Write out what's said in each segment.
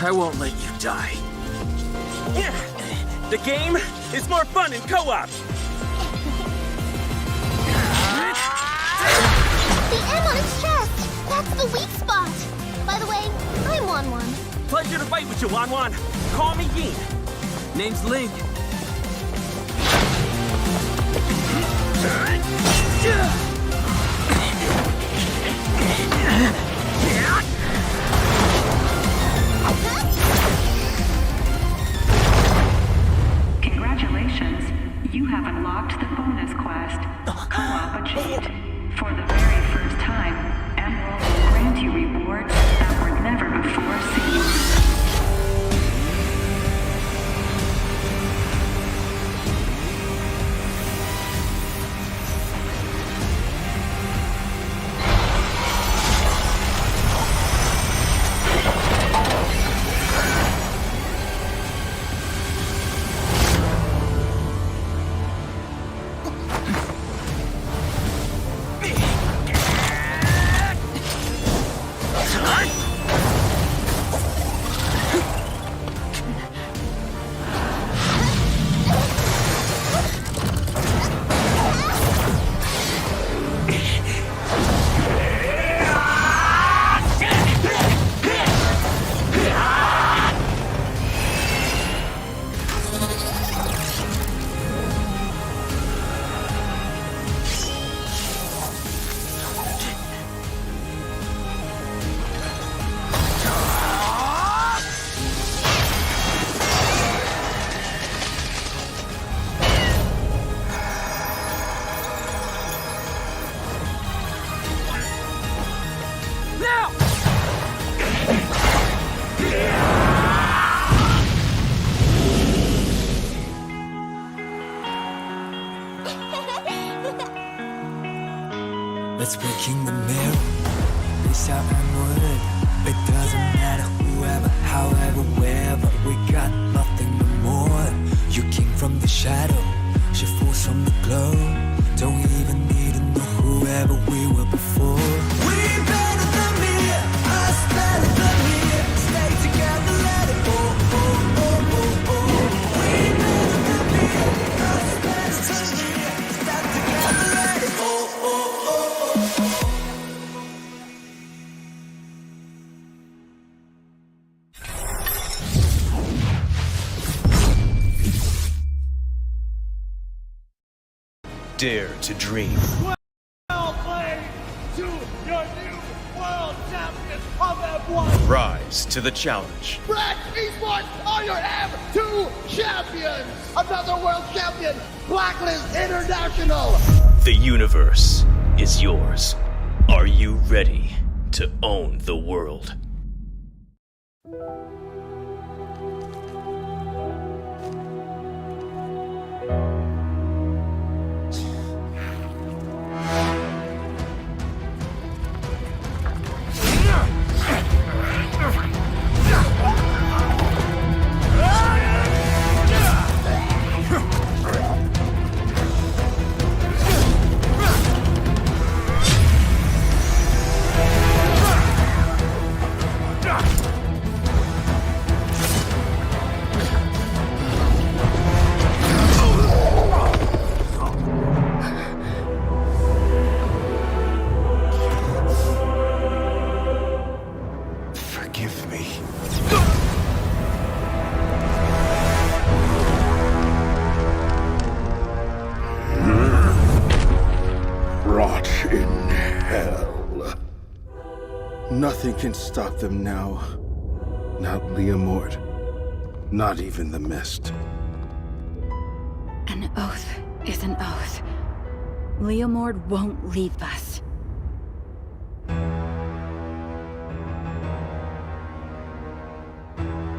I won't let you die. Yeah, the game is more fun in co-op. The M on its chest! That's the weak spot! By the way, I'm Wan-Wan. Pleasure to fight with you, Wan-Wan. Call me Yin. Name's Link. Congratulations, you have unlocked the bonus quest, Co-op Achieved. For the very first time, Emerald will grant you rewards that were never before seen. Let's breaking the mirror, reach out and wood. It doesn't matter whoever, however, wherever. We got nothing more. You came from the shadow, she falls from the glow. Don't even need to know whoever we were before. We better than me, us better than me. Stay together, let it go. We better than me, us better than me. Stay together, let it go. Dare to dream. Well played to your new world champions of F1. Rise to the challenge. Red Esports are your M2 champions. Another world champion, Blacklist International. The universe is yours. Are you ready to own the world? Nothing can stop them now. Not Leomord. Not even the Mist. An oath is an oath. Leomord won't leave us.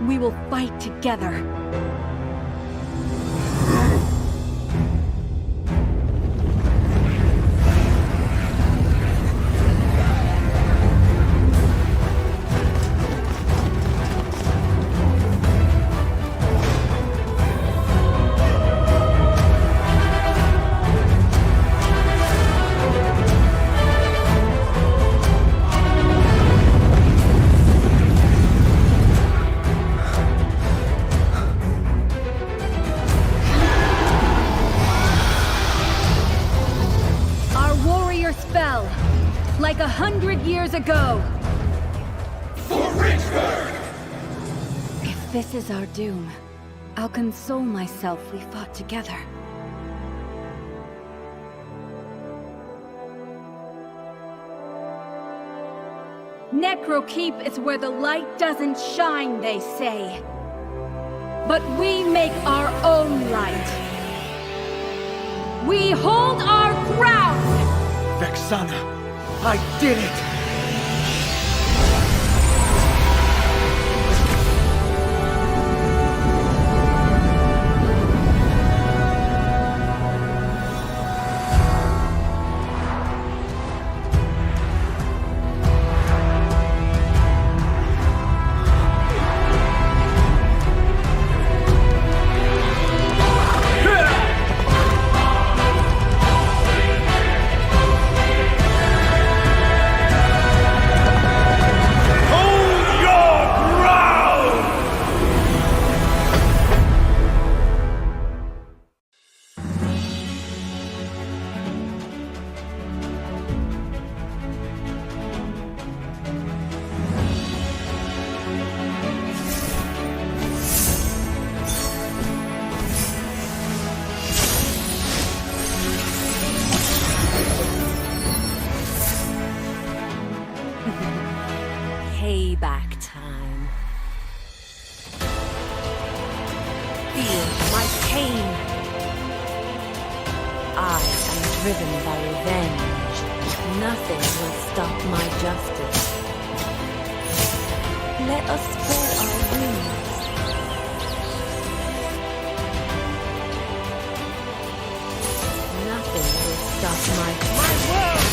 We will fight together. 100 years ago! If this is our doom, I'll console myself we fought together. Necrokeep is where the light doesn't shine, they say. But we make our own light. We hold our ground! Vexana, I did it! Payback time. Feel my pain. I am driven by revenge. Nothing will stop my justice. Let us spread our wings. Nothing will stop my world!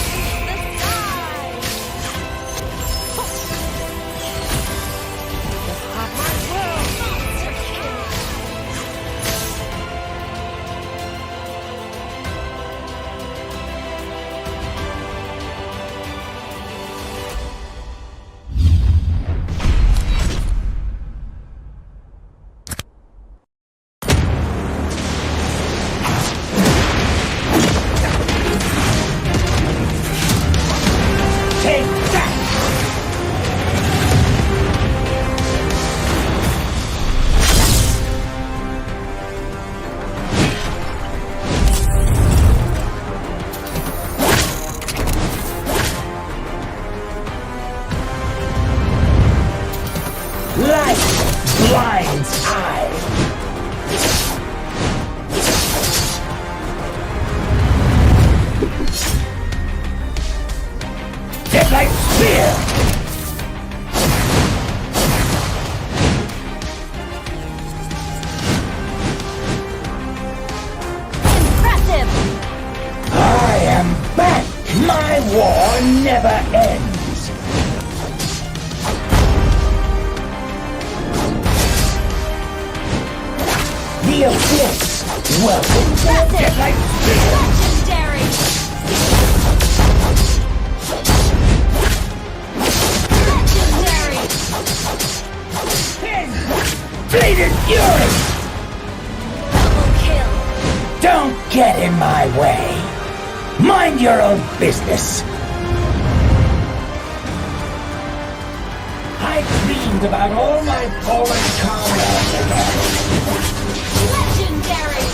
Business. I dreamed about all my fallen comrades. Legendary!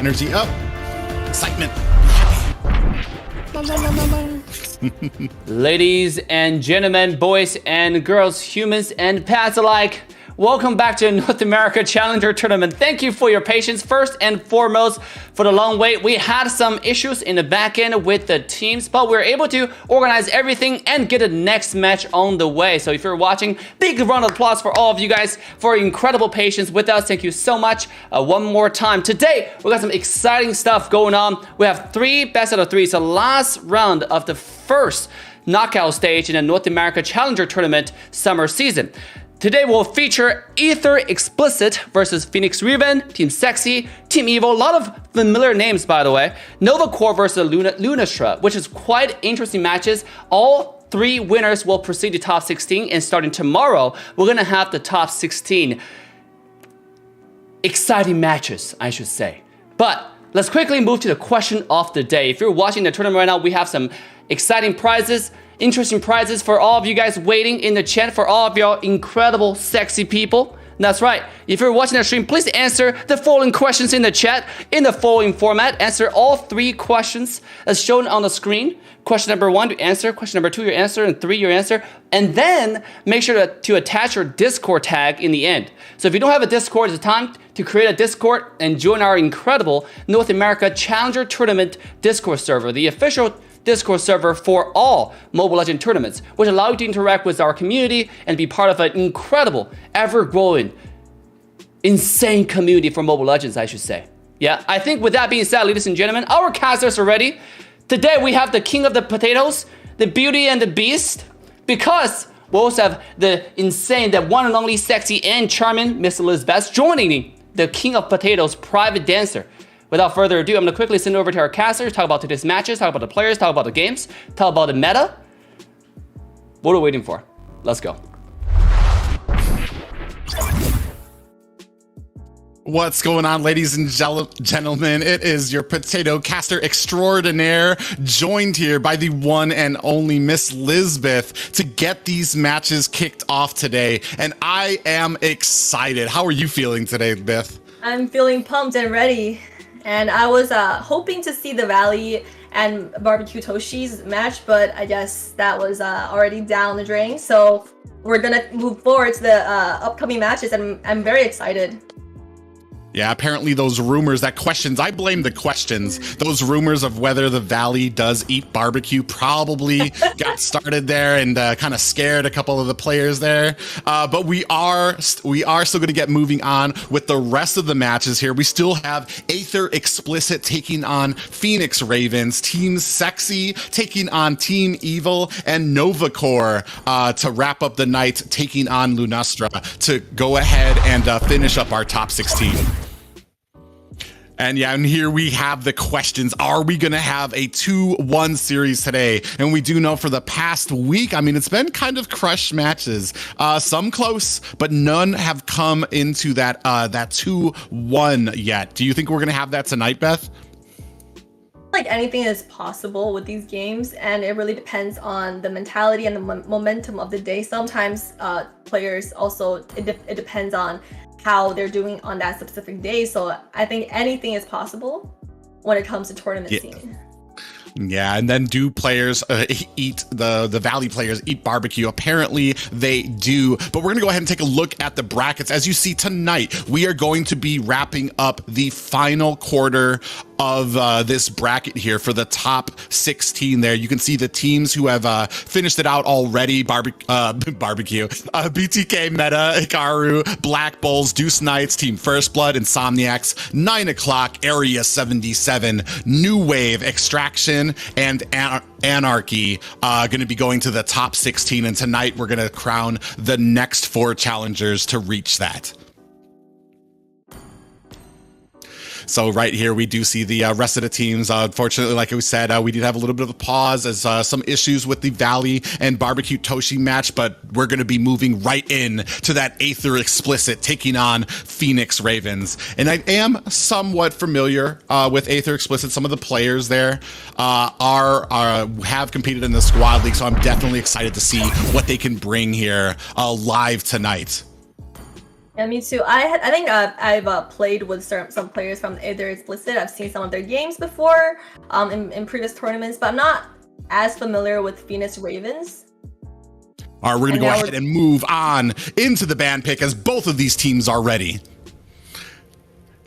energy up. Excitement. Ladies and gentlemen, boys and girls, humans and pets alike, welcome back to North America Challenger Tournament. Thank you for your patience. First and foremost, for the long wait, we had some issues in the back end with the teams, but we were able to organize everything and get the next match on the way. So if you're watching, big round of applause for all of you guys for your incredible patience with us. Thank you so much. One more time. Today, we got some exciting stuff going on. We have 3 best out of 3. So last round of the first knockout stage in the North America Challenger Tournament summer season. Today we'll feature Aether Explicit versus Phoenix Raven, Team Sexi, Team Evil, a lot of familiar names by the way, NovaCore versus Lunastra, which is quite interesting matches. All 3 winners will proceed to top 16, and starting tomorrow, we're gonna have the top 16 exciting matches, I should say. But let's quickly move to the question of the day. If you're watching the tournament right now, we have some exciting prizes, interesting prizes for all of you guys waiting in the chat, for all of your incredible, sexy people. That's right. If you're watching the stream, please answer the following questions in the chat in the following format. Answer all 3 questions as shown on the screen. Question number 1, you answer. Question number 2, your answer. And 3, your answer. And then make sure to attach your Discord tag in the end. So if you don't have a Discord, it's time to create a Discord and join our incredible North America Challenger Tournament Discord server, the official Discord server for all Mobile Legends tournaments, which allow you to interact with our community and be part of an incredible, ever-growing, insane community for Mobile Legends, I should say. Yeah, I think with that being said, ladies and gentlemen, our casters are ready. Today we have the king of the potatoes, the beauty and the beast, because we also have the insane, the one and only sexy and charming Miss Elizabeth joining the king of potatoes private dancer. Without further ado, I'm gonna quickly send over to our casters, talk about today's matches, talk about the players, talk about the games, talk about the meta. What are we waiting for? Let's go. What's going on, ladies and gentlemen? It is your potato caster extraordinaire, joined here by the one and only Miss Lizbeth to get these matches kicked off today. And I am excited. How are you feeling today, Beth? I'm feeling pumped and ready. And I was hoping to see the Valley and BBQ Toshi's match, but I guess that was already down the drain. So we're gonna move forward to the upcoming matches, and I'm very excited. Yeah, apparently those rumors, I blame the questions. Those rumors of whether the Valley does eat barbecue probably got started there and kind of scared a couple of the players there. But we are still going to get moving on with the rest of the matches here. We still have Aether Explicit taking on Phoenix Ravens, Team Sexy taking on Team Evil, and NovaCore to wrap up the night taking on Lunastra to go ahead and finish up our top 16. And yeah, and here we have the questions. Are we going to have a 2-1 series today? And we do know for the past week, I mean, it's been kind of crushed matches. Some close, but none have come into that 2-1 yet. Do you think we're going to have that tonight, Beth? Like anything is possible with these games, and it really depends on the mentality and the momentum of the day. Sometimes players also, it depends on how they're doing on that specific day. So I think anything is possible when it comes to tournament scene. Yeah, and then do players eat, the Valley players eat barbecue? Apparently they do, but we're gonna go ahead and take a look at the brackets. As you see tonight, we are going to be wrapping up the final quarter of this bracket here for the top 16 there. You can see the teams who have finished it out already. Barbecue, BTK, Meta, Hikaru, Black Bulls, Deuce Knights, Team First Blood, Insomniacs, 9 o'clock, Area 77, New Wave, Extraction, and Anarchy going to be going to the top 16. And tonight we're going to crown the next 4 challengers to reach that. So right here, we do see the rest of the teams. Unfortunately, like we said, we did have a little bit of a pause as some issues with the Valley and BBQ Toshi match, but we're going to be moving right in to that Aether Explicit taking on Phoenix Ravens. And I am somewhat familiar with Aether Explicit. Some of the players there have competed in the squad league, so I'm definitely excited to see what they can bring here live tonight. Yeah, me too. I think I've played with some players from Aether Explicit. I've seen some of their games before in previous tournaments, but I'm not as familiar with Phoenix Ravens. All right, we're going to go ahead and move on into the ban pick as both of these teams are ready.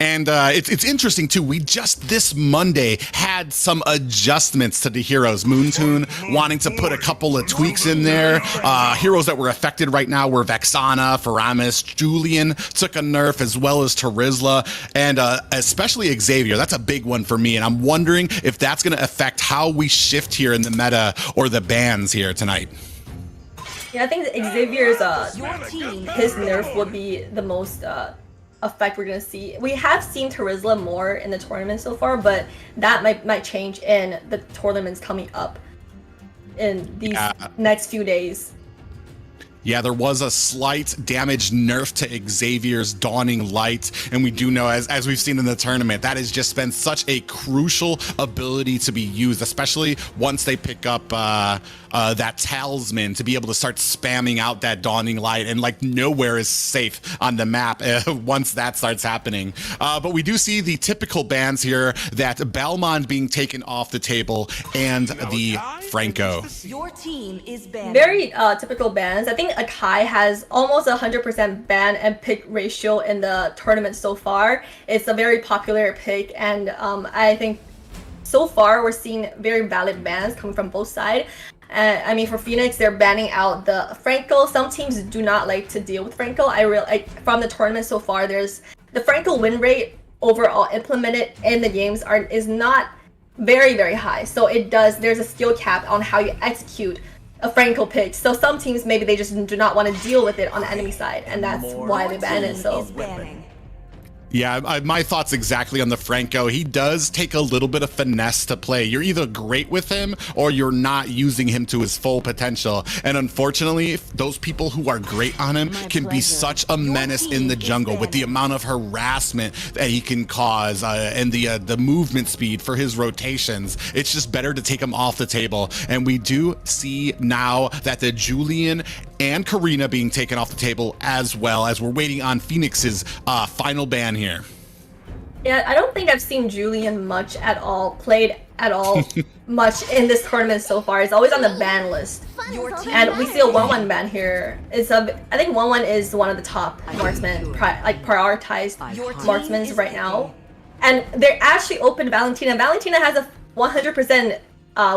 And it's interesting, too. We just this Monday had some adjustments to the heroes. Moontoon wanting to put a couple of tweaks in there. Heroes that were affected right now were Vexana, Faramis, Julian took a nerf, as well as Terizla, and especially Xavier. That's a big one for me, and I'm wondering if that's going to affect how we shift here in the meta or the bans here tonight. Yeah, I think Xavier's his nerf would be the most effect we're gonna see. We have seen Terizla more in the tournament so far, but that might change in the tournaments coming up in these next few days. Yeah, there was a slight damage nerf to Xavier's Dawning Light, and we do know, as we've seen in the tournament, that has just been such a crucial ability to be used, especially once they pick up that Talisman, to be able to start spamming out that Dawning Light, and like nowhere is safe on the map once that starts happening. But we do see the typical bans here, that Belmont being taken off the table and the Franco. Your team is banned. Very typical bans. I think Akai has almost 100% ban and pick ratio in the tournament so far. It's a very popular pick, and I think so far we're seeing very valid bans coming from both sides. I mean, for Phoenix, they're banning out the Franco. Some teams do not like to deal with Franco. From the tournament so far, there's the Franco win rate overall implemented in the games is not very, very high. So there's a skill cap on how you execute a Franco pick. So some teams, maybe they just do not want to deal with it on the enemy side, and that's why they ban it. So. Yeah, my thoughts exactly on the Franco. He does take a little bit of finesse to play. You're either great with him or you're not using him to his full potential. And unfortunately, those people who are great on him can be such a menace in the jungle with the amount of harassment that he can cause and the movement speed for his rotations. It's just better to take him off the table. And we do see now that the Julian and Karina being taken off the table, as well as we're waiting on Phoenix's final ban here. Yeah, I don't think I've seen Julian much at all, much in this tournament so far. It's always on the ban list. And we see a 1-1 ban here. I think 1-1 is one of the top marksmen, prioritized marksmen right now. And they're actually open Valentina. Valentina has a 100%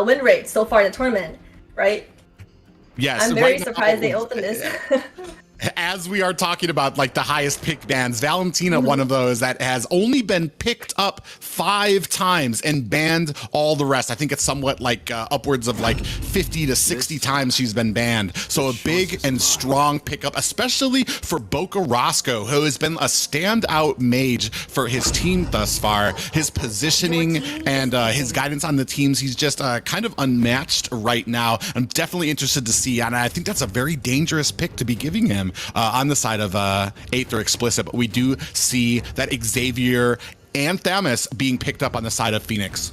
win rate so far in the tournament, right? Yes, I'm very surprised they opened this. As we are talking about like the highest pick bans, Valentina, one of those that has only been picked up 5 times and banned all the rest. I think it's somewhat like upwards of like 50 to 60 times she's been banned. So a big and strong pickup, especially for Boca Roscoe, who has been a standout mage for his team thus far. His positioning and his guidance on the teams, he's just kind of unmatched right now. I'm definitely interested to see, and I think that's a very dangerous pick to be giving him on the side of Aether Explicit, but we do see that Xavier and Thamus being picked up on the side of Phoenix.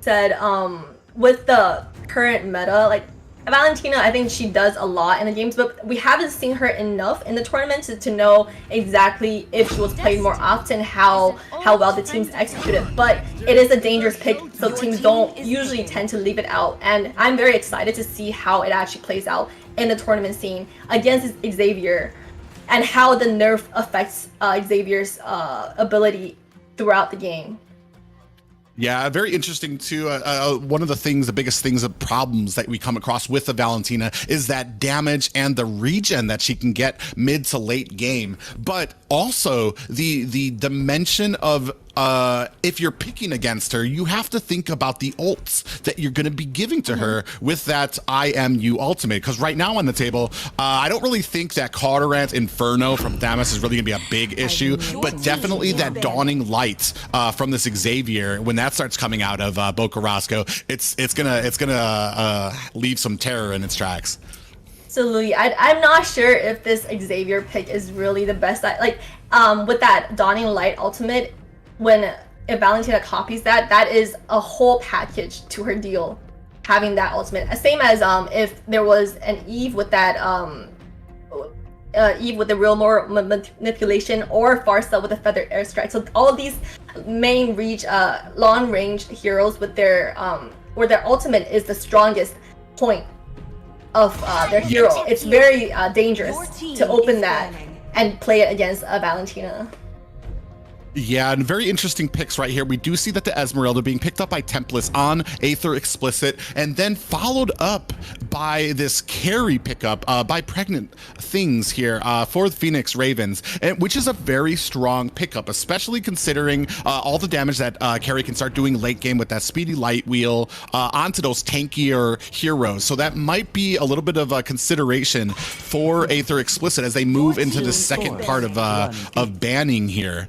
With the current meta, like Valentina, I think she does a lot in the games, but we haven't seen her enough in the tournament to know exactly if she was played more often, how well the teams executed. But it is a dangerous pick, so teams don't usually tend to leave it out, and I'm very excited to see how it actually plays out in the tournament scene against Xavier, and how the nerf affects Xavier's ability throughout the game. Yeah, very interesting too. One of the biggest things, the problems that we come across with the Valentina is that damage and the regen that she can get mid to late game, but also the dimension of if you're picking against her, you have to think about the ults that you're going to be giving to her with that IMU ultimate. Because right now on the table, I don't really think that Carterant Inferno from Thamus is really going to be a big issue, but definitely that Dawning Light from this Xavier, when that starts coming out of Boca Roscoe, it's gonna leave some terror in its tracks. Absolutely. I'm not sure if this Xavier pick is really the best. With that Dawning Light ultimate, if Valentina copies that is a whole package to her deal, having that ultimate. Same as if there was an Eve with that Eve with the real more manipulation, or Farsa with the feather airstrike. So all of these main long range heroes with their where their ultimate is the strongest point of their hero. It's very dangerous to open that and play it against Valentina. Yeah, and very interesting picks right here. We do see that the Esmeralda being picked up by Tempest on Aether Explicit, and then followed up by this carry pickup by Pregnant Things here for the Phoenix Ravens, which is a very strong pickup, especially considering all the damage that carry can start doing late game with that speedy light wheel onto those tankier heroes. So that might be a little bit of a consideration for Aether Explicit as they move into the second part of banning here.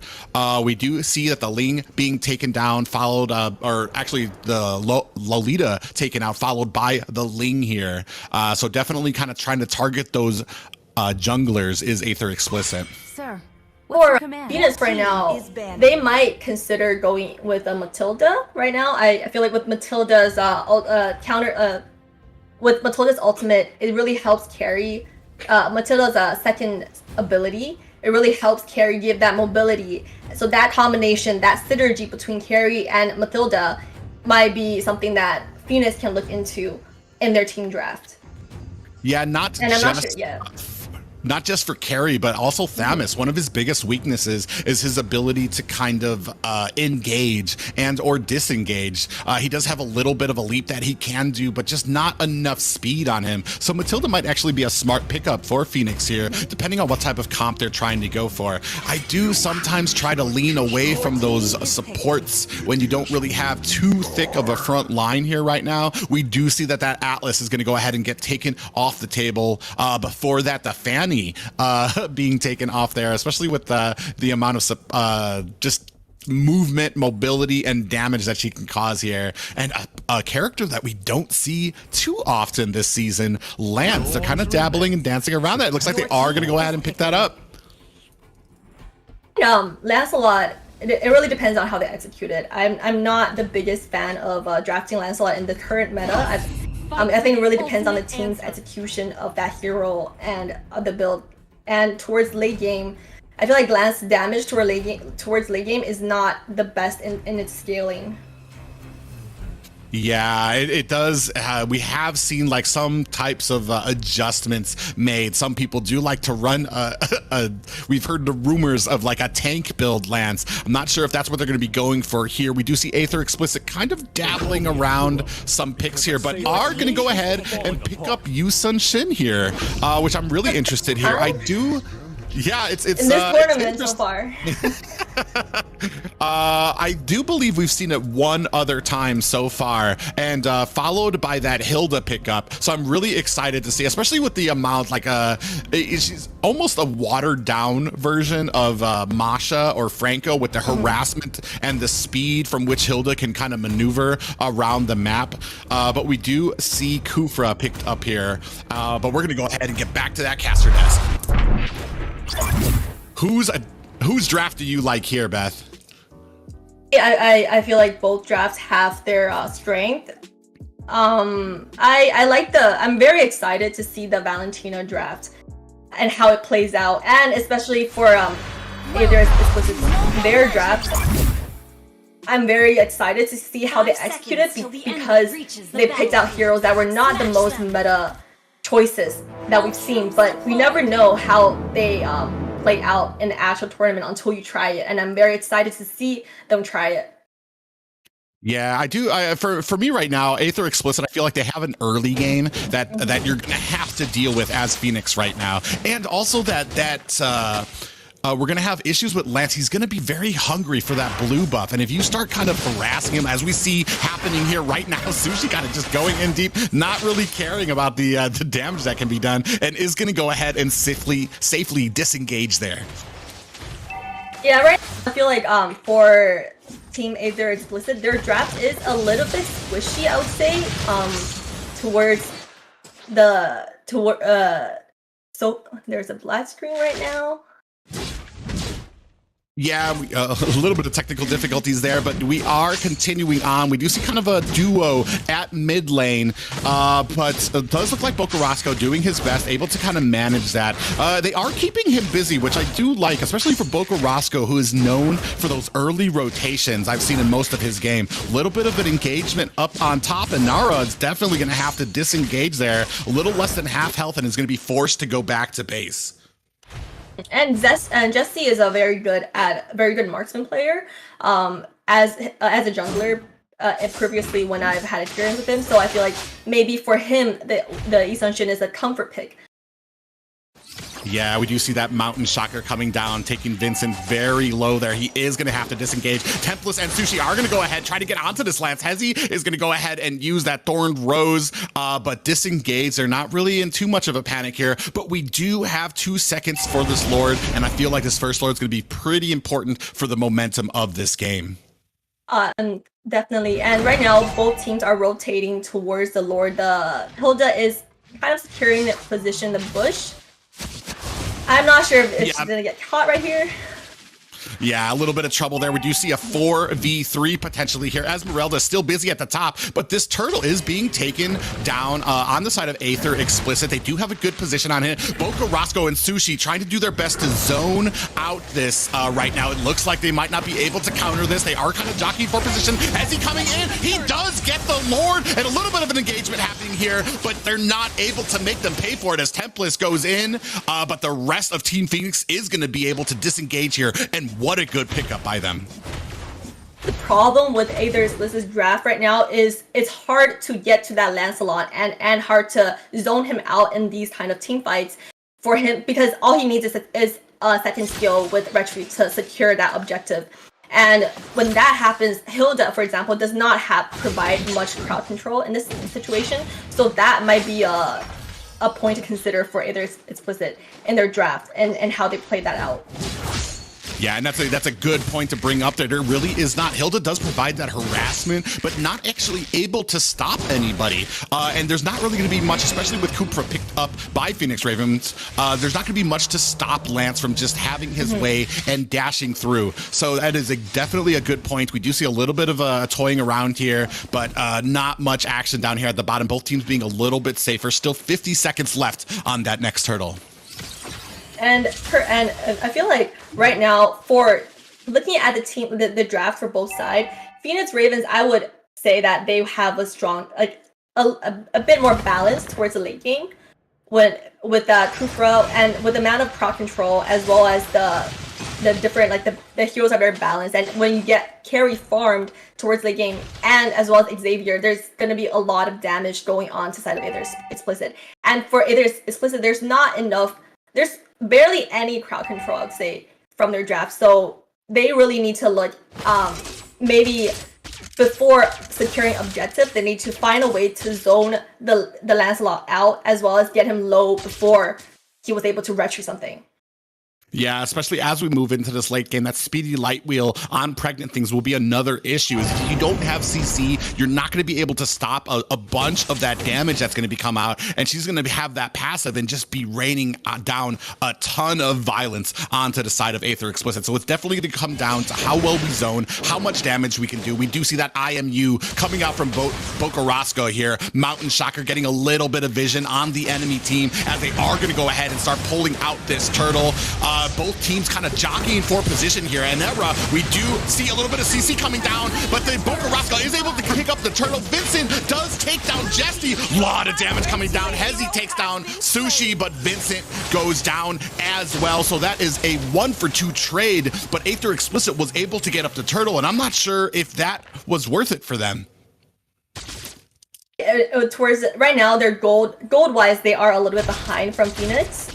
We do see that the Ling being taken down, followed, or actually the Lolita taken out, followed by the Ling here. So definitely kind of trying to target those junglers is Aether Explicit. Sir, for Venus right now, they might consider going with a Matilda right now. I feel like with Matilda's with Matilda's ultimate, it really helps carry Matilda's second ability. It really helps carry give that mobility. So that combination, that synergy between carry and Matilda might be something that Phoenix can look into in their team draft. Yeah, and I'm not sure yet. Not just for carry, but also Thamus. One of his biggest weaknesses is his ability to kind of engage and or disengage. He does have a little bit of a leap that he can do, but just not enough speed on him. So Matilda might actually be a smart pickup for Phoenix here, depending on what type of comp they're trying to go for. I do sometimes try to lean away from those supports when you don't really have too thick of a front line here right now. We do see that Atlas is going to go ahead and get taken off the table. Before that, the Fanny being taken off there, especially with the amount of just movement, mobility, and damage that she can cause here. And a character that we don't see too often this season, Lance. They're kind of dabbling and dancing around that. It looks like they are going to go ahead and pick that up. Lancelot, it really depends on how they execute it. I'm not the biggest fan of drafting Lancelot in the current meta. I think it really depends on the team's execution of that hero and the build. And towards late game, I feel like Lance damage towards late game is not the best in its scaling. Yeah, it does. We have seen like some types of adjustments made. Some people do like to run we've heard the rumors of like a tank build Lance. I'm not sure if that's what they're going to be going for here. We do see Aether Explicit kind of dabbling around some picks here, but are going to go ahead and pick up Yusun Shin here, which I'm really interested here. I do. Yeah, it's in this tournament so far. I do believe we've seen it one other time so far, and followed by that Hilda pickup. So I'm really excited to see, especially with the amount, like she's almost a watered down version of Masha or Franco with the harassment and the speed from which Hilda can kind of maneuver around the map. But we do see Kufra picked up here. But we're gonna go ahead and get back to that caster desk. Whose draft do you like here, Beth? I feel like both drafts have their strength. I like I'm very excited to see the Valentina draft and how it plays out, and especially for Aether Explicit their draft. I'm very excited to see how they execute it because they picked out heroes that were not the most meta choices that we've seen, but we never know how they play out in the actual tournament until you try it, and I'm very excited to see them try it. Yeah, I do. For me right now, Aether Explicit, I feel like they have an early game that you're gonna have to deal with as Phoenix right now, and also that we're gonna have issues with Lance. He's gonna be very hungry for that blue buff, and if you start kind of harassing him, as we see happening here right now, Sushi kind of just going in deep, not really caring about the damage that can be done, and is gonna go ahead and safely disengage there. Yeah, right. I feel like for Team Aether Explicit, their draft is a little bit squishy, I would say, towards so there's a black screen right now. Yeah, a little bit of technical difficulties there, but we are continuing on. We do see kind of a duo at mid lane, but it does look like Bocarasco doing his best, able to kind of manage that. They are keeping him busy, which I do like, especially for Bocarasco, who is known for those early rotations I've seen in most of his game. A little bit of an engagement up on top, and Nara is definitely going to have to disengage there. A little less than half health and is going to be forced to go back to base. And Jesse is a very good marksman player. As a jungler, previously when I've had experience with him, so I feel like maybe for him the Isan is a comfort pick. Yeah, we do see that Mountain Shocker coming down, taking Vincent very low there. He is going to have to disengage. Tempest and Sushi are going to go ahead, try to get onto this Lance. Hezi is going to go ahead and use that Thorned Rose, but disengage. They're not really in too much of a panic here, but we do have 2 seconds for this Lord, and I feel like this first Lord is going to be pretty important for the momentum of this game. Definitely, and right now both teams are rotating towards the Lord. Hilda is kind of securing the position in the bush. I'm not sure if she's gonna get caught right here. Yeah, a little bit of trouble there. We do see a 4v3 potentially here. Esmeralda is still busy at the top, but this turtle is being taken down on the side of Aether Explicit. They do have a good position on it. Bocarasco and Sushi trying to do their best to zone out this right now. It looks like they might not be able to counter this. They are kind of jockeying for position. As he coming in, he does get the Lord, and a little bit of an engagement happening here, but they're not able to make them pay for it as Tempest goes in, but the rest of Team Phoenix is going to be able to disengage here, and what a good pickup by them. The problem with Aether Explicit's draft right now is it's hard to get to that Lancelot and hard to zone him out in these kind of team fights for him, because all he needs is a second skill with Retry to secure that objective. And when that happens, Hilda, for example, does not provide much crowd control in this situation, so that might be a point to consider for Aether Explicit in their draft and how they play that out. Yeah, and that's a good point to bring up there. There really is not. Hilda does provide that harassment, but not actually able to stop anybody. And there's not really going to be much, especially with Kupra picked up by Phoenix Ravens. There's not going to be much to stop Lance from just having his way and dashing through. So that is definitely a good point. We do see a little bit of toying around here, but not much action down here at the bottom. Both teams being a little bit safer. Still 50 seconds left on that next turtle. And I feel like right now, for looking at the draft for both sides, Phoenix Ravens, I would say that they have a strong, like a bit more balance towards the late game, with Kufra and with the amount of crowd control, as well as the different, like the heroes are very balanced. And when you get carry farmed towards the game, and as well as Xavier, there's going to be a lot of damage going on to side of Aether Explicit. And for Aether Explicit, there's barely any crowd control, I'd say, from their draft. So they really need to look, maybe before securing objective, they need to find a way to zone the Lancelot out, as well as get him low before he was able to retry something. Yeah, especially as we move into this late game, that speedy light wheel on pregnant things will be another issue. If you don't have CC, you're not going to be able to stop a bunch of that damage that's going to be come out, and she's going to have that passive and just be raining down a ton of violence onto the side of Aether Explicit. So it's definitely going to come down to how well we zone, how much damage we can do. We do see that IMU coming out from Bocarasco here. Mountain Shocker getting a little bit of vision on the enemy team as they are going to go ahead and start pulling out this turtle. Both teams kind of jockeying for position here. And Era, we do see a little bit of CC coming down, but the Bocarasco is able to pick up the turtle. Vincent does take down Jesty. A lot of damage coming down. Hezi takes down Sushi, but Vincent goes down as well. So that is a 1-for-2 trade, but Aether Explicit was able to get up the turtle, and I'm not sure if that was worth it for them. Towards right now, they're gold wise, they are a little bit behind from Phoenix.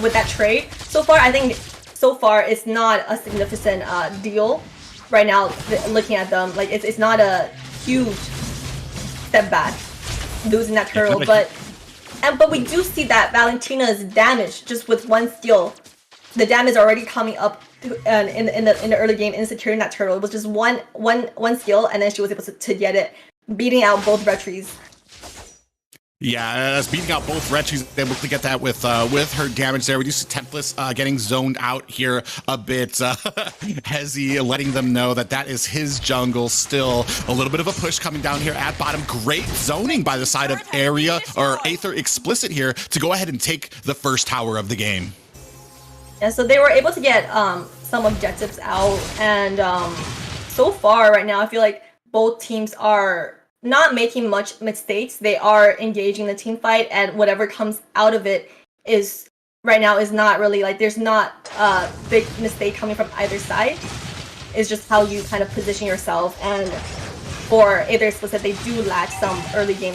With that trade so far, I think it's not a significant deal right now. Looking at them, like it's not a huge step back losing that turtle, but we do see that Valentina's damage just with one skill. The damage already coming up in the early game in securing that turtle. It was just one skill, and then she was able to get it, beating out both retries. Yeah, as beating out both Red, she's able to get that with her damage there. We do see Tempest getting zoned out here a bit. Hezi letting them know that is his jungle. Still a little bit of a push coming down here at bottom. Great zoning by the side of Aether Explicit here to go ahead and take the first tower of the game. Yeah, so they were able to get some objectives out, and so far right now I feel like both teams are not making much mistakes. They are engaging the team fight, and whatever comes out of it is right now is not really like there's not a big mistake coming from either side. It's just how you kind of position yourself, and for Aether Explicit, they do lack some early game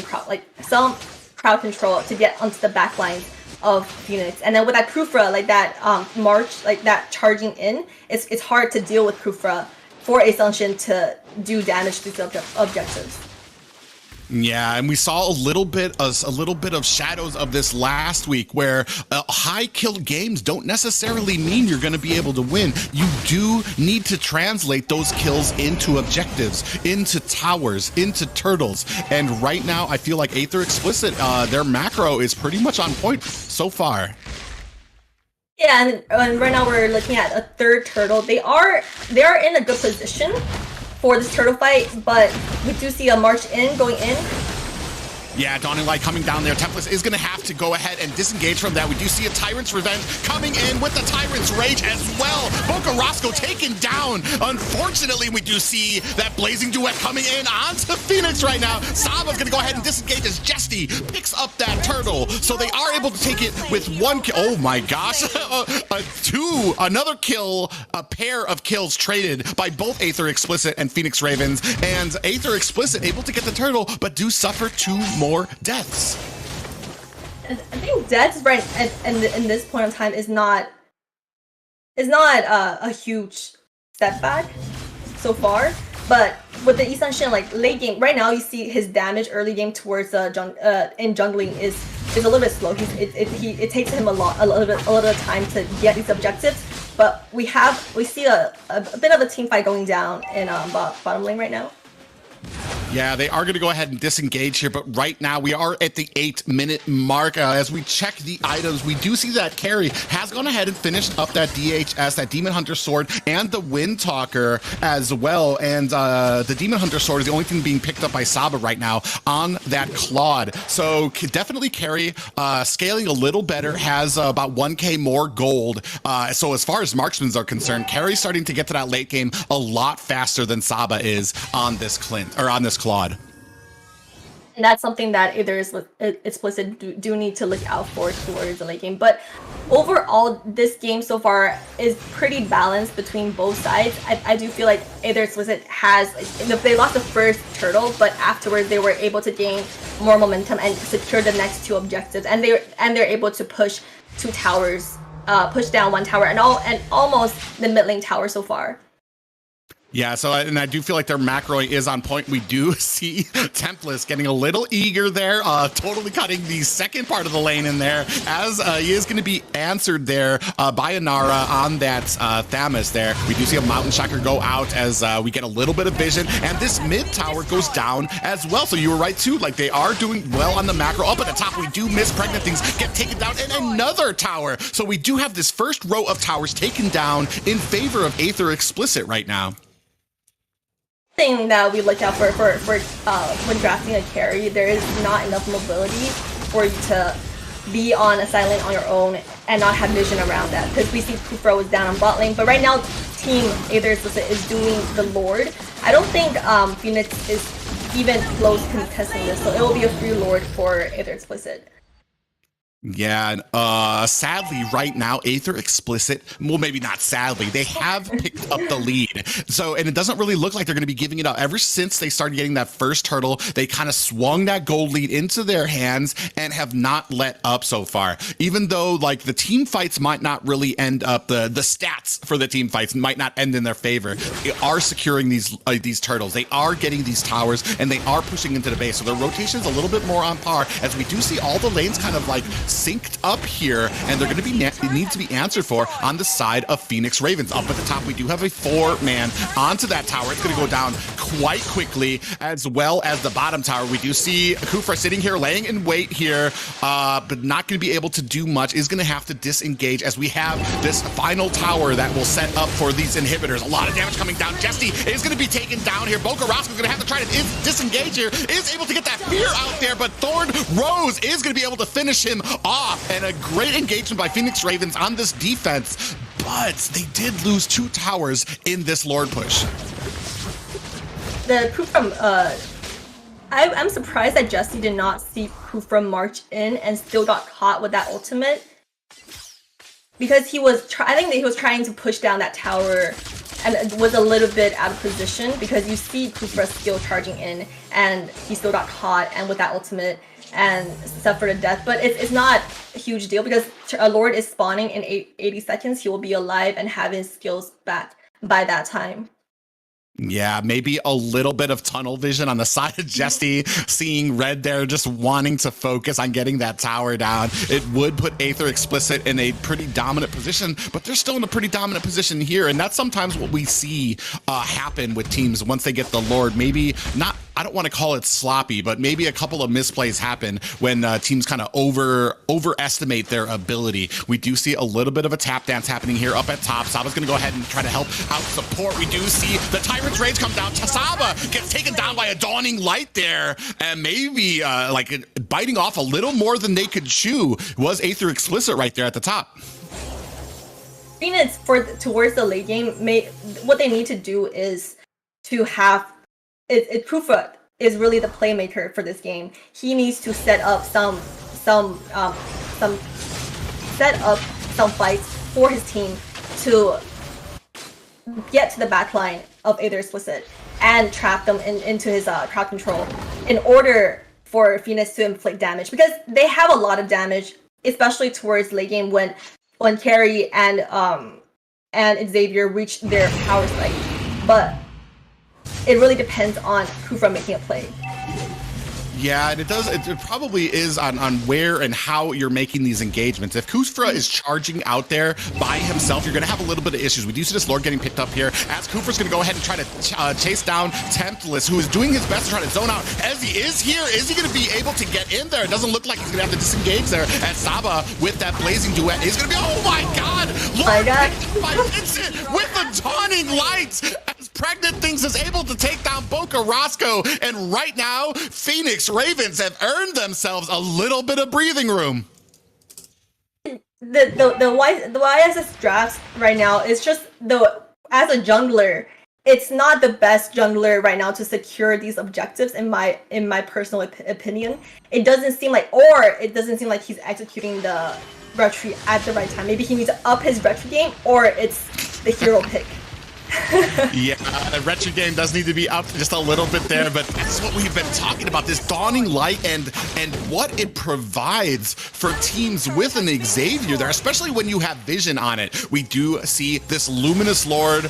some crowd control to get onto the back lines of Phoenix. And then with that Kufra, like that march, like that charging in, it's hard to deal with Kufra for Ascension to do damage to these objectives. Yeah, and we saw a little bit of shadows of this last week, where high kill games don't necessarily mean you're going to be able to win. You do need to translate those kills into objectives, into towers, into turtles. And right now, I feel like Aether Explicit, their macro is pretty much on point so far. Yeah, and right now we're looking at a third turtle. They are in a good position for this turtle fight, but we do see a march in going in. Yeah, Dawning Light coming down there. Tempest is going to have to go ahead and disengage from that. We do see a Tyrant's Revenge coming in with the Tyrant's Rage as well. Boca Roscoe taken down. Unfortunately, we do see that Blazing Duet coming in onto Phoenix right now. Saba's going to go ahead and disengage as Jesty picks up that turtle. So they are able to take it with one kill. Oh my gosh. Another kill, a pair of kills traded by both Aether Explicit and Phoenix Ravens. And Aether Explicit able to get the turtle, but do suffer 2 more deaths. I think deaths right in this point of time is not a huge setback so far, but with the Ascension, like late game right now, you see his damage early game towards in jungling is a little bit slow. It takes him a little bit of time to get these objectives, but we see a bit of a team fight going down in bottom lane right now. Yeah, they are going to go ahead and disengage here, but right now we are at the 8-minute mark. As we check the items, we do see that Carrie has gone ahead and finished up that DHS, that Demon Hunter Sword, and the Wind Talker as well. And the Demon Hunter Sword is the only thing being picked up by Saba right now on that Claude. So definitely Carrie scaling a little better, has about 1K more gold. So as far as marksmans are concerned, Carrie's starting to get to that late game a lot faster than Saba is on this Claude. And that's something that Aether Explicit do need to look out for towards the late game. But overall, this game so far is pretty balanced between both sides. I do feel like Aether Explicit they lost the first turtle, but afterwards they were able to gain more momentum and secure the next 2 objectives. And they're able to push 2 towers, push down 1 tower, and almost the mid lane tower so far. Yeah, so and I do feel like their macroing is on point. We do see Tempest getting a little eager there, totally cutting the second part of the lane in there, as he is going to be answered there by Inara on that Thamus there. We do see a Mountain Shocker go out as we get a little bit of vision, and this mid tower goes down as well. So you were right too, like they are doing well on the macro. Up at the top, we do miss Pregnant Things get taken down, and another tower. So we do have this first row of towers taken down in favor of Aether Explicit right now. Thing that we look out for when drafting a carry, there is not enough mobility for you to be on a side lane on your own and not have vision around that, because we see Kufra was down on bot lane, but right now team Aether Explicit is doing the Lord. I don't think Phoenix is even close to contesting this, so it will be a free Lord for Aether Explicit. Yeah, sadly, right now, Aether Explicit, well, maybe not sadly, they have picked up the lead. So, and it doesn't really look like they're going to be giving it up. Ever since they started getting that first turtle, they kind of swung that gold lead into their hands and have not let up so far. Even though, like, the team fights might not really end up, the stats for the team fights might not end in their favor. They are securing these turtles. They are getting these towers, and they are pushing into the base. So their rotation is a little bit more on par, as we do see all the lanes kind of, like, synced up here, and they're going to be need to be answered for on the side of Phoenix Ravens. Up at the top, we do have a 4-man onto that tower. It's going to go down quite quickly, as well as the bottom tower. We do see Kufra sitting here, laying in wait here, but not going to be able to do much. Is going to have to disengage as we have this final tower that will set up for these inhibitors. A lot of damage coming down. Jesse is going to be taken down here. Boca Roscoe's going to have to try to disengage here. Is able to get that fear out there, but Thorn Rose is going to be able to finish him off. And a great engagement by Phoenix Ravens on this defense, but they did lose 2 towers in this Lord push. The Kufra, I'm surprised that Jesse did not see Kufra march in and still got caught with that ultimate. Because he was, I think that he was trying to push down that tower and it was a little bit out of position because you see Kufra still charging in and he still got caught and with that ultimate and suffered a death. But it's not a huge deal because a Lord is spawning in 80 seconds. He will be alive and have his skills back by that time. Yeah, maybe a little bit of tunnel vision on the side of Jesse, seeing red there, just wanting to focus on getting that tower down. It would put Aether Explicit in a pretty dominant position, but they're still in a pretty dominant position here. And that's sometimes what we see happen with teams once they get the Lord. Maybe not, I don't want to call it sloppy, but maybe a couple of misplays happen when teams kind of overestimate their ability. We do see a little bit of a tap dance happening here up at top. Saba's going to go ahead and try to help out support. We do see the Tyrant's Rage come down. Saba gets taken down by a Dawning Light there, and maybe like biting off a little more than they could chew. Was Aether Explicit right there at the top. Phoenix towards the late game, what they need to do is to have Kufra is really the playmaker for this game. He needs to set up some fights for his team to get to the back line of Aether Explicit and trap them into his crowd control in order for Phoenix to inflict damage, because they have a lot of damage, especially towards late game when Carrie and Xavier reach their power spike. But it really depends on Kufra making a play. Yeah, and it probably is on where and how you're making these engagements. If Kufra is charging out there by himself, you're going to have a little bit of issues. We do see this Lord getting picked up here as Kufra's going to go ahead and try to chase down Temptless, who is doing his best to try to zone out. As he is here, is he going to be able to get in there? It doesn't look like he's going to have to disengage there. And Saba, with that blazing duet, is going to be, oh my god! Lord by Vincent with the Dawning Lights! As Pregnant Things is able to take down Boca Roscoe, and right now, Phoenix Ravens have earned themselves a little bit of breathing room. The YSS drafts right now is just as a jungler, it's not the best jungler right now to secure these objectives in my personal opinion. It doesn't seem like he's executing the retry at the right time. Maybe he needs to up his retry game, or it's the hero pick. Yeah, the retro game does need to be up just a little bit there, but that's what we've been talking about, this Dawning Light and what it provides for teams with an Xavier there, especially when you have vision on it. We do see this Luminous Lord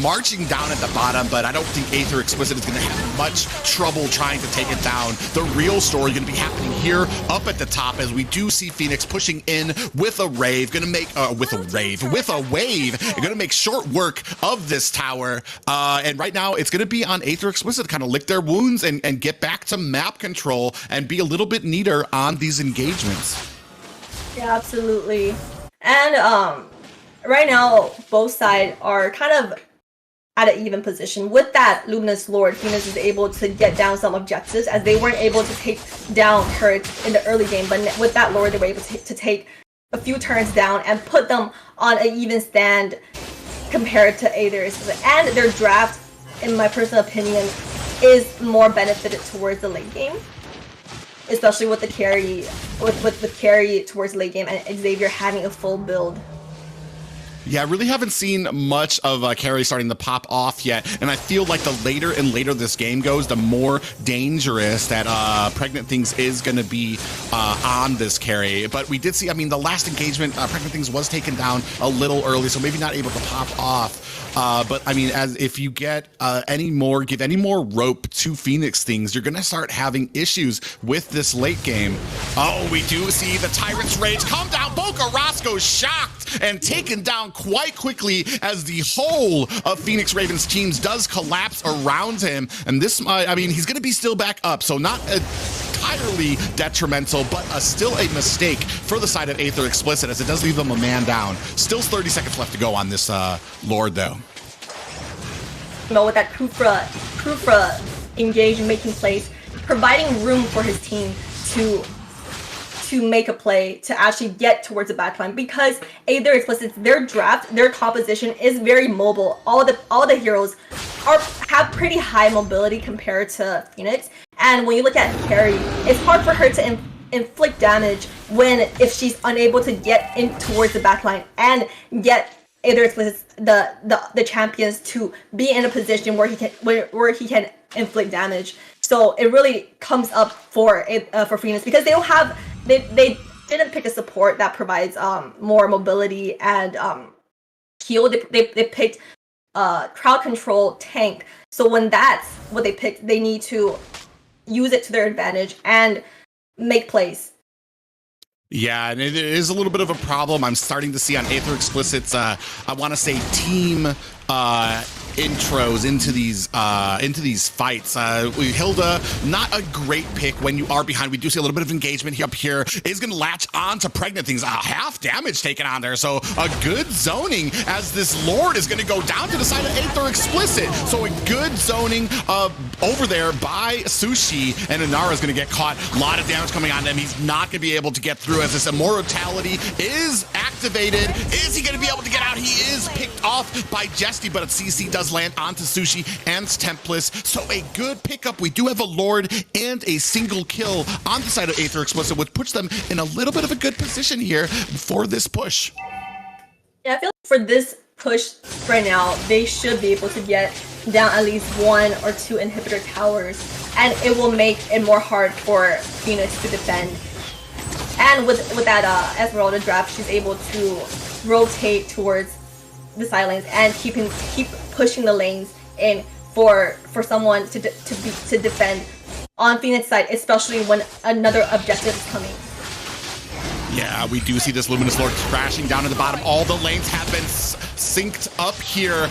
marching down at the bottom, but I don't think Aether Explicit is going to have much trouble trying to take it down. The real story going to be happening here up at the top, as we do see Phoenix pushing in with a wave, going to make with a wave, going to make short work of this tower, and right now it's going to be on Aether Explicit to kind of lick their wounds and get back to map control and be a little bit neater on these engagements. Yeah, absolutely. And right now both sides are kind of at an even position. With that Luminous Lord, Phoenix is able to get down some objectives, as they weren't able to take down Hurt in the early game, but with that Lord they were able to take a few turns down and put them on an even stand compared to Aether's. And their draft, in my personal opinion, is more benefited towards the late game, especially with the carry with carry towards late game and Xavier having a full build. Yeah, I really haven't seen much of carry starting to pop off yet, and I feel like the later and later this game goes, the more dangerous that Pregnant Things is going to be on this carry. But we did see, I mean, the last engagement, Pregnant Things was taken down a little early, so maybe not able to pop off. But I mean, as if you get give any more rope to Phoenix Things, you're going to start having issues with this late game. Oh, we do see the Tyrant's Rage come down. Boca Roscoe's shocked and taken down quite quickly as the whole of Phoenix Ravens teams does collapse around him. And this, I mean, he's going to be still back up, so not entirely detrimental, but still a mistake for the side of Aether Explicit, as it does leave them a man down. Still 30 seconds left to go on this Lord, though. You know, with that Kufra engaging, making plays, providing room for his team to make a play, to actually get towards the backline, because Aether Explicit, their draft, their composition is very mobile. All the heroes have pretty high mobility compared to Phoenix, and when you look at carry, it's hard for her to inflict damage if she's unable to get in towards the backline and get Aether Explicit, the champions, to be in a position where he can inflict damage. So it really comes up for Phoenix, because they don't have they didn't pick a support that provides more mobility and heal. They picked crowd control tank. So when that's what they picked, they need to use it to their advantage and make plays. Yeah, and it is a little bit of a problem I'm starting to see on Aether Explicit's, I want to say, team intros into these fights. Hilda, not a great pick when you are behind. We do see a little bit of engagement here up here. Is going to latch on to Pregnant Things. Half damage taken on there, so a good zoning as this Lord is going to go down to the side of Aether Explicit. So a good zoning over there by Sushi, and Inara is going to get caught. A lot of damage coming on him. He's not going to be able to get through as this immortality is activated. Is he going to be able to get out? He is picked off by Jesty, but a CC does land onto Sushi and Templis. So a good pickup. We do have a Lord and a single kill on the side of Aether Explicit, which puts them in a little bit of a good position here for this push. Yeah, I feel like for this push right now, they should be able to get down at least 1 or 2 inhibitor towers, and it will make it more hard for Phoenix to defend. And with that Esmeralda draft, she's able to rotate towards the side lanes and keep pushing the lanes in for someone to defend on Phoenix side, especially when another objective is coming. Yeah, we do see this Luminous Lord crashing down in the bottom. All the lanes have been synced up here.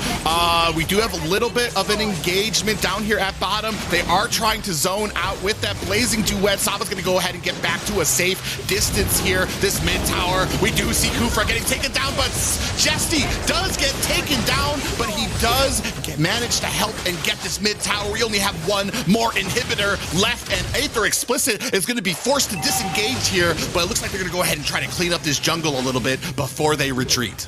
We do have a little bit of an engagement down here at bottom. They are trying to zone out with that Blazing Duet. Saba's going to go ahead and get back to a safe distance here. This mid tower, we do see Kufra getting taken down, but Jesty does get taken down, but he does manage to help and get this mid tower. We only have one more inhibitor left, and Aether Explicit is going to be forced to disengage here, but it looks like they're going to go ahead and try to clean up this jungle a little bit before they retreat.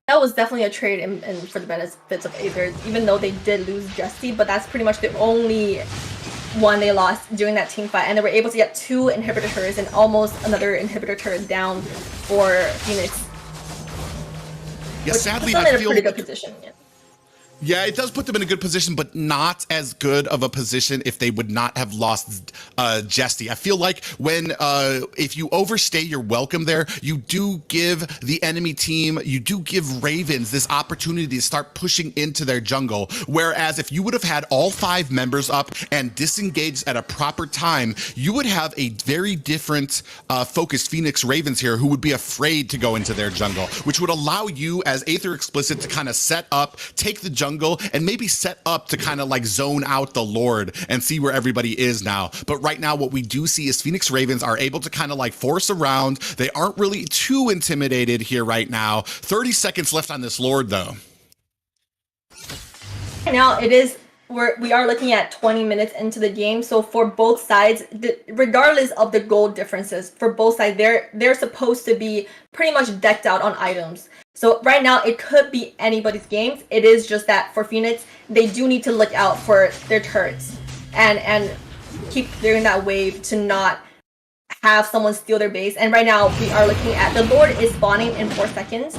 That was definitely a trade and for the benefits of Aether, even though they did lose Jesty, but that's pretty much the only one they lost during that team fight, and they were able to get 2 inhibitor turrets and almost another inhibitor turret down for Phoenix. Yeah, sadly, I feel feel in a pretty good position. Yeah, it does put them in a good position, but not as good of a position if they would not have lost Jesty. I feel like when if you overstay your welcome there, you do give the enemy team, you do give Ravens this opportunity to start pushing into their jungle. Whereas if you would have had all 5 members up and disengaged at a proper time, you would have a very different focused Phoenix Ravens here who would be afraid to go into their jungle, which would allow you as Aether Explicit to kind of set up, take the jungle, and maybe set up to kind of like zone out the Lord and see where everybody is now. But right now what we do see is Phoenix Ravens are able to kind of like force around. They aren't really too intimidated here right now. 30 seconds left on this Lord though. Right now we are looking at 20 minutes into the game, so for both sides, regardless of the gold differences, for both sides, they're supposed to be pretty much decked out on items. So right now, it could be anybody's games. It is just that for Phoenix, they do need to look out for their turrets and keep clearing that wave to not have someone steal their base. And right now, we are looking at the Lord is spawning in 4 seconds.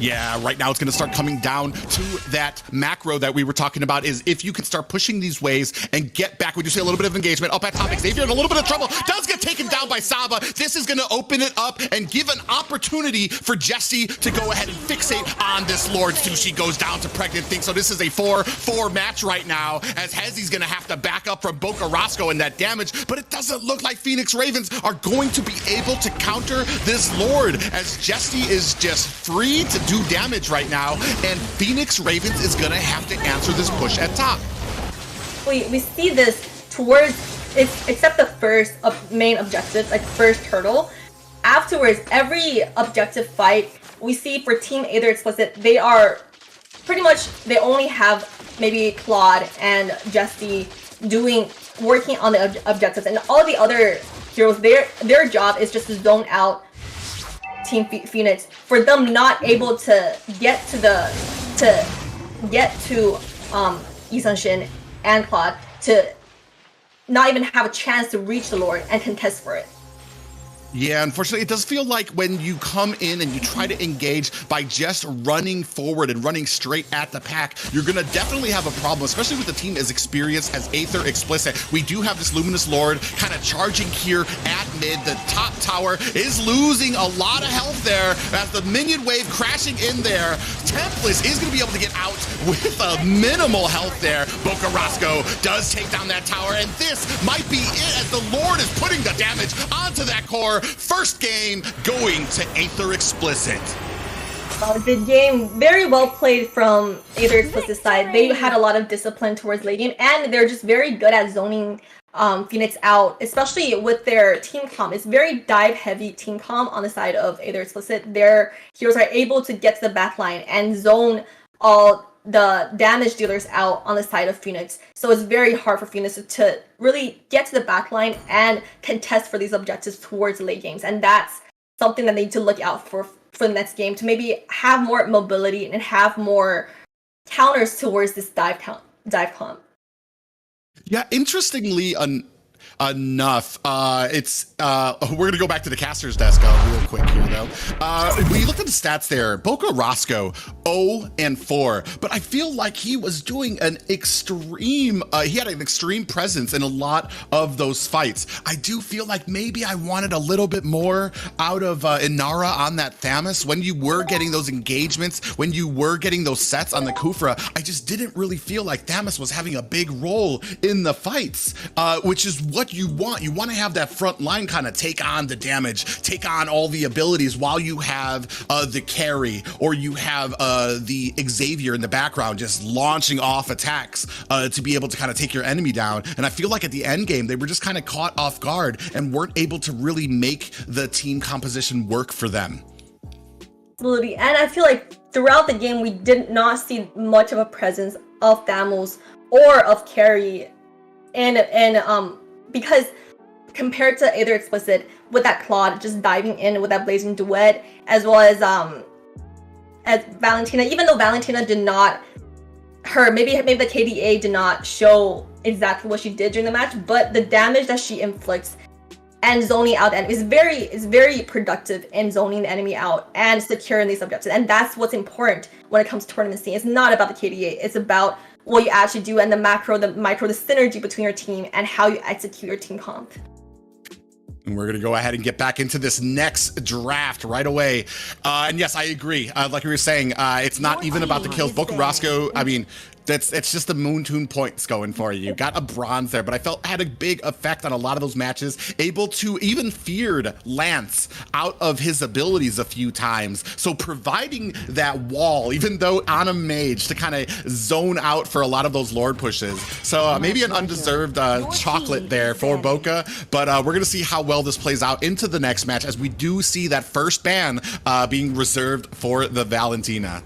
Yeah, right now it's going to start coming down to that macro that we were talking about, is if you can start pushing these waves and get back. We do see a little bit of engagement up at top. Xavier in a little bit of trouble. Does get taken down by Saba. This is going to open it up and give an opportunity for Jesse to go ahead and fixate on this Lord. Sushi goes down to Pregnant Thing. So this is a 4-4 match right now, as Hezy's going to have to back up from Boca Roscoe and that damage. But it doesn't look like Phoenix Ravens are going to be able to counter this Lord, as Jesse is just free to do damage right now, and Phoenix Ravens is gonna have to answer this push at top. We see this towards, except the first main objective, like first hurdle. Afterwards, every objective fight we see for Team Aether Explicit, they are pretty much, they only have maybe Claude and Jesse working on the objectives, and all the other heroes, their job is just to zone out Team Phoenix, for them not able to get to Isanshin and Claude, to not even have a chance to reach the Lord and contest for it. Yeah, unfortunately, it does feel like when you come in and you try to engage by just running forward and running straight at the pack, you're going to definitely have a problem, especially with the team as experienced as Aether Explicit. We do have this Luminous Lord kind of charging here at mid. The top tower is losing a lot of health there as the minion wave crashing in there. Templess is going to be able to get out with a minimal health there. Boca Roscoe does take down that tower, and this might be it, as the Lord is putting the damage onto that core. First game going to Aether Explicit. The game very well played from Aether Explicit side. They had a lot of discipline towards late game, and they're just very good at zoning Phoenix out, especially with their team comp. It's very dive heavy team comp on the side of Aether Explicit. Their heroes are able to get to the back line and zone all the damage dealers out on the side of Phoenix. So it's very hard for Phoenix to really get to the back line and contest for these objectives towards late games. And that's something that they need to look out for the next game, to maybe have more mobility and have more counters towards this dive comp. Yeah, interestingly enough, we're gonna go back to the caster's desk real quick here though. We looked at the stats there. Boca Roscoe 0-4, but I feel like he was doing an extreme, he had an extreme presence in a lot of those fights. I do feel like maybe I wanted a little bit more out of Inara on that Thamus. When you were getting those engagements, when you were getting those sets on the Kufra, I just didn't really feel like Thamus was having a big role in the fights, which is what you want. You want to have that front line kind of take on the damage, take on all the abilities, while you have the carry, or you have the Xavier in the background just launching off attacks to be able to kind of take your enemy down. And I feel like at the end game, they were just kind of caught off guard and weren't able to really make the team composition work for them. Absolutely. And I feel like throughout the game, we did not see much of a presence of Thamus or of carry, and because compared to Aether Explicit, with that Claude just diving in with that blazing duet, as well as Valentina, even though Valentina did not, maybe the KDA did not show exactly what she did during the match, but the damage that she inflicts and zoning out the enemy is very productive in zoning the enemy out and securing these objectives. And that's what's important when it comes to tournament scene. It's not about the KDA, it's about what you actually do, and the macro, the micro, the synergy between your team and how you execute your team comp. And we're going to go ahead and get back into this next draft right away. And yes, I agree. Like we were saying, it's not even about the kills. Boca Roscoe, I mean, it's just the Moon Tune points going for you. You got a bronze there, but I felt had a big effect on a lot of those matches, able to even feared Lance out of his abilities a few times. So providing that wall, even though on a mage, to kind of zone out for a lot of those Lord pushes. So maybe an undeserved chocolate there for Boca, but we're going to see how well this plays out into the next match, as we do see that first ban being reserved for the Valentina.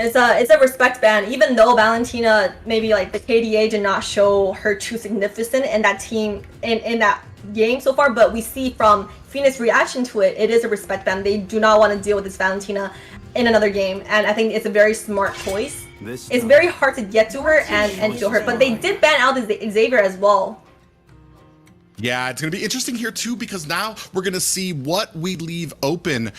It's a respect ban, even though Valentina, maybe like the KDA did not show her true significance in that team, in that game so far, but we see from Phoenix reaction to it, it is a respect ban. They do not want to deal with this Valentina in another game, and I think it's a very smart choice. It's very hard to get to her and kill her, but they did ban out Xavier as well. Yeah, it's going to be interesting here too, because now we're going to see what we leave open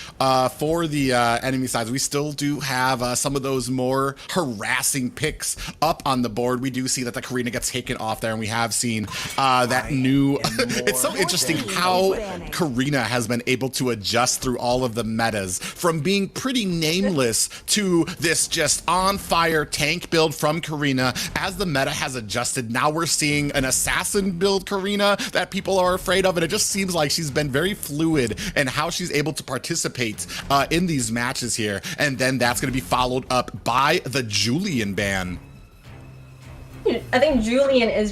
for the enemy sides. We still do have some of those more harassing picks up on the board. We do see that the Karina gets taken off there, and we have seen that new... It's so interesting how Karina has been able to adjust through all of the metas, from being pretty nameless to this just on-fire tank build from Karina. As the meta has adjusted, now we're seeing an assassin build Karina that people are afraid of, and it just seems like she's been very fluid in how she's able to participate in these matches here. And then that's going to be followed up by the Julian ban. I think Julian has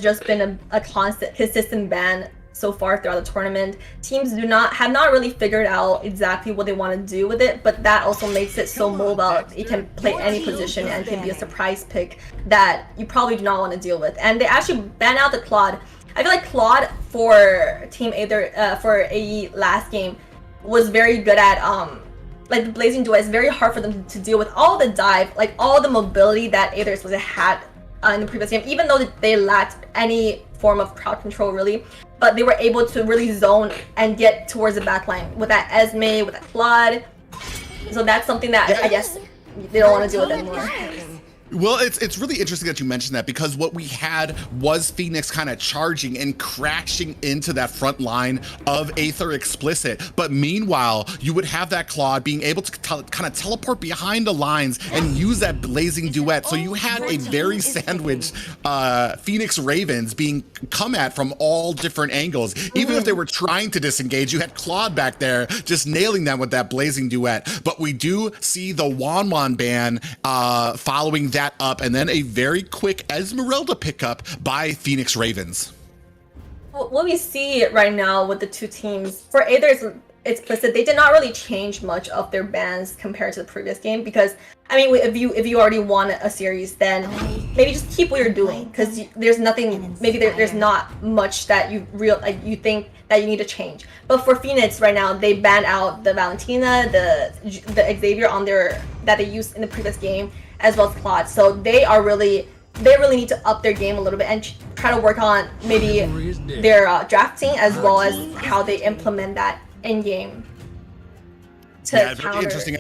just been a consistent ban so far throughout the tournament. Teams have not really figured out exactly what they want to do with it, but that also makes it so mobile. It can play any position and can be a surprise pick that you probably do not want to deal with. And they actually ban out the Claude. I feel like Claude for Team Aether, for AE last game, was very good at like the Blazing Duet is very hard for them to deal with. All the dive, like all the mobility that Aether had in the previous game, even though they lacked any form of crowd control really, but they were able to really zone and get towards the backline with that Esme, with that Claude. So that's something that I guess they don't want to deal with anymore. Well, it's really interesting that you mentioned that, because what we had was Phoenix kind of charging and crashing into that front line of Aether Explicit. But meanwhile, you would have that Claude being able to kind of teleport behind the lines and use that Blazing Duet. So you had a very sandwiched Phoenix Ravens being come at from all different angles. Even if they were trying to disengage, you had Claude back there just nailing them with that Blazing Duet. But we do see the Wanwan ban following that up, and then a very quick Esmeralda pickup by Phoenix Ravens. What we see right now with the two teams, for Aether Explicit, they did not really change much of their bans compared to the previous game, because I mean, if you already won a series, then maybe just keep what you're doing, because there's nothing, maybe there's not much that you think that you need to change. But for Phoenix right now, they banned out the Valentina, the Xavier on that they used in the previous game, as well as Claude. So they really need to up their game a little bit and try to work on maybe their drafting, as well as how they implement that in game to counter. Very interesting.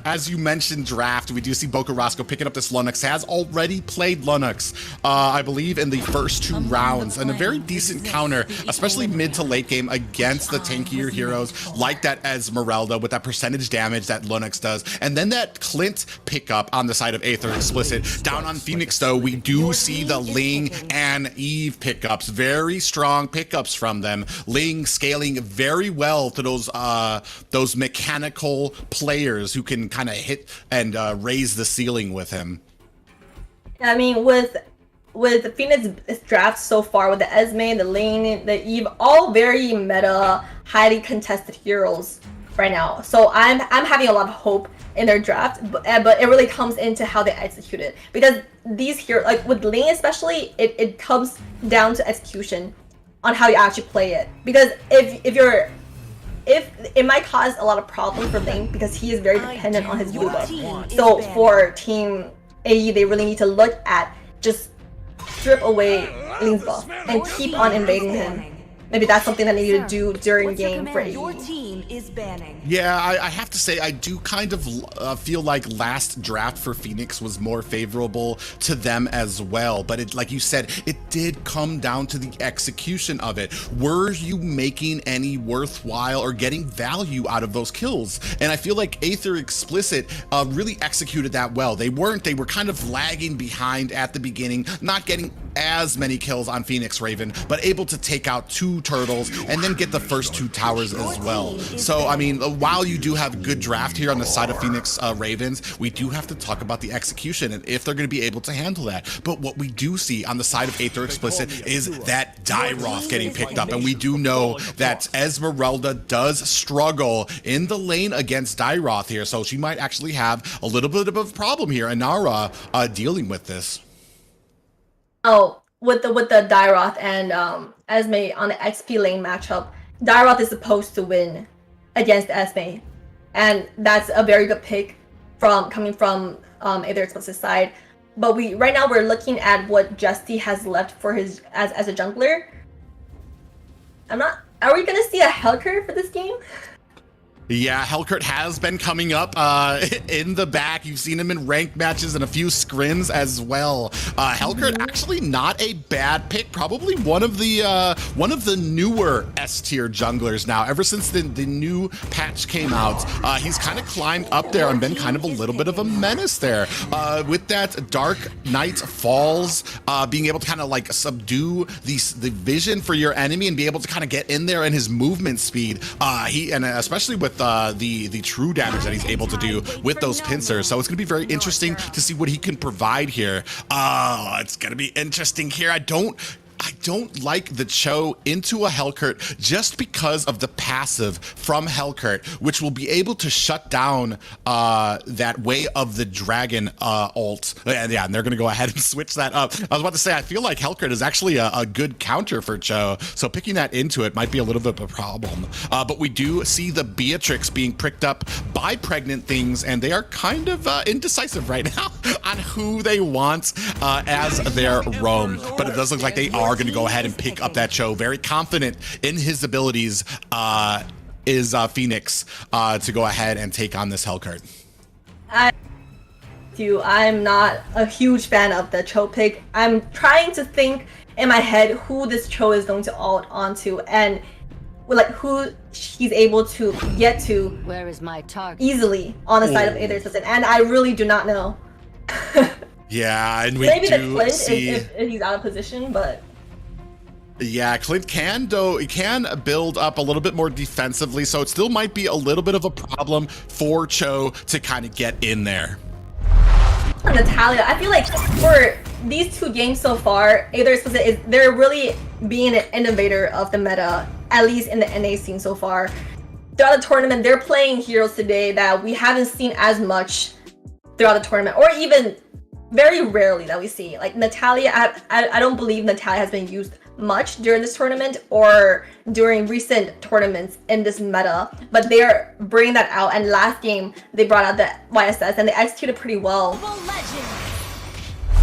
As you mentioned draft, we do see Boca Roscoe picking up this Lunux, has already played Lunux, I believe, in the first 2 rounds, and a very decent counter, especially mid to late game, against the tankier heroes like that Esmeralda with that percentage damage that Lunux does. And then that Clint pickup on the side of Aether Explicit. Down on Phoenix, though, we do see the Ling and Eve pickups, very strong pickups from them. Ling scaling very well to those mechanical players who can kind of hit and raise the ceiling with him. I mean, with Phoenix draft so far, with the Esme, the Lane, the Eve, all very meta, highly contested heroes right now. So I'm having a lot of hope in their draft, but it really comes into how they execute it, because these heroes, like with Lane especially, it comes down to execution on how you actually play it. Because if it might cause a lot of problems for Lane, because he is very dependent on his blue buff. So for Team AE, they really need to look at just strip away Lane's buff and keep on invading him. Maybe that's something that they need to do during game for AE. Your team is banning. Yeah, I have to say, I do kind of feel like last draft for Phoenix was more favorable to them as well. But it, like you said, it did come down to the execution of it. Were you making any worthwhile or getting value out of those kills? And I feel like Aether Explicit really executed that well. They were kind of lagging behind at the beginning, not getting as many kills on Phoenix Raven, but able to take out 2 turtles and then get the first 2 towers as well. So I mean, while you do have good draft here on the side of Phoenix Ravens, we do have to talk about the execution and if they're going to be able to handle that. But what we do see on the side of Aether Explicit is that Dairoth getting picked up, and we do know that Esmeralda does struggle in the lane against Dairoth here, so she might actually have a little bit of a problem here, Inara dealing with this. Oh, with the Dairoth and Esme on the XP lane matchup, Dairoth is supposed to win against Esme, and that's a very good pick coming from Aether Explicit side. But right now we're looking at what Justy has left for his as a jungler, Are we gonna see a Hellcurt for this game? Yeah, Hellcurt has been coming up in the back. You've seen him in ranked matches and a few scrims as well. Hellcurt actually not a bad pick. Probably one of the newer S tier junglers now. Ever since the new patch came out, he's kind of climbed up there and been kind of a little bit of a menace there. With that Dark Night Falls, being able to kind of like subdue the vision for your enemy and be able to kind of get in there and his movement speed. Especially with the true damage that he's able to do with those pincers. So it's going to be very interesting to see what he can provide here. It's going to be interesting here. I don't like the Cho into a Hellcurt just because of the passive from Hellcurt, which will be able to shut down that Way of the Dragon ult. And they're going to go ahead and switch that up. I was about to say, I feel like Hellcurt is actually a good counter for Cho, so picking that into it might be a little bit of a problem. But we do see the Beatrix being pricked up by Pregnant Things, and they are kind of indecisive right now on who they want as their roam. But it does look like they are going to go ahead and pick up that Cho. Very confident in his abilities is Phoenix to go ahead and take on this Hellcurt. I'm not a huge fan of the Cho pick. I'm trying to think in my head who this Cho is going to ult onto and like who he's able to get to where is my target easily on the side of Aether, and I really do not know. Yeah, and we maybe do the Clint see if he's out of position, but yeah, Clint can build up a little bit more defensively, so it still might be a little bit of a problem for Cho to kind of get in there. Natalia, I feel like for these two games so far, Aether Explicit they're really being an innovator of the meta, at least in the NA scene so far. Throughout the tournament, they're playing heroes today that we haven't seen as much throughout the tournament, or even very rarely that we see. Like Natalia, I don't believe Natalia has been used much during this tournament or during recent tournaments in this meta, but they are bringing that out, and last game they brought out the YSS and they executed pretty well.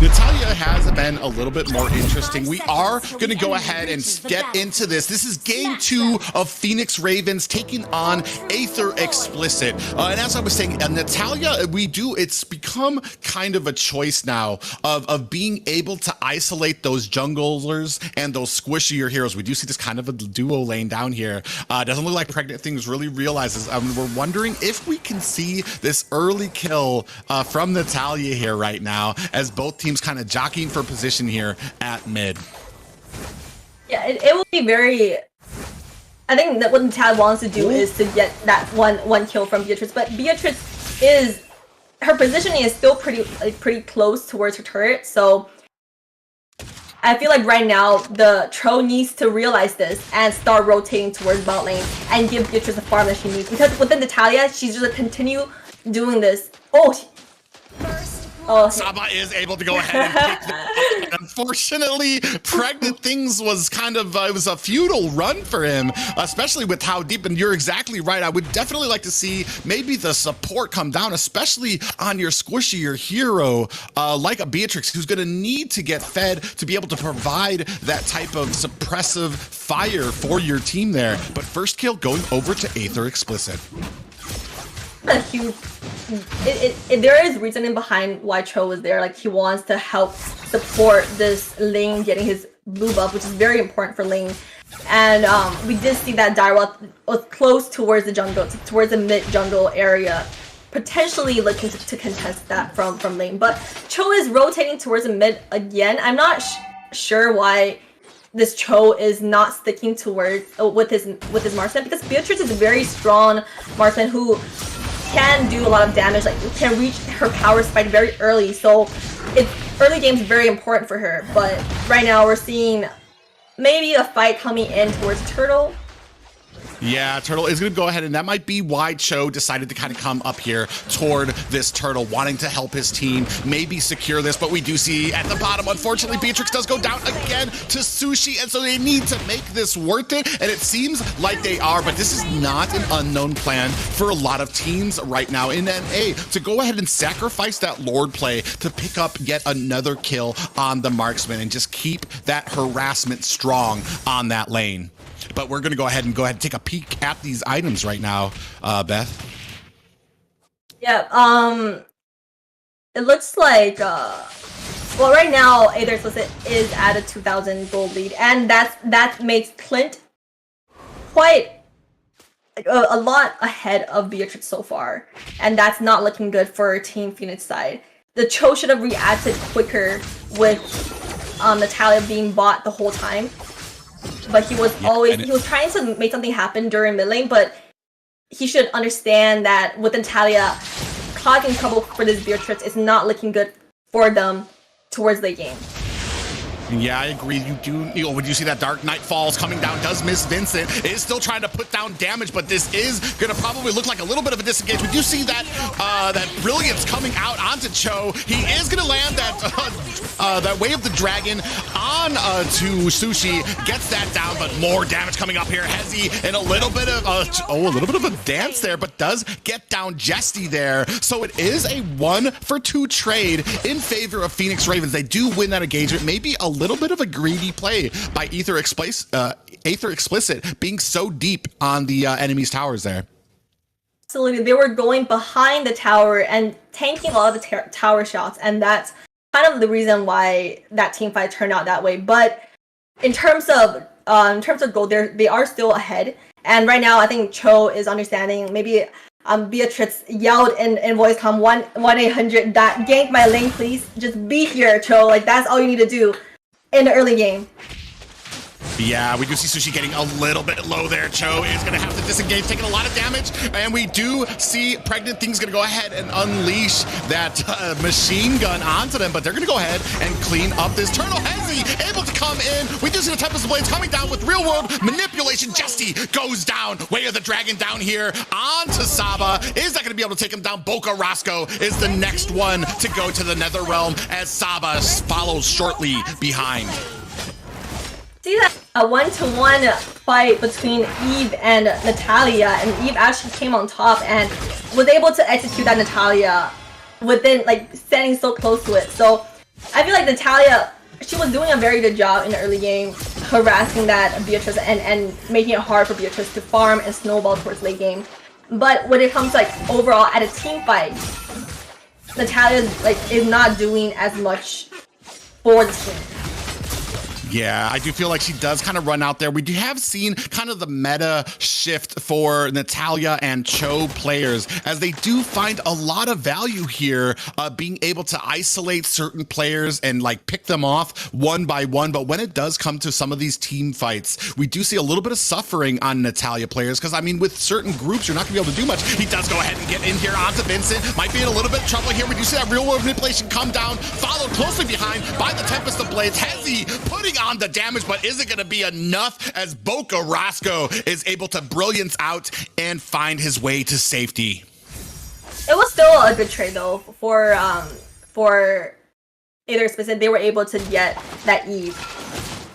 Natalia has been a little bit more interesting. We are going to go ahead and get into this. This is game 2 of Phoenix Ravens taking on Aether Explicit. And as I was saying, Natalia, it's become kind of a choice now of being able to isolate those junglers and those squishier heroes. We do see this kind of a duo lane down here. Doesn't look like Pregnant Things really realizes. We're wondering if we can see this early kill from Natalia here right now, as both teams kind of jockeying for position here at mid. Yeah, it will be very. I think that what Natalia wants to do is to get that one kill from Beatrix, but Beatrix her positioning is still pretty close towards her turret, so I feel like right now the Tro needs to realize this and start rotating towards bot lane and give Beatrix the farm that she needs, because within Natalia she's just continue doing this. Saba is able to go ahead and pick that up. Unfortunately, Pregnant Things was kind of, it was a futile run for him, especially with how deep, and you're exactly right. I would definitely like to see maybe the support come down, especially on your squishier hero, like a Beatrix, who's gonna need to get fed to be able to provide that type of suppressive fire for your team there. But first kill going over to Aether Explicit. A huge there is reasoning behind why Cho was there. Like, he wants to help support this lane getting his blue buff, which is very important for lane. And we did see that Direwolf was close towards the jungle, towards the mid jungle area, potentially looking to contest that from lane. But Cho is rotating towards the mid again. I'm not sure why this Cho is not sticking towards with his marksman, because Beatrix is a very strong marksman who can do a lot of damage, like can reach her power spike very early, so early game is very important for her. But right now we're seeing maybe a fight coming in towards Turtle. Yeah, Turtle is going to go ahead, and that might be why Cho decided to kind of come up here toward this Turtle, wanting to help his team maybe secure this. But we do see at the bottom, unfortunately, Beatrix does go down again to Sushi, and so they need to make this worth it, and it seems like they are. But this is not an unknown plan for a lot of teams right now in NA, to go ahead and sacrifice that Lord play to pick up yet another kill on the marksman and just keep that harassment strong on that lane. but we're going to go ahead and take a peek at these items right now, Beth. Yeah, it looks like, well, right now, Aether Explicit is at a 2,000 gold lead, and that makes Clint quite a lot ahead of Beatrix so far, and that's not looking good for Team Phoenix side. The Cho should have reacted quicker with Natalia being bought the whole time, but he was trying to make something happen during mid lane, but he should understand that with Natalia causing trouble for this Beatrix, it's not looking good for them towards late game. Yeah, I agree. When you see that Dark Knight Falls coming down, does miss Vincent, is still trying to put down damage, but this is going to probably look like a little bit of a disengage. We do see that that Brilliance coming out onto Cho. He is going to land that Way of the Dragon on to Sushi, gets that down, but more damage coming up here. Hezi and a little bit of a dance there, but does get down Jesty there. So it is a 1-for-2 trade in favor of Phoenix Ravens. They do win that engagement. Maybe a little bit of a greedy play by Aether Explicit being so deep on the enemy's towers there. Absolutely, they were going behind the tower and tanking a lot of the tower shots, and that's kind of the reason why that team fight turned out that way. But in terms of gold, they are still ahead, and right now I think Cho is understanding. Maybe Beatrix yelled in voice comm 1-800 gank my lane, please. Just be here, Cho. Like, that's all you need to do in the early game. Yeah, we do see Sushi getting a little bit low there. Cho is going to have to disengage, taking a lot of damage. And we do see Pregnant Thing's going to go ahead and unleash that machine gun onto them. But they're going to go ahead and clean up this turtle. Hezi able to come in. We do see the Tempest Blades coming down with real world manipulation. Jesty goes down. Way of the Dragon down here onto Saba. Is that going to be able to take him down? Boca Roscoe is the next one to go to the Nether Realm as Saba follows shortly behind. See that a 1-to-1 fight between Eve and Natalia, and Eve actually came on top and was able to execute that Natalia within, like, standing so close to it. So I feel like Natalia, she was doing a very good job in the early game, harassing that Beatrice and making it hard for Beatrice to farm and snowball towards late game. But when it comes to, like, overall at a team fight, Natalia is not doing as much for the team. Yeah, I do feel like she does kind of run out there. We do have seen kind of the meta shift for Natalia and Cho players as they do find a lot of value here, being able to isolate certain players and like pick them off one by one. But when it does come to some of these team fights, we do see a little bit of suffering on Natalia players because, I mean, with certain groups, you're not going to be able to do much. He does go ahead and get in here onto Vincent. Might be in a little bit of trouble here. We do see that real world manipulation come down, followed closely behind by the Tempest of Blades. Hezi putting on the damage, but is it going to be enough as Boca Roscoe is able to brilliance out and find his way to safety? It was still a good trade though for Aether Explicit. They were able to get that Eve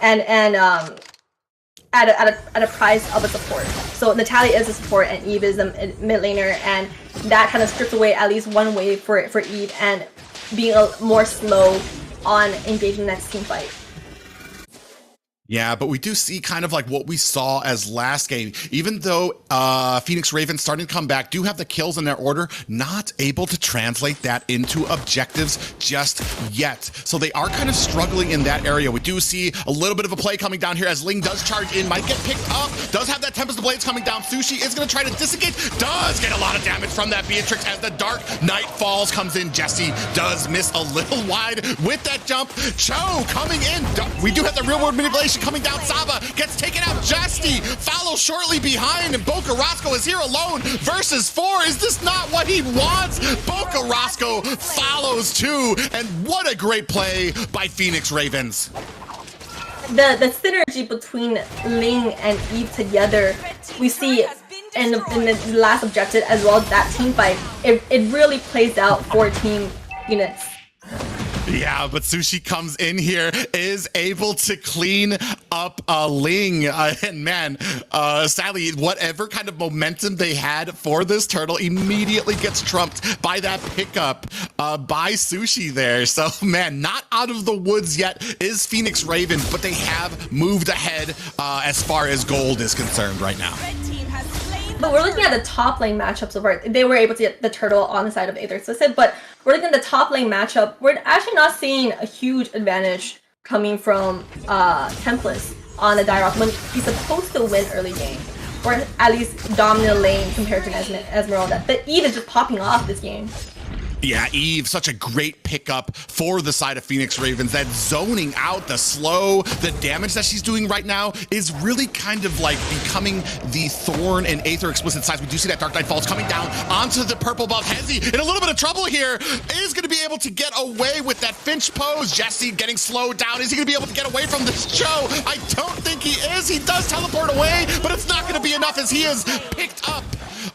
and at a price of a support. So Natalia is a support and Eve is a mid laner, and that kind of strips away at least one wave for Eve and being more slow on engaging the next team fight. Yeah, but we do see kind of like what we saw as last game. Even though Phoenix Ravens starting to come back, do have the kills in their order, not able to translate that into objectives just yet. So they are kind of struggling in that area. We do see a little bit of a play coming down here as Ling does charge in, might get picked up, does have that Tempest of Blades coming down. Sushi is going to try to disengage, does get a lot of damage from that Beatrix as the Dark Knight Falls comes in. Jesse does miss a little wide with that jump. Cho coming in. We do have the real world manipulation coming down. Saba gets taken out. Justy follows shortly behind, and Boca Roscoe is here alone versus 4. Is this not what he wants? Boca Roscoe follows too, and what a great play by Phoenix Ravens. The synergy between Ling and Eve together, we see in the last objective as well as that team fight. It really plays out for Team Phoenix. Yeah, but Sushi comes in here, is able to clean up Ling. And man, sadly, whatever kind of momentum they had for this turtle immediately gets trumped by that pickup by Sushi there. So man, not out of the woods yet is Phoenix Raven, but they have moved ahead as far as gold is concerned right now. But we're looking at the top lane matchup so far. They were able to get the turtle on the side of Aether Explicit, but we're looking at the top lane matchup. We're actually not seeing a huge advantage coming from Tempest on the Dyrok when he's supposed to win early game, or at least dominant lane compared to Esmeralda. The Eve is just popping off this game. Yeah, Eve, such a great pickup for the side of Phoenix Ravens. That zoning out, the slow, the damage that she's doing right now is really kind of like becoming the thorn in Aether Explicit sides. We do see that Dark Knight Falls coming down onto the purple buff. Hezi in a little bit of trouble here, is going to be able to get away with that Finch pose. Jesse getting slowed down. Is he going to be able to get away from this Cho? I don't think he is. He does teleport away, but it's not going to be enough as he is picked up.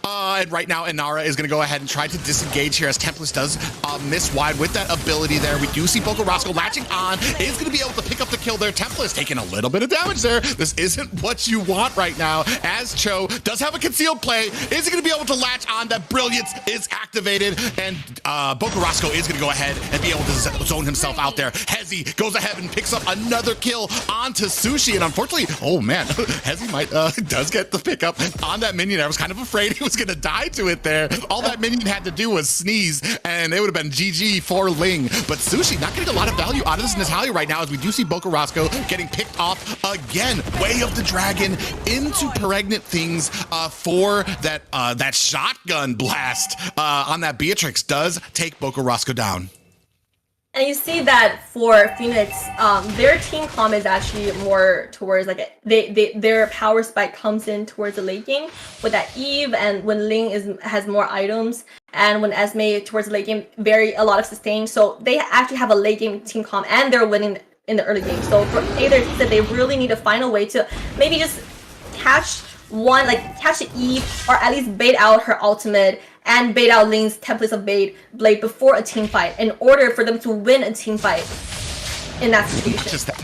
And right now, Inara is going to go ahead and try to disengage here as Tempest does miss wide with that ability there. We do see Boko Roscoe latching on, is going to be able to pick up the kill there. Tempest taking a little bit of damage there. This isn't what you want right now, as Cho does have a concealed play. Is he going to be able to latch on? That Brilliance is activated, and Boko Roscoe is going to go ahead and be able to zone himself out there. Hezi goes ahead and picks up another kill onto Sushi, and unfortunately, oh man, Hezi might does get the pickup on that minion. I was kind of afraid he was going to die to it there. All that minion had to do was sneeze, and it would have been GG for Ling. But Sushi not getting a lot of value out of this Natalia right now, as we do see Boko Roscoe getting picked off again. Way of the Dragon into Pregnant Things for that that shotgun blast on that Beatrix does take Boko Roscoe down. And you see that for Phoenix, their team comp is actually more towards like their power spike comes in towards the late game with that Eve, and when Ling has more items, and when Esme towards the late game a lot of sustain. So they actually have a late game team comp, and they're winning in the early game. So for Aether said they really need to find a way to maybe just catch the Eve, or at least bait out her ultimate and bait out Ling's Templates of Blade before a team fight in order for them to win a team fight in that situation.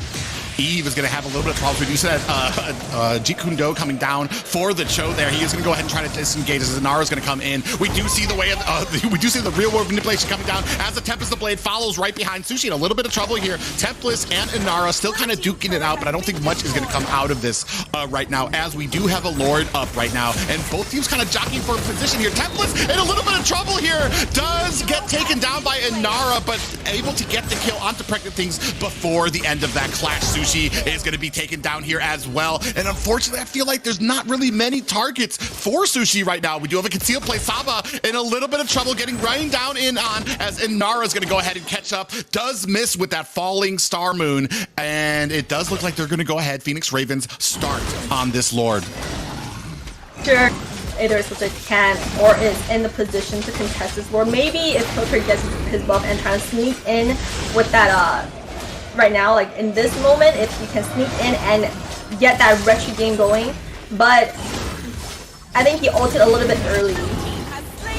Eve is going to have a little bit of problems. We do see that Jikundo coming down for the Cho there. He is going to go ahead and try to disengage as Inara is going to come in. We do see the way of we do see the real world manipulation coming down as the Tempest of Blade follows right behind Sushi in a little bit of trouble here. Tempest and Inara still kind of duking it out, but I don't think much is going to come out of this right now, as we do have a Lord up right now, and both teams kind of jockeying for a position here. Tempest in a little bit of trouble here, does get taken down by Inara, but able to get the kill onto Pregnant Things before the end of that clash. Sushi is going to be taken down here as well, and unfortunately I feel like there's not really many targets for Sushi right now. We do have a concealed play. Saba in a little bit of trouble getting rained down in on, as Inara is going to go ahead and catch up, does miss with that falling Star Moon, and it does look like they're going to go ahead, Phoenix Ravens, start on this Lord. Sure, Aether Explicit can or is in the position to contest this Lord. Maybe if Pilker gets his buff and tries to sneak in with that right now, like in this moment, if he can sneak in and get that retro game going, but I think he ulted a little bit early.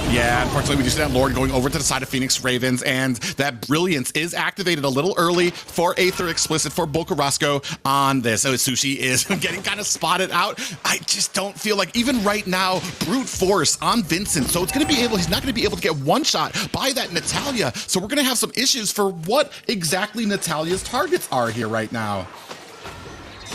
Yeah, unfortunately, we do see that Lord going over to the side of Phoenix Ravens, and that Brilliance is activated a little early for Aether Explicit, for Boko Roscoe on this. So Sushi is getting kind of spotted out. I just don't feel like, even right now, brute force on Vincent. So it's going to be he's not going to be able to get one shot by that Natalia. So we're going to have some issues for what exactly Natalia's targets are here right now.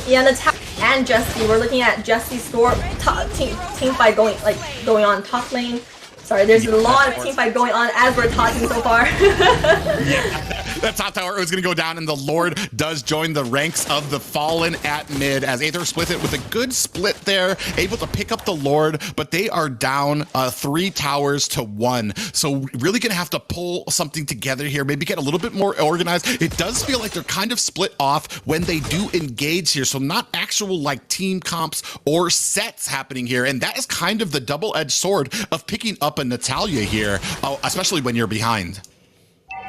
Yeah, Natalia and Jesse. We're looking at Jesse's team fight going on top lane. Sorry, there's a lot of team fight going on as we're talking so far. Yeah, that top tower is going to go down, and the Lord does join the ranks of the Fallen at mid, as Aether Explicit with a good split there, able to pick up the Lord, but they are down 3 towers to 1. So really going to have to pull something together here, maybe get a little bit more organized. It does feel like they're kind of split off when they do engage here, so not actual like team comps or sets happening here, and that is kind of the double-edged sword of picking up a Natalia here, especially when you're behind.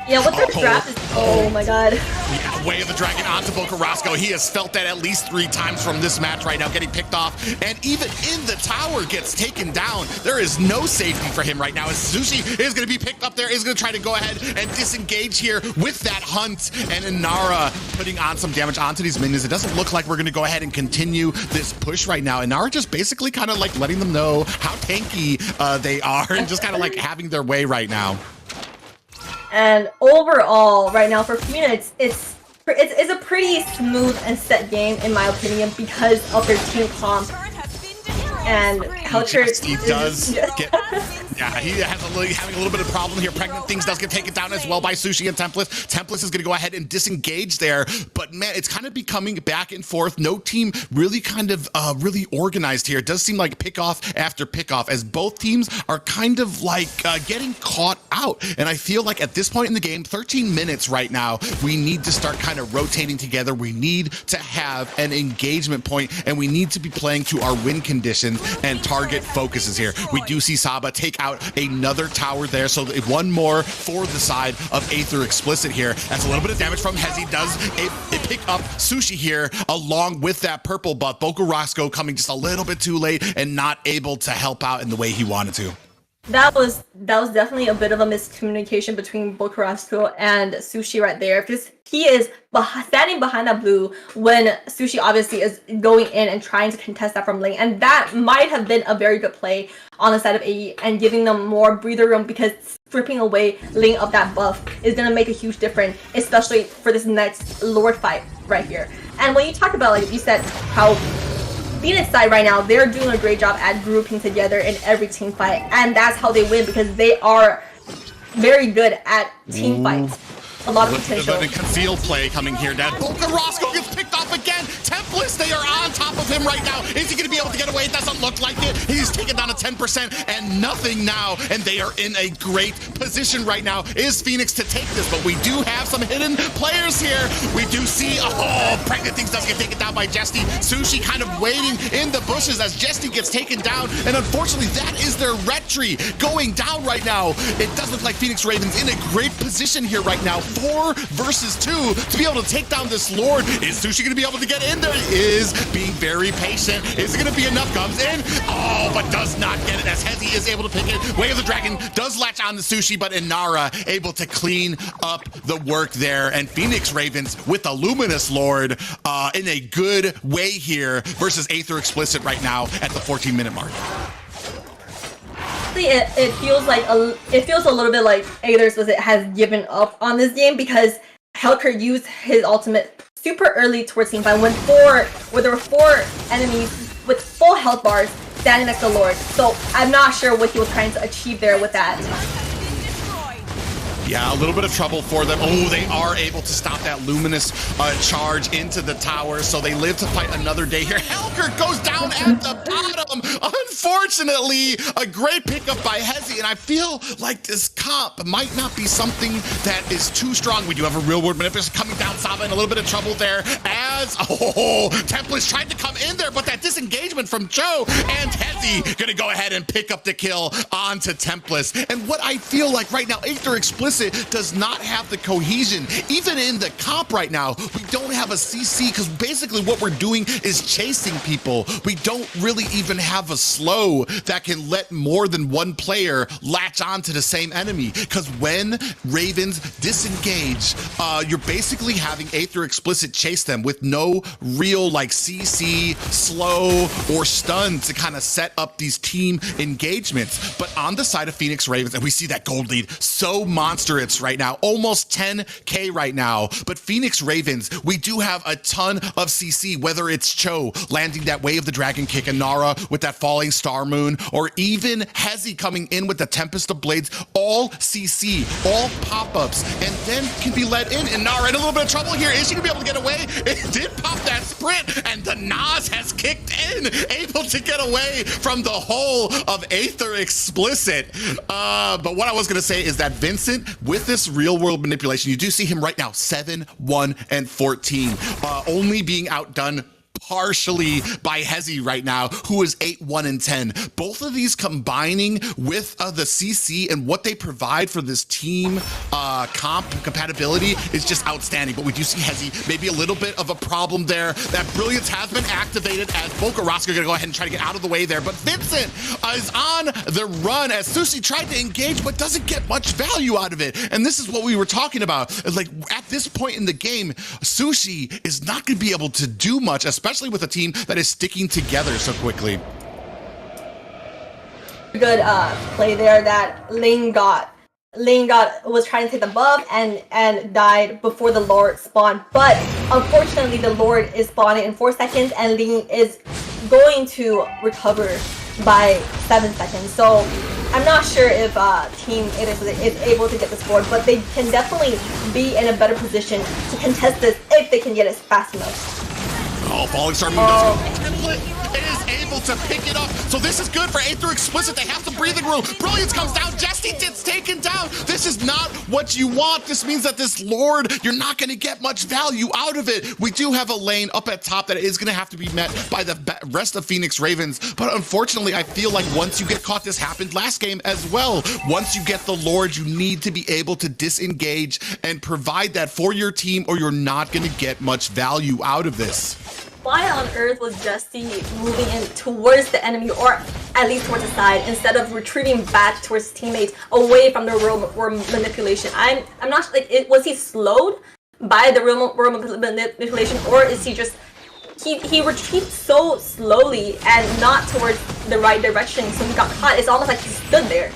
Yeah, what the draft is... Oh my god. Yeah, Way of the Dragon onto Bocarasco. He has felt that at least 3 times from this match right now, getting picked off. And even in the tower gets taken down. There is no safety for him right now. As Sushi is going to be picked up there, is going to try to go ahead and disengage here with that hunt. And Inara putting on some damage onto these minions. It doesn't look like we're going to go ahead and continue this push right now. Inara just basically kind of like letting them know how tanky they are and just kind of like having their way right now. And overall, right now for Phoenix, it's a pretty smooth and set game in my opinion because of their team comp. And Helter does get, yeah, he has having a little bit of problem here. Pregnant Things does get taken down as well by Sushi and Templess. Templess is going to go ahead and disengage there, but man, it's kind of becoming back and forth. No team really kind of really organized here. It does seem like pickoff after pickoff as both teams are kind of like getting caught out. And I feel like at this point in the game, 13 minutes right now, we need to start kind of rotating together. We need to have an engagement point, and we need to be playing to our win conditions and target focuses here. We do see Saba take out another tower there, so one more for the side of Aether Explicit here. That's a little bit of damage from Hezi. Does it pick up Sushi here along with that purple buff. Bocarasco coming just a little bit too late and not able to help out in the way he wanted to. That was definitely a bit of a miscommunication between Bocarasco and Sushi right there, because he is standing behind that blue when Sushi obviously is going in and trying to contest that from lane, and that might have been a very good play on the side of AE and giving them more breather room, because stripping away lane of that buff is going to make a huge difference, especially for this next Lord fight right here. And when you talk about, like you said, how Phoenix side right now, they're doing a great job at grouping together in every team fight, and that's how they win, because they are very good at team fights. A lot of potential. The concealed play coming here. Now Bocarasco gets picked off again. Templess, they are on top of him right now. Is he going to be able to get away? It doesn't look like it. He's taken down to 10% and nothing now. And they are in a great position right now. Is Phoenix to take this? But we do have some hidden players here. We do see, Pregnant Things does get taken down by Jesty. Sushi kind of waiting in the bushes as Jesty gets taken down. And unfortunately, that is their retry going down right now. It does look like Phoenix Ravens in a great position here right now. 4 versus 2 to be able to take down this Lord. Is Sushi going to be able to get in there? He is being very patient. Is it going to be enough? Comes in. Oh, but does not get it as Hezi is able to pick it. Way of the Dragon does latch on the Sushi, but Inara able to clean up the work there. And Phoenix Ravens with the Luminous Lord in a good way here versus Aether Explicit right now at the 14-minute mark. It feels a little bit like Aether Explicit has given up on this game, because Helker used his ultimate super early towards team fight when there were 4 enemies with full health bars standing next to Lord. So I'm not sure what he was trying to achieve there with that. Yeah, a little bit of trouble for them. Oh, they are able to stop that Luminous charge into the tower, so they live to fight another day here. Helker goes down at the bottom. Unfortunately, a great pickup by Hezi, and I feel like this comp might not be something that is too strong. We do have a real world manipulation coming down. Saba in a little bit of trouble there as, Templars tried to come in there, but that disengagement from Joe and Hezi gonna go ahead and pick up the kill onto Templars. And what I feel like right now, Aether Explicit does not have the cohesion. Even in the comp right now, we don't have a CC, because basically what we're doing is chasing people. We don't really even have a slow that can let more than one player latch onto the same enemy, because when Ravens disengage, you're basically having Aether Explicit chase them with no real like CC, slow, or stun to kind of set up these team engagements. But on the side of Phoenix Ravens, and we see that gold lead so monstrous right now, almost 10k right now. But Phoenix Ravens, we do have a ton of CC, whether it's Cho landing that Way of the Dragon kick, Inara with that falling star moon, or even Hezi coming in with the Tempest of Blades, all CC, all pop-ups, and then can be let in. Inara in a little bit of trouble here. Is she gonna be able to get away? It did pop that sprint, and the Nas has kicked in, able to get away from the whole of Aether Explicit. But what I was gonna say is that Vincent, with this real world manipulation, you do see him right now 7, 1, and 14, only being outdone partially by Hezi right now, who is 8, 1, and 10. both of these combining with the CC and what they provide for this team compatibility is just outstanding. But we do see Hezi maybe a little bit of a problem there. That Brilliance has been activated as Volkaraska are gonna go ahead and try to get out of the way there. But Vincent is on the run as Sushi tried to engage but doesn't get much value out of it. And this is what we were talking about. Like at this point in the game, Sushi is not gonna be able to do much, especially with a team that is sticking together so quickly. Good play there that Ling was trying to take the buff and died before the Lord spawned. But unfortunately the Lord is spawning in 4 seconds and Ling is going to recover by 7 seconds. So I'm not sure if Team Aether is able to get this board, but they can definitely be in a better position to contest this if they can get it fast enough. Oh, Falling Star Moon does go template. It is able to pick it up. So this is good for Aether Explicit. They have some breathing room. Brilliance comes down. Jesse gets taken down. This is not what you want. This means that this Lord, you're not going to get much value out of it. We do have a lane up at top that is going to have to be met by the rest of Phoenix Ravens. But unfortunately, I feel like once you get caught, this happened last game as well. Once you get the Lord, you need to be able to disengage and provide that for your team, or you're not going to get much value out of this. Why on earth was Justy moving in towards the enemy, or at least towards the side, instead of retreating back towards his teammates away from the room manipulation? I'm not like, was he slowed by the room manipulation, or is he just he retreats so slowly and not towards the right direction, so he got caught? It's almost like he stood there.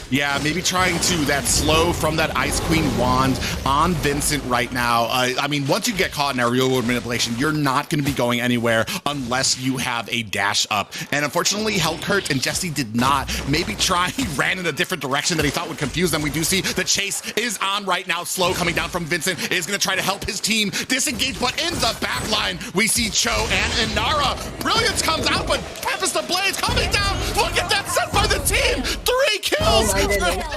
Yeah, maybe trying to that slow from that Ice Queen wand on Vincent right now. I mean, once you get caught in that real world manipulation, you're not going to be going anywhere unless you have a dash up. And unfortunately, Hellkurt and Jesse did not. Maybe try, he ran in a different direction that he thought would confuse them. We do see the chase is on right now. Slow coming down from Vincent is going to try to help his team disengage, but in the back line, we see Cho and Inara. Brilliance comes out, but Tempest the Blades coming down. Look at that set by the team. 3 kills.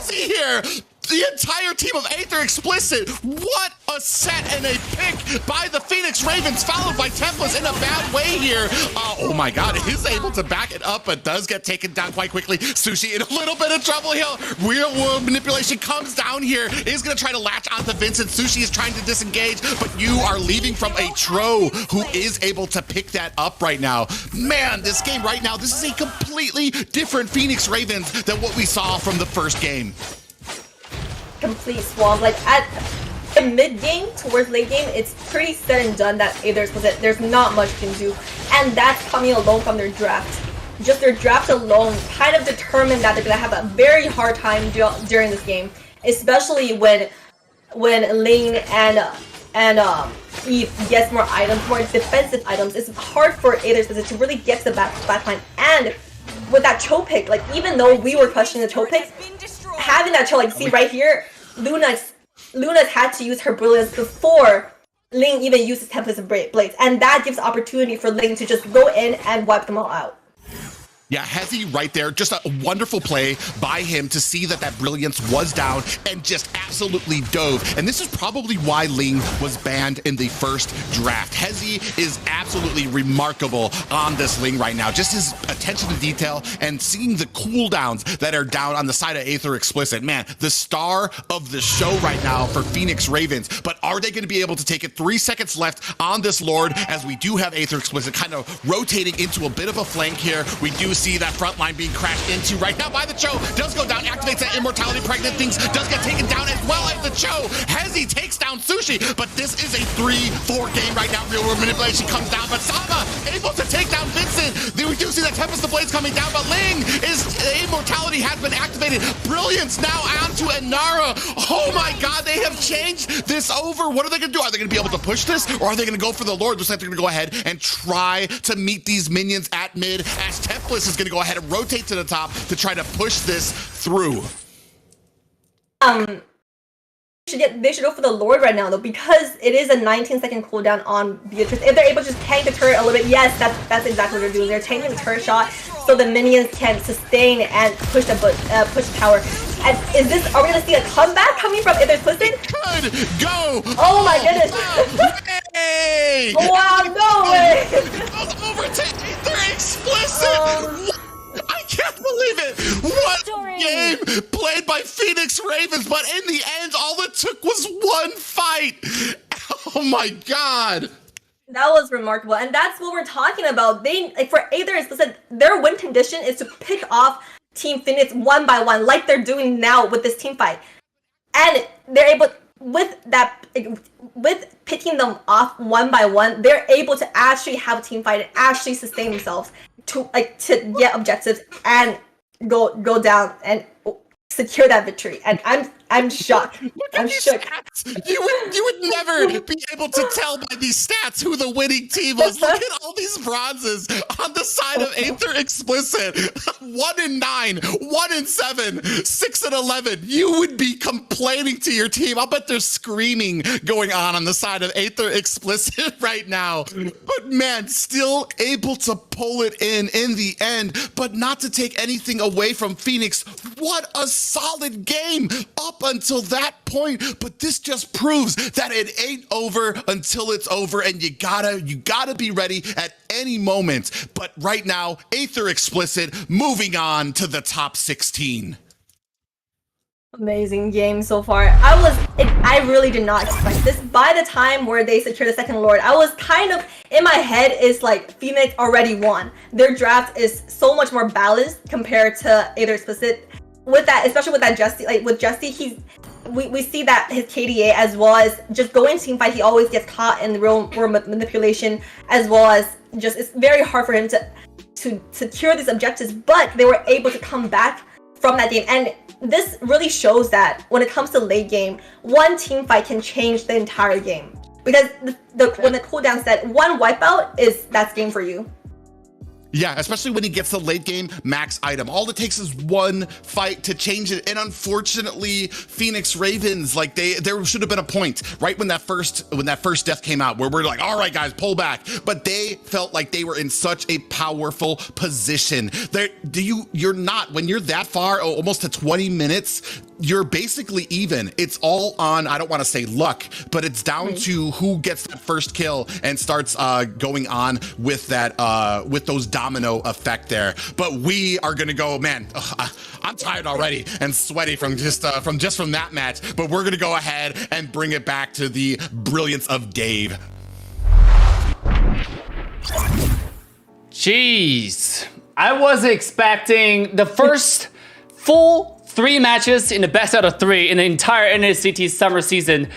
See here, the entire team of Aether Explicit. What a set and a pick by the Phoenix Ravens, followed by Tempest in a bad way here. Oh my God, is able to back it up, but does get taken down quite quickly. Sushi in a little bit of trouble here. Real world manipulation comes down here, is gonna try to latch onto Vincent. Sushi is trying to disengage, but you are leaving from a Tro who is able to pick that up right now. Man, this game right now, this is a completely different Phoenix Ravens than what we saw from the first game. Complete swamp. Like at the mid game towards late game, it's pretty set and done that there's not much you can do, and that's coming alone from their draft. Just their draft alone kind of determined that they're gonna have a very hard time during this game, especially when Ling and Eve gets more items, more defensive items. It's hard for Aether to really get to the back line, and with that Cho pick, like even though we were questioning the Cho pick, having that Cho, like see right here, Luna's had to use her brilliance before Ling even uses Tempest and Blades, and that gives opportunity for Ling to just go in and wipe them all out. Yeah, Hezi right there, just a wonderful play by him to see that that brilliance was down and just absolutely dove. And this is probably why Ling was banned in the first draft. Hezi is absolutely remarkable on this Ling right now. Just his attention to detail and seeing the cooldowns that are down on the side of Aether Explicit. Man, the star of the show right now for Phoenix Ravens. But are they going to be able to take it? 3 seconds left on this Lord, as we do have Aether Explicit kind of rotating into a bit of a flank here. We do see that front line being crashed into right now by the Cho. Does go down, activates that immortality pregnant things, does get taken down as well as the Cho. Hezi takes down Sushi, but this is a 3-4 game right now. Real world manipulation comes down, but Sama able to take down Vincent. We do see that Tempest the Blades coming down, but Ling is immortality has been activated. Brilliance now onto Inara. Oh my God, they have changed this over. What are they gonna do? Are they gonna be able to push this, or are they gonna go for the Lord? Looks like they're gonna go ahead and try to meet these minions at mid, as Tempest is gonna go ahead and rotate to the top to try to push this through. They should go for the Lord right now though, because it is a 19-second cooldown on Beatrice. If they're able to just tank the turret a little bit, yes, that's exactly what they're doing. They're tanking the turret shot so the minions can sustain and push the tower. And are we gonna see a comeback coming from Aether Explicit? Could go. Oh my goodness! Hey! Wow, no way! It goes over to Aether Explicit. played by Phoenix Ravens, but in the end, all it took was one fight. Oh my God. That was remarkable, and that's what we're talking about. They, like, for Aether Explicit, their win condition is to pick off Team Phoenix one by one, like they're doing now with this team fight, and they're able, with picking them off one by one, they're able to actually have a team fight and actually sustain themselves to get objectives and go down and secure that victory. And I'm shocked. I'm shook. You would never be able to tell by these stats who the winning team was. Look at all these bronzes on the side of Aether Explicit. 1-9, 1-7, 6-11. You would be complaining to your team. I'll bet there's screaming going on the side of Aether Explicit right now. But man, still able to pull it in the end, but not to take anything away from Phoenix. What a solid game up until that point, but this just proves that it ain't over until it's over, and you gotta be ready at any moment. But right now, Aether Explicit moving on to the top 16. Amazing game so far. I really did not expect this. By the time where they secured the second Lord, I was kind of, in my head, is like, Phoenix already won. Their draft is so much more balanced compared to Aether Explicit. With that, especially with that Justy, like with Justy, we see that his KDA, as well as just going team fight, he always gets caught in the real manipulation, as well as just, it's very hard for him to secure these objectives, but they were able to come back from that game. And this really shows that when it comes to late game, one team fight can change the entire game, because when the cooldown set, one wipeout that's game for you. Yeah, especially when he gets the late game max item. All it takes is one fight to change it. And unfortunately, Phoenix Ravens, like there should have been a point right when that first death came out where we're like, all right, guys, pull back. But they felt like they were in such a powerful position. You're not, when you're that far, almost to 20 minutes, you're basically even. It's all on, I don't want to say luck, but it's down to who gets that first kill and starts going on with that, with those domino effect there. But we are gonna go, man, I'm tired already and sweaty from that match, but we're gonna go ahead and bring it back to the brilliance of Dave. Jeez, I wasn't expecting the first full 3 matches in the best out of 3 in the entire NACT summer season.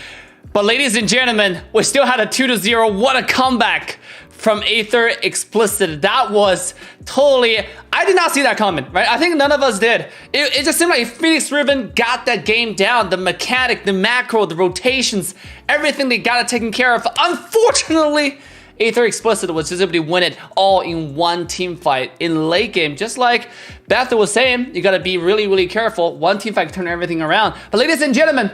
But ladies and gentlemen, we still had a 2-0. What a comeback from Aether Explicit. That was totally, I did not see that coming, right? I think none of us did. It just seemed like Phoenix Ribbon got that game down. The mechanic, the macro, the rotations, everything they got it taken care of. Unfortunately, Aether Explicit was just able to win it all in one team fight in late game. Just like Bethz was saying, you gotta be really, really careful. One team fight can turn everything around. But ladies and gentlemen,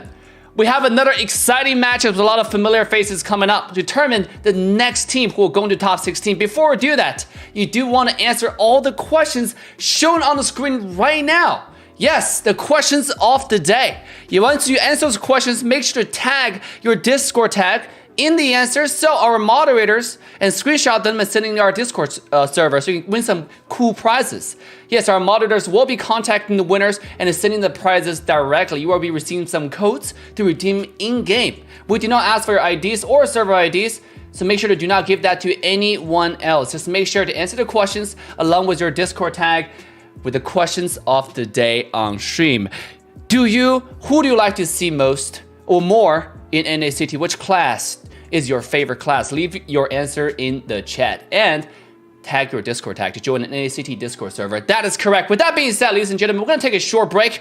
we have another exciting matchup with a lot of familiar faces coming up to determine the next team who will go into top 16. Before we do that, you do want to answer all the questions shown on the screen right now. Yes, the questions of the day. You want to answer those questions, make sure to tag your Discord tag in the answers so our moderators and screenshot them and send in our Discord server so you can win some cool prizes. Yes, our moderators will be contacting the winners and sending the prizes directly. You will be receiving some codes to redeem in-game. We do not ask for your IDs or server IDs, so make sure to do not give that to anyone else. Just make sure to answer the questions along with your Discord tag with the questions of the day on stream. Who do you like to see most or more in NACT? Which class is your favorite class? Leave your answer in the chat and tag your Discord tag to join an NACT Discord server. That is correct. With that being said, ladies and gentlemen, we're gonna take a short break.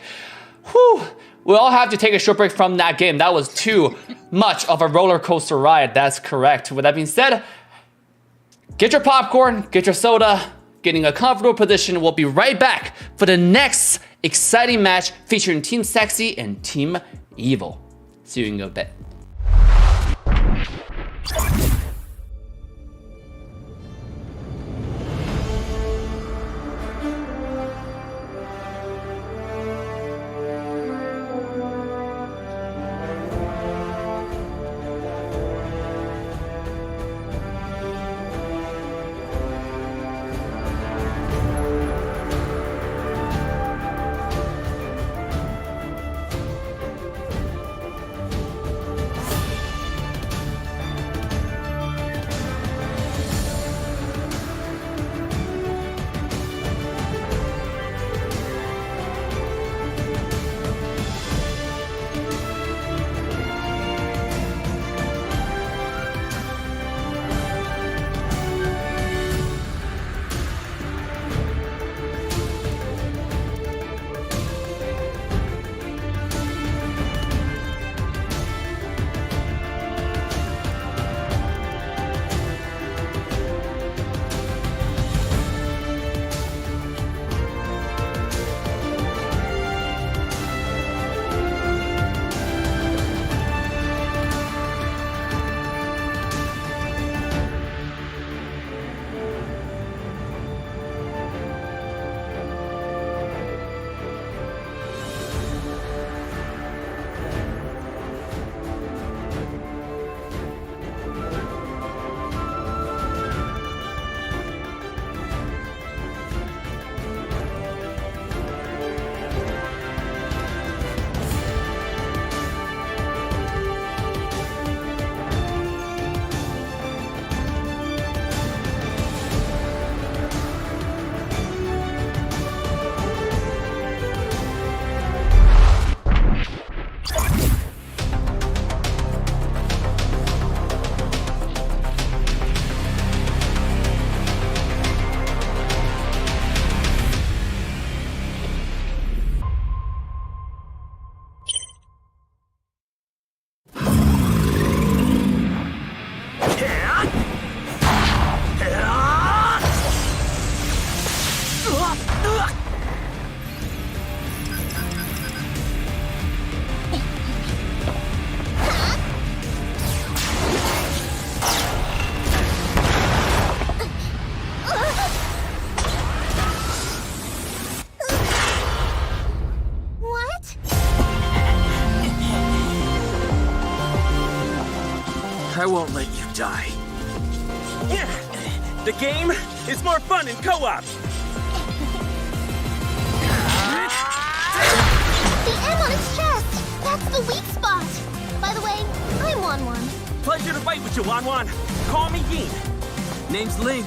Whew. We all have to take a short break from that game. That was too much of a roller coaster ride. That's correct. With that being said, get your popcorn, get your soda, get in a comfortable position. We'll be right back for the next exciting match featuring Team Sexi and Team Evil. See you in a bit. I won't let you die. Yeah, the game is more fun in co-op. The M on its chest! That's the weak spot! By the way, I'm Wan. Pleasure to fight with you, Wan. Call me Yin. Name's Link.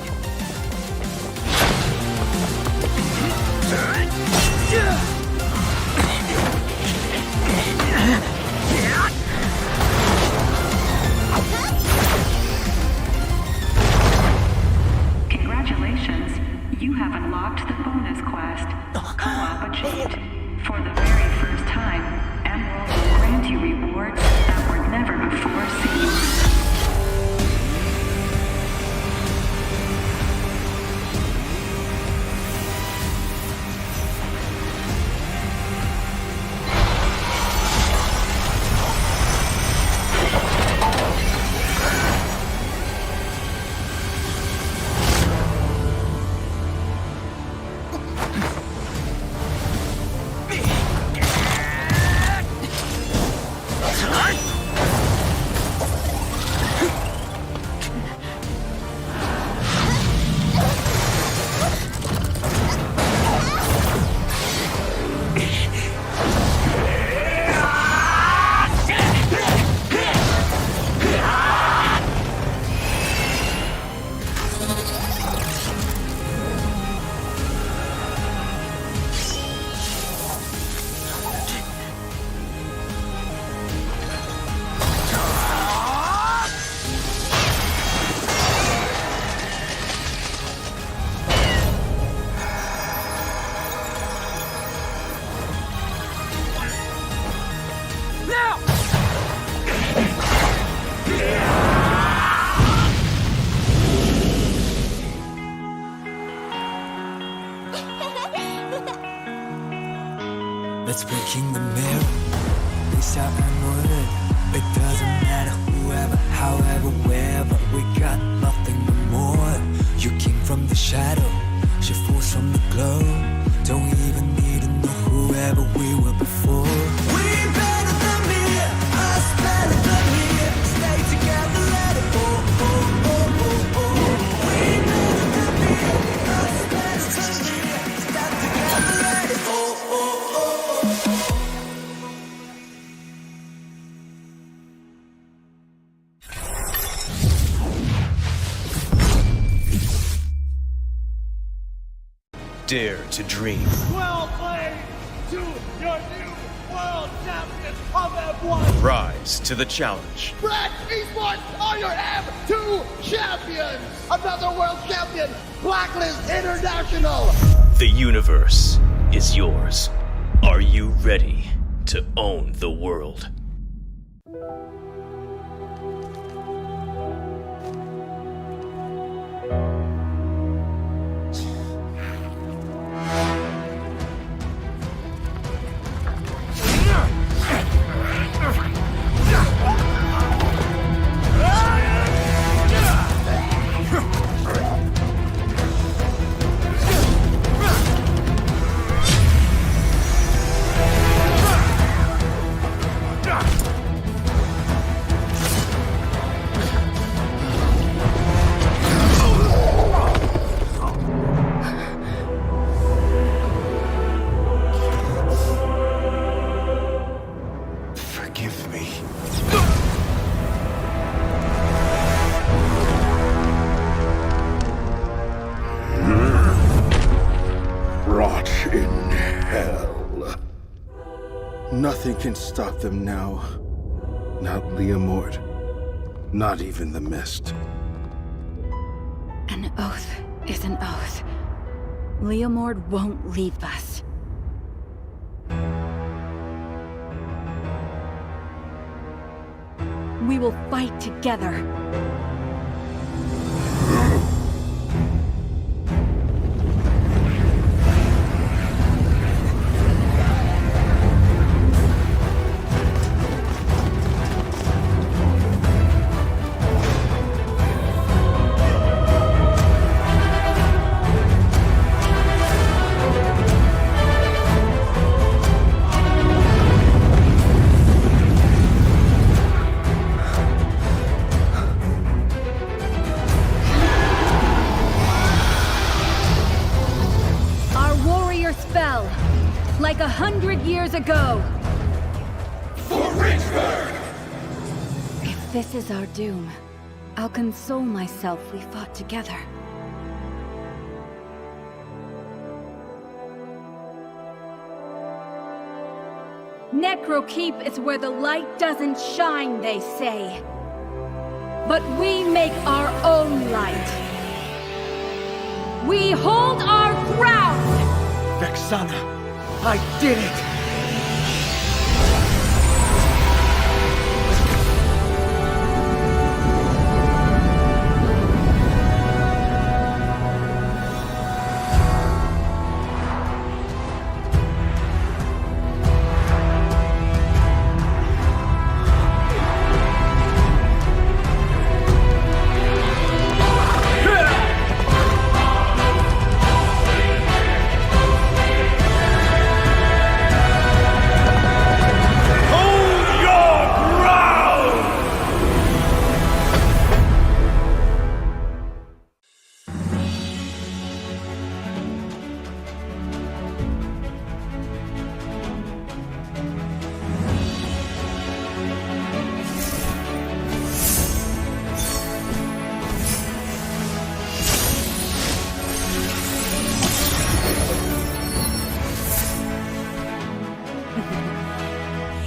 Congratulations, you have unlocked the bonus quest, Co-op Achieved. For the very first time, Emerald will grant you rewards that were never before seen. Let's breaking the mirror. This out onward. It doesn't matter whoever, however, wherever. We got nothing more. You came from the shadow, she falls from the glow. Don't even need to know whoever we were before. We better than me, us better than me. Stay together, let it go. We better than me, us better than me. Stay together, let it go. Dare to dream. Well played to your new world champion of F1. Rise to the challenge. Red Esports are your M2 champions. Another world champion, Blacklist International. The universe is yours. Are you ready to own the world? Nothing can stop them now. Not Leomord. Not even the mist. An oath is an oath. Leomord won't leave us. We will fight together. force fell, like 100 years ago. For Richburg! If this is our doom, I'll console myself we fought together. Necrokeep is where the light doesn't shine, they say. But we make our own light. We hold our ground! Vexana, I did it!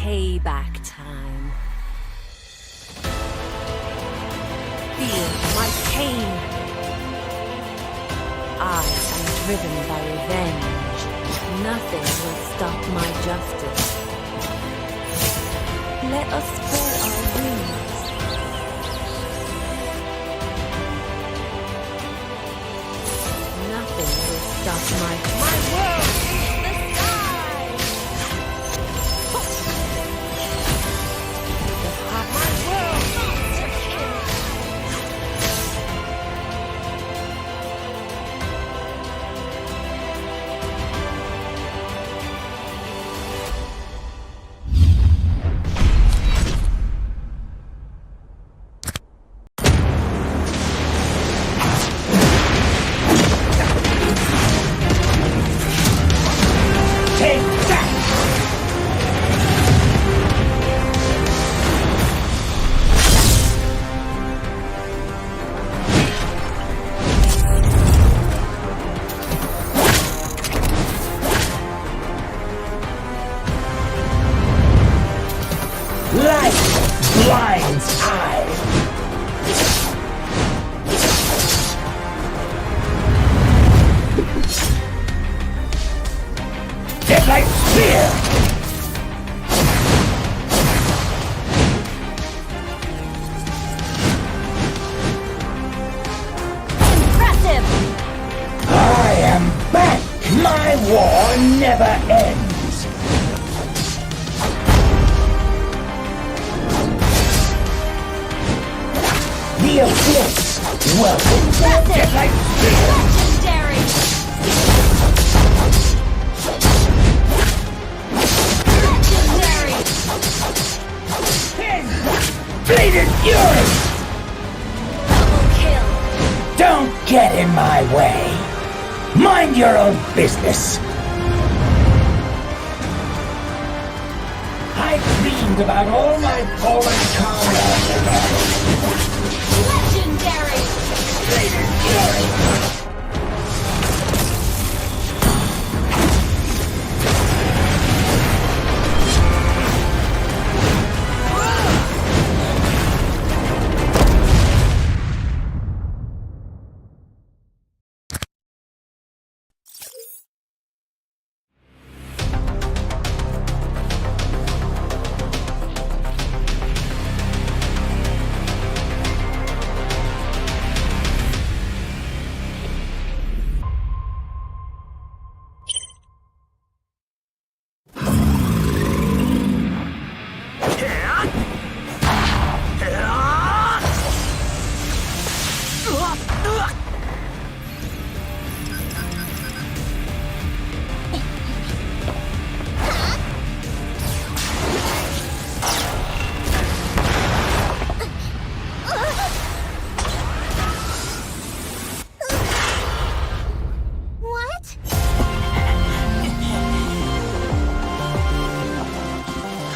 Payback time. Feel my pain. I am driven by revenge. Nothing will stop my justice. Let us spread our wings. Nothing will stop my world! Business. I dreamed about all my fallen comrades. Legendary!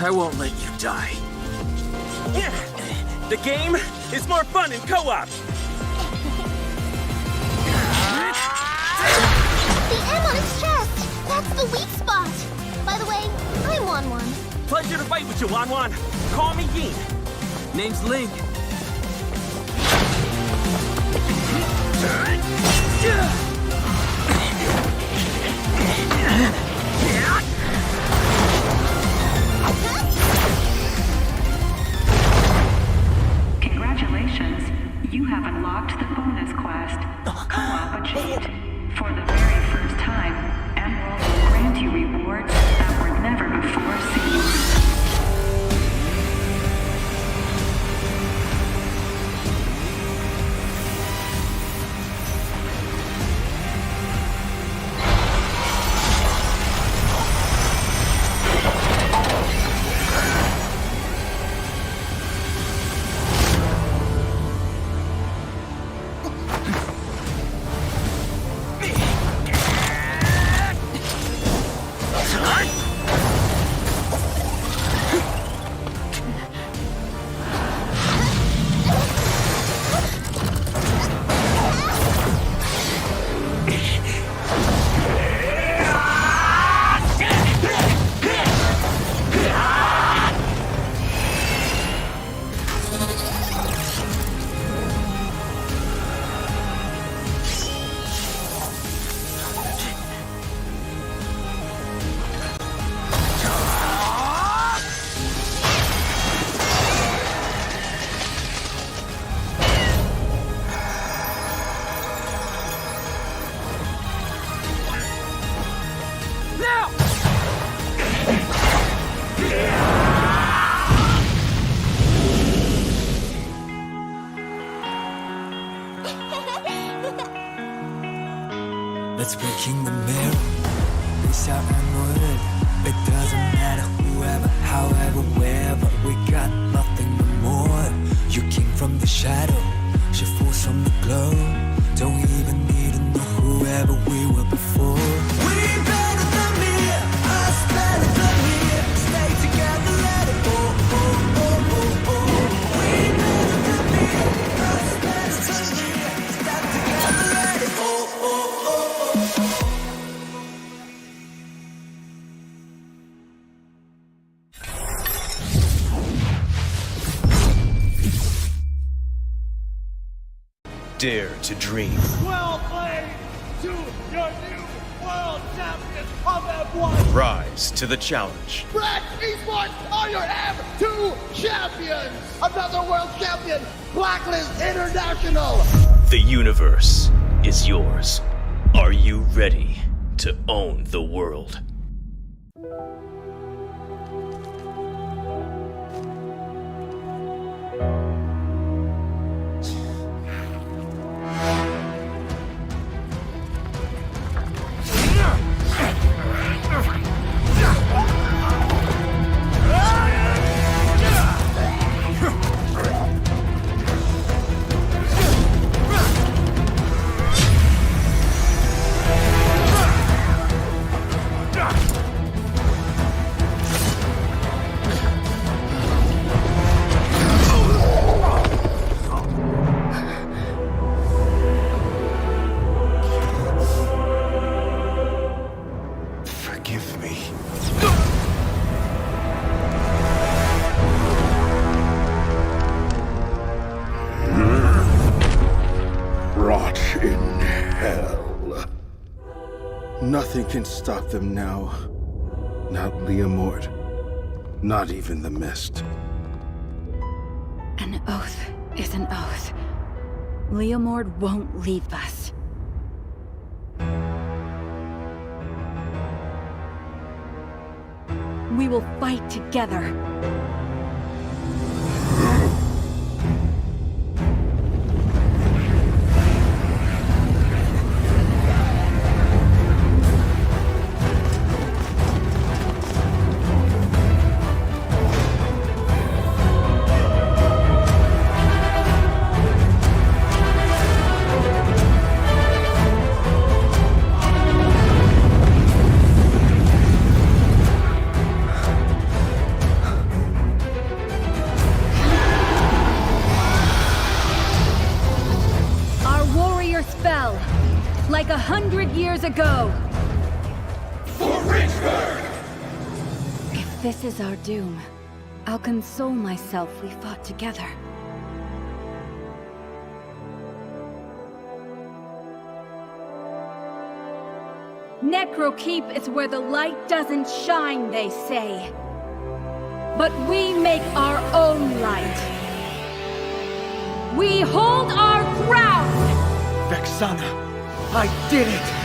I won't let you die. Yeah, the game is more fun in co-op. The M on its chest! That's the weak spot! By the way, I'm Wan. Pleasure to fight with you, Wan. Call me Yin. Name's Link. Congratulations, you have unlocked the bonus quest, Co-op Achieved. For the very first time, Emerald will grant you rewards that were never before seen. Let's breaking the mirror. Reach out and word. It doesn't matter whoever, however, wherever. We got nothing no more. You came from the shadow, she falls from the glow. Don't even need to know whoever we were before. We better than me, us better than me. Stay together, let it go. We better than me, us better than me. Stay together, let it go. Dare to dream. Well played to your new world champion of F1. Rise to the challenge. Black Esports are your F2 champions. Another world champion, Blacklist International. The universe is yours. Are you ready to own the world? Nothing can stop them now. Not Leomord. Not even the mist. An oath is an oath. Leomord won't leave us. We will fight together. If this is our doom, I'll console myself we fought together. Necrokeep is where the light doesn't shine, they say. But we make our own light. We hold our ground! Vexana, I did it!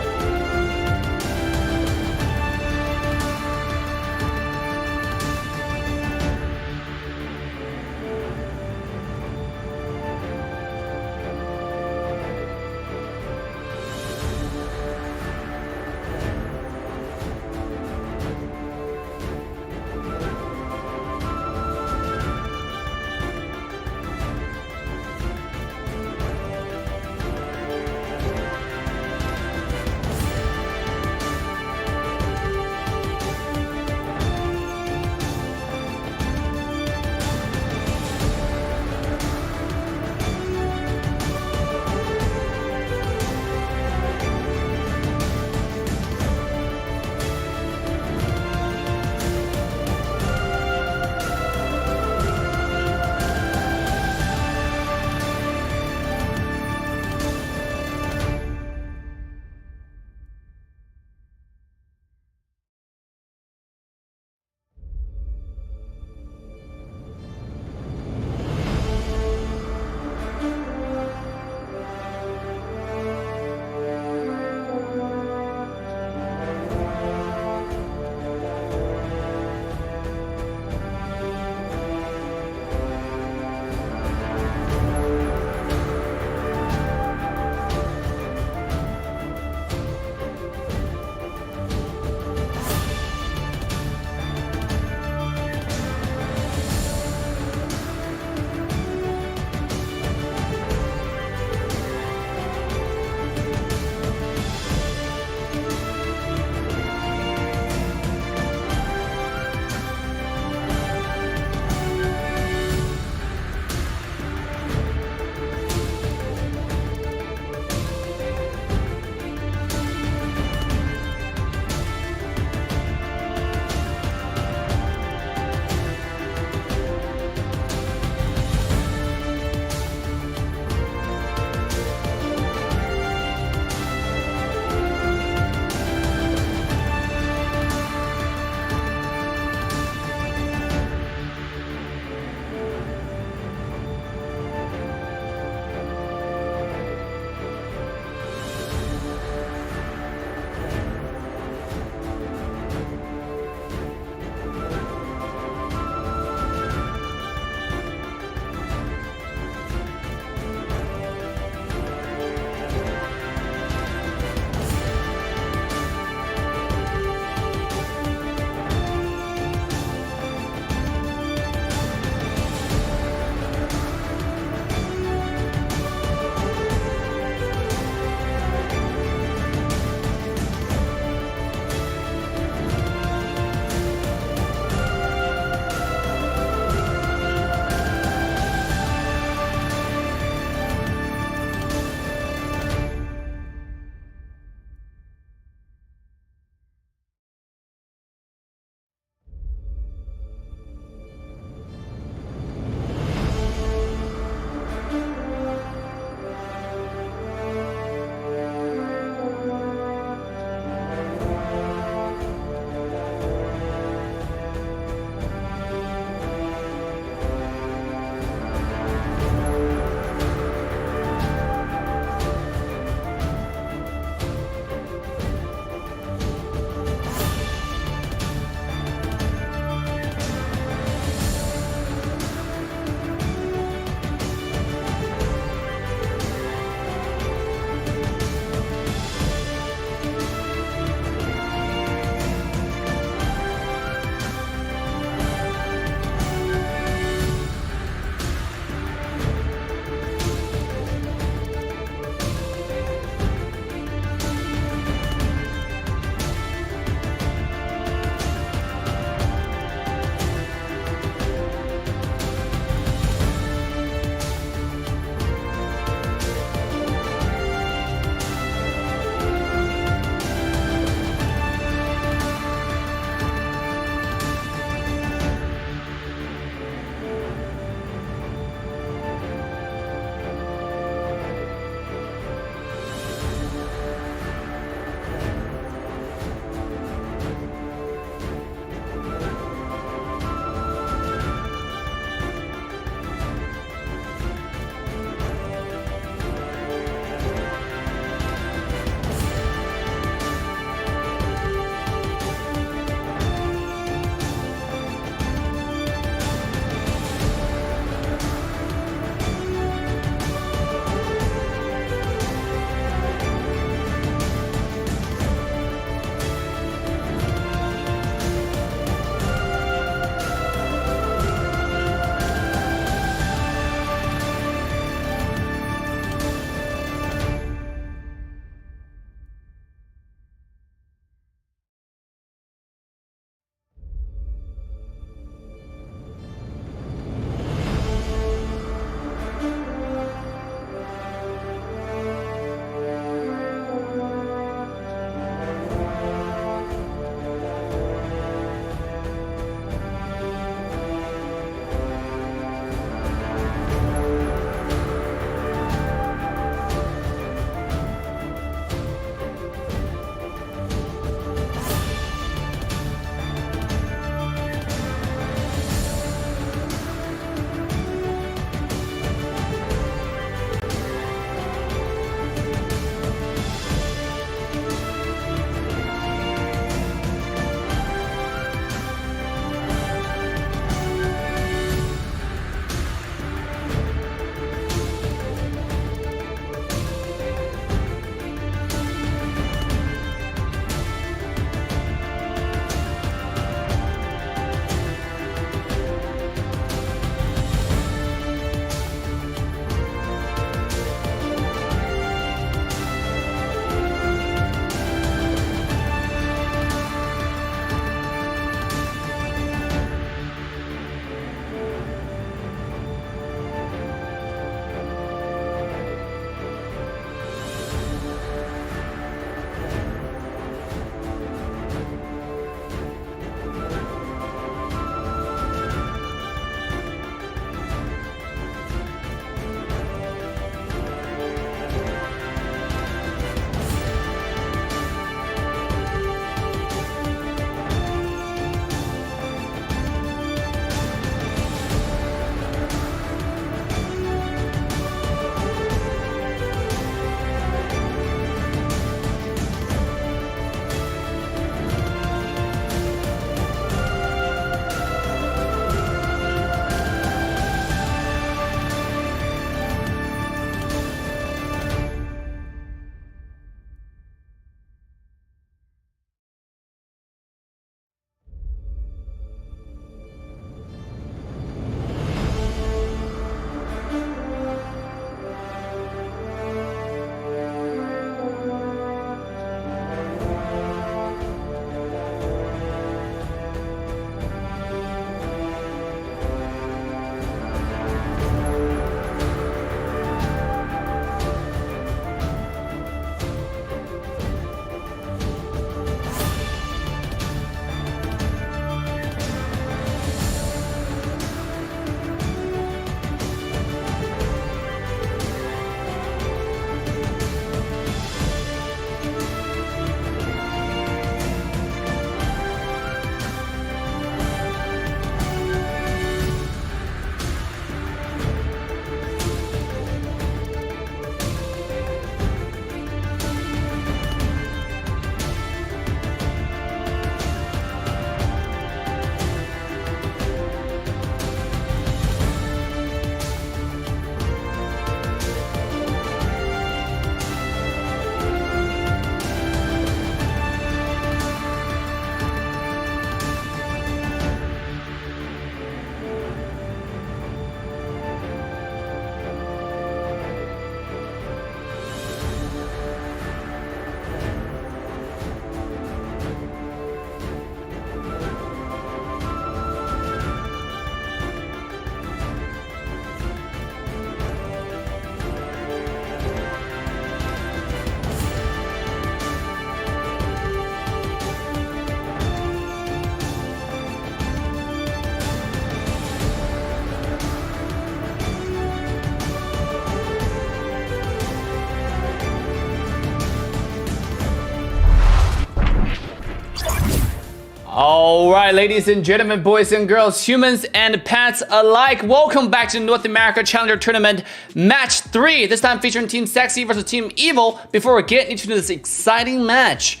All right, ladies and gentlemen, boys and girls, humans and pets alike, welcome back to North America Challenger Tournament Match 3. This time featuring Team Sexi versus Team Evil. Before we get into this exciting match,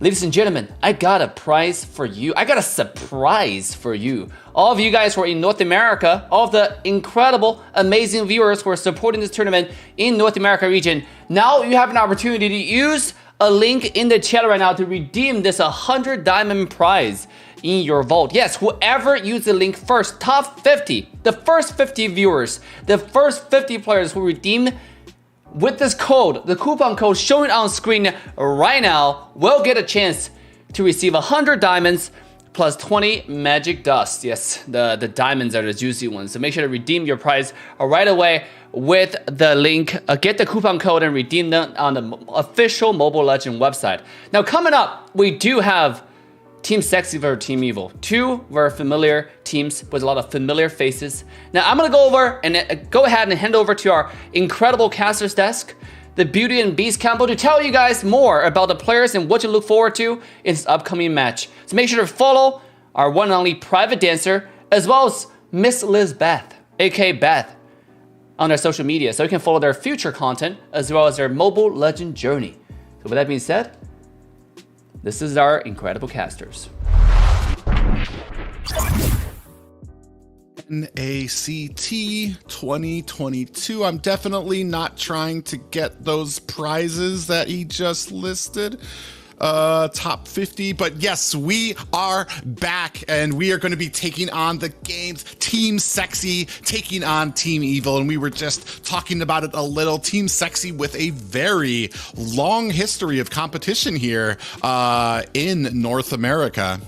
ladies and gentlemen, I got a prize for you. I got a surprise for you. All of you guys who are in North America, all of the incredible, amazing viewers who are supporting this tournament in North America region, now you have an opportunity to use a link in the chat right now to redeem this 100 diamond prize in your vault. Yes, whoever used the link first, top 50, the first 50 viewers, the first 50 players who redeem with this code, the coupon code showing on screen right now, will get a chance to receive 100 diamonds plus 20 magic dust. Yes, the diamonds are the juicy ones. So make sure to redeem your prize right away with the link. Get the coupon code and redeem them on the official Mobile Legend website. Now coming up, we do have Team Sexi versus Team Evil. Two very familiar teams with a lot of familiar faces. Now I'm gonna go over and go ahead and hand over to our incredible caster's desk, the Beauty and Beast combo, to tell you guys more about the players and what to look forward to in this upcoming match. So make sure to follow our one and only private dancer, as well as Miss Liz Beth, aka Beth, on their social media, so you can follow their future content as well as their Mobile Legend journey. So with that being said, this is our incredible casters. NACT 2022. I'm definitely not trying to get those prizes that he just listed. Top 50, but yes, we are back and we are going to be taking on the games. Team Sexi taking on Team Evil, and we were just talking about it a little. Team Sexi with a very long history of competition here in North America.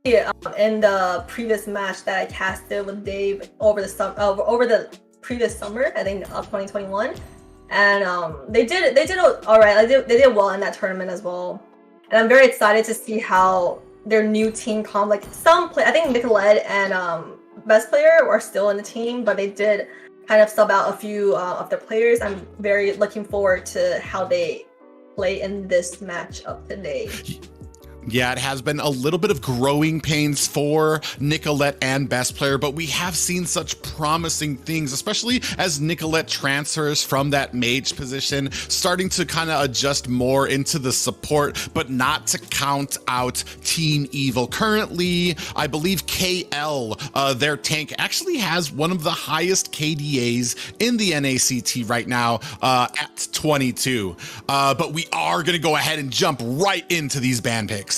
Yeah, in the previous match that I casted with Dave over the previous summer, I think 2021. And they did all right. They did well in that tournament as well. And I'm very excited to see how their new team like I think Nicolette and Best Player are still in the team, but they did kind of sub out a few of their players. I'm very looking forward to how they play in this match up today. Yeah, it has been a little bit of growing pains for Nicolette and Best Player, but we have seen such promising things, especially as Nicolette transfers from that mage position, starting to kind of adjust more into the support, but not to count out Team Evil. Currently, I believe KL, their tank, actually has one of the highest KDAs in the NACT right now at 22. But we are going to go ahead and jump right into these band picks.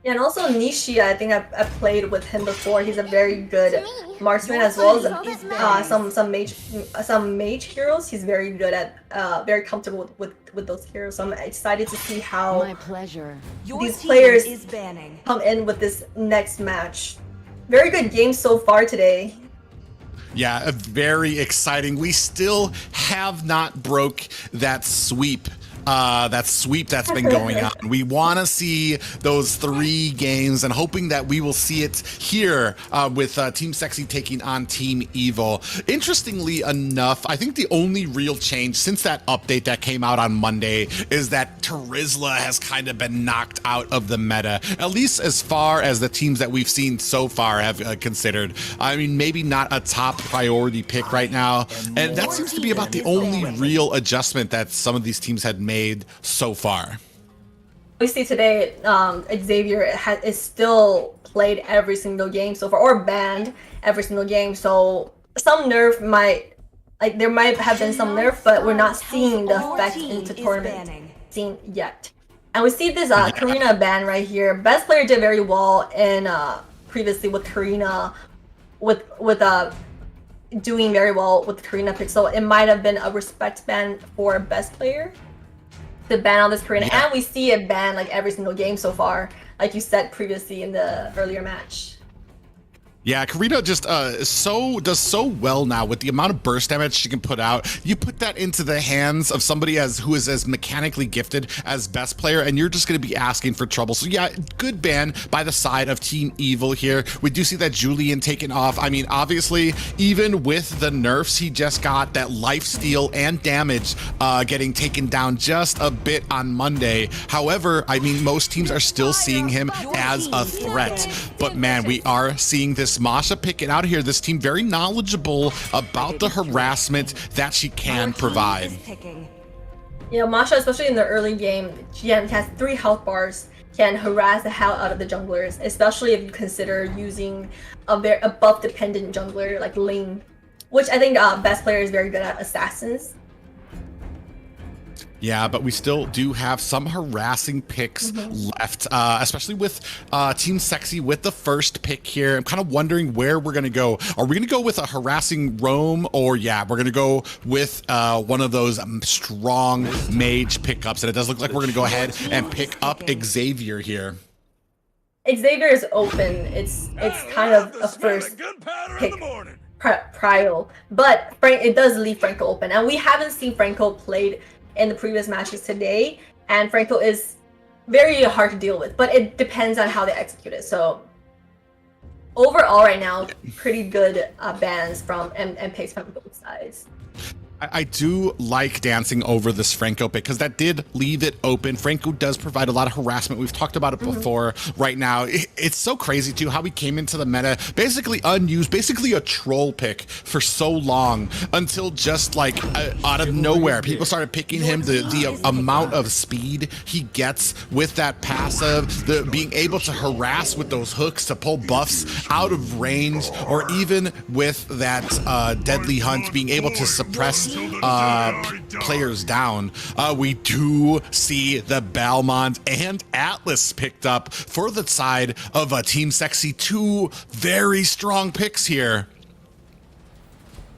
Yeah, and also Nishi, I think I've played with him before. He's a very good marksman as well as some mage heroes. He's very good at very comfortable with those heroes. So I'm excited to see how these players come in with this next match. Very good game so far today. Yeah, very exciting. We still have not broke that sweep that's been going on. We want to see those 3 games, and hoping that we will see it here with Team Sexi taking on Team Evil. Interestingly enough, I think the only real change since that update that came out on Monday is that Terizla has kind of been knocked out of the meta, at least as far as the teams that we've seen so far have considered. I mean, maybe not a top priority pick right now, and that seems to be about the only real adjustment that some of these teams had made so far. We see today Xavier is still played every single game so far, or banned every single game. So some nerf there might have been some nerf, but we're not seeing the effect into tournament scene yet. And we see this Karina ban right here. Best Player did very well in previously with Karina, with doing very well with Karina pick. So it might have been a respect ban for Best Player to ban on this Karina, and we see it ban like every single game so far, like you said previously in the earlier match. Yeah, Karina just does so well now with the amount of burst damage she can put out. You put that into the hands of somebody who is as mechanically gifted as Best Player, and you're just going to be asking for trouble. So yeah, good ban by the side of Team Evil here. We do see that Julian taken off. I mean, obviously, even with the nerfs, he just got that lifesteal and damage getting taken down just a bit on Monday. However, I mean, most teams are still seeing him as a threat. But man, we are seeing this Masha pick it out here. This team very knowledgeable about the harassment that she can provide. You know, Masha, especially in the early game, she has 3 health bars, can harass the hell out of the junglers, especially if you consider using a buff dependent jungler like Ling, which I think Best Player is very good at assassins. Yeah, but we still do have some harassing picks left, especially with Team Sexy with the first pick here. I'm kind of wondering where we're going to go. Are we going to go with a harassing roam, or yeah, we're going to go with one of those strong mage pickups? And it does look like we're going to go ahead and pick up Xavier here. Xavier is open. It's kind of a first pick prior, but it does leave Franco open, and we haven't seen Franco played in the previous matches today, and Franco is very hard to deal with, but it depends on how they execute it. So overall right now, pretty good bans from and picks from both sides. I do like dancing over this Franco pick because that did leave it open. Franco does provide a lot of harassment. We've talked about it before. Right now, it's so crazy too how he came into the meta basically unused, basically a troll pick for so long until just like out of nowhere, people started picking him. The amount of speed he gets with that passive, the being able to harass with those hooks to pull buffs out of range, or even with that deadly hunt, being able to suppress players down. We do see the Balmond and Atlas picked up for the side of Team Sexy. 2 very strong picks here.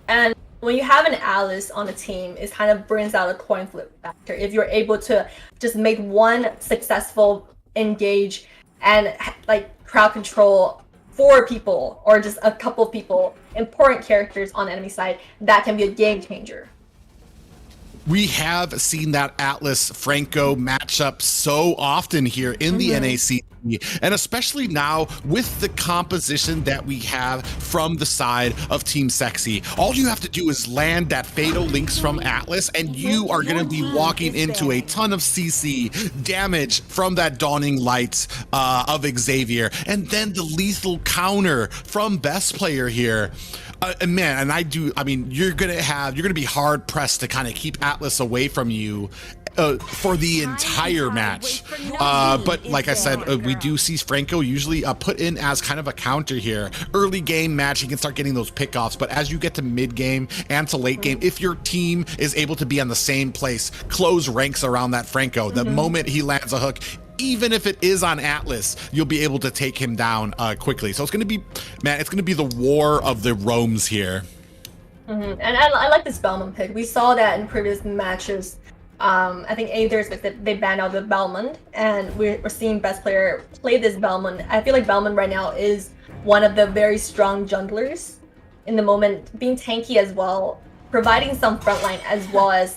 And when you have an Atlas on a team, it kind of brings out a coin flip factor. If you're able to just make one successful engage and like crowd control 4 people or just a couple of people, important characters on the enemy side, that can be a game changer. We have seen that Atlas Franco matchup so often here in the NACT, and especially now with the composition that we have from the side of Team Sexy. All you have to do is land that fatal links from Atlas, and you are going to be walking into a ton of CC damage from that dawning light of Xavier, and then the lethal counter from Best Player here. And man, I mean, you're gonna be hard pressed to kind of keep Atlas away from you for the entire match. But like I said, we do see Franco usually put in as kind of a counter here. Early game match, he can start getting those pickoffs, but as you get to mid game and to late game, if your team is able to be on the same place, close ranks around that Franco, the moment he lands a hook, even if it is on Atlas, you'll be able to take him down quickly. So it's going to be, man, it's going to be the war of the roams here. And I like this Belmont pick. We saw that in previous matches. I think Aether, they banned out the Belmont, and we're seeing Best Player play this Belmont. I feel like Belmont right now is one of the very strong junglers in the moment, being tanky as well, providing some frontline as well as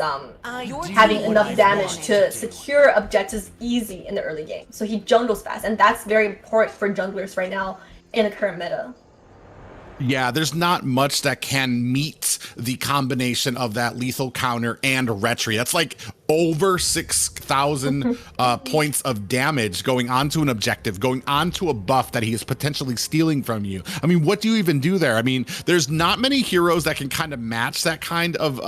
having enough damage to secure objectives easy in the early game. So he jungles fast, and that's very important for junglers right now in the current meta. Yeah, there's not much that can meet the combination of that lethal counter and retry. That's like over 6,000 points of damage going onto an objective, going onto a buff that he is potentially stealing from you. I mean, what do you even do there? I mean, there's not many heroes that can kind of match that kind of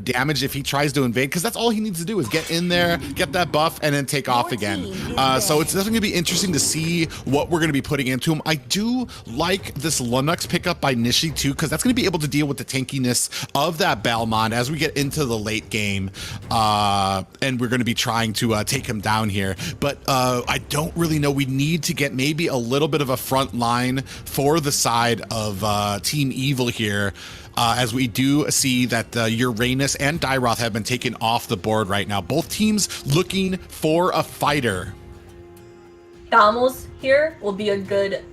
damage if he tries to invade, because that's all he needs to do is get in there, get that buff, and then take off again. So it's definitely gonna be interesting to see what we're gonna be putting into him. I do like this Lunastra pickup by Nishi too, because that's gonna be able to deal with the tankiness of that Balmond as we get into the late game. And we're going to be trying to take him down here, but I don't really know. We need to get maybe a little bit of a front line for the side of Team Evil here, as we do see that Uranus and Dyroth have been taken off the board right now. Both teams looking for a fighter. Damos here will be a good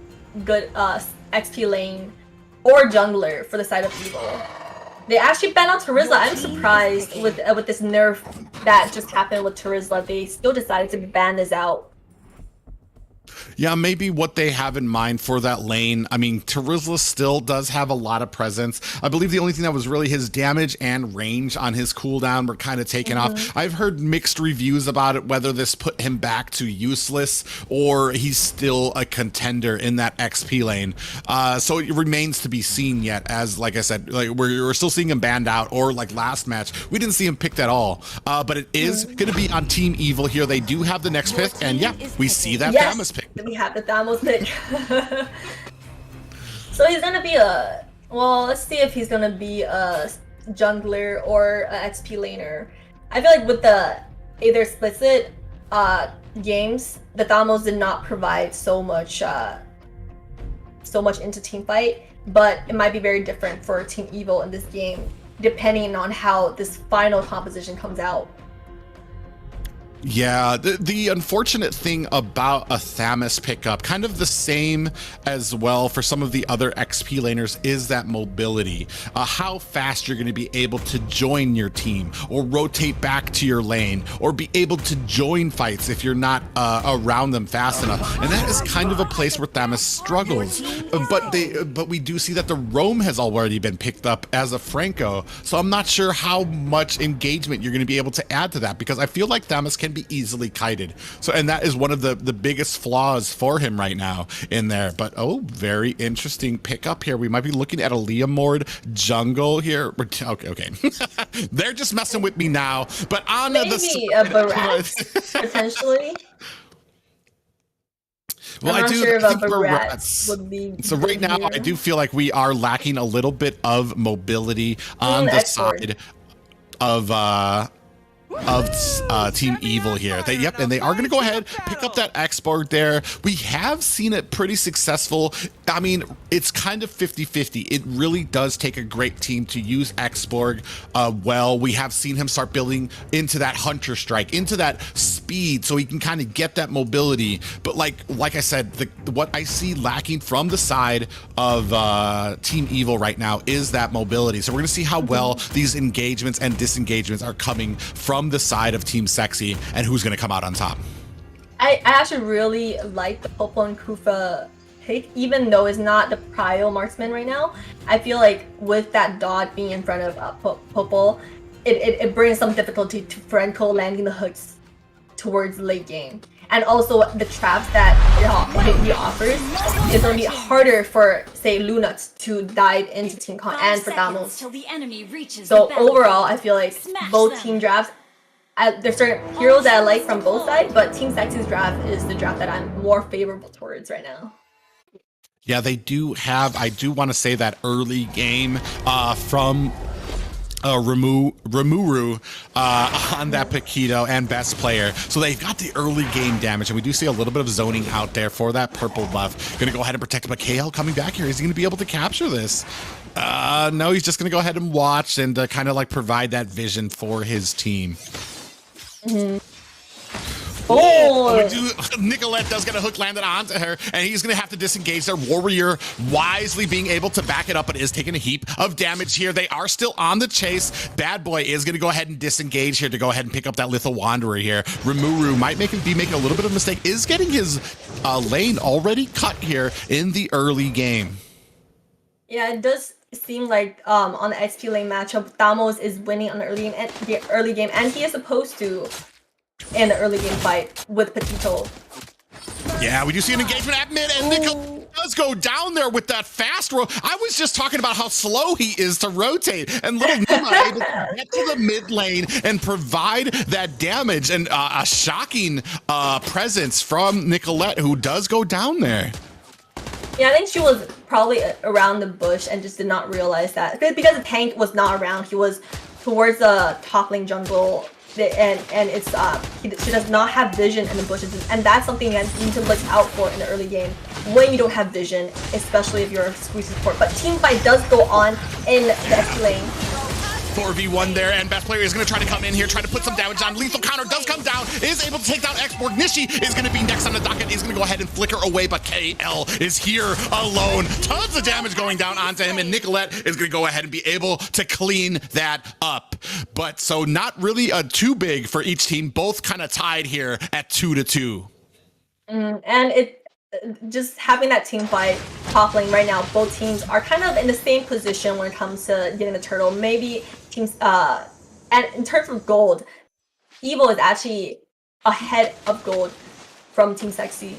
good XP lane or jungler for the side of Evil. They actually banned out Terizla. I'm surprised with this nerf that just happened with Terizla. They still decided to ban this out. Yeah, maybe what they have in mind for that lane. I mean, Terizla still does have a lot of presence. I believe the only thing that was really his damage and range on his cooldown were kind of taken off. I've heard mixed reviews about it, whether this put him back to useless or he's still a contender in that XP lane. So it remains to be seen yet, as like I said, like we're still seeing him banned out, or like last match, we didn't see him picked at all. But it is going to be on Team Evil here. They do have the next pick, and yeah, we see that Thamus pick. We have the Thamus pick. So he's gonna be a, well, let's see if he's gonna be a jungler or a XP laner. I feel like with the Aether Explicit games, the Thamus did not provide so much into team fight, but it might be very different for Team Evil in this game, depending on how this final composition comes out. Yeah, the unfortunate thing about a Thamus pickup, kind of the same as well for some of the other XP laners, is that mobility. How fast you're going to be able to join your team or rotate back to your lane or be able to join fights if you're not around them fast enough. And that is kind of a place where Thamus struggles. But we do see that the Roam has already been picked up as a Franco. So I'm not sure how much engagement you're going to be able to add to that, because I feel like Thamus can be easily kited. So, and that is one of the biggest flaws for him right now in there. But oh, very interesting pickup here. We might be looking at a Leomord jungle here. Okay. They're just messing with me now. But on maybe a Bethz, potentially. Well, I'm I do sure think Bethz would be. So right now, I do feel like we are lacking a little bit of mobility on the side of Team Evil here. And they are going to go ahead, pick up that X-Borg there. We have seen it pretty successful. I mean, it's kind of 50-50. It really does take a great team to use X-Borg well. We have seen him start building into that Hunter Strike, into that speed, so he can kind of get that mobility. But like I said, what I see lacking from the side of Team Evil right now is that mobility. So we're going to see how well these engagements and disengagements are coming from the side of Team Sexy, and who's going to come out on top. I actually really like the Popo and Kufa pick, even though it's not the prio marksman right now. I feel like with that dot being in front of Popo, it brings some difficulty to Franco landing the hooks towards the late game. And also the traps that he offers, it's going to be harder for, say, Lunastra to dive into Team Con and for Thamus. So overall, I feel like both team drafts, there's certain heroes that I like from both sides, but Team Sexy's draft is the draft that I'm more favorable towards right now. Yeah, they do have, I do want to say, that early game from Rimuru on that Paquito and best player. So they've got the early game damage, and we do see a little bit of zoning out there for that purple buff. Gonna go ahead and protect, but KL coming back here. Is he gonna be able to capture this? No, he's just gonna go ahead and watch and kind of like provide that vision for his team. Nicolette does get a hook landed onto her, and he's going to have to disengage their Warrior, wisely being able to back it up, but is taking a heap of damage here. They are still on the chase. Bad Boy is going to go ahead and disengage here to go ahead and pick up that Lethal Wanderer here. Rimuru might be making a little bit of a mistake, is getting his lane already cut here in the early game. Yeah, it does seem like on the XP lane matchup, Thamus is winning on the early game, and he is supposed to in the early game fight with Paquito. Yeah, we do see an engagement at mid, and Nico does go down there with that fast roll. I was just talking about how slow he is to rotate, and little Numa able to get to the mid lane and provide that damage, and a shocking presence from Nicolette, who does go down there. Yeah, I think she was probably around the bush and just did not realize that. Because the tank was not around, he was towards the top lane jungle, and it's she does not have vision in the bushes, and that's something that you need to look out for in the early game when you don't have vision, especially if you're a squeeze support. But team fight does go on in the XP lane. 4v1 there, and Best Player is going to try to come in here, try to put some damage on. Lethal counter does come down, is able to take down Xborg. Nishi is going to be next on the docket, is going to go ahead and flicker away, but KL is here alone. Tons of damage going down onto him, and Nicolette is going to go ahead and be able to clean that up. But so not really too big for each team, both kind of tied here at 2-2. And it just having that team fight top lane right now, both teams are kind of in the same position when it comes to getting the turtle. Maybe teams and in terms of gold, Evil is actually ahead of gold from Team Sexy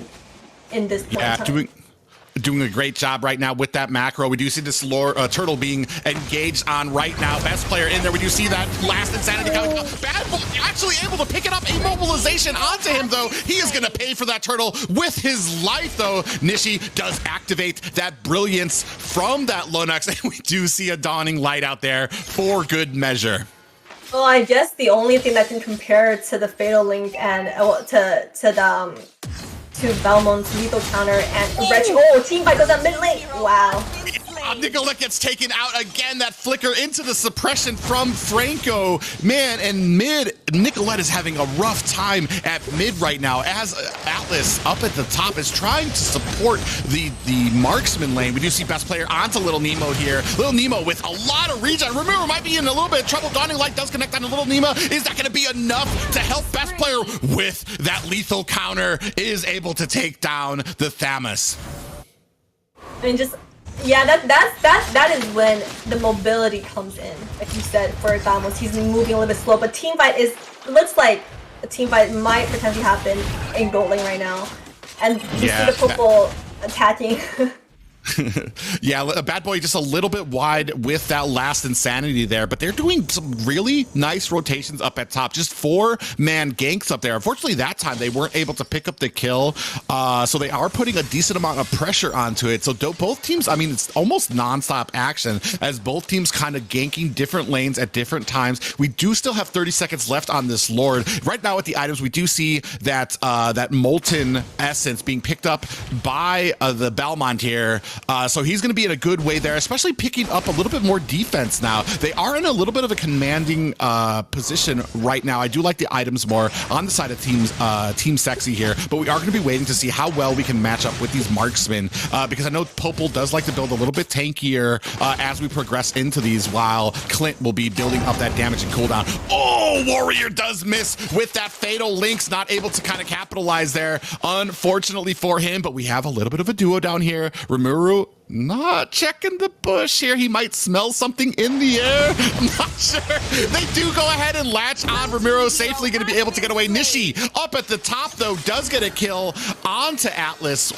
in this point in time. Doing a great job right now with that macro. We do see this turtle being engaged on right now. Best player in there. We do see that last insanity coming. Bad Boy actually able to pick it up. Immobilization onto him, though. He is going to pay for that turtle with his life, though. Nishi does activate that brilliance from that Lunax, and we do see a dawning light out there for good measure. Well, I guess the only thing that can compare to the Fatal Link and to Belmont's lethal counter and Retro. Oh, team fight goes up mid lane. Wow. Nicolette gets taken out again. That flicker into the suppression from Franco. Man, and mid, Nicolette is having a rough time at mid right now as Atlas up at the top is trying to support the marksman lane. We do see Best Player onto Little Nemo here. Little Nemo with a lot of regen. Remember, might be in a little bit of trouble. Dawning Light does connect on Little Nemo. Is that going to be enough to help Best Player with that lethal counter? Is able to take down the Thamus. I mean, just yeah, that is when the mobility comes in. Like you said, for Thamus, he's moving a little bit slow, but team fight looks like a team fight might potentially happen in gold lane right now, and you see the purple attacking. Yeah, Bad Boy just a little bit wide with that last insanity there, but they're doing some really nice rotations up at top. Just 4-man ganks up there. Unfortunately, that time they weren't able to pick up the kill, so they are putting a decent amount of pressure onto it. So both teams, I mean, it's almost nonstop action as both teams kind of ganking different lanes at different times. We do still have 30 seconds left on this Lord. Right now with the items, we do see that that Molten Essence being picked up by the Belmont here. So he's going to be in a good way there, especially picking up a little bit more defense now. They are in a little bit of a commanding position right now. I do like the items more on the side of Team Sexy here, but we are going to be waiting to see how well we can match up with these marksmen because I know Popol does like to build a little bit tankier as we progress into these, while Clint will be building up that damage and cooldown. Oh, Warrior does miss with that Fatal Links, not able to kind of capitalize there, unfortunately for him, but we have a little bit of a duo down here. Rimuru not checking the bush here. He might smell something in the air. Not sure. They do go ahead and latch on. Ramiro safely going to be able to get away. Nishi up at the top, though, does get a kill onto Atlas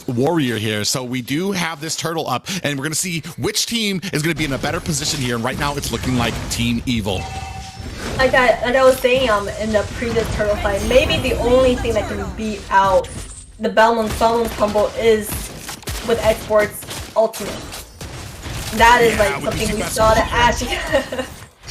Warrior here. So we do have this turtle up, and we're going to see which team is going to be in a better position here. And right now, it's looking like Team Evil. Like I was saying in the previous turtle fight, maybe the only thing that can beat out the Belmont combo is with Export's ultimate. That is like something we saw that actually.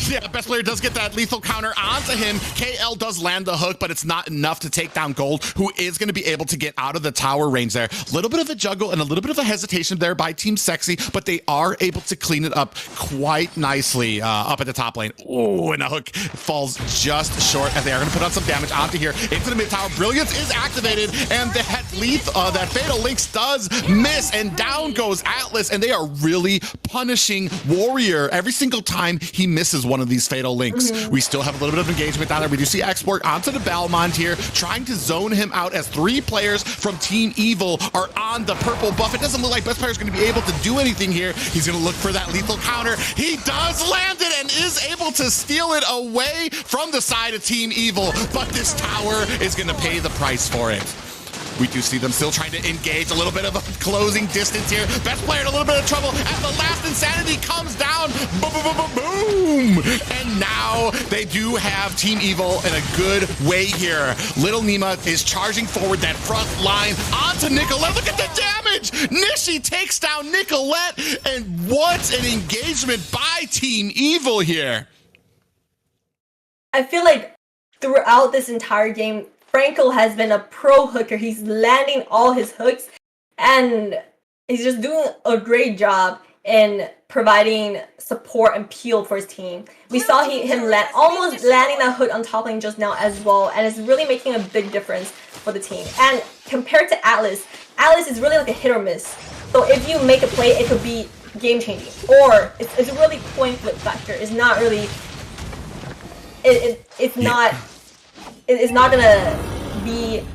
Yeah, Best Player does get that lethal counter onto him. KL does land the hook, but it's not enough to take down Gold, who is going to be able to get out of the tower range there. A little bit of a juggle and a little bit of a hesitation there by Team Sexy, but they are able to clean it up quite nicely up at the top lane. Oh, and the hook falls just short as they are going to put on some damage onto here. Into the mid tower. Brilliance is activated, and that that Fatal Links does miss, and down goes Atlas, and they are really punishing Warrior every single time he misses one of these Fatal Links. We still have a little bit of engagement down there. We do see Export onto the Belmont here, trying to zone him out as 3 players from Team Evil are on the purple buff. It doesn't look like Best Player is going to be able to do anything here. He's going to look for that lethal counter. He does land it and is able to steal it away from the side of Team Evil, but this tower is going to pay the price for it. We do see them still trying to engage a little bit of a closing distance here. Best Player in a little bit of trouble as the last insanity comes down. Boom, boom, boom, boom, boom. And now they do have Team Evil in a good way here. Little Nima is charging forward that front line onto Nicolette. Look at the damage. Nishi takes down Nicolette, and what an engagement by Team Evil here. I feel like throughout this entire game, Franco has been a pro hooker. He's landing all his hooks, and he's just doing a great job in providing support and peel for his team. We saw him almost landing that hook on top lane just now as well, and it's really making a big difference for the team. And compared to Atlas, Atlas is really like a hit or miss. So if you make a play, it could be game changing, or it's a really coin flip factor. It's not really. It's not gonna be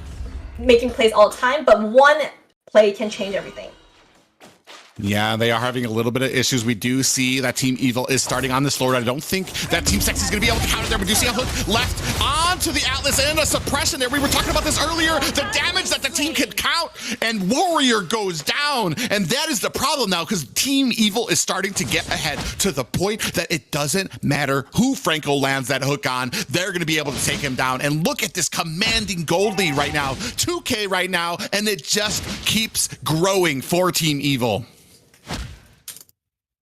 making plays all the time, but one play can change everything. Yeah, they are having a little bit of issues. We do see that Team Evil is starting on this Lord. I don't think that Team Sexy is going to be able to counter there. We do see a hook left onto the Atlas and a suppression there. We were talking about this earlier. The damage that the team can count, and Warrior goes down. And that is the problem now, because Team Evil is starting to get ahead to the point that it doesn't matter who Franco lands that hook on. They're going to be able to take him down. And look at this commanding gold lead right now. 2K right now, and it just keeps growing for Team Evil.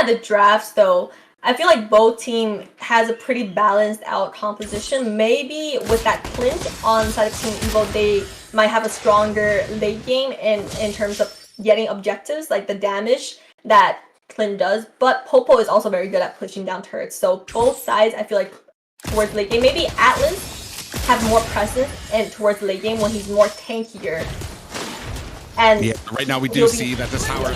The drafts though, I feel like both team has a pretty balanced out composition. Maybe with that Clint on side of Team Evil, they might have a stronger late game in terms of getting objectives, like the damage that Clint does. But Popo is also very good at pushing down turrets. So both sides, I feel like towards late game, maybe Atlas have more presence and towards late game when he's more tankier. And yeah, right now we do see that this tower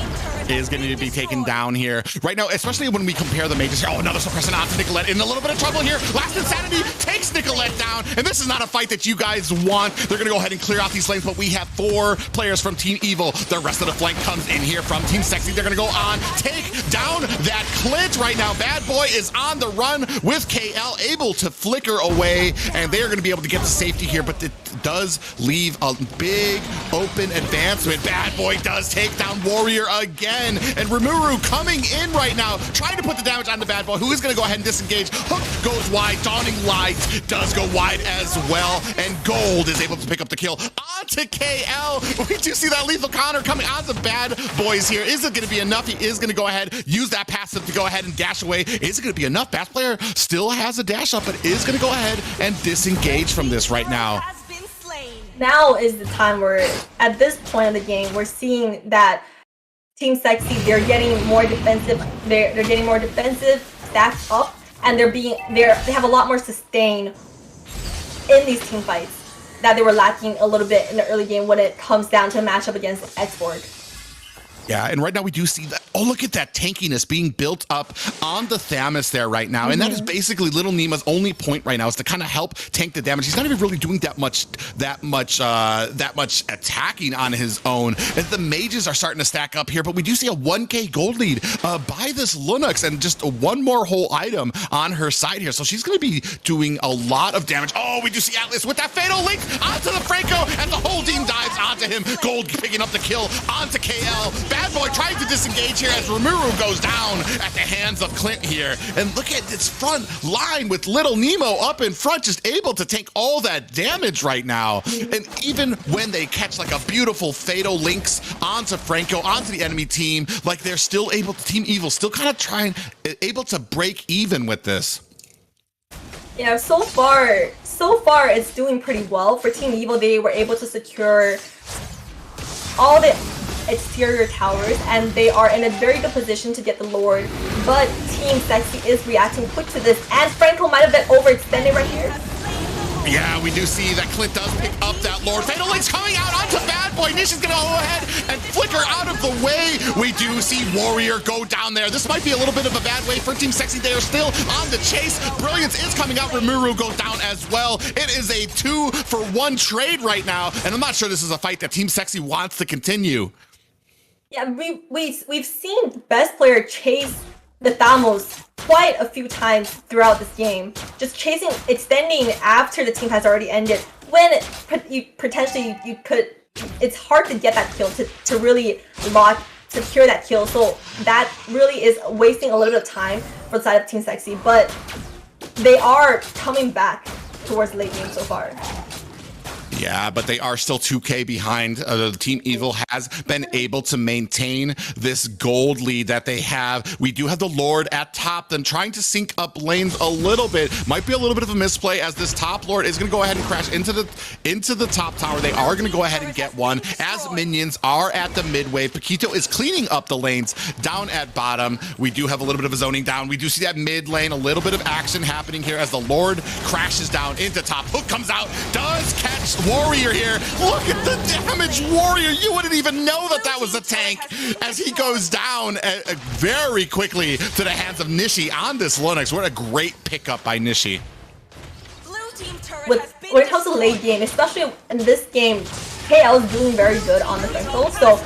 is going to be taken down here. Right now, especially when we compare the mages. Oh, another suppressing onto Nicolette in a little bit of trouble here. Last Insanity takes Nicolette down, and this is not a fight that you guys want. They're going to go ahead and clear out these lanes, but we have 4 players from Team Evil. The rest of the flank comes in here from Team Sexy. They're going to go on, take down that Clint right now. Bad Boy is on the run with KL, able to flicker away, and they're going to be able to get to safety here, but it does leave a big open advancement. Bad Boy does take down Warrior again. And Rimuru coming in right now, trying to put the damage on the Bad Boy, who is going to go ahead and disengage. Hook goes wide. Dawning Light does go wide as well. And Gold is able to pick up the kill onto KL. We do see that Lethal Connor coming on the Bad Boys here. Is it going to be enough? He is going to go ahead, use that passive to go ahead and dash away. Is it going to be enough? Bass player still has a dash up, but is going to go ahead and disengage from this right now. Now is the time where, at this point of the game, we're seeing that Team Sexy, they're getting more defensive. They're getting more defensive, stacked up, and they have a lot more sustain in these team fights that they were lacking a little bit in the early game when it comes down to a matchup against X-Borg. Yeah, and right now we do see that. Oh, look at that tankiness being built up on the Thamus there right now. And that is basically Little Nima's only point right now, is to kind of help tank the damage. He's not even really doing that much attacking on his own. And the mages are starting to stack up here, but we do see a 1K gold lead by this Linux, and just one more whole item on her side here. So she's going to be doing a lot of damage. Oh, we do see Atlas with that fatal link onto the Franco, and the whole team dives onto him. Gold picking up the kill onto KL. Bad Boy trying to disengage here as Rimuru goes down at the hands of Clint here. And look at this front line with Little Nemo up in front, just able to take all that damage right now. And even when they catch like a beautiful fatal links onto Franco, onto the enemy team, like they're still able to, Team Evil still kind of able to break even with this. Yeah, so far it's doing pretty well. For Team Evil, they were able to secure all the exterior towers, and they are in a very good position to get the Lord, but Team Sexy is reacting quick to this, and Franco might have been overextended right here. Yeah, we do see that Clint does pick up that Lord. Fatal Link's coming out onto Bad Boy. Nish is going to go ahead and flicker out of the way. We do see Warrior go down there. This might be a little bit of a bad way for Team Sexy. They are still on the chase. Brilliance is coming out. Rimuru goes down as well. It is a 2-for-1 trade right now, and I'm not sure this is a fight that Team Sexy wants to continue. Yeah, we've seen Best Player chase the Thamos quite a few times throughout this game. Just chasing, extending after the team has already ended. When it's hard to get that kill, to really secure that kill. So that really is wasting a little bit of time for the side of Team Sexy. But they are coming back towards late game so far. Yeah, but they are still 2K behind. Team Evil has been able to maintain this gold lead that they have. We do have the Lord at top, then trying to sync up lanes a little bit. Might be a little bit of a misplay as this top Lord is going to go ahead and crash into the top tower. They are going to go ahead and get one as minions are at the midway. Paquito is cleaning up the lanes down at bottom. We do have a little bit of a zoning down. We do see that mid lane, a little bit of action happening here as the Lord crashes down into top. Hook comes out, does catch Warrior here. Look at the damage, Warrior. You wouldn't even know that that was a tank as he goes down very quickly to the hands of Nishi on this Lunastra. What a great pickup by Nishi. When it comes to late game, especially in this game, KL is doing very good on the Franco. So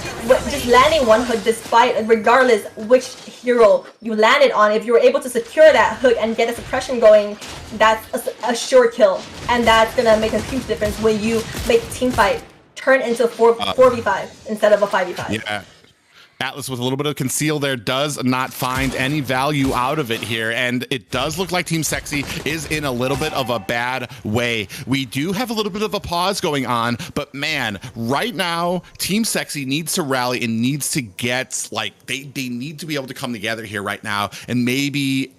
just landing one hook, despite regardless which hero you landed on, if you were able to secure that hook and get a suppression going, that's a sure kill, and that's gonna make a huge difference when you make team fight turn into 4v5 instead of a 5v5. Yeah. Atlas with a little bit of conceal there does not find any value out of it here, and it does look like Team Sexi is in a little bit of a bad way. We do have a little bit of a pause going on, but man, right now Team Sexi needs to rally and needs to get, like, they need to be able to come together here right now and maybe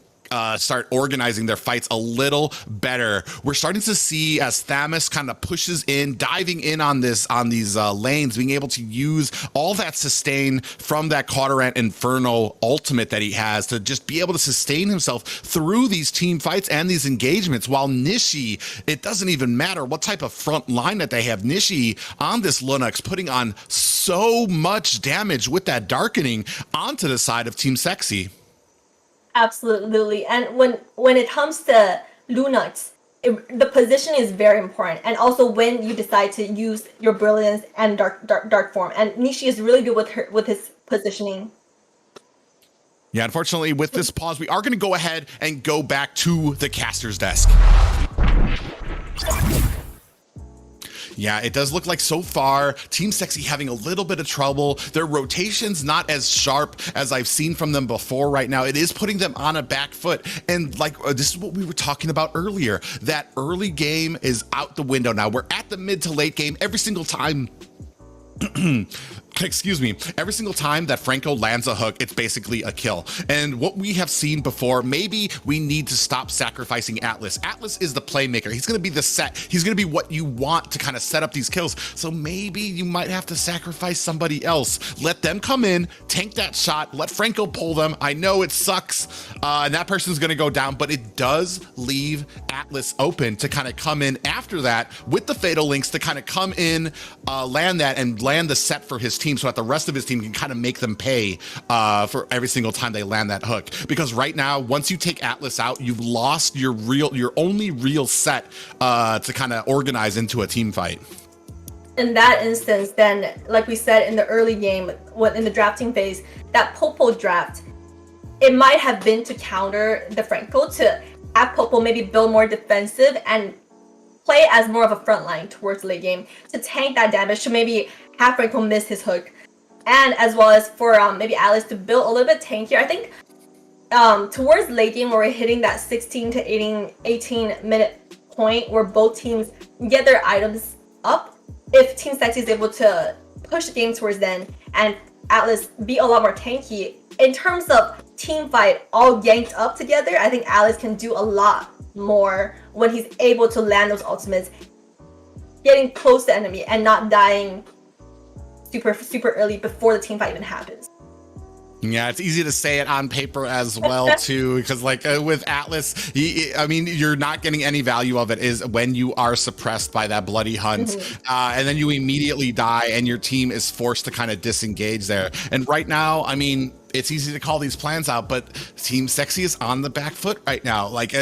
start organizing their fights a little better. We're starting to see as Thamus kind of pushes in, diving in on these lanes, being able to use all that sustain from that Quadrant Inferno ultimate that he has to just be able to sustain himself through these team fights and these engagements. While Nishi, it doesn't even matter what type of front line that they have. Nishi on this Lunastra putting on so much damage with that darkening onto the side of Team Sexi. Absolutely, and when it comes to Lunastra, the position is very important, and also when you decide to use your brilliance and dark form. And Nishi is really good with his positioning. Yeah, unfortunately, with this pause, we are going to go ahead and go back to the caster's desk. Yeah, it does look like so far Team Sexi having a little bit of trouble. Their rotation's not as sharp as I've seen from them before right now. It is putting them on a back foot. And like, this is what we were talking about earlier. That early game is out the window now. We're at the mid to late game every single time. Excuse me, every single time that Franco lands a hook, it's basically a kill. And what we have seen before, maybe we need to stop sacrificing Atlas. Atlas is the playmaker. He's going to be the set. He's going to be what you want to kind of set up these kills. So maybe you might have to sacrifice somebody else. Let them come in, tank that shot, let Franco pull them. I know it sucks, and that person's going to go down, but it does leave Atlas open to kind of come in after that with the Fatal Links to kind of come in, land that, and land the set for his team so that the rest of his team can kind of make them pay for every single time they land that hook. Because right now, once you take Atlas out, you've lost your only real set to kind of organize into a team fight. In that instance, then, like we said in the early game, in the drafting phase, that Popo draft, it might have been to counter the Franco, to have Popo maybe build more defensive and play as more of a front line towards late game to tank that damage, to maybe have Franco miss his hook, and as well as for maybe Alice to build a little bit tankier. I think towards late game where we're hitting that 16 to 18 minute point where both teams get their items up, if Team Sexi is able to push the game towards then and Atlas be a lot more tanky, in terms of team fight all ganked up together, I think Alice can do a lot more when he's able to land those ultimates, getting close to enemy and not dying super early before the team fight even happens. Yeah, it's easy to say it on paper as well too, because like with Atlas, I mean, you're not getting any value of it is when you are suppressed by that bloody hunt, and then you immediately die and your team is forced to kind of disengage there. And right now, I mean, it's easy to call these plans out, but Team Sexi is on the back foot right now. Like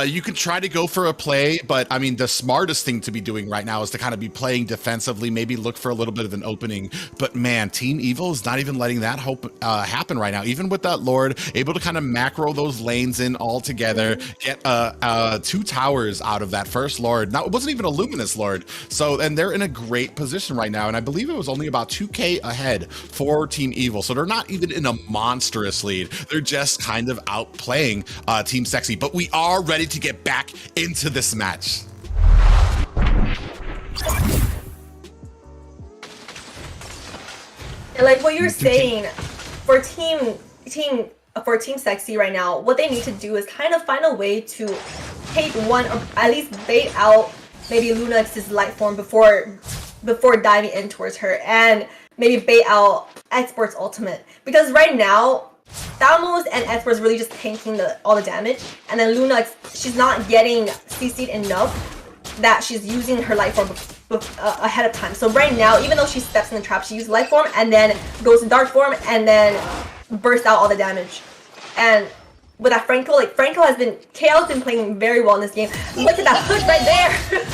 you can try to go for a play, but I mean, the smartest thing to be doing right now is to kind of be playing defensively, maybe look for a little bit of an opening. But man, Team Evil is not even letting that happen right now. Even with that Lord, able to kind of macro those lanes in all together, get 2 towers out of that first Lord. Now, it wasn't even a Luminous Lord. So, and they're in a great position right now. And I believe it was only about 2K ahead for Team Evil. So they're not even in a monstrous lead. They're just kind of outplaying Team Sexi. But we are ready to get back into this match. And like what you're saying, for Team Sexy right now, what they need to do is kind of find a way to take one, or at least bait out maybe Lunax's light form before diving in towards her, and maybe bait out Export's ultimate. Because right now, Thalmos and Export is really just tanking all the damage, and then Lunax, she's not getting CC'd enough that she's using her light form ahead of time. So right now, even though she steps in the trap, she uses light form and then goes in dark form and then bursts out all the damage. And with that Franco, like Franco has been, KL's been playing very well in this game. Look at that hook right there.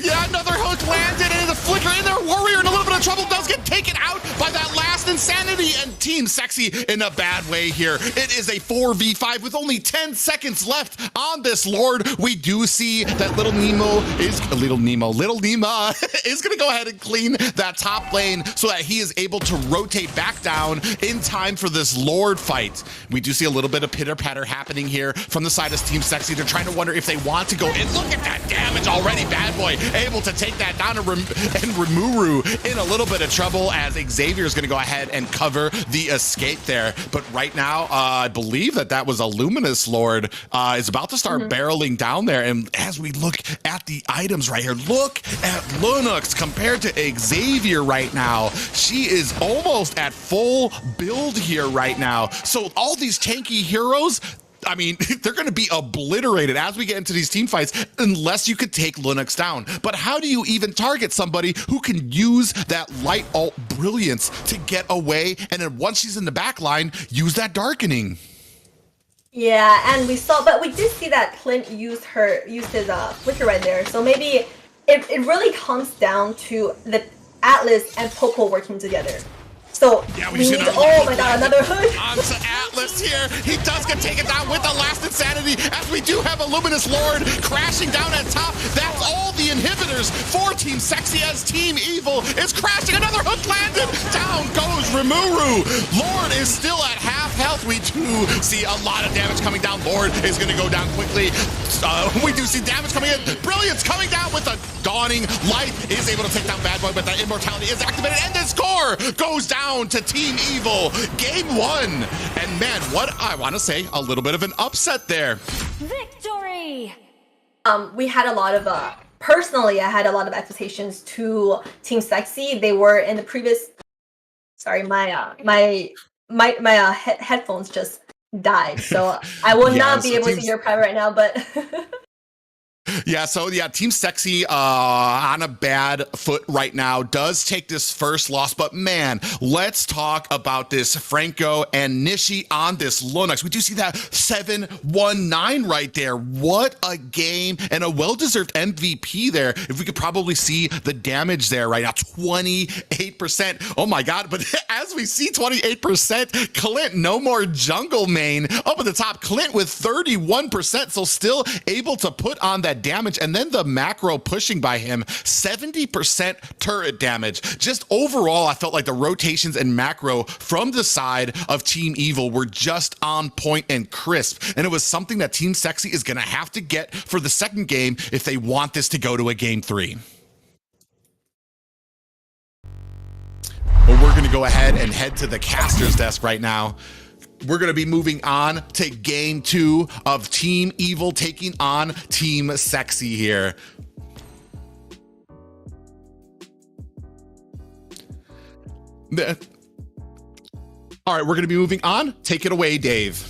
Yeah, another hook landed and the flicker in there. Warrior in a little bit of trouble, does get taken out by that last insanity, and Team Sexy in a bad way here. It is a 4v5 with only 10 seconds left on this Lord. We do see that Little Nemo is gonna go ahead and clean that top lane so that he is able to rotate back down in time for this Lord fight. We do see a little bit of pitter patter happening here from the side of Team Sexy. They're trying to wonder if they want to go in. Look at that damage already. Bad Boy able to take that down, and Rimuru in a little bit of trouble as Xavier is going to go ahead and cover the escape there. But right now, I believe that was a Luminous Lord is about to start barreling down there. And as we look at the items right here, look at Lunux compared to Xavier right now. She is almost at full build here right now. So all these tanky heroes, I mean, they're going to be obliterated as we get into these team fights unless you could take Lunux down. But how do you even target somebody who can use that light alt brilliance to get away, and then once she's in the back line, use that darkening? Yeah, and we did see that Clint used his flicker right there. So maybe it really comes down to the Atlas and Popo working together. So yeah, we need, oh my god, another hook. Onto Atlas here. He does get taken down with the last insanity, as we do have a Luminous Lord crashing down at top. That's all the inhibitors for Team Sexy, as Team Evil is crashing. Another hook landed. Down goes Rimuru. Lord is still at half health. We do see a lot of damage coming down. Lord is going to go down quickly. We do see damage coming in. Brilliance coming down with a dawning light. Is able to take down Bad Boy, but that immortality is activated, and the score goes down to Team Evil. Game 1. And man, what I want to say, a little bit of an upset there. Victory! We had a lot of, personally, I had a lot of expectations to Team Sexy. They were in the previous, sorry, my headphones just died. So I will not be able to hear private right now, but Yeah, so yeah, Team Sexy on a bad foot right now, does take this first loss, but man, let's talk about this Franco and Nishi on this Lunux. We do see that 7-1-9 right there. What a game, and a well-deserved MVP there. If we could probably see the damage there right now, 28%. Oh my God, but as we see 28%, Clint, no more jungle main. Up at the top, Clint with 31%, so still able to put on that damage, and then the macro pushing by him, 70% turret damage. Just overall, I felt like the rotations and macro from the side of Team Evil were just on point and crisp, and it was something that Team Sexy is gonna have to get for the second game if they want this to go to a game 3. Well, we're gonna go ahead and head to the caster's desk right now. We're going to be moving on to game 2 of Team Evil taking on Team Sexy here. All right, we're going to be moving on. Take it away, Dave.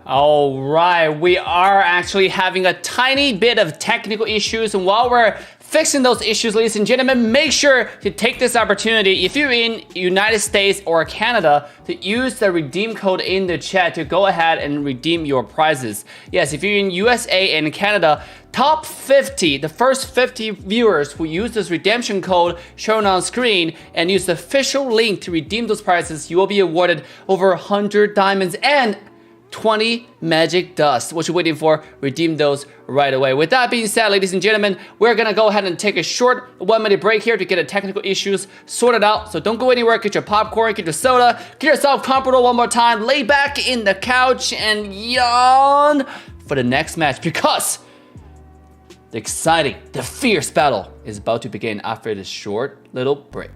All right, we are actually having a tiny bit of technical issues, and while we're fixing those issues, ladies and gentlemen, make sure to take this opportunity, if you're in United States or Canada, to use the redeem code in the chat to go ahead and redeem your prizes. Yes, if you're in USA and Canada, top 50, the first 50 viewers who use this redemption code shown on screen and use the official link to redeem those prizes, you will be awarded over 100 diamonds and 20 magic dust. What you're waiting for, redeem those right away. With that being said, ladies and gentlemen, we're gonna go ahead and take a short 1-minute break here to get the technical issues sorted out. So don't go anywhere, get your popcorn, get your soda, get yourself comfortable one more time, lay back in the couch and yawn for the next match, because The exciting, the fierce battle is about to begin after this short little break.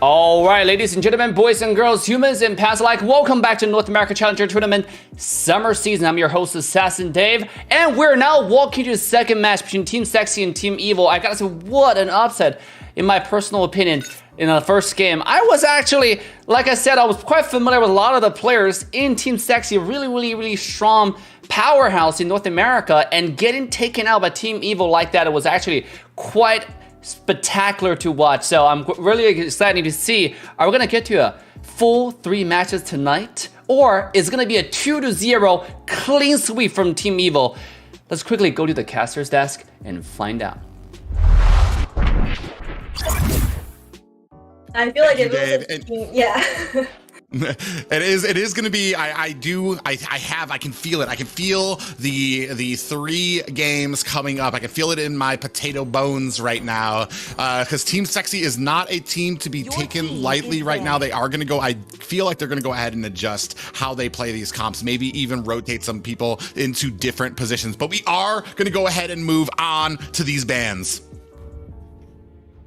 All right, ladies and gentlemen, boys and girls, humans and past alike, welcome back to North America Challenger Tournament Summer Season. I'm your host, Assassin Dave, and we're now walking to the second match between Team Sexi and Team Evil. I gotta say, what an upset, in my personal opinion, in the first game. I was actually, like I said, I was quite familiar with a lot of the players in Team Sexi, really strong powerhouse in North America, and getting taken out by Team Evil like that, it was actually quite spectacular to watch. So I'm really excited to see, are we gonna get to a full 3 matches tonight, or is it gonna be a 2-0 clean sweep from Team Evil? Let's quickly go to the caster's desk and find out. I feel like it was yeah. It is going to be. I can feel it. I can feel the 3 games coming up. I can feel it in my potato bones right now. Because Team Sexi is not a team to be taken lightly right now. They are going to go. I feel like they're going to go ahead and adjust how they play these comps. Maybe even rotate some people into different positions. But we are going to go ahead and move on to these bans.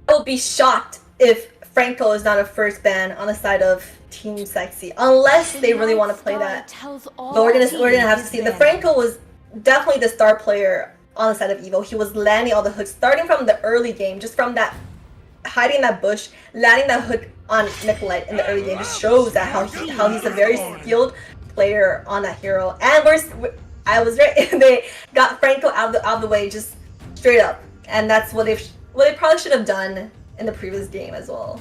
I will be shocked if Franco is not a first ban on the side of Team Sexi, unless they really want to play that. But we're gonna have to see. The Franco was definitely the star player on the side of Evil. He was landing all the hooks, starting from the early game, just from that hiding in that bush, landing that hook on Nicolette in the early game. Just shows that how he's a very skilled player on that hero. And I was right. They got Franco out of the way, just straight up, and that's what they probably should have done in the previous game as well.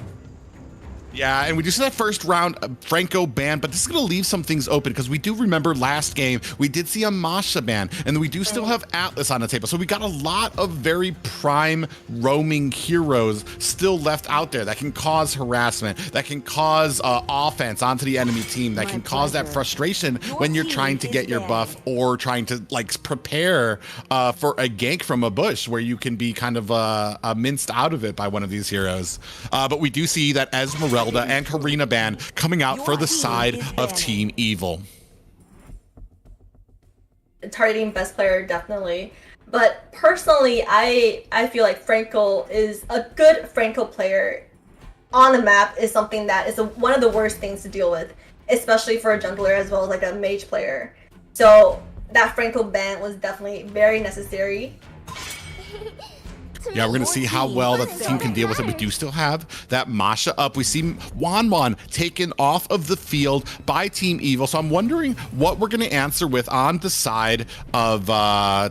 Yeah, and we do see that first round Franco ban, but this is going to leave some things open because we do remember last game we did see a Masha ban, and we do still have Atlas on the table. So we got a lot of very prime roaming heroes still left out there that can cause harassment, that can cause offense onto the enemy team, that can cause that frustration when you're trying to get your buff or trying to like prepare for a gank from a bush where you can be kind of minced out of it by one of these heroes. But we do see that Esmeralda and Karina ban coming out for the side of Team Evil. Targeting best player, definitely. But personally, I feel like Franco is a good Franco player on the map is something that is one of the worst things to deal with, especially for a jungler as well as like a mage player. So that Franco ban was definitely very necessary. Yeah, we're going to see how well that the team can deal with it. We do still have that Masha up. We see Wanwan taken off of the field by Team Evil. So I'm wondering what we're going to answer with on the side of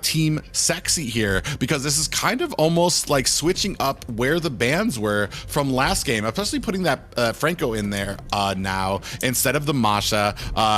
Team Sexi here, because this is kind of almost like switching up where the bans were from last game, especially putting that Franco in there now instead of the Masha,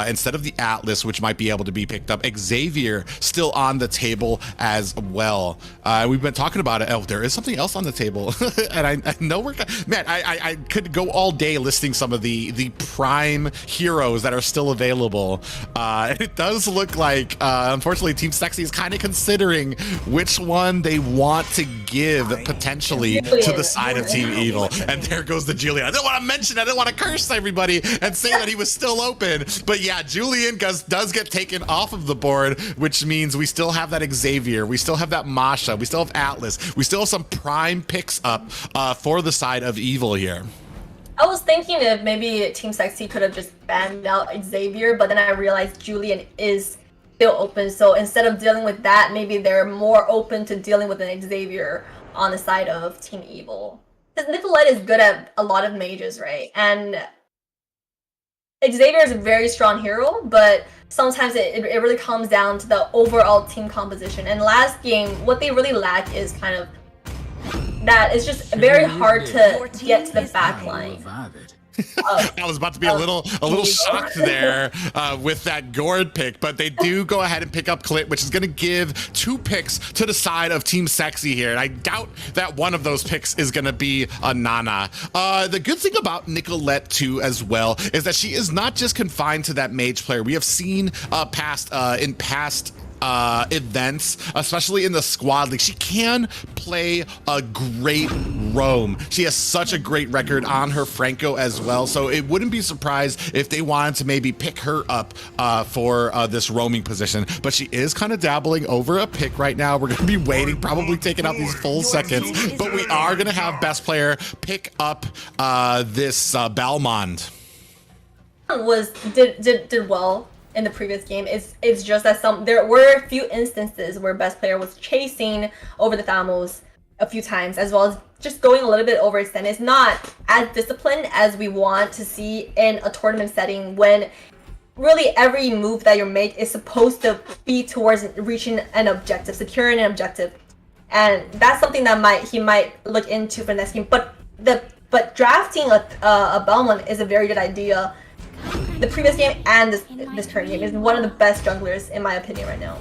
instead of the Atlas, which might be able to be picked up. Xavier still on the table as well. We've been talking about it. there is something else on the table. And I know I could go all day listing some of the prime heroes that are still available. It does look like, unfortunately, Team Sexy is kind of considering which one they want to give potentially to the side of Team Evil. And there goes the Julian. I didn't want to mention, I didn't want to curse everybody and say that he was still open. But yeah, Julian does get taken off of the board, which means we still have that Xavier, we still have that Masha, we still have Atlas, we still have some prime picks up for the side of Evil here. I was thinking if maybe Team Sexy could have just banned out Xavier, but then I realized Julian is still open. So instead of dealing with that, maybe they're more open to dealing with an Xavier on the side of Team Evil. Because Nicolette is good at a lot of mages, right? And Xavier is a very strong hero, but sometimes it really comes down to the overall team composition. And last game, what they really lack is kind of that it's just very hard to get to the back line. I was about to be a little shocked there with that Gord pick, but they do go ahead and pick up Clit, which is going to give 2 picks to the side of Team Sexy here. And I doubt that one of those picks is going to be a Nana. The good thing about Nicolette too as well is that she is not just confined to that mage player. We have seen in past events, especially in the squad league, she can play a great roam. She has such a great record on her Franco as well, so it wouldn't be surprised if they wanted to maybe pick her up for this roaming position. But she is kind of dabbling over a pick right now. We're going to be waiting, probably taking out these full seconds, but we are going to have best player pick up this Belmont. Did well in the previous game. It's just that there were a few instances where best player was chasing over the Thamos a few times, as well as just going a little bit overextended. It's not as disciplined as we want to see in a tournament setting, when really every move that you make is supposed to be towards reaching an objective, securing an objective. And that's something that he might look into for the next game. But drafting a Belmont is a very good idea. The previous game and this current game is one of the best junglers in my opinion right now.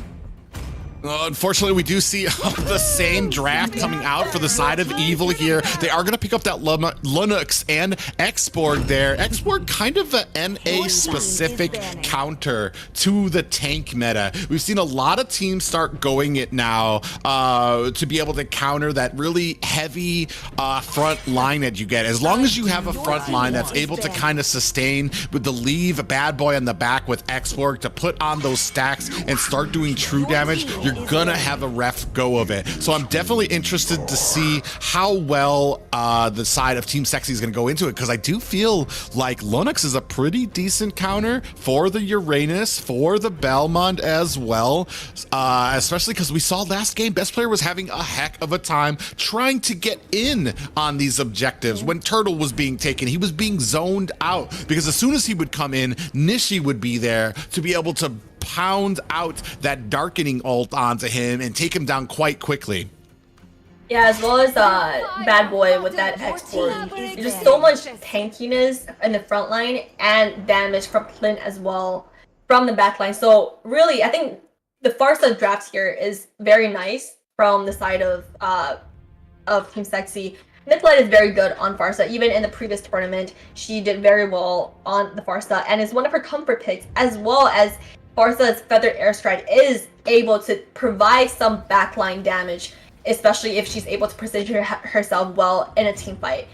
Unfortunately, we do see the same draft coming out for the side of Evil here. They are going to pick up that Linux and Xborg there. Xborg kind of an NA-specific counter to the tank meta. We've seen a lot of teams start going it now to be able to counter that really heavy front line that you get. As long as you have a front line that's able to kind of sustain with the leave a bad boy on the back with Xborg to put on those stacks and start doing true damage, you're gonna have a ref go of it. So I'm definitely interested to see how well the side of Team Sexy is gonna go into it, because I do feel like Linux is a pretty decent counter for the Uranus, for the Belmont as well, especially because we saw last game best player was having a heck of a time trying to get in on these objectives. When Turtle was being taken, he was being zoned out, because as soon as he would come in, Nishi would be there to be able to pound out that darkening ult onto him and take him down quite quickly. Yeah, as well as Bad Boy with that export. There's just so much tankiness in the front line and damage from Clint as well from the back line. So really, I think the Farsa draft here is very nice from the side of Team Sexy. Nicolette is very good on Farsa. Even in the previous tournament, she did very well on the Farsa and is one of her comfort picks, as well as Farsa's Feathered Airstrike is able to provide some backline damage, especially if she's able to position herself well in a team fight.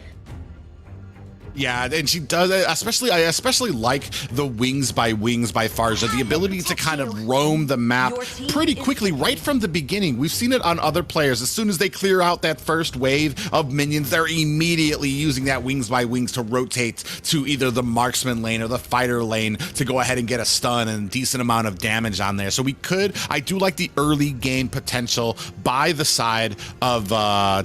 Yeah, and she does it, I especially like the wings by Farsa, the ability to kind of roam the map pretty quickly right from the beginning. We've seen it on other players. As soon as they clear out that first wave of minions, they're immediately using that wings by wings to rotate to either the marksman lane or the fighter lane to go ahead and get a stun and a decent amount of damage on there. So I do like the early game potential by the side of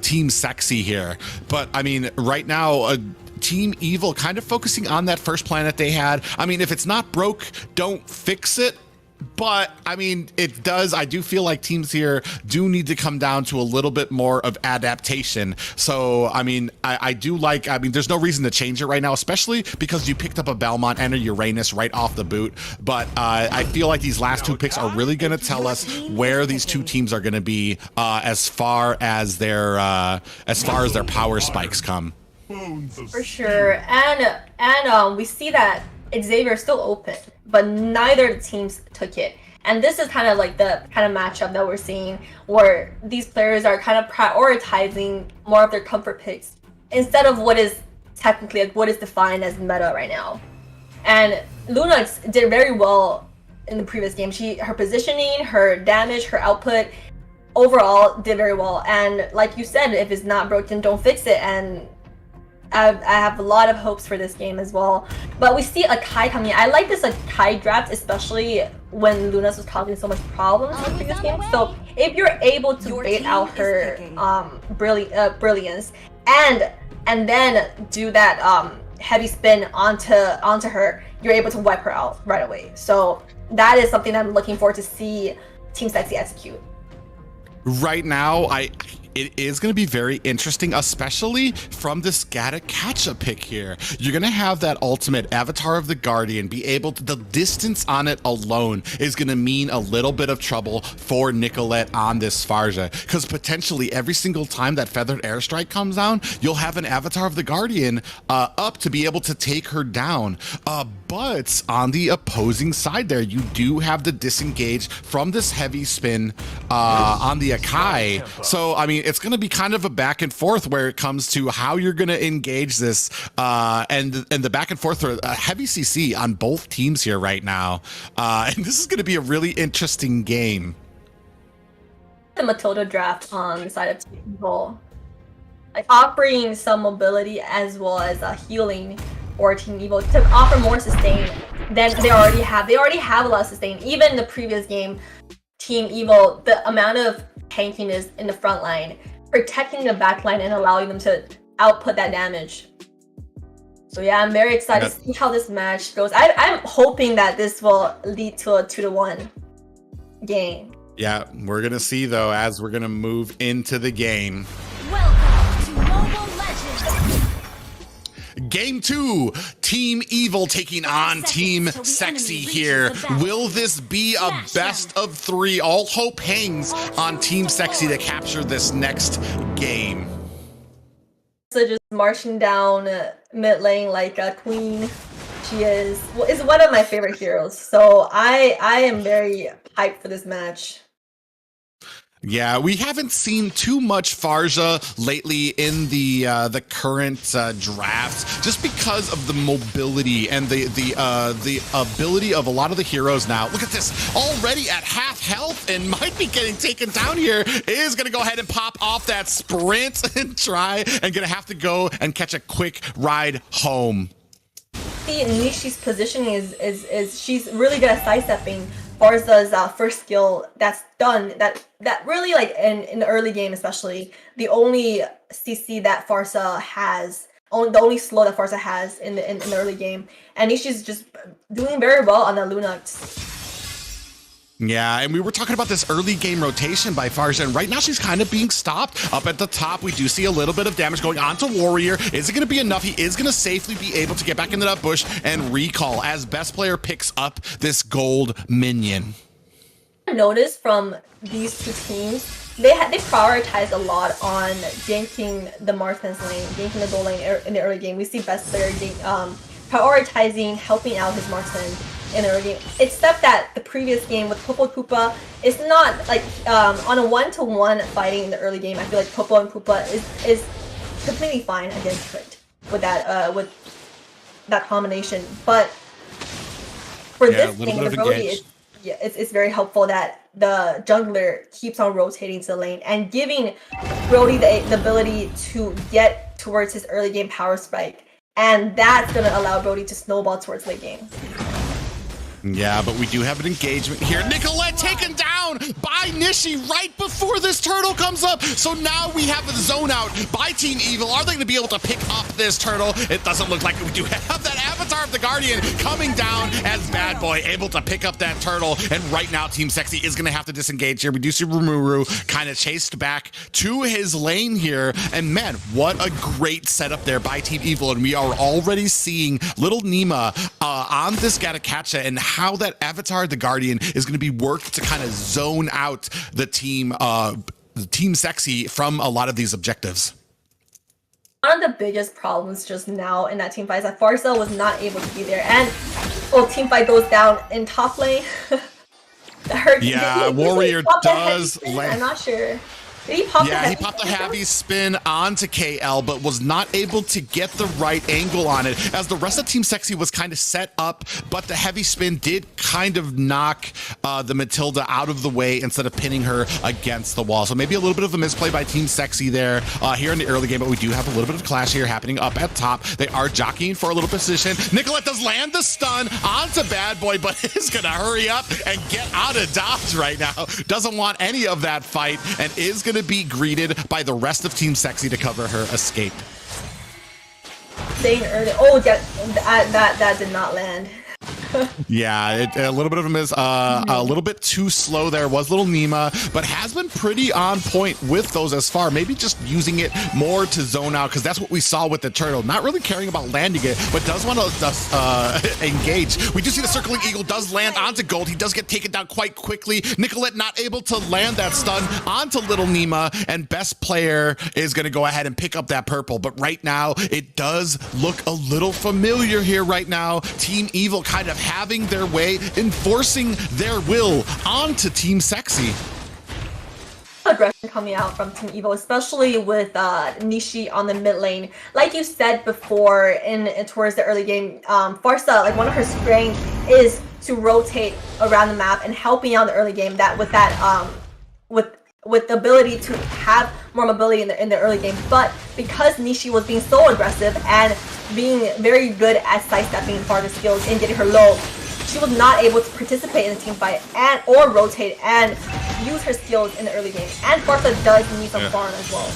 Team Sexy here. But I mean, right now, Team Evil kind of focusing on that first planet they had. I mean, if it's not broke, don't fix it. But I mean, I do feel like teams here do need to come down to a little bit more of adaptation. So, I mean, I mean, there's no reason to change it right now, especially because you picked up a Belmont and a Uranus right off the boot. But I feel like these last 2 picks are really going to tell us where these 2 teams are going to be as far as their power spikes come. For sure, and we see that Xavier is still open, but neither of the teams took it. And this is kind of like the kind of matchup that we're seeing, where these players are kind of prioritizing more of their comfort picks instead of what is technically like what is defined as meta right now. And Luna did very well in the previous game. Her positioning, her damage, her output, overall did very well. And like you said, if it's not broken, don't fix it. And I have a lot of hopes for this game as well. But we see Akai coming in. I like this Akai draft, especially when Lunas was causing so much problems in the previous game. So if you're able to bait out her brilliance and then do that heavy spin onto her, you're able to wipe her out right away. So that is something I'm looking forward to see Team Sexi execute. Right now, it is going to be very interesting, especially from this Gata catch-up pick here. You're going to have that ultimate Avatar of the Guardian be able to, the distance on it alone is going to mean a little bit of trouble for Nicolette on this Farja, because potentially every single time that Feathered Airstrike comes down, you'll have an Avatar of the Guardian up to be able to take her down. But on the opposing side there, you do have the disengage from this heavy spin on the Akai. So, I mean, it's going to be kind of a back and forth where it comes to how you're going to engage this, and the back and forth are a heavy CC on both teams here right now. And this is going to be a really interesting game. The Matilda draft on the side of Team Evil, like offering some mobility as well as healing for Team Evil to offer more sustain than they already have. They already have a lot of sustain. Even in the previous game, Team Evil, the amount of tanking is in the front line, protecting the back line and allowing them to output that damage. So yeah, I'm very excited to see how this match goes. I'm hoping that this will lead to a 2-1 game. Yeah, we're gonna see though as we're gonna move into the game. Welcome to Mobile Legends! Game 2, Team Evil taking on Team Sexi here. Will this be a best of 3? All hope hangs on Team Sexi to capture this next game. So just marching down mid lane like a queen. She is one of my favorite heroes. So I am very hyped for this match. Yeah, we haven't seen too much Farja lately in the current drafts, just because of the mobility and the ability of a lot of the heroes now. Look at this, already at half health and might be getting taken down here. Is going to go ahead and pop off that sprint and try and going to have to go and catch a quick ride home. See, Nishi's positioning is she's really good at sidestepping. Farza's first skill that's done, that really, like in the early game especially, the only CC that Farza has, the only slow that Farza has in the early game, and Nishi's just doing very well on the Lunax. Yeah, and we were talking about this early game rotation by Farja, and right now she's kind of being stopped. Up at the top, we do see a little bit of damage going on to Warrior. Is it going to be enough? He is going to safely be able to get back into that bush and recall as best player picks up this gold minion. I noticed from these two teams, they prioritize a lot on ganking the marksman's lane, ganking the gold lane in the early game. We see best player prioritizing helping out his marksman in the early game, except that the previous game with Popo and Pupa is not like on a 1-to-1 fighting in the early game. I feel like Popo and Pupa is completely fine against Crit with that combination. But for this game, the Brody it's very helpful that the jungler keeps on rotating to the lane and giving Brody the ability to get towards his early game power spike, and that's gonna allow Brody to snowball towards late game. Yeah, but we do have an engagement here. Nicolette taken down by Nishi right before this turtle comes up. So now we have a zone out by Team Evil. Are they going to be able to pick up this turtle? It doesn't look like we do have that Avatar of the Guardian coming down as Bad Boy able to pick up that turtle. And right now, Team Sexy is going to have to disengage here. We do see Rimuru kind of chased back to his lane here. And man, what a great setup there by Team Evil. And we are already seeing little Nima on this Gatakacha and how that Avatar the Guardian is going to be worked to kind of zone out the team Sexy from a lot of these objectives. One of the biggest problems just now in that team fight is that Farsa was not able to be there, and team fight goes down in top lane. That hurts. Yeah, Warrior does land. I'm not sure. Did he pop he popped a heavy spin onto KL, but was not able to get the right angle on it, as the rest of Team Sexy was kind of set up, but the heavy spin did kind of knock the Matilda out of the way instead of pinning her against the wall. So maybe a little bit of a misplay by Team Sexy there here in the early game, but we do have a little bit of clash here happening up at top. They are jockeying for a little position. Nicolette does land the stun onto Bad Boy, but is going to hurry up and get out of dodge right now. Doesn't want any of that fight and is going to be greeted by the rest of Team Sexy to cover her escape. Saying early, that did not land. Yeah, a little bit of a miss, a little bit too slow there was little Nima, but has been pretty on point with those as far. Maybe just using it more to zone out, because that's what we saw with the turtle. Not really caring about landing it, but does want to engage. We do see the circling eagle does land onto Gold. He does get taken down quite quickly. Nicolette not able to land that stun onto little Nima, and best player is going to go ahead and pick up that purple. But right now, it does look a little familiar here right now. Team Evil kind of having their way, enforcing their will onto Team Sexy. Aggression coming out from Team Evil, especially with Nishi on the mid lane. Like you said before, towards the early game, Farsa, like one of her strengths is to rotate around the map and helping out in the early game. That with that with the ability to have more mobility in the early game, but because Nishi was being so aggressive and being very good at sidestepping Farsa's skills and getting her low, she was not able to participate in the team fight or rotate and use her skills in the early game. And Farsa does need some farm as well.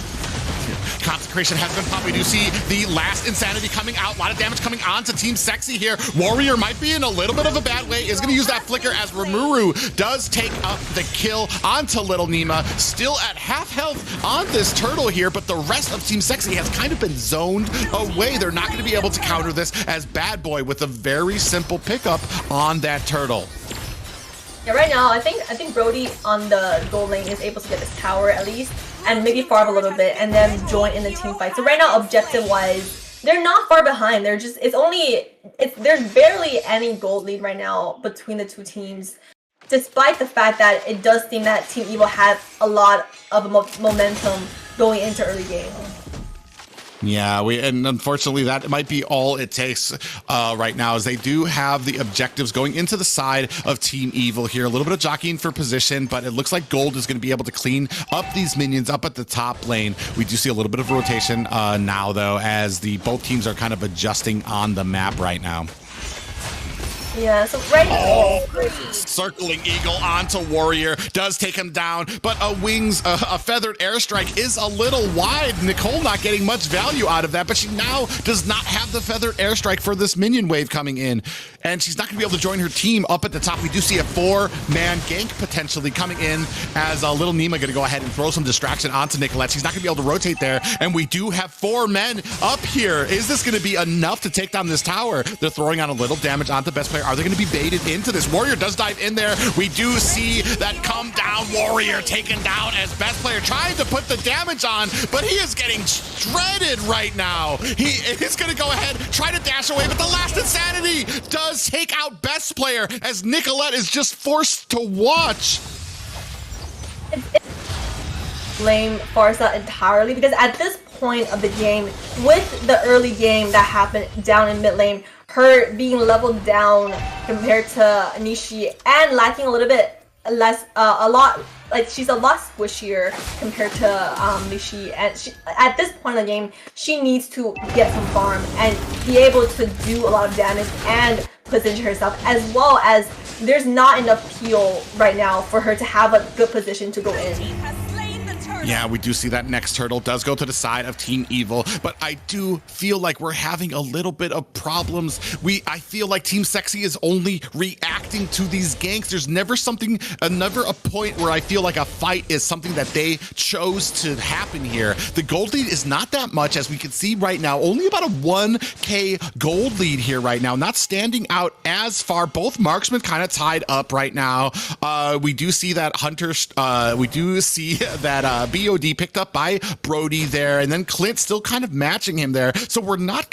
Consecration has been popped. We do see the last Insanity coming out. A lot of damage coming on to Team Sexy here. Warrior might be in a little bit of a bad way. Is going to use that flicker as Rimuru does take up the kill onto Little Nima. Still at half health on this turtle here, but the rest of Team Sexy has kind of been zoned away. They're not going to be able to counter this as Bad Boy with a very simple pickup on that turtle. Yeah, right now I think Brody on the gold lane is able to get this tower at least, and maybe farm a little bit and then join in the team fight. So right now, objective wise, they're not far behind. They're just there's barely any gold lead right now between the two teams, despite the fact that it does seem that Team Evil has a lot of momentum going into early game. Yeah, and unfortunately that might be all it takes right now, as they do have the objectives going into the side of Team Evil here. A little bit of jockeying for position, but it looks like Gold is going to be able to clean up these minions up at the top lane. We do see a little bit of rotation now, though, as both teams are kind of adjusting on the map right now. Yeah, so right now, circling eagle onto Warrior does take him down, but a feathered airstrike is a little wide. Nicole not getting much value out of that, but she now does not have the feathered airstrike for this minion wave coming in, and she's not going to be able to join her team up at the top. We do see a 4-man gank potentially coming in, as little Nima going to go ahead and throw some distraction onto Nicolette. She's not going to be able to rotate there, and we do have 4 men up here. Is this going to be enough to take down this tower? They're throwing on a little damage onto best player. Are they going to be baited into this? Warrior does dive in there. We do see that come down Warrior taken down as best player trying to put the damage on, but he is getting shredded right now. He is going to go ahead, try to dash away, but the last Insanity does take out best player as Nicolette is just forced to watch. Blame Farsa entirely, because at this point of the game, with the early game that happened down in mid lane, her being leveled down compared to Nishi and lacking a little bit less, she's a lot squishier compared to Nishi, and at this point in the game, she needs to get some farm and be able to do a lot of damage and position herself, as well as there's not enough peel right now for her to have a good position to go in. Yeah, we do see that next turtle does go to the side of Team Evil, but I do feel like we're having a little bit of problems. I feel like Team Sexy is only reacting to these ganks. There's never a point where I feel like a fight is something that they chose to happen here. The gold lead is not that much, as we can see right now, only about a 1K gold lead here right now, not standing out as far. Both marksmen kind of tied up right now. We do see that BOD picked up by Brody there, and then Clint still kind of matching him there. So we're not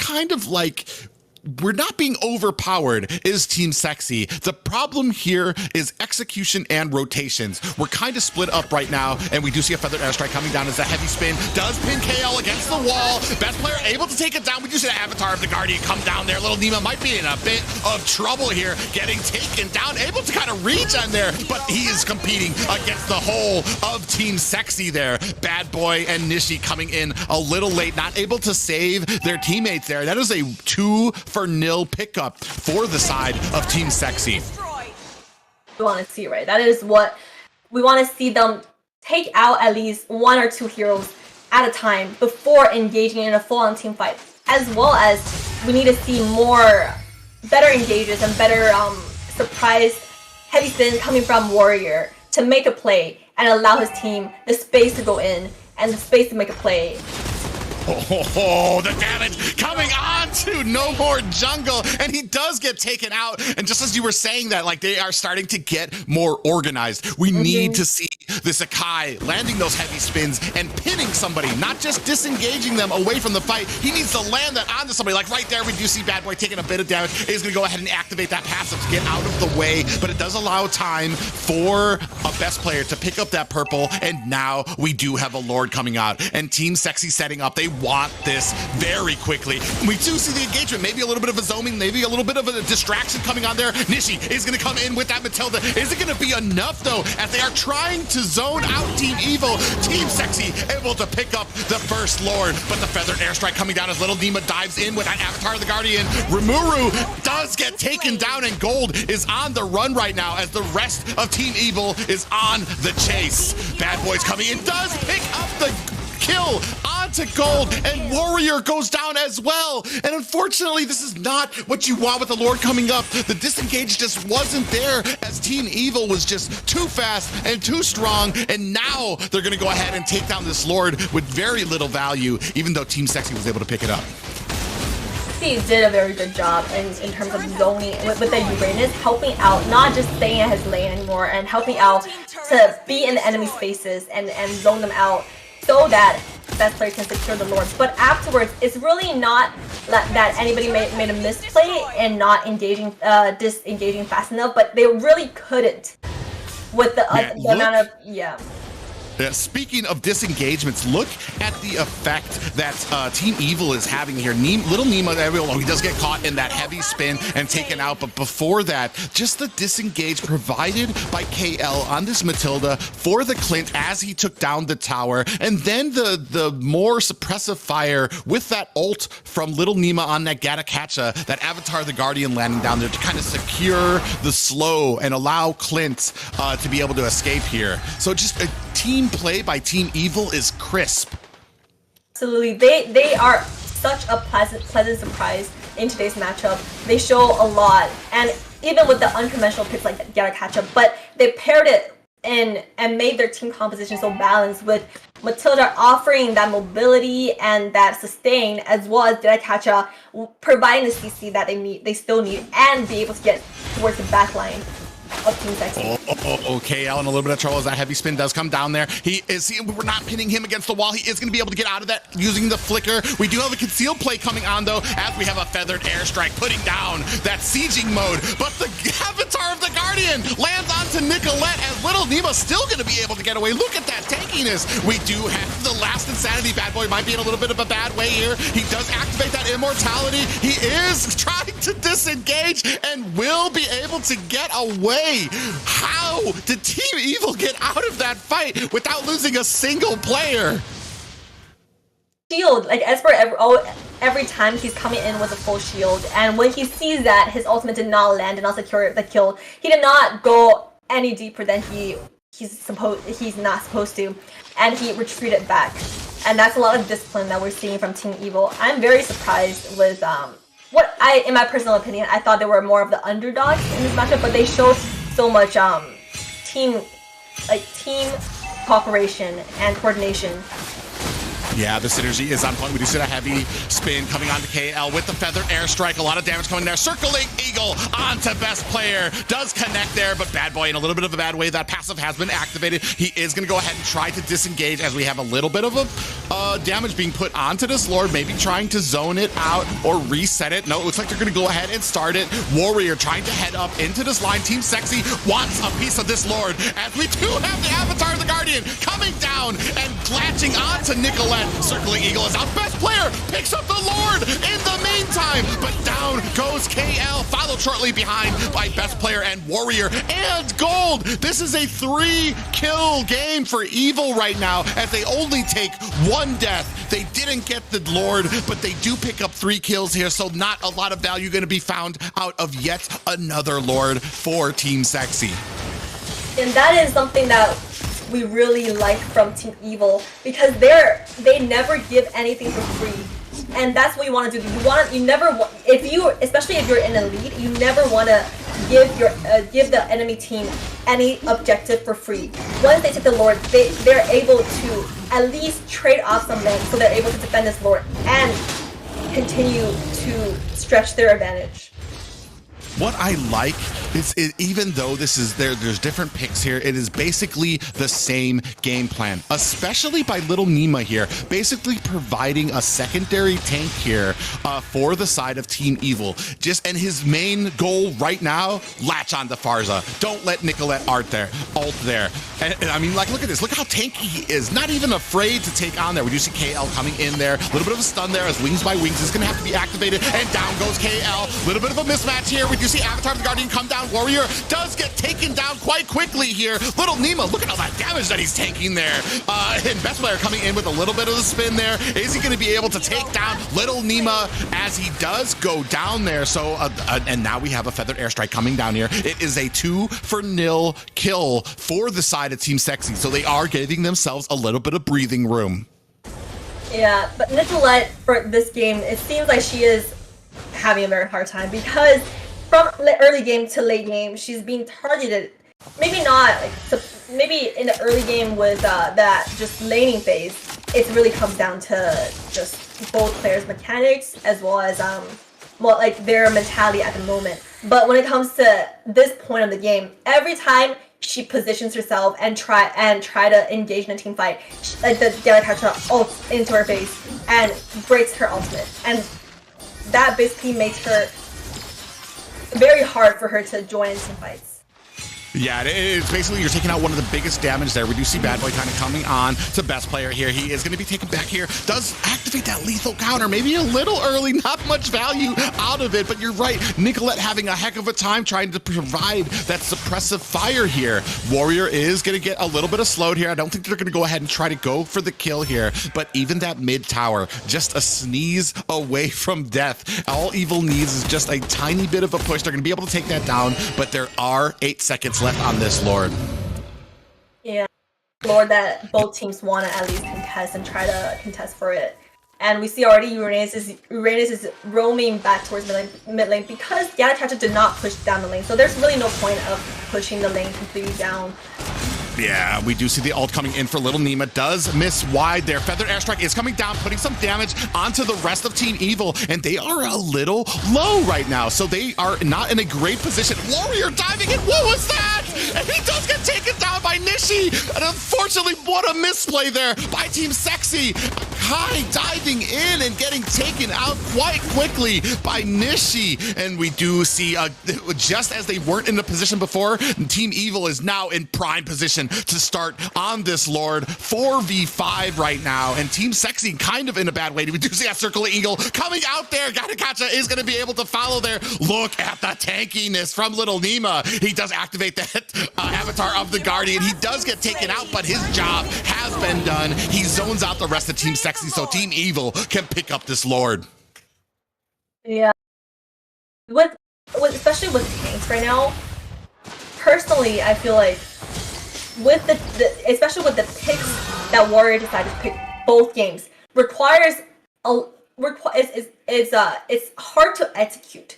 being overpowered is Team Sexy. The problem here is execution and rotations. We're kind of split up right now, and we do see a feathered airstrike coming down as a heavy spin does pin KL against the wall. Best player able to take it down. We do see the Avatar of the Guardian come down there. Little Nima might be in a bit of trouble here, getting taken down, able to kind of reach on there, but he is competing against the whole of Team Sexy there. Bad Boy and Nishi coming in a little late, not able to save their teammates there. That is a 2-for-0 pickup for the side of Team Sexy. We want to see, right? That is what we want to see them take out at least 1 or 2 heroes at a time before engaging in a full-on team fight. As well as we need to see better engages and better surprise heavy spins coming from Warrior to make a play and allow his team the space to go in and the space to make a play. Oh, the damage coming on to No More Jungle, and he does get taken out. And just as you were saying that, like, they are starting to get more organized. We need to see the Sakai landing those heavy spins and pinning somebody, not just disengaging them away from the fight. He needs to land that onto somebody. Like right there, we do see Bad Boy taking a bit of damage. He's going to go ahead and activate that passive to get out of the way, but it does allow time for a best player to pick up that purple, and now we do have a Lord coming out. And Team Sexy setting up. They want this very quickly. We do see the engagement, maybe a little bit of a zooming, maybe a little bit of a distraction coming on there. Nishi is going to come in with that Matilda. Is it going to be enough though, as they are trying to zone out Team Evil? Team Sexy able to pick up the first Lord, but the feathered airstrike coming down as Little Nima dives in with that Avatar of the Guardian. Rimuru does get taken down, and Gold is on the run right now as the rest of Team Evil is on the chase. Bad Boy's coming in, does pick up the kill onto Gold, and Warrior goes down as well. And unfortunately, this is not what you want with the Lord coming up. The disengage just wasn't there, as Team Evil was just too fast and too strong, and now they're gonna go ahead and take down this Lord with very little value, even though Team Sexy was able to pick it up. He did a very good job in terms of zoning with the Uranus, helping out, not just staying at his lane anymore, and helping out to be in the enemy spaces and zone them out, so that best player can secure the Lord. But afterwards, it's really not that anybody made a misplay and not engaging, disengaging fast enough, but they really couldn't with the amount of, Speaking of disengagements, look at the effect that Team Evil is having here. Little Nima, he does get caught in that heavy spin and taken out, but before that, just the disengage provided by KL on this Matilda for the Clint as he took down the tower, and then the more suppressive fire with that ult from Little Nima on that Gatakacha, that Avatar the Guardian landing down there to kind of secure the slow and allow Clint to be able to escape here. So just a team play by Team Evil is crisp. Absolutely, they are such a pleasant surprise in today's matchup. They show a lot, and even with the unconventional picks like Gatakacha, but they paired it in and made their team composition so balanced, with Matilda offering that mobility and that sustain, as well as Gatakacha providing the CC that they still need, and be able to get towards the back line of Team Sexy. KL in a little bit of trouble as that heavy spin does come down there. We're not pinning him against the wall. He is going to be able to get out of that using the flicker. We do have a concealed play coming on though, as we have a feathered airstrike putting down that sieging mode. But the Avatar of the Guardian lands onto Nicolette, as Little Nima still going to be able to get away. Look at that tankiness. We do have the last insanity. Bad Boy might be in a little bit of a bad way here. He does activate that immortality. He is trying to disengage and will be able to get away. How did Team Evil get out of that fight without losing a single player? Shield, like as for every time he's coming in with a full shield, and when he sees that his ultimate did not land and not secure the kill, he did not go any deeper than he's not supposed to, and he retreated back. And that's a lot of discipline that we're seeing from Team Evil. I'm very surprised with in my personal opinion, I thought they were more of the underdogs in this matchup, but they showed so much team cooperation and coordination. Yeah, the synergy is on point. We do see a heavy spin coming onto KL with the feather airstrike. A lot of damage coming there. Circling Eagle onto best player. Does connect there, but Bad Boy in a little bit of a bad way. That passive has been activated. He is going to go ahead and try to disengage as we have a little bit of a damage being put onto this Lord. Maybe trying to zone it out or reset it. No, it looks like they're going to go ahead and start it. Warrior trying to head up into this line. Team Sexy wants a piece of this Lord, as we do have the Avatar of the Guardian coming down and latching onto Nicolette. Circling Eagle is out. Best player picks up the Lord in the meantime, but down goes KL, followed shortly behind by best player and Warrior and Gold. This is a 3-kill game for Evil right now, as they only take 1 death. They didn't get the Lord, but they do pick up 3 kills here, so not a lot of value going to be found out of yet another Lord for Team Sexy. And that is something that we really like from Team Evil, because they never give anything for free, and that's what you want to do. Especially if you're in a lead, you never want to give the enemy team any objective for free. Once they take the Lord, they're able to at least trade off some lanes, so they're able to defend this Lord and continue to stretch their advantage. What I like is, even though there's different picks here, it is basically the same game plan, especially by Little Nima here, basically providing a secondary tank here for the side of Team Evil. And his main goal right now, latch on to Farza. Don't let Nicolette ult there. And I mean, like, look at this. Look how tanky he is. Not even afraid to take on there. We do see KL coming in there. A little bit of a stun there as Wings by Wings is going to have to be activated. And down goes KL. A little bit of a mismatch here. We do see Avatar of the Guardian come down. Warrior does get taken down quite quickly here. Little Nima, look at all that damage that he's taking there. And best player coming in with a little bit of the spin there. Is he going to be able to take down Little Nima as he does go down there? So, and now we have a feathered airstrike coming down here. It is a 2-0 kill for the side of Team Sexy. So they are giving themselves a little bit of breathing room. Yeah, but Nicolette for this game, it seems like she is having a very hard time, because from early game to late game, she's being targeted. Maybe not, maybe in the early game with that just laning phase, it really comes down to just both players' mechanics as well as their mentality at the moment. But when it comes to this point of the game, every time she positions herself and try to engage in a team fight, like the Galatasha ults into her face and breaks her ultimate, and that basically makes her very hard for her to join in team fights. Yeah, it's basically you're taking out one of the biggest damage there. We do see Bad Boy kind of coming on to best player here. He is going to be taken back here. Does activate that lethal counter. Maybe a little early, not much value out of it, but you're right. Nicolette having a heck of a time trying to provide that suppressive fire here. Warrior is going to get a little bit of slowed here. I don't think they're going to go ahead and try to go for the kill here, but even that mid tower, just a sneeze away from death. All Evil needs is just a tiny bit of a push. They're going to be able to take that down, but there are 8 seconds left on this Lord. Yeah, Lord that both teams want to at least contest and try to contest for it. And we see already Uranus is roaming back towards mid lane because Galatasha did not push down the lane. So there's really no point of pushing the lane completely down. Yeah, we do see the ult coming in for Little Nima. Does miss wide there. Feather Airstrike is coming down, putting some damage onto the rest of Team Evil, and they are a little low right now, so they are not in a great position. Warrior diving in. What was that? And he does get taken down by Nishi. And unfortunately, what a misplay there by Team Sexy. Kai diving in and getting taken out quite quickly by Nishi. And we do see, just as they weren't in the position before, Team Evil is now in prime position to start on this Lord. 4v5 right now, and Team Sexy kind of in a bad way. We do see that Circle of Eagle coming out there. Galatasha is going to be able to follow there. Look at the tankiness from Little Nima. He does activate that Avatar of the Guardian. He does get taken out, but his job has been done. He zones out the rest of Team Sexy, so Team Evil can pick up this Lord. Yeah. With especially with tanks right now, personally, I feel like with the especially with the picks that Warrior decided to pick both games requires it's hard to execute.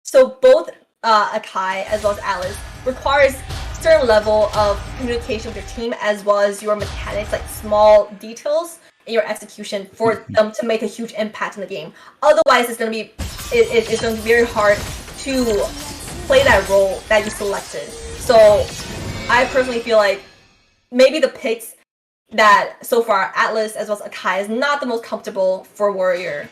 So both Akai as well as Alice requires certain level of communication with your team as well as your mechanics, like small details in your execution for them to make a huge impact in the game. Otherwise, it's gonna be very hard to play that role that you selected. So I personally feel like maybe the picks that so far Atlas as well as Akai is not the most comfortable for Warrior.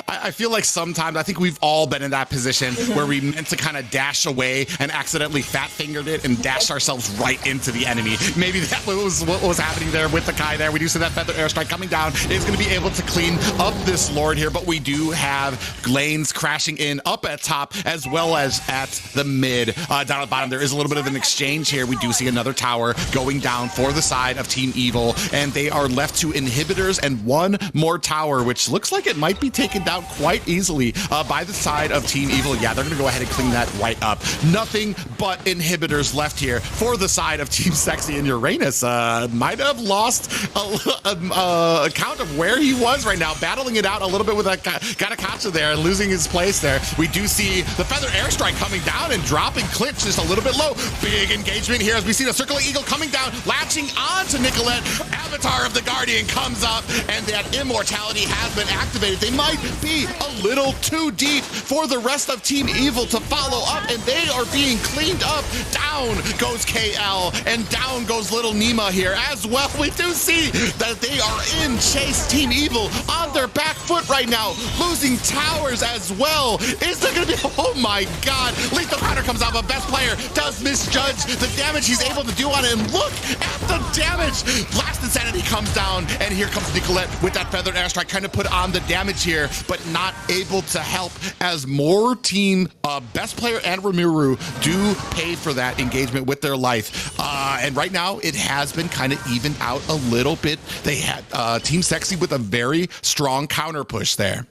I feel like sometimes, I think we've all been in that position where we meant to kind of dash away and accidentally fat-fingered it and dashed ourselves right into the enemy. Maybe that was what was happening there with the Kai there. We do see that Feather Airstrike coming down. It's going to be able to clean up this Lord here, but we do have lanes crashing in up at top as well as at the mid. Down at the bottom, there is a little bit of an exchange here. We do see another tower going down for the side of Team Evil, and they are left to inhibitors and one more tower, which looks like it might be taken down quite easily by the side of Team Evil. Yeah, they're going to go ahead and clean that right up. Nothing but inhibitors left here for the side of Team Sexy, and Uranus might have lost a count of where he was right now, battling it out a little bit with Gatakacha there, losing his place there. We do see the Feather Airstrike coming down and dropping Clinch just a little bit low. Big engagement here as we see the Circle Eagle coming down, latching onto Nicolette. Avatar of the Guardian comes up, and that immortality has been activated. They might be a little too deep for the rest of Team Evil to follow up, and they are being cleaned up. Down goes KL, and down goes Little Nima here as well. We do see that they are in chase. Team Evil on their back foot right now, losing towers as well. Is there gonna be, oh my god, Lethal Powder comes out, but best player does misjudge the damage he's able to do on it, and look at the damage. Blast Insanity comes down, and here comes Nicolette with that Feathered Airstrike, trying to put on the damage here, but not able to help as more team best player and Rimuru do pay for that engagement with their life. And right now it has been kind of evened out a little bit. They had Team Sexy with a very strong counter push there.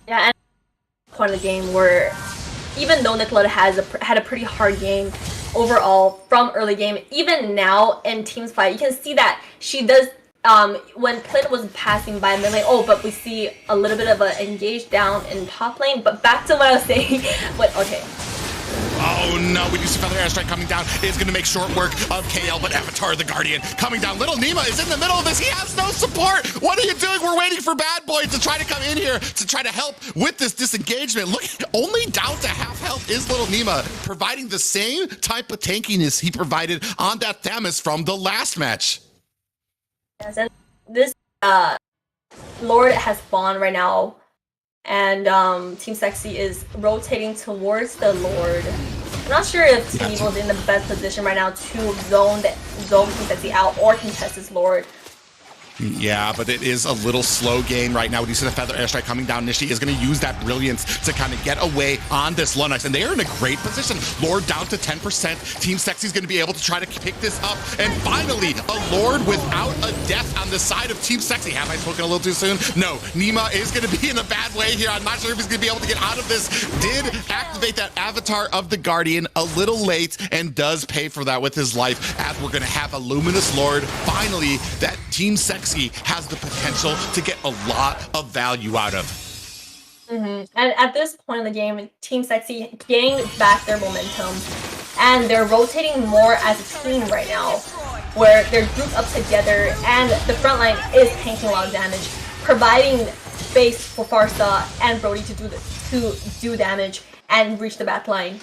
Yeah, and point of the game where even though Nicolette had a pretty hard game overall from early game, even now in Team's fight, you can see that she does. When Clint was passing by melee, but we see a little bit of a engage down in top lane. But back to what I was saying. But okay. Oh no, we do see Feather Airstrike coming down. It's going to make short work of KL, but Avatar the Guardian coming down. Little Nima is in the middle of this. He has no support. What are you doing? We're waiting for Bad Boy to try to come in here to try to help with this disengagement. Look, only down to half health is Little Nima, providing the same type of tankiness he provided on that Thamus from the last match. Yes, and this Lord has spawned right now, and Team Sexy is rotating towards the Lord. I'm not sure if Team Evil is in the best position right now to zone Team Sexy out or contest this Lord. Yeah, but it is a little slow game right now. When you see the Feather Airstrike coming down, Nishi is going to use that brilliance to kind of get away on this Lunastra, and they are in a great position. Lord down to 10%. Team Sexy is going to be able to try to pick this up, and finally, a Lord without a death on the side of Team Sexy. Have I spoken a little too soon? No, Nima is going to be in a bad way here. I'm not sure if he's going to be able to get out of this. Did activate that Avatar of the Guardian a little late, and does pay for that with his life, as we're going to have a Luminous Lord. Finally, that Team Sexy has the potential to get a lot of value out of. And at this point in the game, Team Sexy gained back their momentum, and they're rotating more as a team right now, where they're grouped up together, and the front line is tanking a lot of damage, providing space for Farsa and Brody to do damage and reach the back line.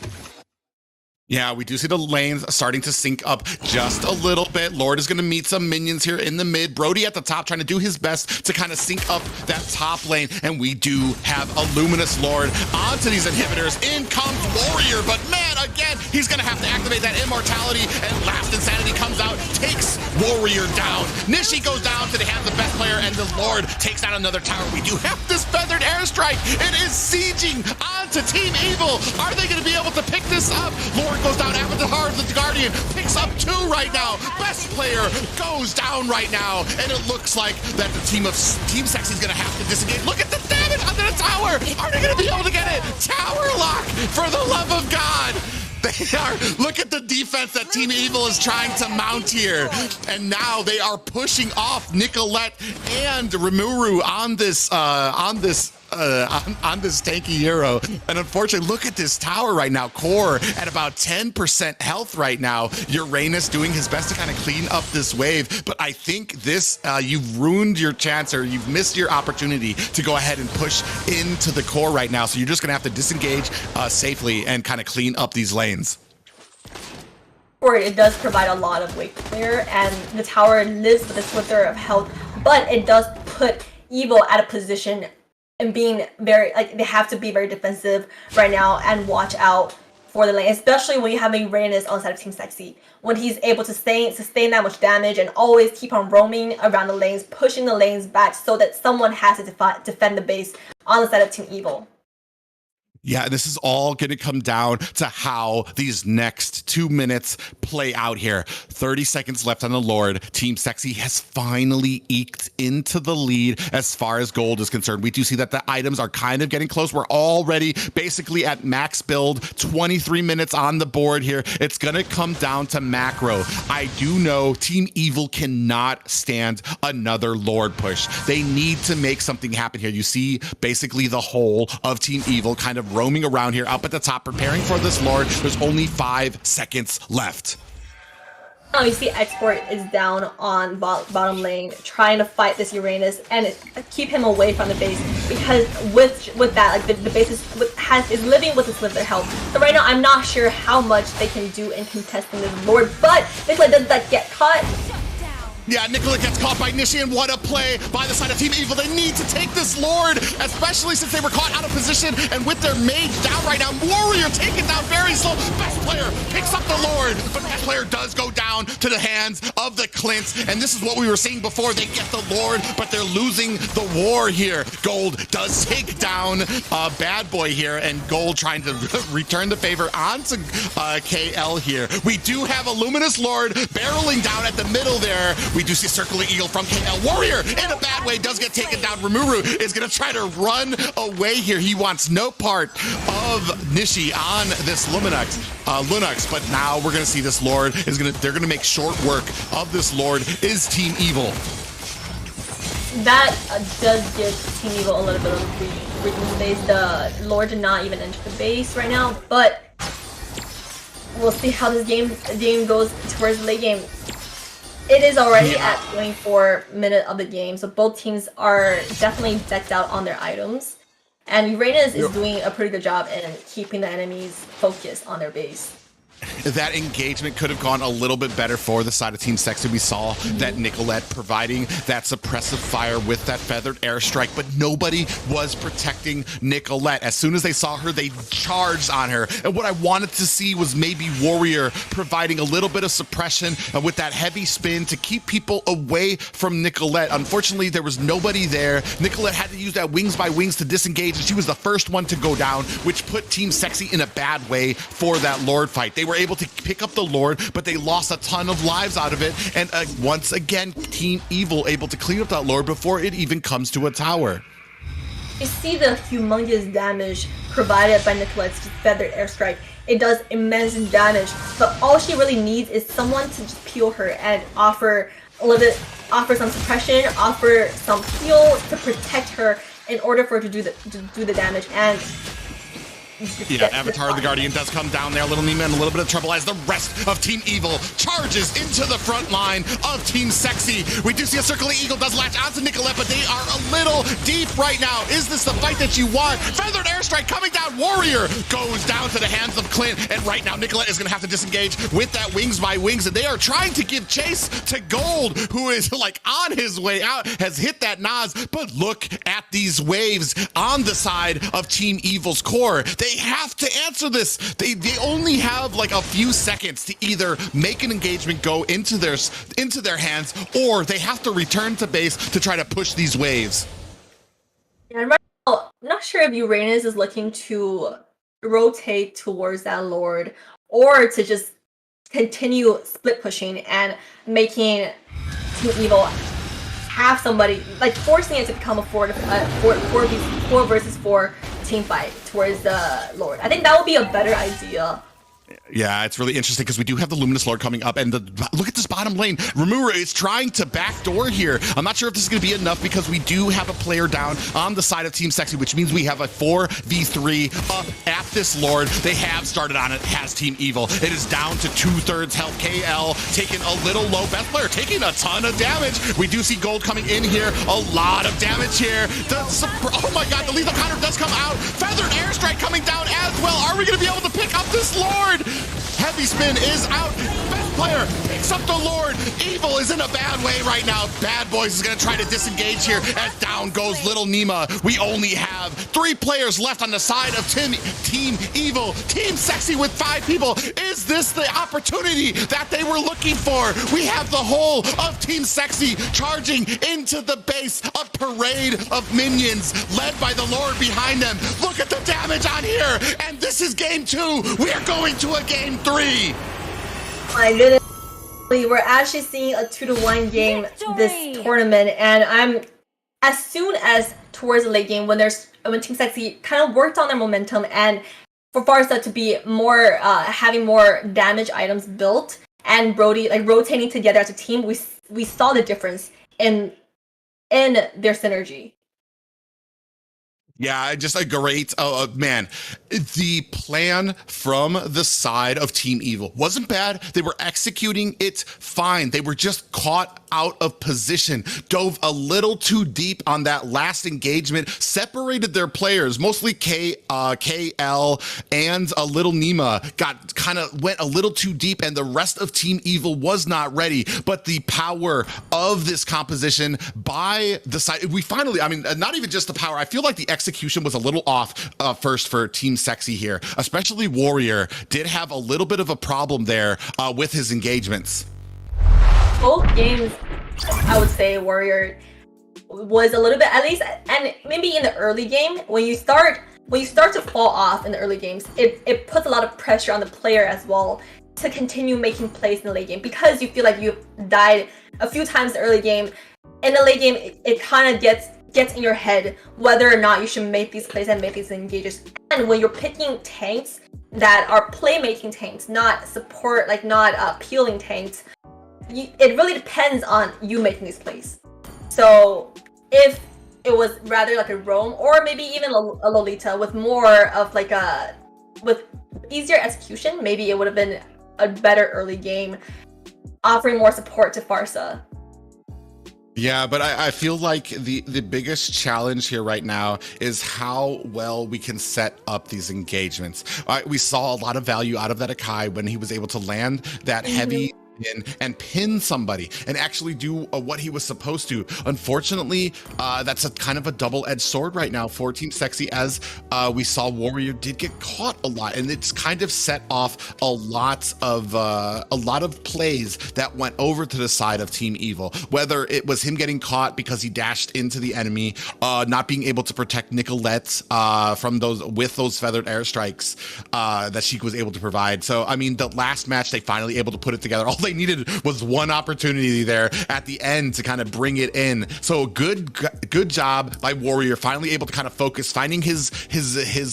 Yeah, we do see the lanes starting to sync up just a little bit. Lord is going to meet some minions here in the mid. Brody at the top trying to do his best to kind of sync up that top lane. And we do have a Luminous Lord onto these inhibitors. In comes Warrior, but man, again, he's going to have to activate that immortality. And Last Insanity comes out, takes Warrior down. Nishi goes down to the hands of best player, and the Lord takes out another tower. We do have this Feathered Airstrike. It is sieging onto Team Evil. Are they going to be able to pick this up? Lord goes down. Avatar of the Guardian picks up 2 right now. Best player goes down right now, and it looks like that the Team Sexy is going to have to disengage. Look at the damage on the tower. Are they going to be able to get it? Tower lock, for the love of God. They are, look at the defense that Team Evil is trying to mount here. And now they are pushing off Nicolette and Rimuru on this tanky hero. And unfortunately, look at this tower right now. Core at about 10% health right now. Uranus doing his best to kind of clean up this wave. But I think this, you've ruined your chance, or you've missed your opportunity to go ahead and push into the core right now. So you're just going to have to disengage safely and kind of clean up these lanes. It does provide a lot of weight clear, and the tower lives with a slither of health, but it does put Evil at a position and being very, like, they have to be very defensive right now and watch out for the lane, especially when you have a Uranus on the side of Team Sexy. When he's able to sustain that much damage and always keep on roaming around the lanes, pushing the lanes back so that someone has to defend the base on the side of Team Evil. Yeah, and this is all going to come down to how these next 2 minutes play out here. 30 seconds left on the Lord. Team Sexy has finally eked into the lead as far as gold is concerned. We do see that the items are kind of getting close. We're already basically at max build. 23 minutes on the board here. It's going to come down to macro. I do know Team Evil cannot stand another Lord push. They need to make something happen here. You see basically the whole of Team Evil kind of roaming around here up at the top, preparing for this Lord. There's only 5 seconds left. Now you see Export is down on bottom lane, trying to fight this Uranus and keep him away from the base, because with that, like the base is living with its slither health. So right now, I'm not sure how much they can do in contesting this Lord, but Nicolette does that get caught. Yeah, Nicolette gets caught by Nishi, and what a play by the side of Team Evil. They need to take this Lord, especially since they were caught out of position, and with their mage down right now, Warrior taken down very slow. Best player picks up the Lord, but Best player does go down to the hands of the Clint, and this is what we were seeing before. They get the Lord, but they're losing the war here. Gold does take down Bad Boy here, and Gold trying to return the favor onto KL here. We do have a Luminous Lord barreling down at the middle there. We do see Circling Eagle from KL. Warrior, in a bad way, does get taken down. Rimuru is going to try to run away here. He wants no part of Nishi on this Lunux, but now we're going to see this Lord they're going to make short work of this Lord. Is Team Evil. That does give Team Evil a little bit of breathing space. The Lord did not even enter the base right now, but we'll see how this game goes towards the late game. It is already at 24 minutes of the game, so both teams are definitely decked out on their items. And Uranus is doing a pretty good job in keeping the enemies focused on their base. That engagement could have gone a little bit better for the side of Team Sexy. We saw that Nicolette providing that suppressive fire with that feathered airstrike, but nobody was protecting Nicolette. As soon as they saw her, they charged on her. And what I wanted to see was maybe Warrior providing a little bit of suppression with that heavy spin to keep people away from Nicolette. Unfortunately, there was nobody there. Nicolette had to use that wings by wings to disengage, and she was the first one to go down, which put Team Sexy in a bad way for that Lord fight. They were able to pick up the Lord, but they lost a ton of lives out of it. And once again, Team Evil able to clean up that Lord before it even comes to a tower. You see the humongous damage provided by Nicolette's feathered airstrike. It does immense damage, but all she really needs is someone to just peel her and offer some suppression, offer some heal to protect her in order for her to do the damage. And yeah, Avatar the Guardian does come down there. Little Nima in a little bit of trouble as the rest of Team Evil charges into the front line of Team Sexy. We do see a Circling Eagle does latch onto Nicolette, but they are a little deep right now. Is this the fight that you want? Feathered airstrike coming down. Warrior goes down to the hands of Clint, and right now Nicolette is going to have to disengage with that wings by wings, and they are trying to give chase to Gold, who is like on his way out, has hit that Nas, but look at these waves on the side of Team Evil's core. They have to answer this. They only have like a few seconds to either make an engagement go into their hands, or they have to return to base to try to push these waves. Yeah, right now, I'm not sure if Uranus is looking to rotate towards that Lord or to just continue split pushing and making Team Evil have somebody like forcing it to become a 4 versus 4 team fight towards the Lord. I think that would be a better idea. Yeah, it's really interesting because we do have the Luminous Lord coming up, and look at this bottom lane. Remura is trying to backdoor here. I'm not sure if this is going to be enough because we do have a player down on the side of Team Sexy, which means we have a 4v3 up at this Lord. They have started on it, has Team Evil. It is down to 2/3 health. KL taking a little low. Best player taking a ton of damage. We do see gold coming in here. A lot of damage here. Oh my god, the lethal counter does come out. Feathered airstrike coming down as well. Are we going to be able to pick up this Lord? Heavy spin is out. Best player picks up the Lord. Evil is in a bad way right now. Bad Boys is going to try to disengage here as down goes Little Nima. We only have 3 players left on the side of Team Evil. Team Sexy with 5 people. Is this the opportunity that they were looking for? We have the whole of Team Sexy charging into the base. A parade of minions led by the Lord behind them. Look at the damage on here. And this is game 2. We are going to a game 3. My goodness, we're actually seeing a 2-1 game this tournament, and I'm as soon as towards the late game when Team Sexy kind of worked on their momentum and for Farsa to be more having more damage items built and Brody like rotating together as a team, we saw the difference in their synergy. Yeah, just a great, man, the plan from the side of Team Evil wasn't bad. They were executing it fine. They were just caught out of position, dove a little too deep on that last engagement, separated their players, mostly KL and a Little Nima went a little too deep, and the rest of Team Evil was not ready. But the power of this composition by the side, we finally, I mean, not even just the power, I feel like the execution was a little off first for Team Sexy here, especially Warrior did have a little bit of a problem there with his engagements. Both games, I would say Warrior was a little bit, at least, and maybe in the early game, when you start to fall off in the early games, it puts a lot of pressure on the player as well to continue making plays in the late game, because you feel like you've died a few times in the early game. In the late game, it kind of gets in your head whether or not you should make these plays and make these engages. And when you're picking tanks that are playmaking tanks, not support, like not peeling tanks, it really depends on you making these plays. So if it was rather like a Roam or maybe even a Lolita with more of like with easier execution, maybe it would have been a better early game, offering more support to Farsa. Yeah, but I feel like the biggest challenge here right now is how well we can set up these engagements. We saw a lot of value out of that Akai when he was able to land that heavy in and pin somebody and actually do what he was supposed to. Unfortunately, that's a kind of a double-edged sword right now for Team Sexy, as we saw Warrior did get caught a lot, and it's kind of set off a lot of plays that went over to the side of Team Evil, whether it was him getting caught because he dashed into the enemy, not being able to protect Nicolette from those feathered airstrikes that Sheik was able to provide. So I mean, the last match they finally able to put it together. All they needed was one opportunity there at the end to kind of bring it in. So good job by Warrior, finally able to kind of focus, finding his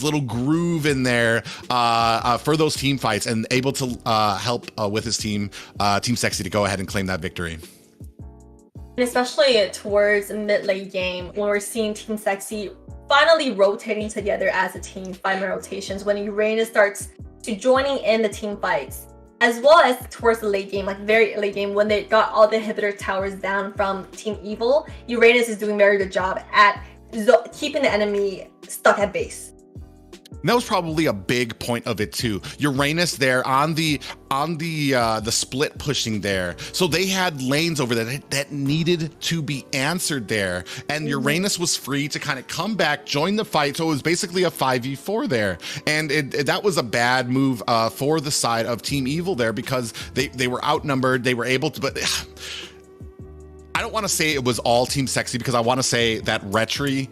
little groove in there for those team fights, and able to help with his Team Sexy to go ahead and claim that victory. And especially towards mid-late game, when we're seeing Team Sexy finally rotating together as a team, 5-man rotations, when Uranus starts to joining in the team fights, as well as towards the late game, like very late game, when they got all the inhibitor towers down from Team Evil, Uranus is doing a very good job at keeping the enemy stuck at base. And that was probably a big point of it too. Uranus there on the split pushing there. So they had lanes over there that needed to be answered there. And Uranus was free to kind of come back, join the fight. So it was basically a 5v4 there. And that was a bad move for the side of Team Evil there, because they were outnumbered. They were able to, but I don't want to say it was all Team Sexy, because I want to say that Retri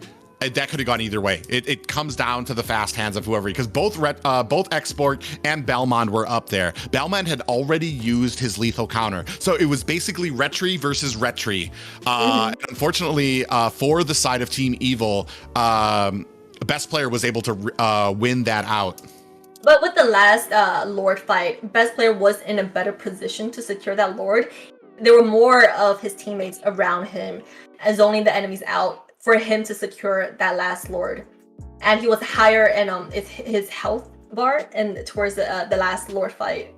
that could have gone either way. It comes down to the fast hands of whoever, because both Export and Belmont were up there. Belmont had already used his lethal counter, so it was basically Retri versus Retri. Unfortunately, for the side of Team Evil, Best Player was able to win that out. But with the last Lord fight, Best Player was in a better position to secure that Lord. There were more of his teammates around him, zoning the enemies out for him to secure that last Lord. And he was higher in his health bar and towards the last Lord fight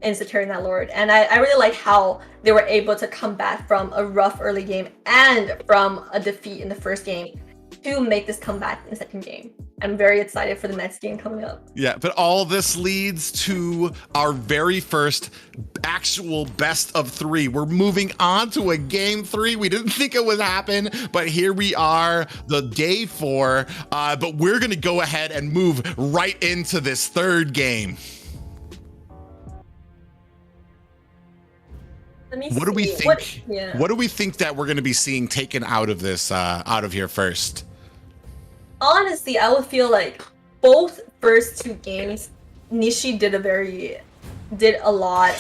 in securing that Lord. And I really like how they were able to come back from a rough early game and from a defeat in the first game to make this comeback in the second game. I'm very excited for the next game coming up. Yeah, but all this leads to our very first actual best of 3. We're moving on to a game 3. We didn't think it would happen, but here we are, the day 4. But we're gonna go ahead and move right into this third game. What do we think? What do we think that we're gonna be seeing taken out of this, out of here first? Honestly, I would feel like both first 2 games, Nishi did a lot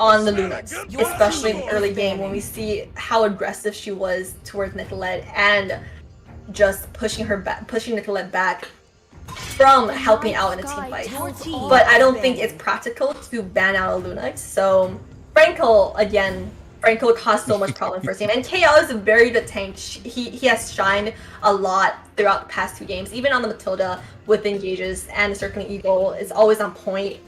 on the Lunux, especially in the early game when we see how aggressive she was towards Nicolette and just pushing Nicolette back from helping out in a team fight. But I don't think it's practical to ban out a Lunux. So Franco caused so much problem first game, and KL is a very good tank. He has shined a lot throughout the past 2 games, even on the Matilda with engages and the Circling Eagle is always on point.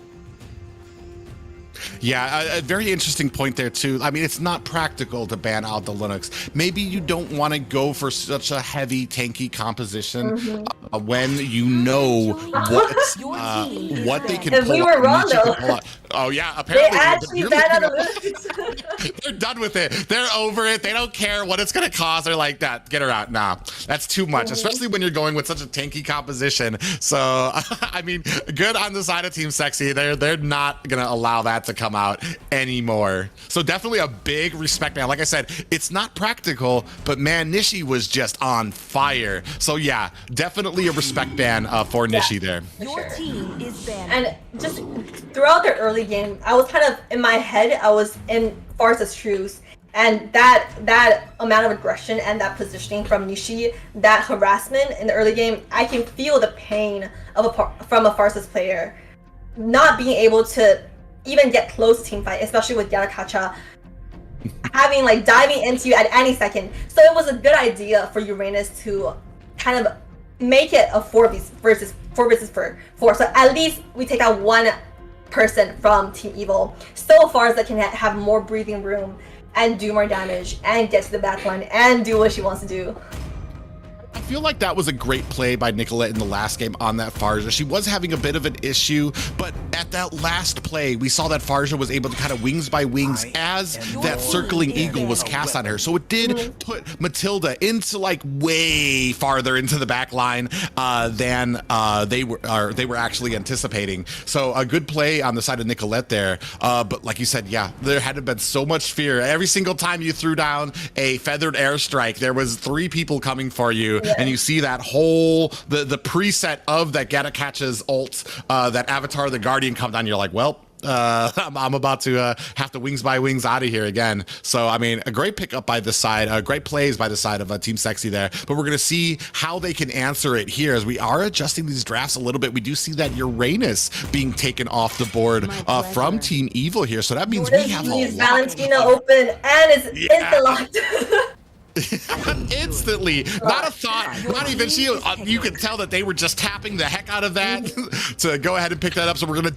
Yeah, a very interesting point there too. I mean, it's not practical to ban out the Linux. Maybe you don't want to go for such a heavy tanky composition when you know what they can pull. We were wrong though. Oh yeah, apparently they actually banned out the Linux. They're done with it. They're over it. They don't care what it's gonna cost. They're like, that, get her out. Nah, that's too much, especially when you're going with such a tanky composition. So I mean, good on the side of Team Sexy. They're not gonna allow that to come out anymore. So definitely a big respect, man. Like I said, it's not practical, but man, Nishi was just on fire. So yeah, definitely a respect ban for Nishi there. Your team is banned. And just throughout the early game, I was kind of in my head, I was in Farsa's shoes, and that amount of aggression and that positioning from Nishi, that harassment in the early game, I can feel the pain of from a Farsa's player not being able to even get close to team fight, especially with Yarakacha having like diving into you at any second. So it was a good idea for Uranus to kind of make it a 4 versus 4. So at least we take out one person from Team Evil, so far as that can have more breathing room and do more damage and get to the back line and do what she wants to do. I feel like that was a great play by Nicolette in the last game on that Farja. She was having a bit of an issue, but at that last play, we saw that Farja was able to kind of wings by wings as that Circling Eagle was cast on her. So it did put Matilda into like way farther into the back line than they were actually anticipating. So a good play on the side of Nicolette there. But like you said, yeah, there had been so much fear. Every single time you threw down a feathered airstrike, there was 3 people coming for you. Yeah. And you see that whole, the preset of that Gatakacha's ult, that Avatar the Guardian come down, you're like, well, I'm about to have to wings by wings out of here again. So, I mean, a great pickup by the side, great plays by the side of Team Sexy there. But we're going to see how they can answer it here as we are adjusting these drafts a little bit. We do see that Uranus being taken off the board from Team Evil here. So that means we have a Valentina open and it's insta-locked. Instantly, not a thought, not even she. You can tell that they were just tapping the heck out of that to go ahead and pick that up. So we're gonna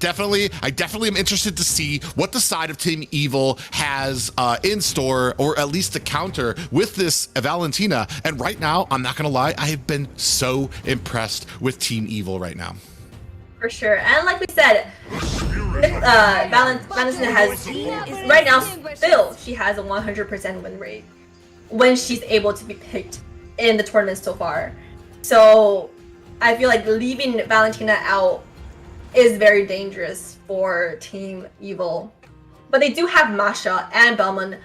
I definitely am interested to see what the side of Team Evil has in store, or at least the counter with this Valentina. And right now, I'm not gonna lie, I have been so impressed with Team Evil right now. For sure, and like we said, Valentina has right now still she has a 100% win rate when she's able to be picked in the tournament so far. So I feel like leaving Valentina out is very dangerous for Team Evil. But they do have Masha and Bellman,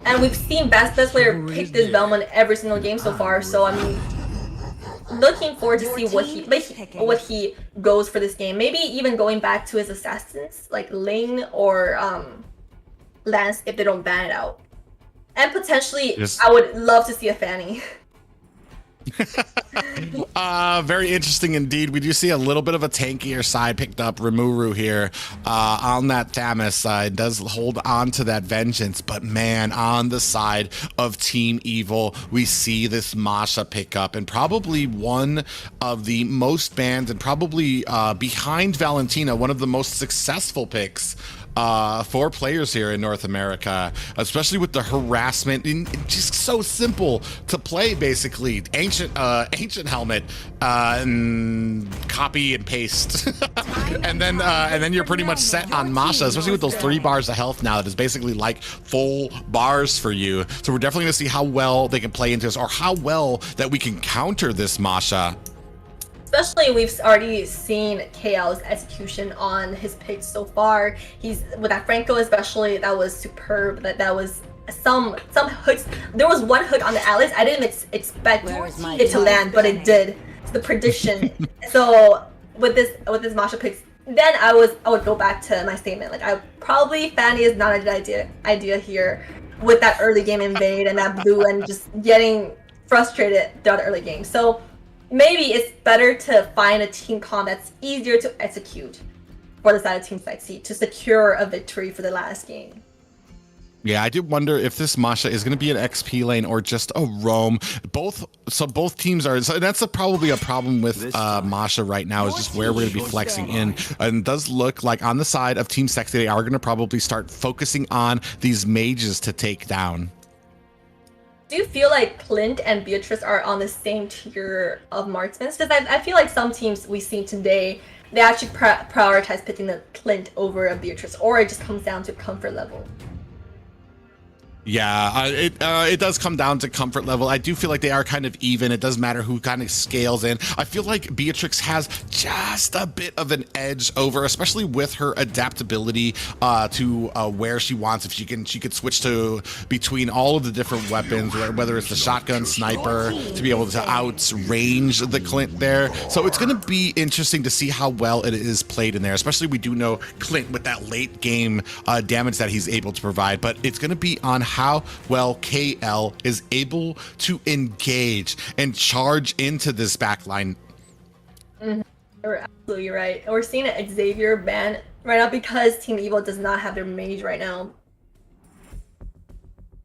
and we've seen best player pick this Bellman every single game so far. So I mean, looking forward to see what he goes for this game. Maybe even going back to his assassins like Ling or Lance if they don't ban it out. And potentially, I would love to see a Fanny. Very interesting indeed. We do see a little bit of a tankier side picked up. Rimuru here on that Thamus side does hold on to that vengeance, but man, on the side of Team Evil, we see this Masha pick up, and probably one of the most banned and probably behind Valentina, one of the most successful picks for players here in North America, especially with the harassment and just so simple to play. Basically, ancient helmet, and copy and paste, and then you're pretty much set on Masha, especially with those 3 bars of health now. That is basically like full bars for you. So we're definitely gonna see how well they can play into this, or how well that we can counter this Masha. Especially, we've already seen KL's execution on his picks so far. He's with that Franco, especially, that was superb. That was some hooks. There was one hook on the Alice. I didn't expect it to land, but it did. It's the prediction. So with this Masha picks, then I would go back to my statement. Like, probably Fanny is not a good idea here with that early game invade and that blue and just getting frustrated throughout the early game. So maybe it's better to find a team comp that's easier to execute for the side of Team Sexy to secure a victory for the last game. Yeah, I do wonder if this Masha is going to be an XP lane or just a roam. Both teams are. So that's probably a problem with Masha right now, is just where we're going to be flexing in. And it does look like on the side of Team Sexy, they are going to probably start focusing on these mages to take down. Do you feel like Clint and Beatrice are on the same tier of marksmen? Because I feel like some teams we've seen today, they actually prioritize picking the Clint over a Beatrice, or it just comes down to comfort level. Yeah, it does come down to comfort level. I do feel like they are kind of even. It does matter who kind of scales in. I feel like Beatrix has just a bit of an edge over, especially with her adaptability to where she wants. If she could switch to between all of the different weapons, whether it's the shotgun, sniper, to be able to outrange the Clint there. So it's going to be interesting to see how well it is played in there. Especially, we do know Clint with that late game damage that he's able to provide, but it's going to be on how well KL is able to engage and charge into this backline. You're absolutely right. We're seeing an Xavier ban right now because Team Evil does not have their mage right now.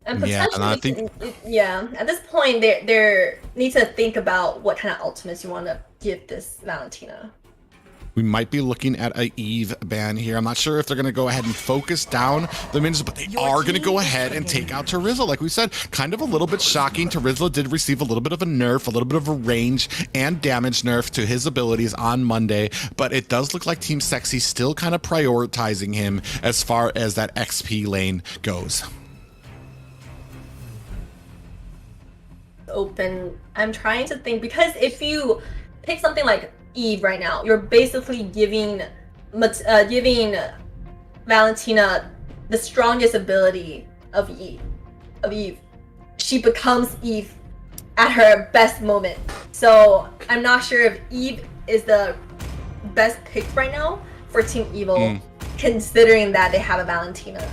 And potentially, and I think, at this point, they need to think about what kind of ultimates you want to give this Valentina. we might be looking at a Eve ban here. I'm not sure if they're going to go ahead and focus down the minions, but they are going to go ahead and take out Terizla. Like we said, kind of a little bit shocking. Terizla did receive a little bit of a nerf, a little bit of a range and damage nerf to his abilities on Monday, but it does look like Team Sexy still kind of prioritizing him as far as that XP lane goes. Open. I'm trying to think, because if you pick something like Eve right now, you're basically giving Valentina the strongest ability of Eve. She becomes Eve at her best moment. So I'm not sure if Eve is the best pick right now for Team Evil, considering that they have a Valentina.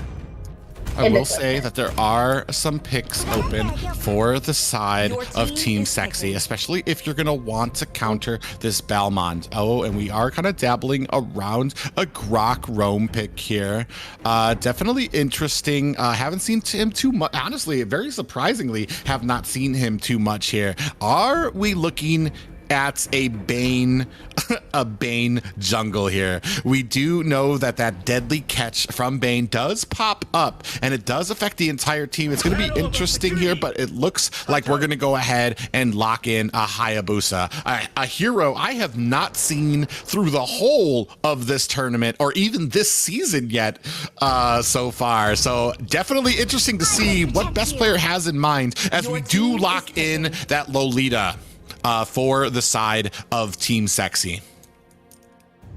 I will say that there are some picks open for the side of Team Sexy, especially if you're going to want to counter this Balmond. Oh, and we are kind of dabbling around a Grok roam pick here. Definitely interesting. Haven't seen him too much. Honestly, very surprisingly, have not seen him too much here. Are we looking at a Bane jungle here? We do know that that deadly catch from Bane does pop up, and it does affect the entire team. It's going to be interesting here, but it looks like we're going to go ahead and lock in a Hayabusa, a hero I have not seen through the whole of this tournament or even this season yet so far. So definitely interesting to see what best player has in mind as we do lock in that Lolita for the side of Team Sexy.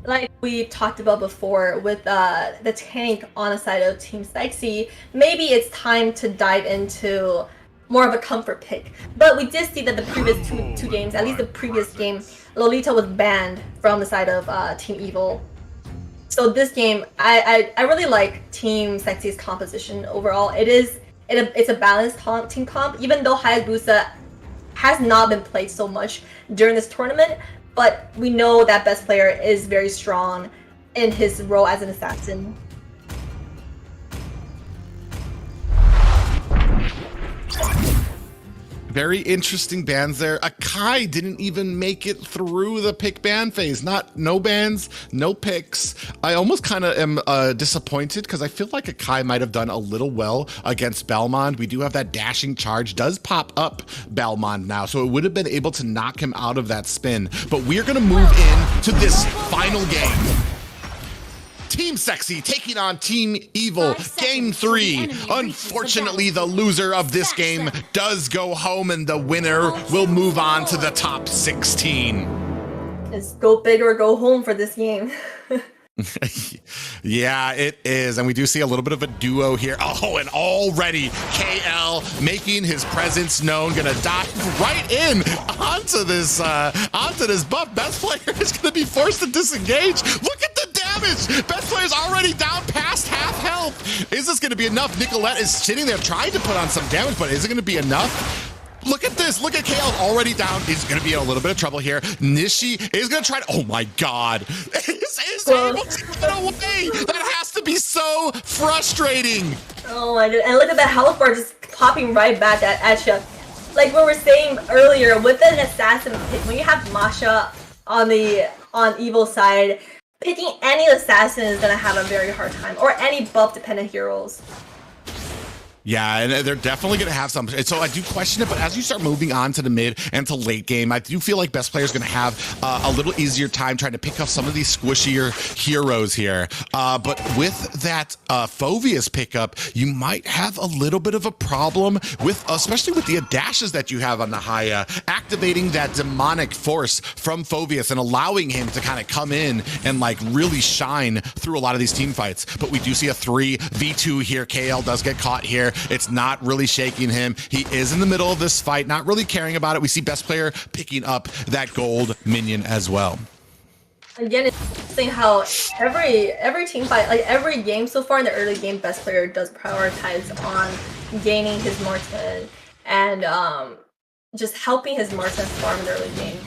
Like we talked about before with the tank on the side of Team Sexy, maybe it's time to dive into more of a comfort pick. But we did see that the previous two games, at least the previous game, Lolita was banned from the side of Team Evil. So this game, I really like Team Sexi's composition overall. It's a balanced team comp, even though Hayabusa has not been played so much during this tournament, but we know that Best Player is very strong in his role as an assassin. Very interesting bans there. Akai didn't even make it through the pick ban phase. No bans, no picks. I almost kind of am disappointed because I feel like Akai might have done a little well against Belmond. We do have that dashing charge does pop up Belmond now, so it would have been able to knock him out of that spin. But we're gonna move in to this final game. Team Sexy taking on Team Evil, Game 3. Unfortunately, the loser of this game does go home, and the winner will move on to the top 16. It's go big or go home for this game. Yeah, it is. And we do see a little bit of a duo here. Oh, and already KL making his presence known, gonna dive right in onto this buff. Best Player is gonna be forced to disengage. Look at the damage. Best Player's already down past half health. Is this gonna be enough? Nicolette is sitting there trying to put on some damage, but is it gonna be enough? Look at this. Look at KL already down. He's going to be in a little bit of trouble here. Nishi is going to try to... Oh, my God. He's able to get away. That has to be so frustrating. Oh, my God. And look at the health bar just popping right back at you. Like we were saying earlier, with an assassin pick, when you have Masha on Evil side, picking any assassin is going to have a very hard time. Or any buff-dependent heroes. Yeah, and they're definitely going to have some. So I do question it, but as you start moving on to the mid and to late game, I do feel like Best Player is going to have a little easier time trying to pick up some of these squishier heroes here. But with that Phoveus pickup, you might have a little bit of a problem with, especially with the dashes that you have on the Haya, activating that demonic force from Phoveus and allowing him to kind of come in and like really shine through a lot of these team fights. But we do see a 3v2 here. KL does get caught here. It's not really shaking him. He is in the middle of this fight, not really caring about it. We see Best Player picking up that gold minion as well. Again, it's interesting how every team fight, like every game so far in the early game, Best Player does prioritize on gaining his marksman and just helping his marksman farm in the early game.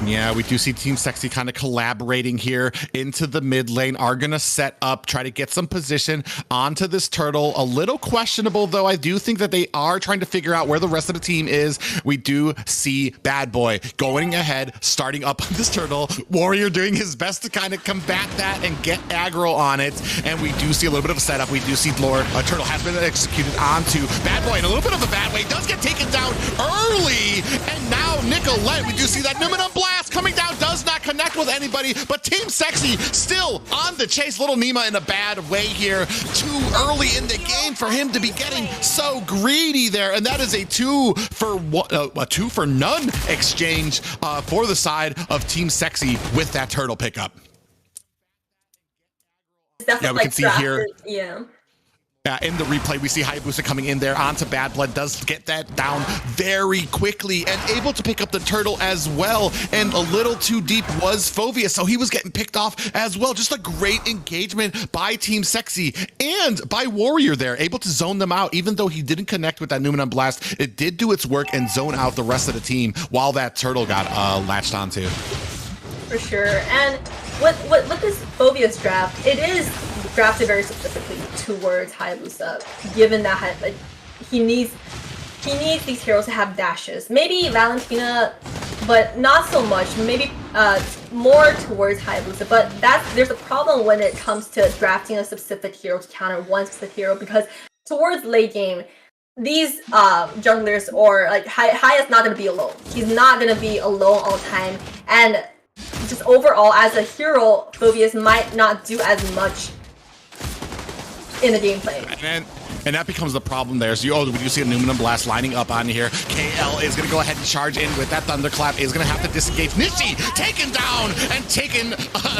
Yeah, we do see Team Sexy kind of collaborating here into the mid lane, are going to set up, try to get some position onto this turtle. A little questionable, though. I do think that they are trying to figure out where the rest of the team is. We do see Bad Boy going ahead, starting up on this turtle. Warrior doing his best to kind of combat that and get aggro on it. And we do see a little bit of a setup. We do see Lord, a turtle has been executed onto Bad Boy in a little bit of a bad way. Does get taken down early. And now Nicolette, we do see that Numenum Blast coming down, does not connect with anybody, but Team Sexy still on the chase. Little Nima in a bad way here. Too early in the game for him to be getting so greedy there, and that is a two for none exchange for the side of Team Sexy with that turtle pickup. Yeah, we can see here. Yeah. In the replay, we see Hayabusa coming in there onto Bad Blood, does get that down very quickly and able to pick up the turtle as well. And a little too deep was Phoveus, so he was getting picked off as well. Just a great engagement by Team Sexy and by Warrior there, able to zone them out. Even though he didn't connect with that Numenum Blast, it did do its work and zone out the rest of the team while that turtle got latched onto. For sure. And with this Phoveus draft, it is drafted very specifically towards Hayabusa, given that like he needs these heroes to have dashes. Maybe Valentina, but not so much. Maybe more towards Hayabusa. But there's a problem when it comes to drafting a specific hero to counter one specific hero, because towards late game, these junglers or like Haya's not gonna be alone. He's not gonna be alone all the time, and just overall as a hero, Phoveus might not do as much in the gameplay. And that becomes the problem there. So we do see a Numinum Blast lining up on here. KL is going to go ahead and charge in with that Thunderclap. Is going to have to disengage. Nishi taken down and taken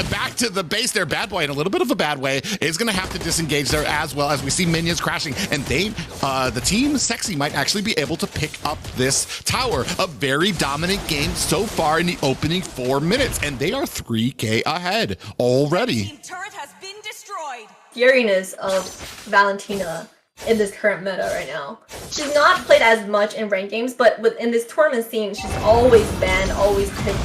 back to the base there. Bad Boy in a little bit of a bad way is going to have to disengage there as well as we see minions crashing. And the team Sexi might actually be able to pick up this tower. A very dominant game so far in the opening 4 minutes. And they are 3K ahead already. Team turret has been destroyed. Scariness of Valentina in this current meta right now. She's not played as much in ranked games, but in this tournament scene, she's always banned, always picked.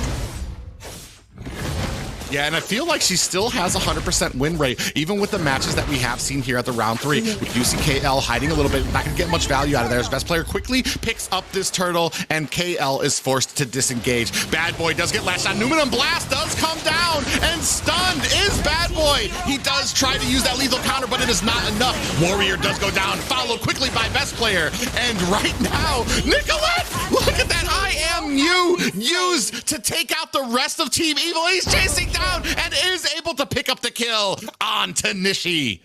Yeah, and I feel like she still has a 100% win rate, even with the matches that we have seen here at the round 3. We do see KL hiding a little bit, not going to get much value out of there. His best player quickly picks up this turtle, and KL is forced to disengage. Bad Boy does get lashed on. Numinum Blast does come down, and stunned is Bad Boy. He does try to use that lethal counter, but it is not enough. Warrior does go down, followed quickly by best player. And right now, Nicolette, look at that IMU used to take out the rest of Team Evil. He's chasing down and is able to pick up the kill on to Nishi.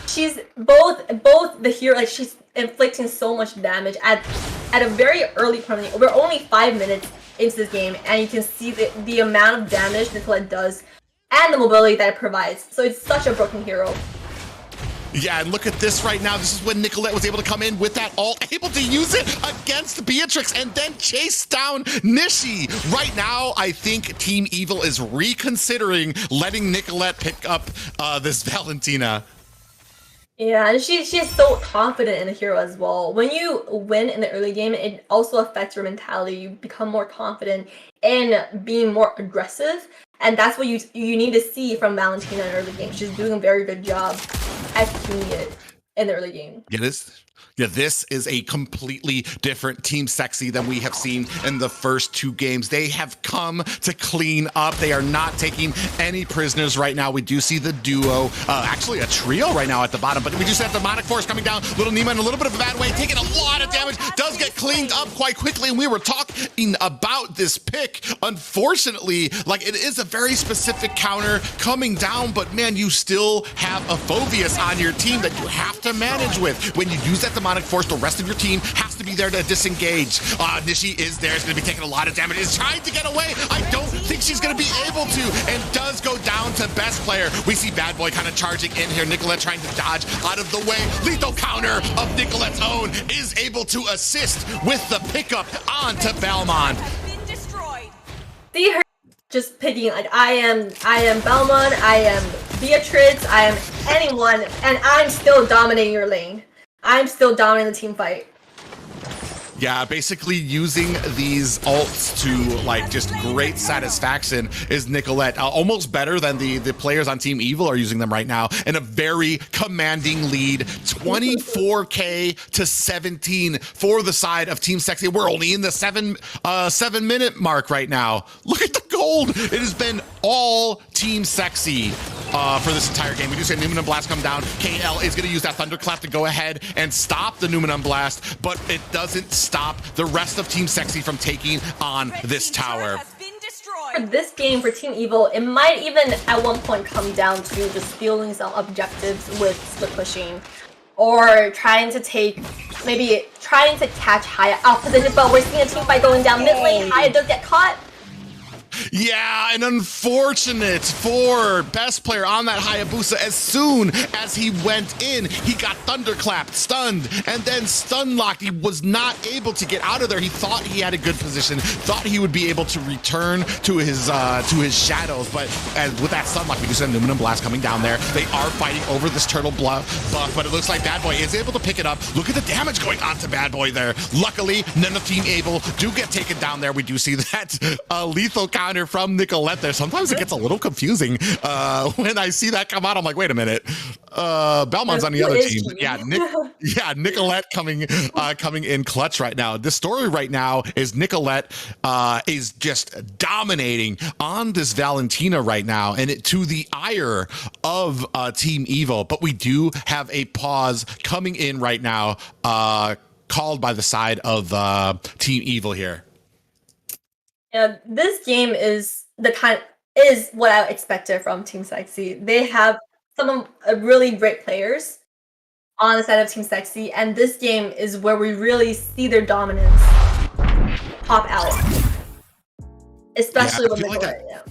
She's both the hero, like she's inflicting so much damage at a very early point. We're only 5 minutes into this game, and you can see the amount of damage Nicolette does and the mobility that it provides. So it's such a broken hero. Yeah, and look at this right now. This is when Nicolette was able to come in with that ult, able to use it against Beatrix and then chase down Nishi. Right now, I think Team Evil is reconsidering letting Nicolette pick up this Valentina. Yeah, and she's so confident in the hero as well. When you win in the early game, it also affects your mentality. You become more confident in being more aggressive, and that's what you need to see from Valentina in the early game. She's doing a very good job executing it in the early game. This is a completely different Team Sexi than we have seen in the first 2 games. They have come to clean up. They are not taking any prisoners right now. We do see the duo, actually a trio right now at the bottom, but we just have the Demonic Force coming down. Little Nima in a little bit of a bad way, taking a lot of damage, does get cleaned up quite quickly, and we were talking about this pick. Unfortunately, like, it is a very specific counter coming down, but man, you still have a Phobius on your team that you have to manage with. When you use that Demonic Force, the rest of your team has to be there to disengage. Nishi is there. Is going to be taking a lot of damage. Is trying to get away. I don't think she's going to be able to, and does go down to best player. We see Bad Boy kind of charging in here. Nicolette trying to dodge out of the way. Lethal counter of Nicolette's own is able to assist with the pickup onto Belmont. See her just picking, like, I am Belmont, I am Beatrix, I am anyone, and I'm still dominating your lane. I'm still dominating the team fight. Yeah, basically using these ults to, like, just great satisfaction is Nicolette. Almost better than the players on Team Evil are using them right now. In a very commanding lead, 24K to 17 for the side of Team Sexi. We're only in the 7 minute mark right now. Look at the gold. It has been all Team Sexi for this entire game. We do see Numinum Blast come down. KL is going to use that Thunderclap to go ahead and stop the Numinum Blast, but it doesn't stop the rest of Team Sexi from taking on this tower. For this game, for Team Evil, it might even at one point come down to just stealing some objectives with split pushing, or trying to catch Haya out position, but we're seeing a team fight going down mid lane. Haya does get caught. Yeah, and unfortunate for best player on that Hayabusa. As soon as he went in, he got thunderclapped, stunned, and then stun locked. He was not able to get out of there. He thought he had a good position, thought he would be able to return to his shadows, but with that stun lock, we just had Numinum Blast coming down there. They are fighting over this turtle buff, but it looks like Bad Boy is able to pick it up. Look at the damage going on to Bad Boy there. Luckily, none of Team Evil do get taken down there. We do see that lethal counter from Nicolette there. Sometimes it gets a little confusing when I see that come out. I'm like, wait a minute. Belmont's on the other team. Yeah, Nicolette coming in clutch right now. This story right now is Nicolette is just dominating on this Valentina right now, and it to the ire of Team Evil. But we do have a pause coming in right now, called by the side of Team Evil here. Yeah, this game is what I expected from Team Sexi. They have some really great players, on the side of Team Sexy, and this game is where we really see their dominance pop out. Especially with Nicolette,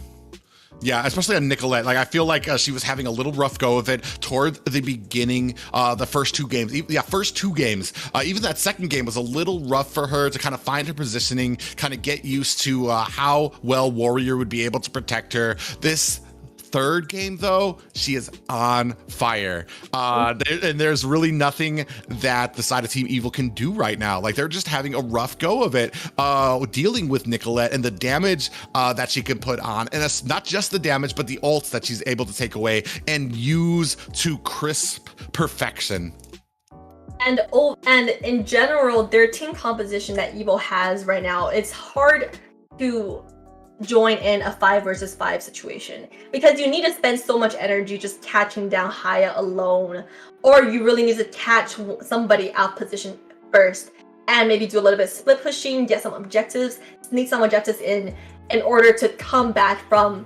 Yeah, especially on Nicolette. Like, I feel like she was having a little rough go of it toward the beginning, the first two games. First two games. Even that second game was a little rough for her to kind of find her positioning, kind of get used to how well Warrior would be able to protect her. This third game, though, she is on fire. And there's really nothing that the side of Team Evil can do right now. Like, they're just having a rough go of it, dealing with Nicolette and the damage that she can put on. And it's not just the damage, but the ults that she's able to take away and use to crisp perfection. And in general, their team composition that Evil has right now, it's hard to join in a 5 versus 5 situation because you need to spend so much energy just catching down Haya alone, or you really need to catch somebody out position first and maybe do a little bit of split pushing, get some objectives, sneak some objectives in order to come back from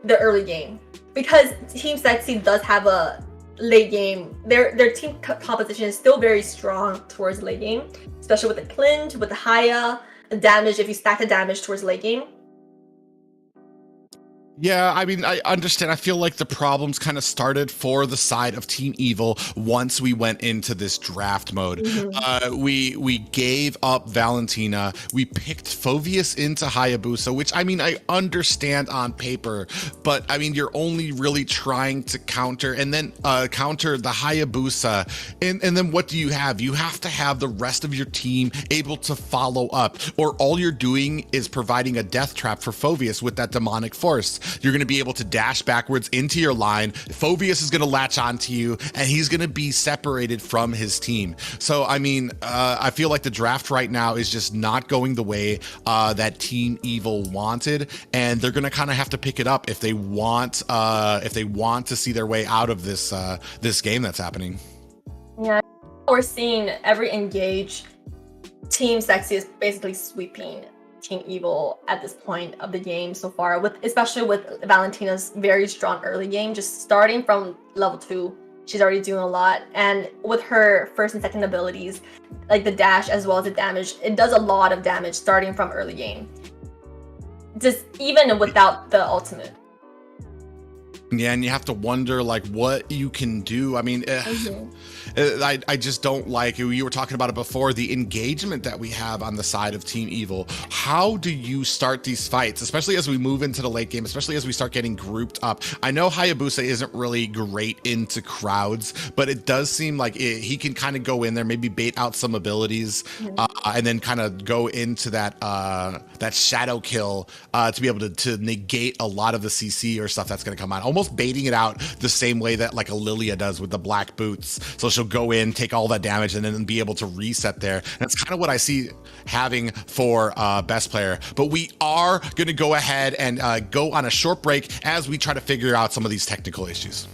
the early game. Because Team Sexy does have a late game, their team composition is still very strong towards late game, especially with the clinch, with the Haya, the damage, if you stack the damage towards late game. Yeah, I mean, I understand. I feel like the problems kind of started for the side of Team Evil once we went into this draft mode. We gave up Valentina. We picked Phoveus into Hayabusa, which, I mean, I understand on paper, but I mean, you're only really trying to counter and then counter the Hayabusa. And then what do you have? You have to have the rest of your team able to follow up, or all you're doing is providing a death trap for Phoveus with that demonic force. You're going to be able to dash backwards into your line. Phoveus is going to latch onto you, and he's going to be separated from his team. So, I mean, I feel like the draft right now is just not going the way that Team Evil wanted, and they're going to kind of have to pick it up if they want to see their way out of this this game that's happening. Yeah, we're seeing every engage. Team Sexy is basically sweeping Team Evil at this point of the game so far, especially with Valentina's very strong early game. Just starting from level 2, she's already doing a lot, and with her first and second abilities, like the dash as well as the damage, it does a lot of damage starting from early game, just even without the ultimate. Yeah, and you have to wonder like what you can do. I mean, I just don't like, you were talking about it before, the engagement that we have on the side of Team Evil. How do you start these fights, especially as we move into the late game, especially as we start getting grouped up? I know Hayabusa isn't really great into crowds, but it does seem like he can kind of go in there, maybe bait out some abilities, and then kind of go into that that shadow kill to be able to negate a lot of the CC or stuff that's going to come out. Almost baiting it out the same way that like a Lilia does with the black boots. So she'll go in, take all that damage, and then be able to reset there. And that's kind of what I see having for best player. But we are going to go ahead and go on a short break as we try to figure out some of these technical issues.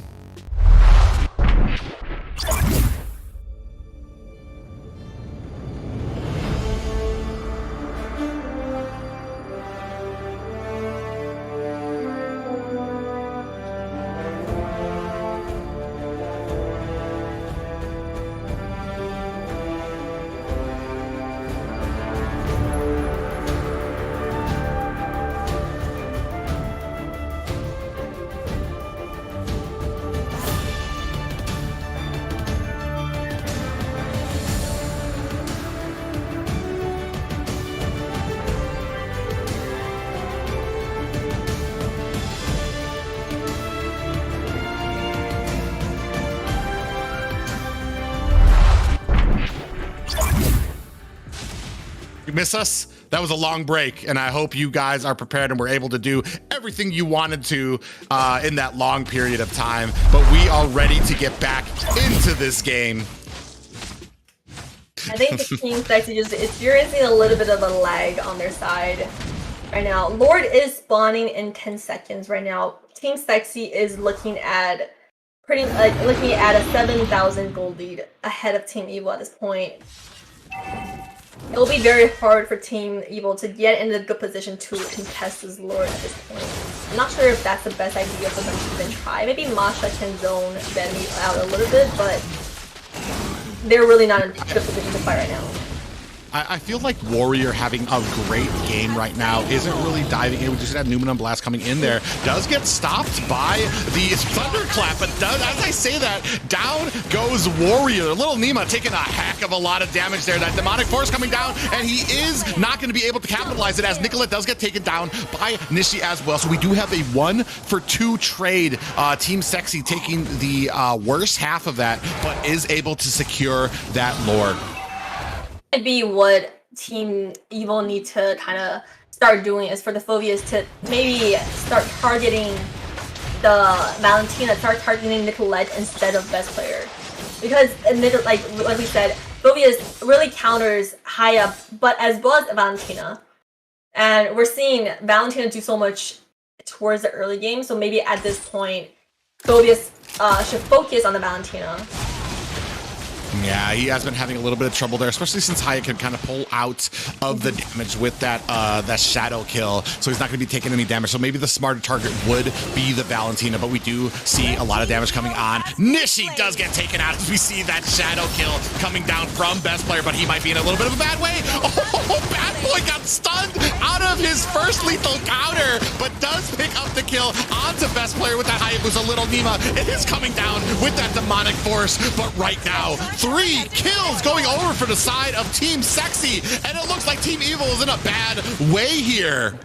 Miss us? That was a long break, and I hope you guys are prepared and were able to do everything you wanted to in that long period of time. But we are ready to get back into this game. I think the Team Sexy just experiencing a little bit of a lag on their side right now. Lord is spawning in 10 seconds right now. Team Sexy is looking at a 7,000 gold lead ahead of Team Evil at this point. It'll be very hard for Team Evil to get in a good position to contest this Lord at this point. I'm not sure if that's the best idea for them to even try. Maybe Masha can zone Benny out a little bit, but they're really not in a good position to fight right now. I feel like Warrior having a great game right now isn't really diving in. We just had Numenum Blast coming in there. Does get stopped by the Thunderclap, but does, as I say that, down goes Warrior. Little Nima taking a heck of a lot of damage there. That Demonic Force coming down, and he is not going to be able to capitalize it as Nicolette does get taken down by Nishi as well. So we do have a 1-for-2 trade. Team Sexy taking the worst half of that, but is able to secure that Lord. Might be what Team Evil need to kind of start doing is for the Phobias to maybe start targeting the Valentina, start targeting Nicolette instead of Best Player. Because like we said, Phobias really counters high up, but as well as Valentina. And we're seeing Valentina do so much towards the early game, so maybe at this point, Phobias should focus on the Valentina. Yeah, he has been having a little bit of trouble there, especially since Haya can kind of pull out of the damage with that that shadow kill, so he's not going to be taking any damage. So maybe the smarter target would be the Valentina, but we do see a lot of damage coming on. Nishi does get taken out as we see that shadow kill coming down from Best Player, but he might be in a little bit of a bad way. Oh, Bad Boy got stunned out of his first lethal counter, but does pick up the kill onto Best Player with that Hayabusa. Little Nima, it is coming down with that Demonic Force, but right now, 3 kills going over for the side of Team Sexy, and it looks like Team Evil is in a bad way here.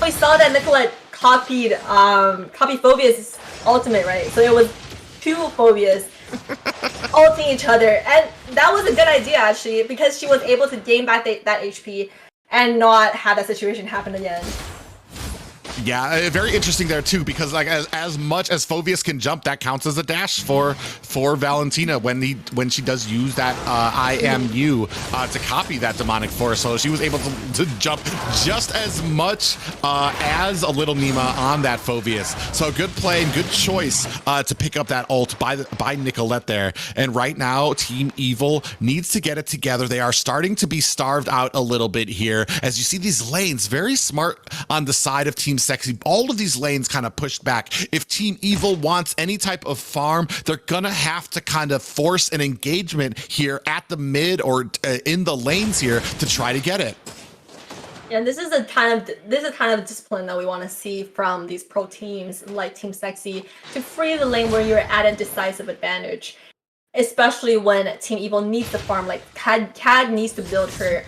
We saw that Nicolette copied Phobia's ultimate, right? So it was 2 Phobias ulting each other, and that was a good idea actually, because she was able to gain back that HP and not have that situation happen again. Yeah, very interesting there too, because like as much as Phobius can jump, that counts as a dash for Valentina when she does use that IMU to copy that Demonic Force. So she was able to jump just as much as a Little Nima on that Phobius. So good play and good choice to pick up that ult by Nicolette there. And right now, Team Evil needs to get it together. They are starting to be starved out a little bit here. As you see these lanes, very smart on the side of Team Sexy. All of these lanes kind of pushed back. If Team Evil wants any type of farm, they're gonna have to kind of force an engagement here at the mid or in the lanes here to try to get it. Yeah, this is the kind of discipline that we want to see from these pro teams like Team Sexy to free the lane where you're at a decisive advantage. Especially when Team Evil needs to farm, like Cad needs to build her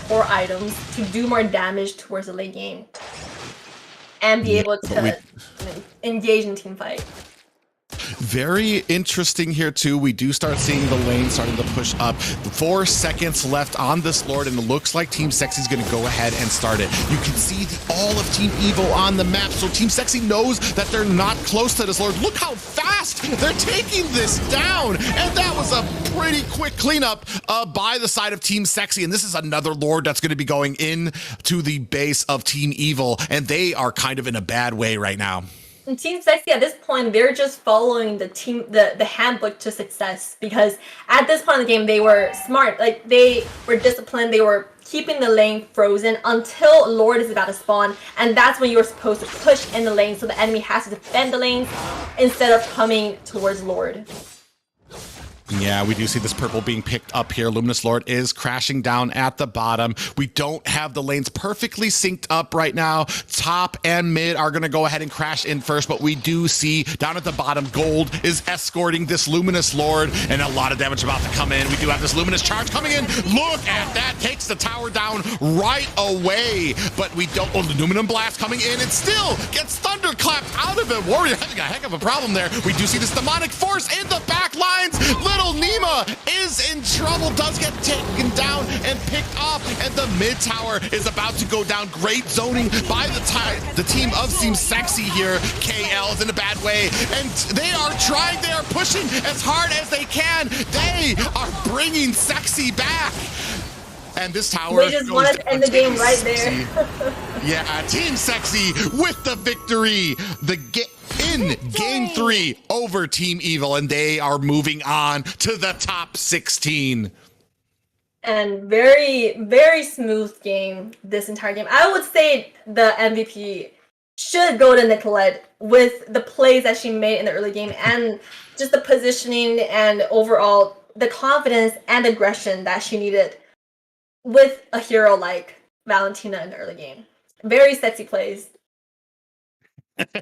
core items to do more damage towards the late game. And be able to engage in team fight. Very interesting here too. We do start seeing the lane starting to push up. 4 seconds left on this Lord, and it looks like Team Sexy is going to go ahead and start it. You can see all of Team Evil on the map, so Team Sexy knows that they're not close to this Lord. Look how fast they're taking this down, and that was a pretty quick cleanup by the side of Team Sexy. And this is another Lord that's going to be going in to the base of Team Evil, and they are kind of in a bad way right now. And Team Sexy at this point, they're just following the handbook to success, because at this point in the game they were smart, like they were disciplined, they were keeping the lane frozen until Lord is about to spawn, and that's when you're supposed to push in the lane so the enemy has to defend the lanes instead of coming towards Lord. Yeah, we do see this purple being picked up here. Luminous Lord is crashing down at the bottom. We don't have the lanes perfectly synced up right now. Top and mid are going to go ahead and crash in first, but we do see down at the bottom, Gold is escorting this Luminous Lord, and a lot of damage about to come in. We do have this Luminous Charge coming in. Look at that. Takes the tower down right away, but we don't. Oh, the Numenum Blast coming in, and still gets thunderclapped out of it. Warrior having a heck of a problem there. We do see this Demonic Force in the back lines. Little Nima is in trouble, does get taken down and picked up, and the mid tower is about to go down. Great zoning by the team of Team Sexy here. KL is in a bad way, and they are pushing as hard as they can. They are bringing Sexy back. And this tower, they just wanted to end the game right there. Yeah, Team Sexy with the victory. In game 3 over Team Evil, and they are moving on to the top 16. And very, very smooth game this entire game. I would say the MVP should go to Nicolette with the plays that she made in the early game and just the positioning and overall the confidence and aggression that she needed with a hero like Valentina in the early game. Very sexy plays.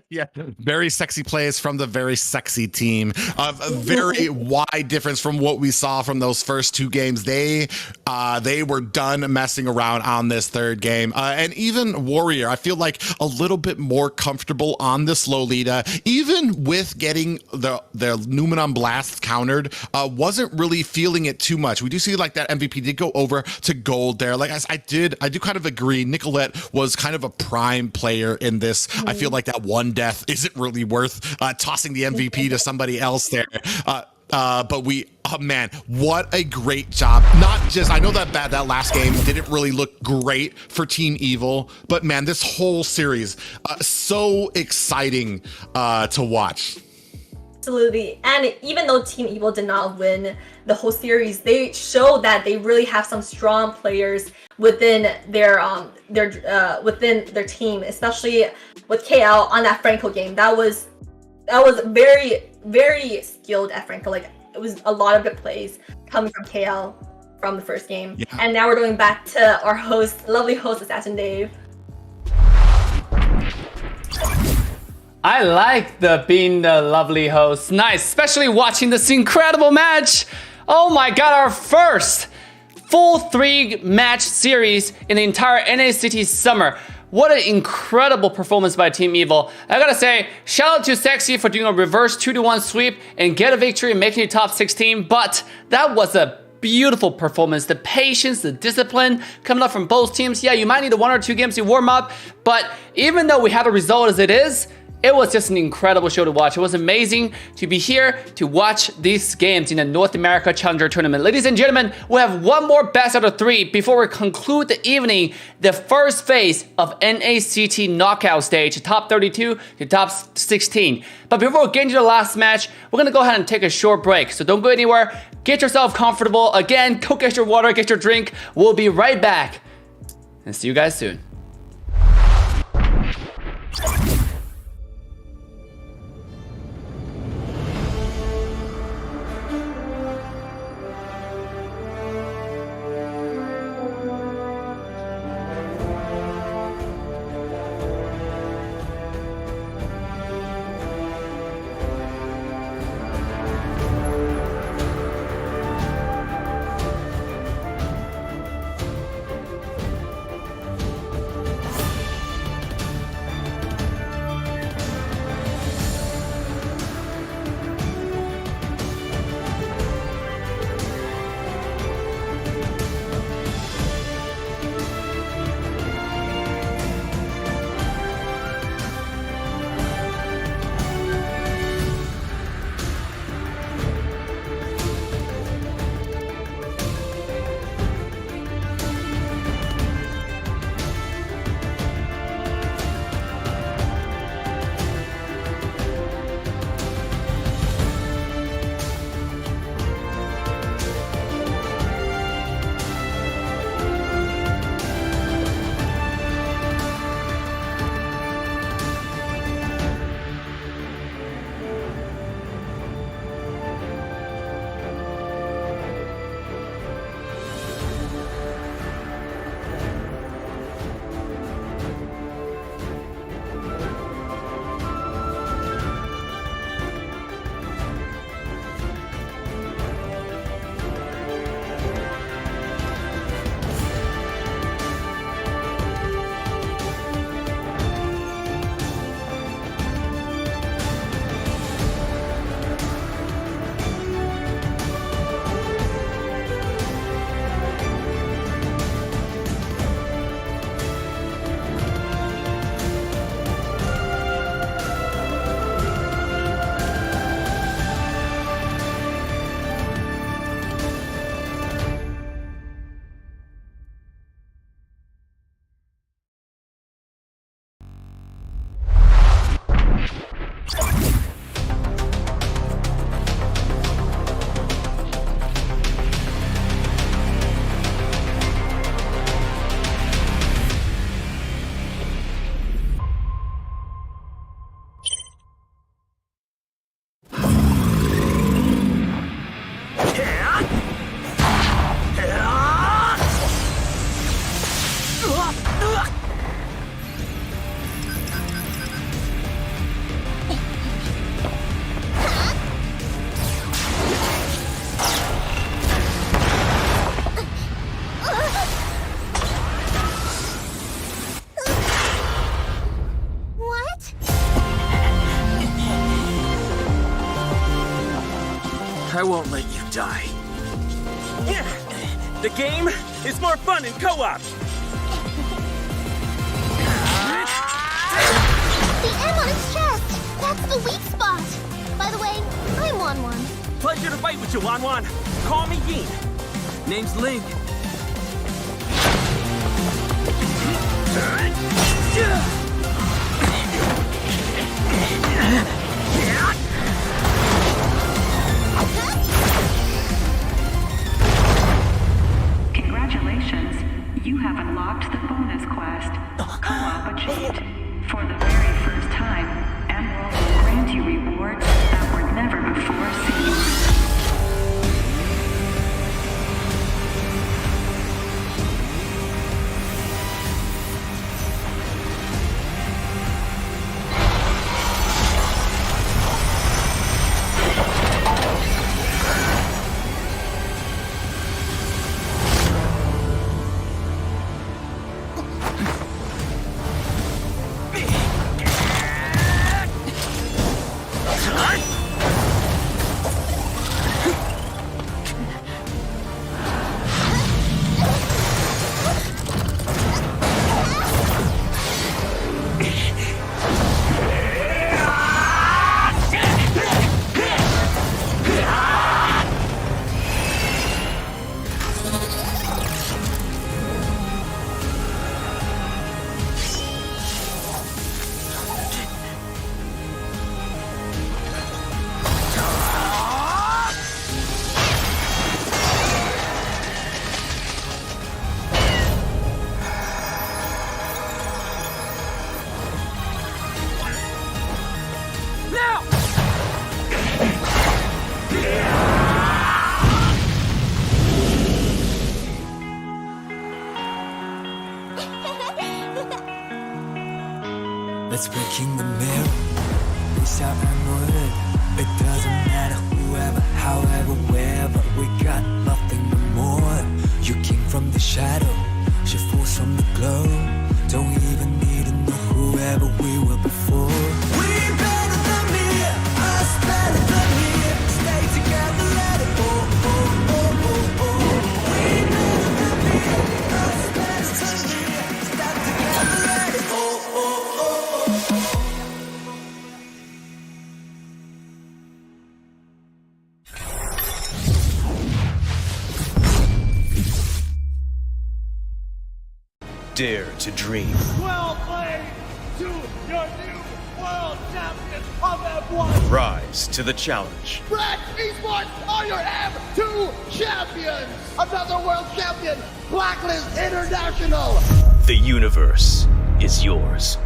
Yeah, very sexy plays from the very sexy team. A very wide difference from what we saw from those first two games. They were done messing around on this third game. And even Warrior, I feel like a little bit more comfortable on this Lolita, even with getting the Numenon Blast countered, wasn't really feeling it too much. We do see like that MVP did go over to gold there. Like I do kind of agree. Nicolette was kind of a prime player in this. I feel like that one death isn't really worth tossing the MVP to somebody else there. But oh man, what a great job. Not just, I know that last game didn't really look great for Team Evil, but man, this whole series, so exciting to watch. Absolutely. And even though Team Evil did not win the whole series, they showed that they really have some strong players within their team, especially with KL on that Franco game. That was very, very skilled at Franco. Like, it was a lot of good plays coming from KL from the first game. Yeah. And now we're going back to our host, lovely host, Assassin Dave. I like being the lovely host. Nice, especially watching this incredible match. Oh my god, our first full 3-match series in the entire NACT summer. What an incredible performance by Team Evil. I gotta say, shout out to Sexi for doing a reverse 2-1 sweep and get a victory and making it top 16, but that was a beautiful performance. The patience, the discipline coming up from both teams. Yeah, you might need 1 or 2 games to warm up, but even though we have a result as it is, it was just an incredible show to watch. It was amazing to be here to watch these games in the North America Challenger Tournament. Ladies and gentlemen, we have one more best out of 3 before we conclude the evening, the first phase of NACT knockout stage, top 32 to top 16. But before we get into the last match, we're gonna go ahead and take a short break. So don't go anywhere, get yourself comfortable. Again, go get your water, get your drink. We'll be right back and see you guys soon. I won't let you die. Yeah, the game is more fun in co-op. The M on its chest! That's the weak spot! By the way, I'm Wan. Pleasure to fight with you, Wan. Call me Yin. Name's Link. Congratulations, you have unlocked the bonus quest, Co-op Achieved. For the very first time, Emerald will grant you rewards that were never before seen. Let's breaking the mirror. Reach out and wood. It doesn't matter whoever, however, wherever. We got nothing but more. You came from the shadow, she falls from the glow. Don't even need to know whoever we were before. We better than me, us better than me. Stay together, let it go. We better than me, us better than me. Stay together, let it go. Dare to dream. Well played to your new world champion of F1. Rise to the challenge. Red Esports are your M2 champions. Another world champion, Blacklist International. The universe is yours.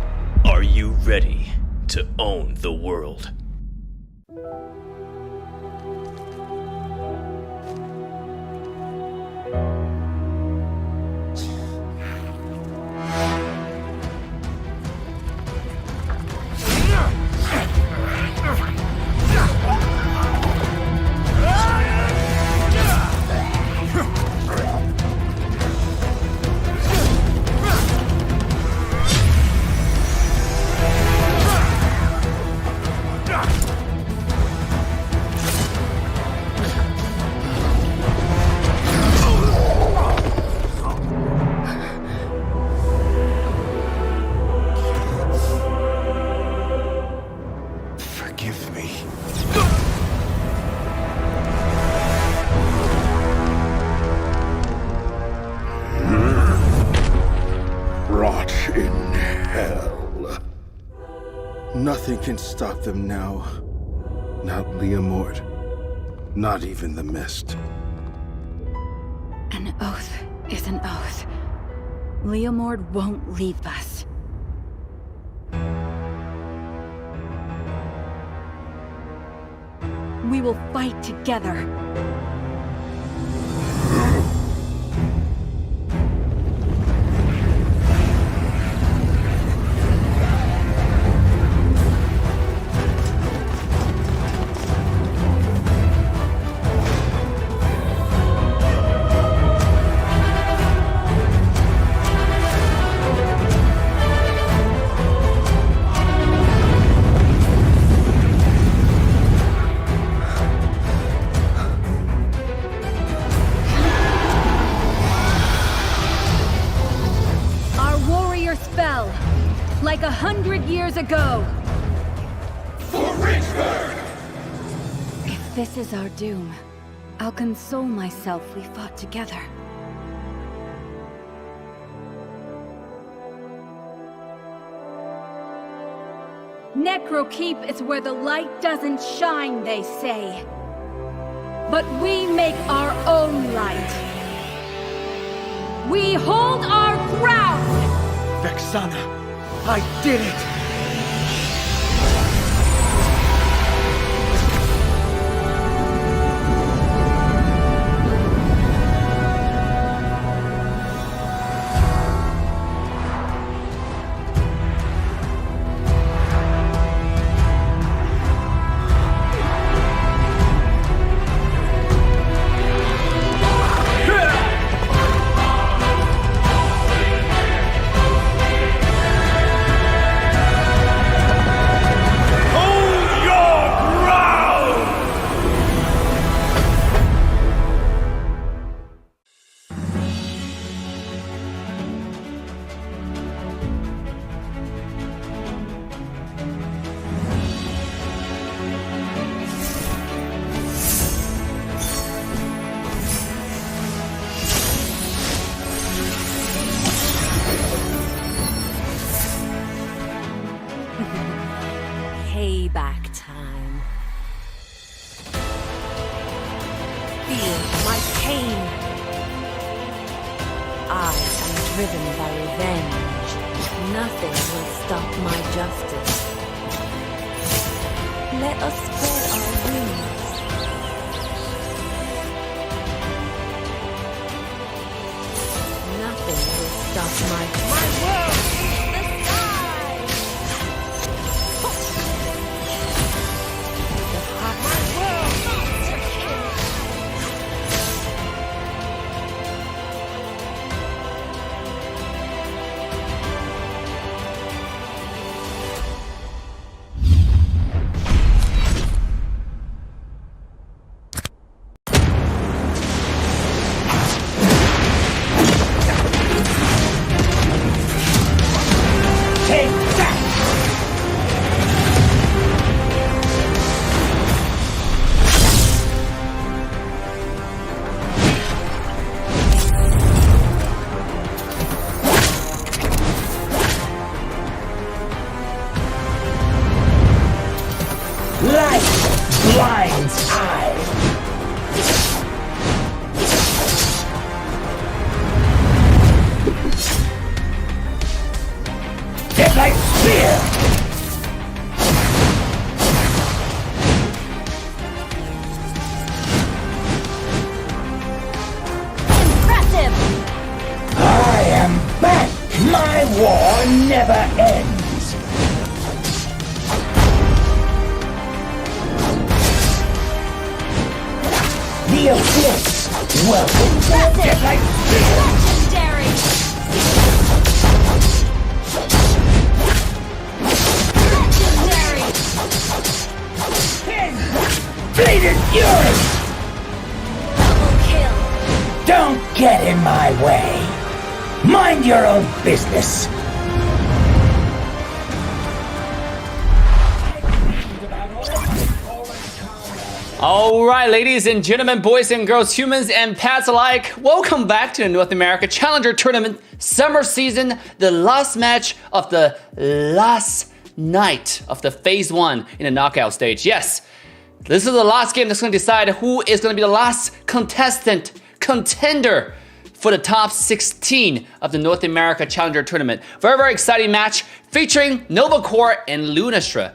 Are you ready to own the world? Nothing can stop them now. Not Leomord. Not even the mist. An oath is an oath. Leomord won't leave us. We will fight together. like 100 years ago. For Richburg! If this is our doom, I'll console myself we fought together. Necrokeep is where the light doesn't shine, they say. But we make our own light. We hold our ground! Vexana, I did it! Payback time. Feel my pain. I am driven by revenge. Nothing will stop my justice. Let us spread our wings. Nothing will stop my world in the sky. Blind's eye. Deadlight spear. Impressive! I am back. My war never ends. The Abyss! Welcome to Deadlight Spear! Legendary! Legendary! Bleeding Fury! Double kill! Don't get in my way! Mind your own business! All right, ladies and gentlemen, boys and girls, humans and pets alike, welcome back to the North America Challenger Tournament Summer Season, the last match of the last night of the Phase 1 in the knockout stage. Yes, this is the last game that's going to decide who is going to be the last contender for the top 16 of the North America Challenger Tournament. Very, very exciting match featuring NovaCore and Lunastra.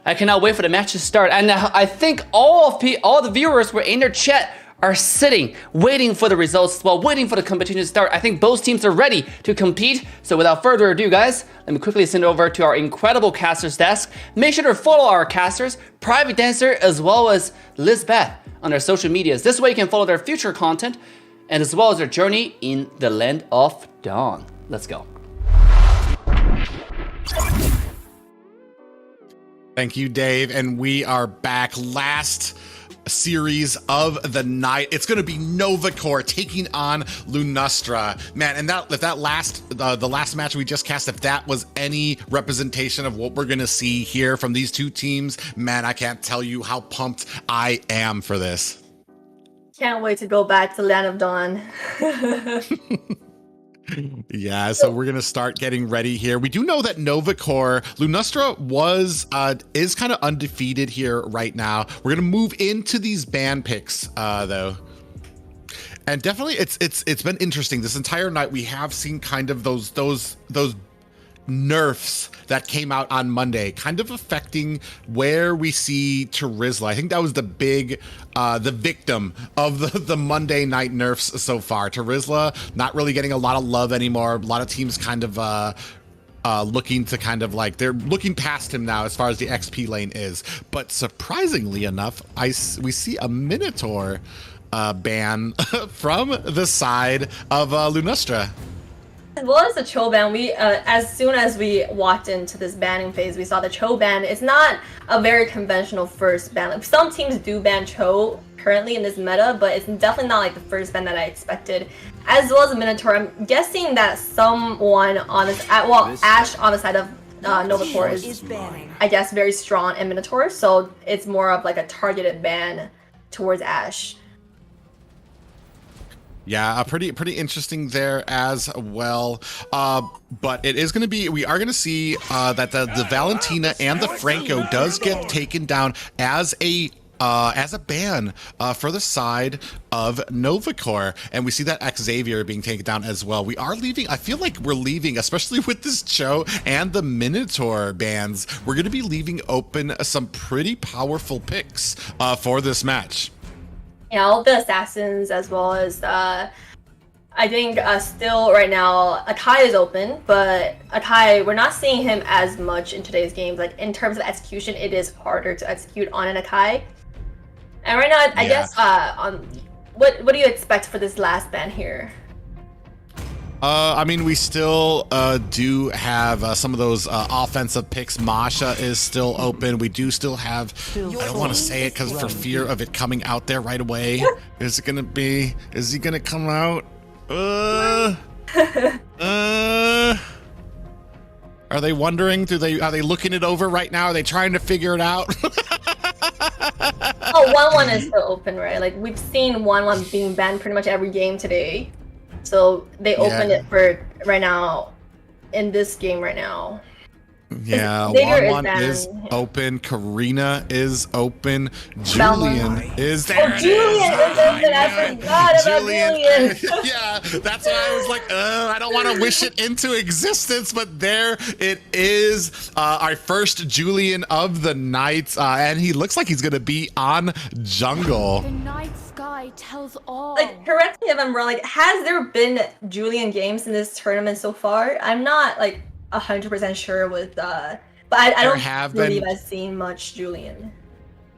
I cannot wait for the match to start. And I think all the viewers were in their chat are sitting, waiting for the results, while waiting for the competition to start. I think both teams are ready to compete. So without further ado, guys, let me quickly send it over to our incredible casters desk. Make sure to follow our casters, Private Dancer, as well as Lizbeth on their social medias. This way you can follow their future content, and as well as their journey in the Land of Dawn. Let's go. Thank you, Dave. And we are back. Last series of the night. It's going to be NovaCore taking on Lunastra. Man, and the last match we just cast, if that was any representation of what we're going to see here from these two teams, man, I can't tell you how pumped I am for this. Can't wait to go back to Land of Dawn. Yeah, so we're gonna start getting ready here. We do know that NovaCore, Lunastra is kind of undefeated here right now. We're gonna move into these ban picks though. And definitely it's been interesting. This entire night we have seen kind of those nerfs that came out on Monday, kind of affecting where we see Terizla. I think that was the big, the victim of the Monday night nerfs so far. Terizla not really getting a lot of love anymore. A lot of teams kind of looking to kind of like, they're looking past him now as far as the XP lane is. But surprisingly enough, we see a Minotaur ban from the side of Lunastra. As well as the Cho ban, we as soon as we walked into this banning phase, we saw the Cho ban. It's not a very conventional first ban. Like, some teams do ban Cho currently in this meta, but it's definitely not like the first ban that I expected. As well as the Minotaur, I'm guessing that someone on this, Ash on the side of NovaCore is, I guess, very strong in Minotaur, so it's more of like a targeted ban towards Ash. Yeah, pretty interesting there as well. But it is going to be, we are going to see that the Valentina and the Franco does get taken down as a ban for the side of NovaCore, and we see that Xavier being taken down as well. We are leaving, I feel like we're leaving, especially with this Cho and the Minotaur bans, we're going to be leaving open some pretty powerful picks for this match. Yeah, all the assassins, as well as I think still right now Akai is open, but Akai, we're not seeing him as much in today's games. Like, in terms of execution, it is harder to execute on an Akai. And right now, I guess what do you expect for this last ban here? I mean, we still do have some of those offensive picks. Masha is still open. We do still have, I don't want to say it because for fear of it coming out there right away. Is he going to come out? Are they wondering? Are they looking it over right now? Are they trying to figure it out? Oh, 1-1 is still open, right? Like, we've seen 1-1 being banned pretty much every game today. So they opened it for right now in this game right now. Yeah, Juan is open. Karina is open. Julian is there. Oh, Julian is open. I forgot about Julian. Yeah, that's why I was like, I don't want to wish it into existence, but there it is. Our first Julian of the night, and he looks like he's gonna be on jungle. The night sky tells all. Like, correct me if I'm wrong. Like, has there been Julian games in this tournament so far? I'm not like 100% sure with but I don't believe I've seen much Julian.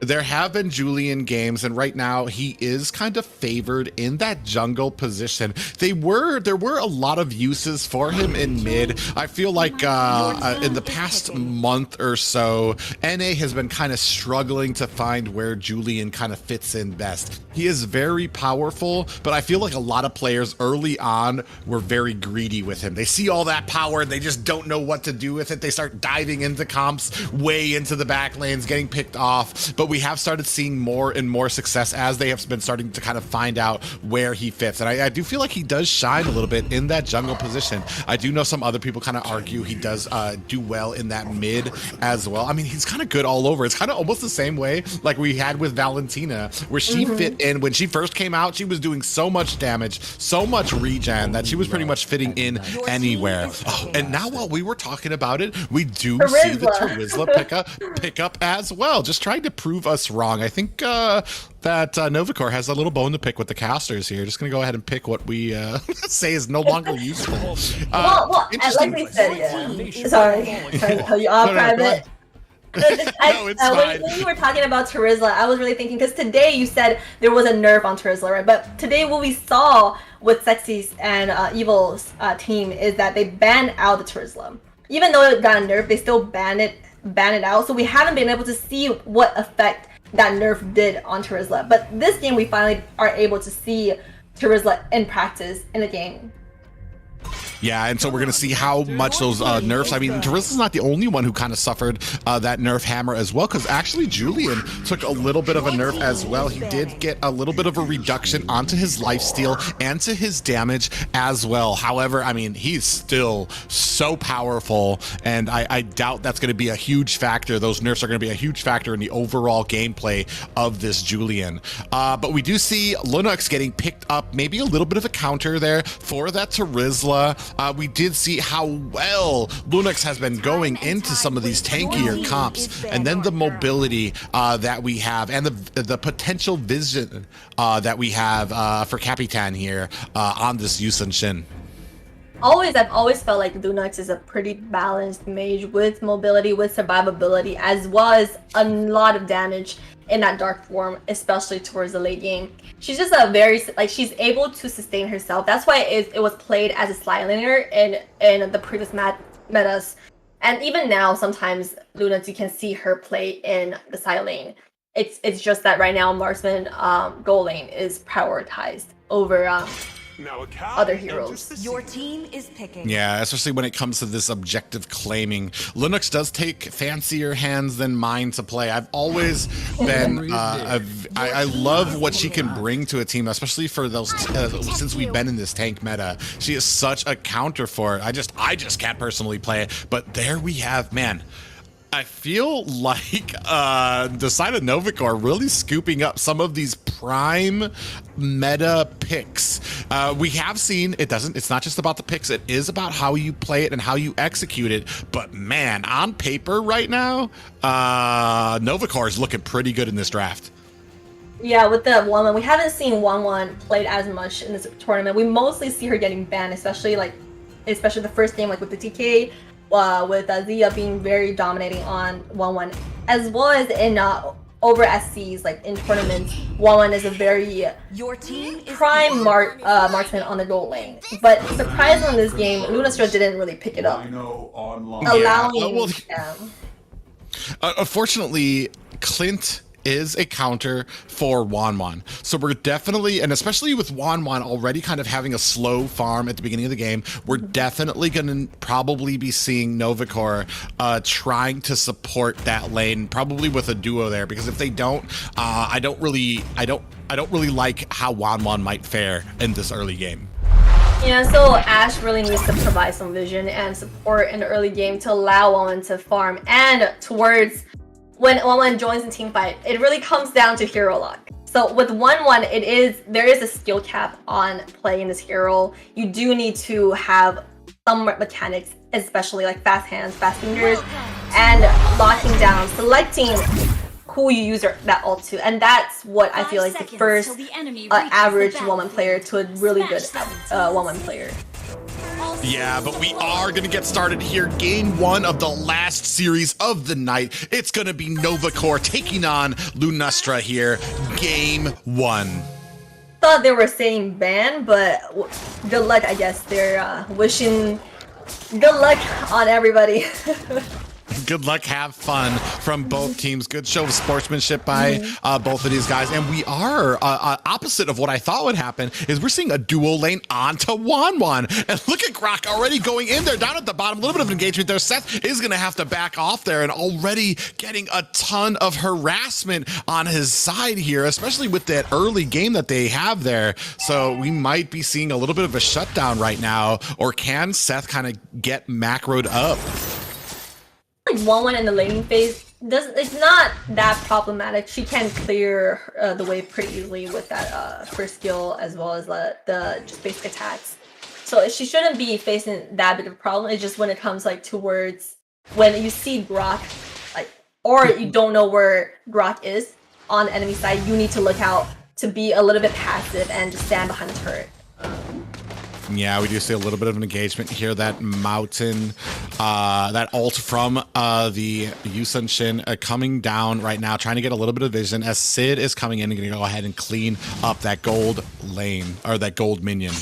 There have been Julian games, and right now he is kind of favored in that jungle position. There were a lot of uses for him in mid. I feel like in the past month or so, NA has been kind of struggling to find where Julian kind of fits in best. He is very powerful, but I feel like a lot of players early on were very greedy with him. They see all that power, they just don't know what to do with it. They start diving into comps way into the back lanes, getting picked off. But we have started seeing more and more success as they have been starting to kind of find out where he fits. And I do feel like he does shine a little bit in that jungle position. I do know some other people kind of argue he does do well in that mid as well. I mean, he's kind of good all over. It's kind of almost the same way like we had with Valentina, where she fit in. When she first came out, she was doing so much damage, so much regen that she was pretty much fitting in anywhere. Oh, and now while we were talking about it, we do see the Terizla pick up as well, just trying to prove us wrong. I think that NovaCore has a little bone to pick with the casters here. Just gonna go ahead and pick what we say is no longer useful. Well, like we said, yeah. Sorry to tell you off private. When you were talking about Terizla, I was really thinking, because today you said there was a nerf on Terizla, right? But today what we saw with Sexi's and Evil's team is that they banned out the Terizla. Even though it got a nerf, they still ban it out. So we haven't been able to see what effect that nerf did on Terizla. But this game, we finally are able to see Terizla in practice in the game. Yeah, and so we're going to see how much those nerfs, I mean, Terizla's not the only one who kind of suffered that nerf hammer as well, because actually Julian took a little bit of a nerf as well. He did get a little bit of a reduction onto his lifesteal and to his damage as well. However, I mean, he's still so powerful, and I doubt that's going to be a huge factor. Those nerfs are going to be a huge factor in the overall gameplay of this Julian. But we do see Lunastra getting picked up, maybe a little bit of a counter there for that Terizla. We did see how well Lunastra has been going into some of these tankier comps, and then the mobility that we have, and the potential vision that we have for Capitan here on this Yusun Shin. I've always felt like Lunastra is a pretty balanced mage with mobility, with survivability, as well as a lot of damage in that dark form, especially towards the late game. She's just a very, like, she's able to sustain herself. That's why it was played as a slide laner in the previous metas. And even now, sometimes Lunastra, you can see her play in the side lane. It's just that right now, Marksman gold lane is prioritized over other heroes. Your team is picking. Yeah, especially when it comes to this objective claiming. Lunastra does take fancier hands than mine to play. I've always been, I love what she can bring to a team, especially for those, since we've been in this tank meta. She is such a counter for it. I just can't personally play it, but there we have, man. I feel like the side of NovaCore really scooping up some of these prime meta picks. We have seen it's not just about the picks, it is about how you play it and how you execute it. But man, on paper right now, NovaCore is looking pretty good in this draft. Yeah, with the 1-1, we haven't seen 1-1 played as much in this tournament. We mostly see her getting banned, especially the first game, like with the TK. With Zia being very dominating on 1-1, as well as in over SCs, like in tournaments, 1-1 is a very prime marksman on the gold lane. But surprisingly in this game, Lunastra didn't really pick it up, allowing unfortunately, Clint is a counter for Wanwan. So we're definitely, and especially with Wanwan already kind of having a slow farm at the beginning of the game, we're definitely going to probably be seeing NovaCore trying to support that lane, probably with a duo there, because if they don't, I don't really like how Wanwan might fare in this early game. Yeah, so Ashe really needs to provide some vision and support in the early game to allow Wanwan to farm, and towards when 1-1 joins the team fight, it really comes down to hero luck. So with 1-1, there is a skill cap on playing this hero. You do need to have some mechanics, especially like fast hands, fast fingers, and locking down, selecting who you use that ult to. And that's what I feel like the first average 1-1 player to a really good 1-1 player. Yeah, but we are going to get started here. Game 1 of the last series of the night. It's going to be NovaCore taking on Lunastra here. Game 1. Thought they were saying ban, but good luck, I guess. They're wishing good luck on everybody. Good luck, have fun from both teams. Good show of sportsmanship by both of these guys. And we are, opposite of what I thought would happen, is we're seeing a duo lane onto Wanwan. And look at Grok already going in there, down at the bottom. A little bit of engagement there. Seth is going to have to back off there, and already getting a ton of harassment on his side here, especially with that early game that they have there. So we might be seeing a little bit of a shutdown right now, or can Seth kind of get macroed up? Like 1-1 in the laning phase, it's not that problematic. She can clear the wave pretty easily with that first skill, as well as the just basic attacks. So she shouldn't be facing that big of a problem. It's just when it comes like towards when you see Grok, like, or you don't know where Grok is on the enemy side, you need to look out to be a little bit passive and just stand behind the turret. Yeah, we do see a little bit of an engagement here. That mountain, that ult from the Yusun Shin coming down right now, trying to get a little bit of vision as Sid is coming in and going to go ahead and clean up that gold lane, or that gold minion.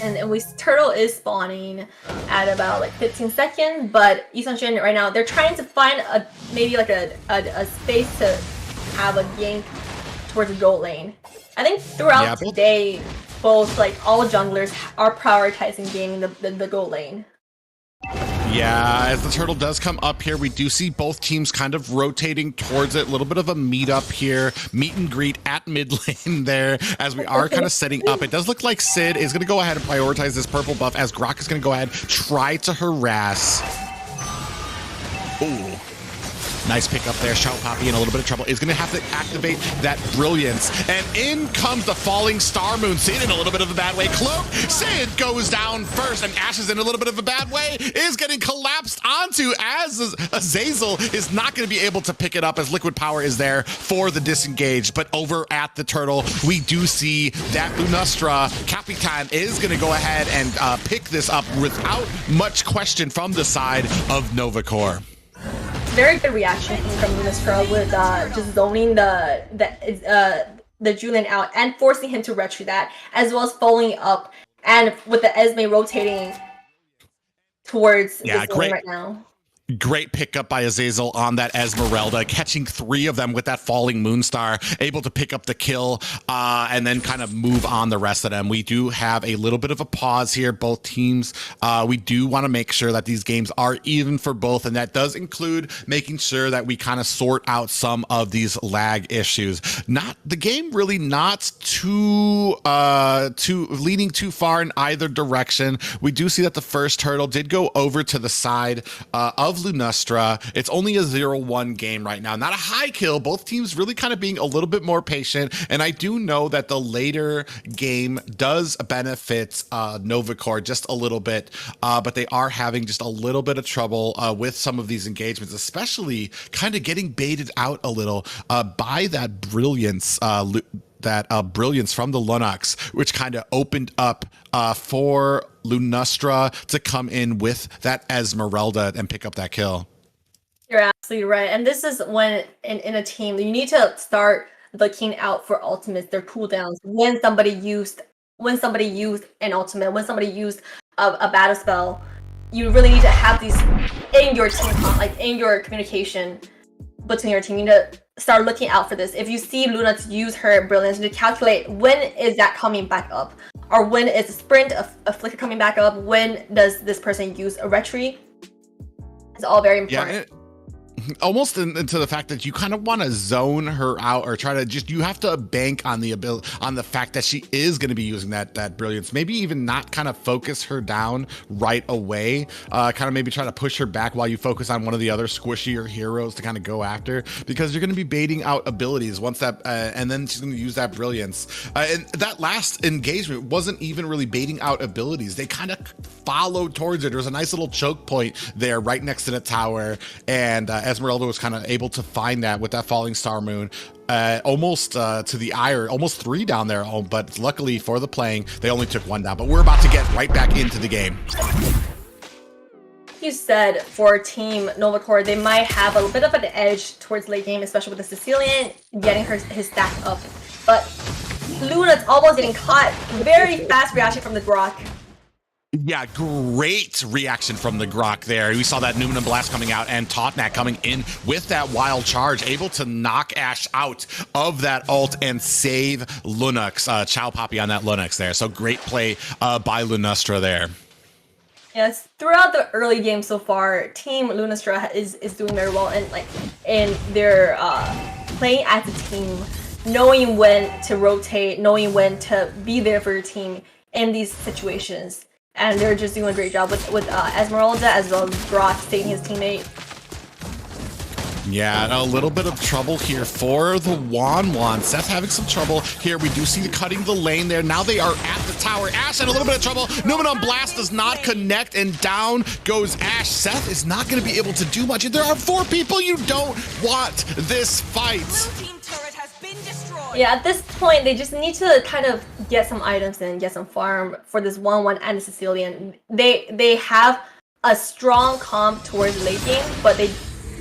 And Turtle is spawning at about like 15 seconds, but Yusun Shin right now, they're trying to find maybe like a space to have a gank towards the gold lane. I think throughout today, both like all junglers are prioritizing gaining the gold lane. Yeah, as the turtle does come up here, we do see both teams kind of rotating towards it. A little bit of a meet-up here, meet and greet at mid lane there, as we are kind of setting up. It does look like Sid is going to go ahead and prioritize this purple buff, as Grok is going to go ahead, try to harass. Ooh. Nice pick up there. Shout Poppy in a little bit of trouble. Is going to have to activate that brilliance. And in comes the falling star moon. Sid in a little bit of a bad way. Cloak. Sid goes down first, and Ash is in a little bit of a bad way. Is getting collapsed onto as Azazel is not going to be able to pick it up, as Liquid Power is there for the disengage. But over at the turtle, we do see that Lunastra Capitan is going to go ahead and pick this up without much question from the side of NovaCore. Very good reaction from Lunastra with just zoning the Julian out and forcing him to retry that, as well as following up and with the Esme rotating towards this lane right now. Great pickup by Azazel on that Esmeralda, catching 3 of them with that falling Moonstar, able to pick up the kill and then kind of move on the rest of them. We do have a little bit of a pause here, both teams. We do want to make sure that these games are even for both, and that does include making sure that we kind of sort out some of these lag issues. Not the game really not too leaning too far in either direction. We do see that the first turtle did go over to the side of Lunastra. It's only a 0-1 game right now. Not a high kill. Both teams really kind of being a little bit more patient. And I do know that the later game does benefit NovaCore just a little bit, but they are having just a little bit of trouble with some of these engagements, especially kind of getting baited out a little by that brilliance. Brilliance from the Lunox, which kind of opened up for Lunastra to come in with that Esmeralda and pick up that kill. You're absolutely right. And this is when in a team, you need to start looking out for ultimates, their cooldowns, when somebody used an ultimate, when somebody used a battle spell. You really need to have these in your team, like in your communication between your team. You need to start looking out for this. If you see Luna to use her brilliance to calculate when is that coming back up, or when is a sprint, a flicker coming back up, when does this person use a retry, it's all very important. Yeah, almost into the fact that you kind of want to zone her out, or try to just, you have to bank on the ability, on the fact that she is going to be using that brilliance. Maybe even not kind of focus her down right away, kind of maybe try to push her back while you focus on one of the other squishier heroes to kind of go after, because you're going to be baiting out abilities once that and then she's going to use that brilliance. And that last engagement wasn't even really baiting out abilities. They kind of followed towards it. There was a nice little choke point there right next to the tower, and Esmeralda was kind of able to find that with that falling star moon, almost to the ire, almost 3 down there. But luckily for the playing, they only took 1 down. But we're about to get right back into the game. You said for Team NovaCore, they might have a little bit of an edge towards late game, especially with the Sicilian getting his stack up. But Luna's almost getting caught. Very fast reaction from the Grok. Yeah, great reaction from the Grok there. We saw that Numenum Blast coming out, and Totnak coming in with that wild charge, able to knock Ash out of that ult and save Lunux. Chow Poppy on that Lunux there. So great play by Lunastra there. Yes, throughout the early game so far, Team Lunastra is doing very well, and they're playing as a team, knowing when to rotate, knowing when to be there for your team in these situations. And they're just doing a great job with Esmeralda, as well as Grok saving his teammate. Yeah, a little bit of trouble here for the Wan. Seth having some trouble here. We do see the cutting the lane there. Now they are at the tower. Ash in a little bit of trouble. Numenum Blast does not connect, and down goes Ash. Seth is not going to be able to do much. There are 4 people. You don't want this fight. Yeah, at this point, they just need to kind of get some items in, get some farm for this 1-1 and the Sicilian. They have a strong comp towards late game, but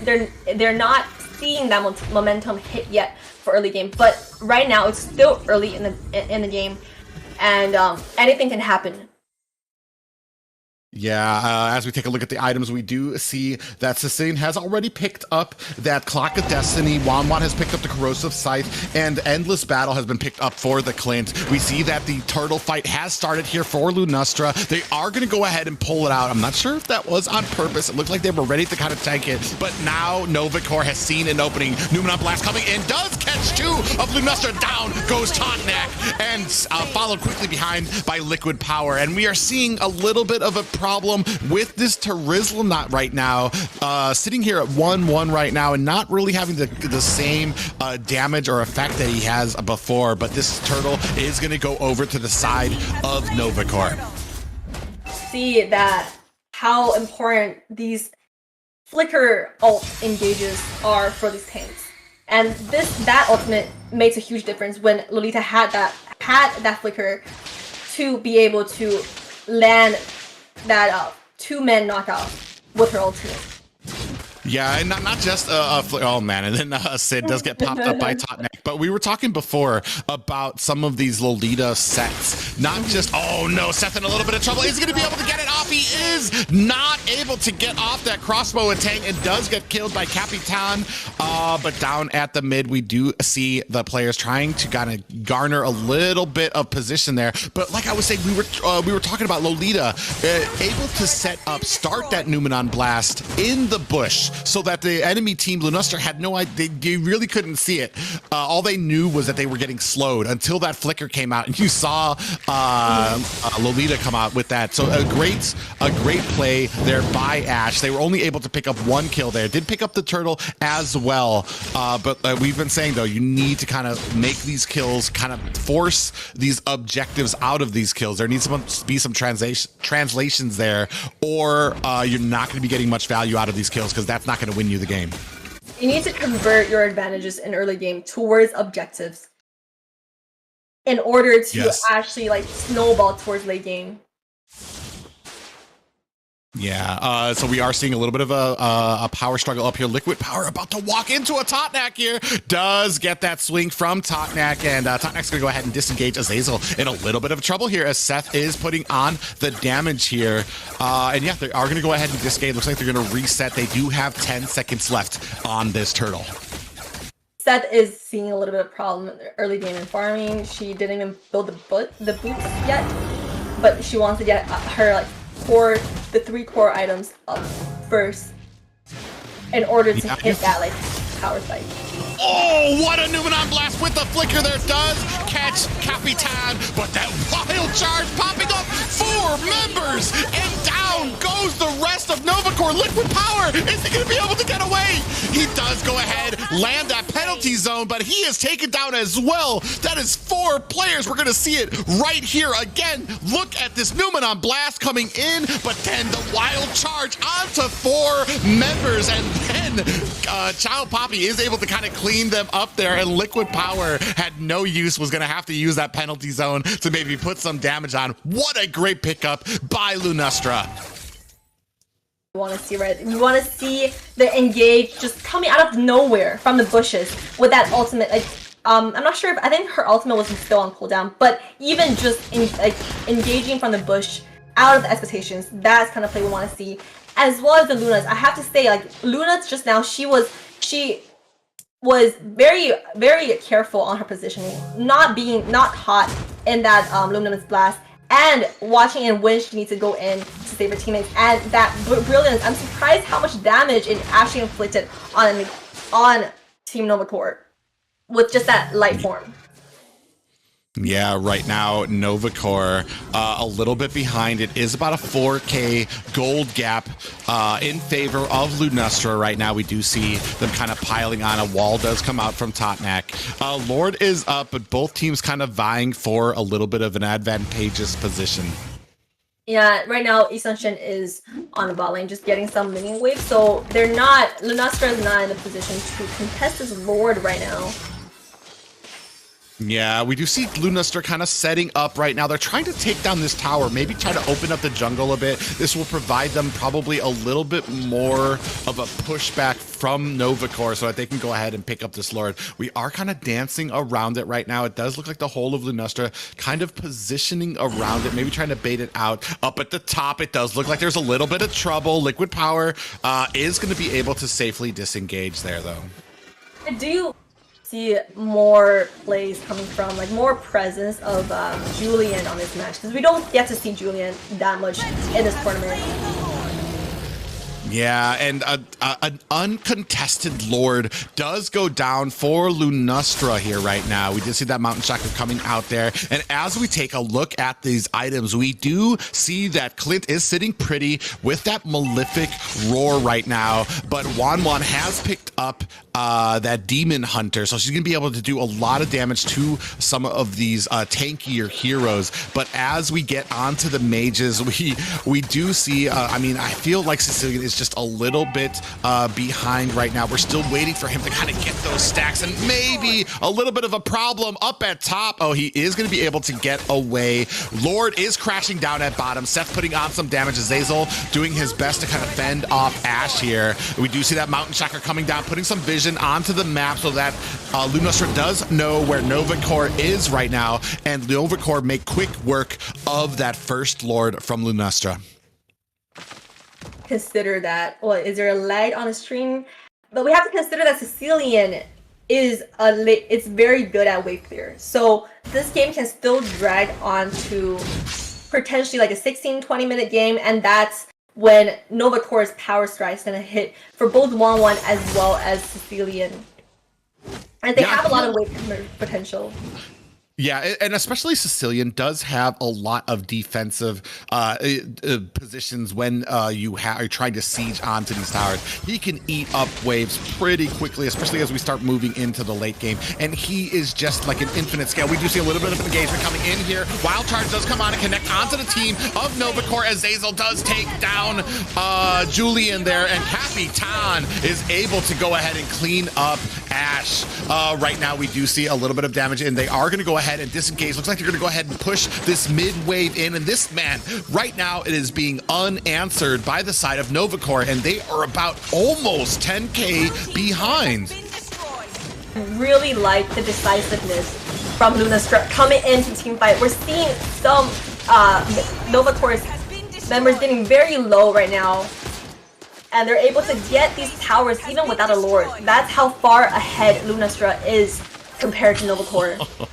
they're not seeing that momentum hit yet for early game. But right now, it's still early in the game, and anything can happen. Yeah, as we take a look at the items, we do see that Sicilian has already picked up that Clock of Destiny, Wanwan has picked up the Corrosive Scythe, and Endless Battle has been picked up for the Clint. We see that the turtle fight has started here for Lunastra. They are going to go ahead and pull it out. I'm not sure if that was on purpose. It looked like they were ready to kind of tank it, but now NovaCore has seen an opening. Numenon Blast coming in, does catch two of Lunastra. Down goes Totnak, and followed quickly behind by Liquid Power. And we are seeing a little bit of a problem with this Terizla right now, sitting here at 1-1 right now and not really having the same damage or effect that he has before, but this turtle is going to go over to the side of NovaCore. See that how important these flicker ult engages are for these tanks. And that ultimate makes a huge difference when Lolita had that flicker to be able to land that 2-man knockout with her ultimate. Yeah, and not just oh man, and then Sid does get popped up by Totnak. But we were talking before about some of these Lolita sets, not just, oh no, Seth in a little bit of trouble. Is he going to be able to get it off? He is not able to get off that crossbow attack and does get killed by Capitan. But down at the mid, we do see the players trying to kind of garner a little bit of position there. But like I was saying, we were talking about Lolita able to start that Numenon Blast in the bush, so that the enemy team, Lunastra, had no idea. They really couldn't see it. All they knew was that they were getting slowed until that flicker came out, and you saw Lolita come out with that. So a great play there by Ash. They were only able to pick up one kill there. Did pick up the turtle as well, but we've been saying, though, you need to kind of make these kills, kind of force these objectives out of these kills. There needs to be some translations there, or you're not going to be getting much value out of these kills, because that's not going to win you the game. You need to convert your advantages in early game towards objectives in order to actually like snowball towards late game. Yeah, so we are seeing a little bit of a power struggle up here. Liquid Power about to walk into a Totnak here. Does get that swing from Totnak, and Totnak's going to go ahead and disengage Azazel in a little bit of trouble here as Seth is putting on the damage here. And yeah, they are going to go ahead and disengage. Looks like they're going to reset. They do have 10 seconds left on this turtle. Seth is seeing a little bit of problem in the early game in farming. She didn't even build the boots yet, but she wants to get her the 3 core items up first in order to hit that power spike. Oh, what a Numenon Blast with the flicker there. Does catch Capitan, but that wild charge popping up 4 members, and down goes the rest of NovaCore. Liquid Power, is he going to be able to get away? He does go ahead, land that penalty zone, but he is taken down as well. That is 4 players. We're going to see it right here again. Look at this Numenon Blast coming in, but then the wild charge onto 4 members, and then Child Poppy is able to kind of clean them up there, and Liquid Power had no use, was going to have to use that penalty zone to maybe put some damage on. What a great pickup by Lunastra. We want to see, right? We want to see the engage just coming out of nowhere from the bushes with that ultimate. I'm not sure if, I think her ultimate was still on cooldown, but even just engaging from the bush out of the expectations, that's kind of play we want to see. As well as the Lunas. I have to say, Luna's just now, she was very, very careful on her positioning, not hot in that Luminous Blast, and watching and when she needs to go in to save her teammates. And that brilliance, I'm surprised how much damage it actually inflicted on Team NovaCore with just that light form. Yeah, right now, NovaCore a little bit behind. It is about a 4K gold gap in favor of Lunastra right now. We do see them kind of piling on. A wall does come out from Totnak. Lord is up, but both teams kind of vying for a little bit of an advantageous position. Yeah, right now, Isanshin is on the bot lane, just getting some minion waves. So Lunastra is not in a position to contest this Lord right now. Yeah, we do see Lunastra kind of setting up right now. They're trying to take down this tower, maybe try to open up the jungle a bit. This will provide them probably a little bit more of a pushback from NovaCore so that they can go ahead and pick up this Lord. We are kind of dancing around it right now. It does look like the whole of Lunastra kind of positioning around it, maybe trying to bait it out. Up at the top, it does look like there's a little bit of trouble. Liquid Power is going to be able to safely disengage there, though. I do see more plays coming from, like, more presence of Julian on this match, because we don't get to see Julian that much in this tournament. Yeah, and an uncontested Lord does go down for Lunastra here right now. We did see that Mountain Shocker coming out there. And as we take a look at these items, we do see that Clint is sitting pretty with that Malefic Roar right now. But Wanwan has picked up that Demon Hunter, so she's going to be able to do a lot of damage to some of these tankier heroes. But as we get onto the mages, we do see, I mean, I feel like Sicilian is just a little bit behind right now. We're still waiting for him to kind of get those stacks, and maybe a little bit of a problem up at top. Oh, he is going to be able to get away. Lord is crashing down at bottom. Seth putting on some damage. Azazel doing his best to kind of fend off Ashe here. We do see that Mountain Shocker coming down, putting some vision onto the map so that Lunastra does know where NovaCore is right now, and NovaCore make quick work of that first Lord from Lunastra. Consider that. Well, is there a lag on the stream? But we have to consider that Sicilian is it's very good at wave clear. So this game can still drag on to potentially like a 16-20 minute game, and that's when NovaCore's power strike is gonna hit for both Wanwan as well as Sicilian. And they have a lot of wave potential. Yeah, and especially Sicilian does have a lot of defensive positions when you are trying to siege onto these towers. He can eat up waves pretty quickly, especially as we start moving into the late game. And he is just like an infinite scale. We do see a little bit of engagement coming in here. Wild Charge does come on and connect onto the team of NovaCore as Azazel does take down Julian there. And Capitan is able to go ahead and clean up Ashe. Right now, we do see a little bit of damage, and they are going to go ahead and disengage. Looks like they're going to go ahead and push this mid wave in, and this man right now it is being unanswered by the side of NovaCore, and they are about almost 10k behind. Really like the decisiveness from Lunastra coming into the team fight. We're seeing some NovaCore's members getting very low right now, and they're able to get these towers even without a Lord. That's how far ahead Lunastra is compared to NovaCore.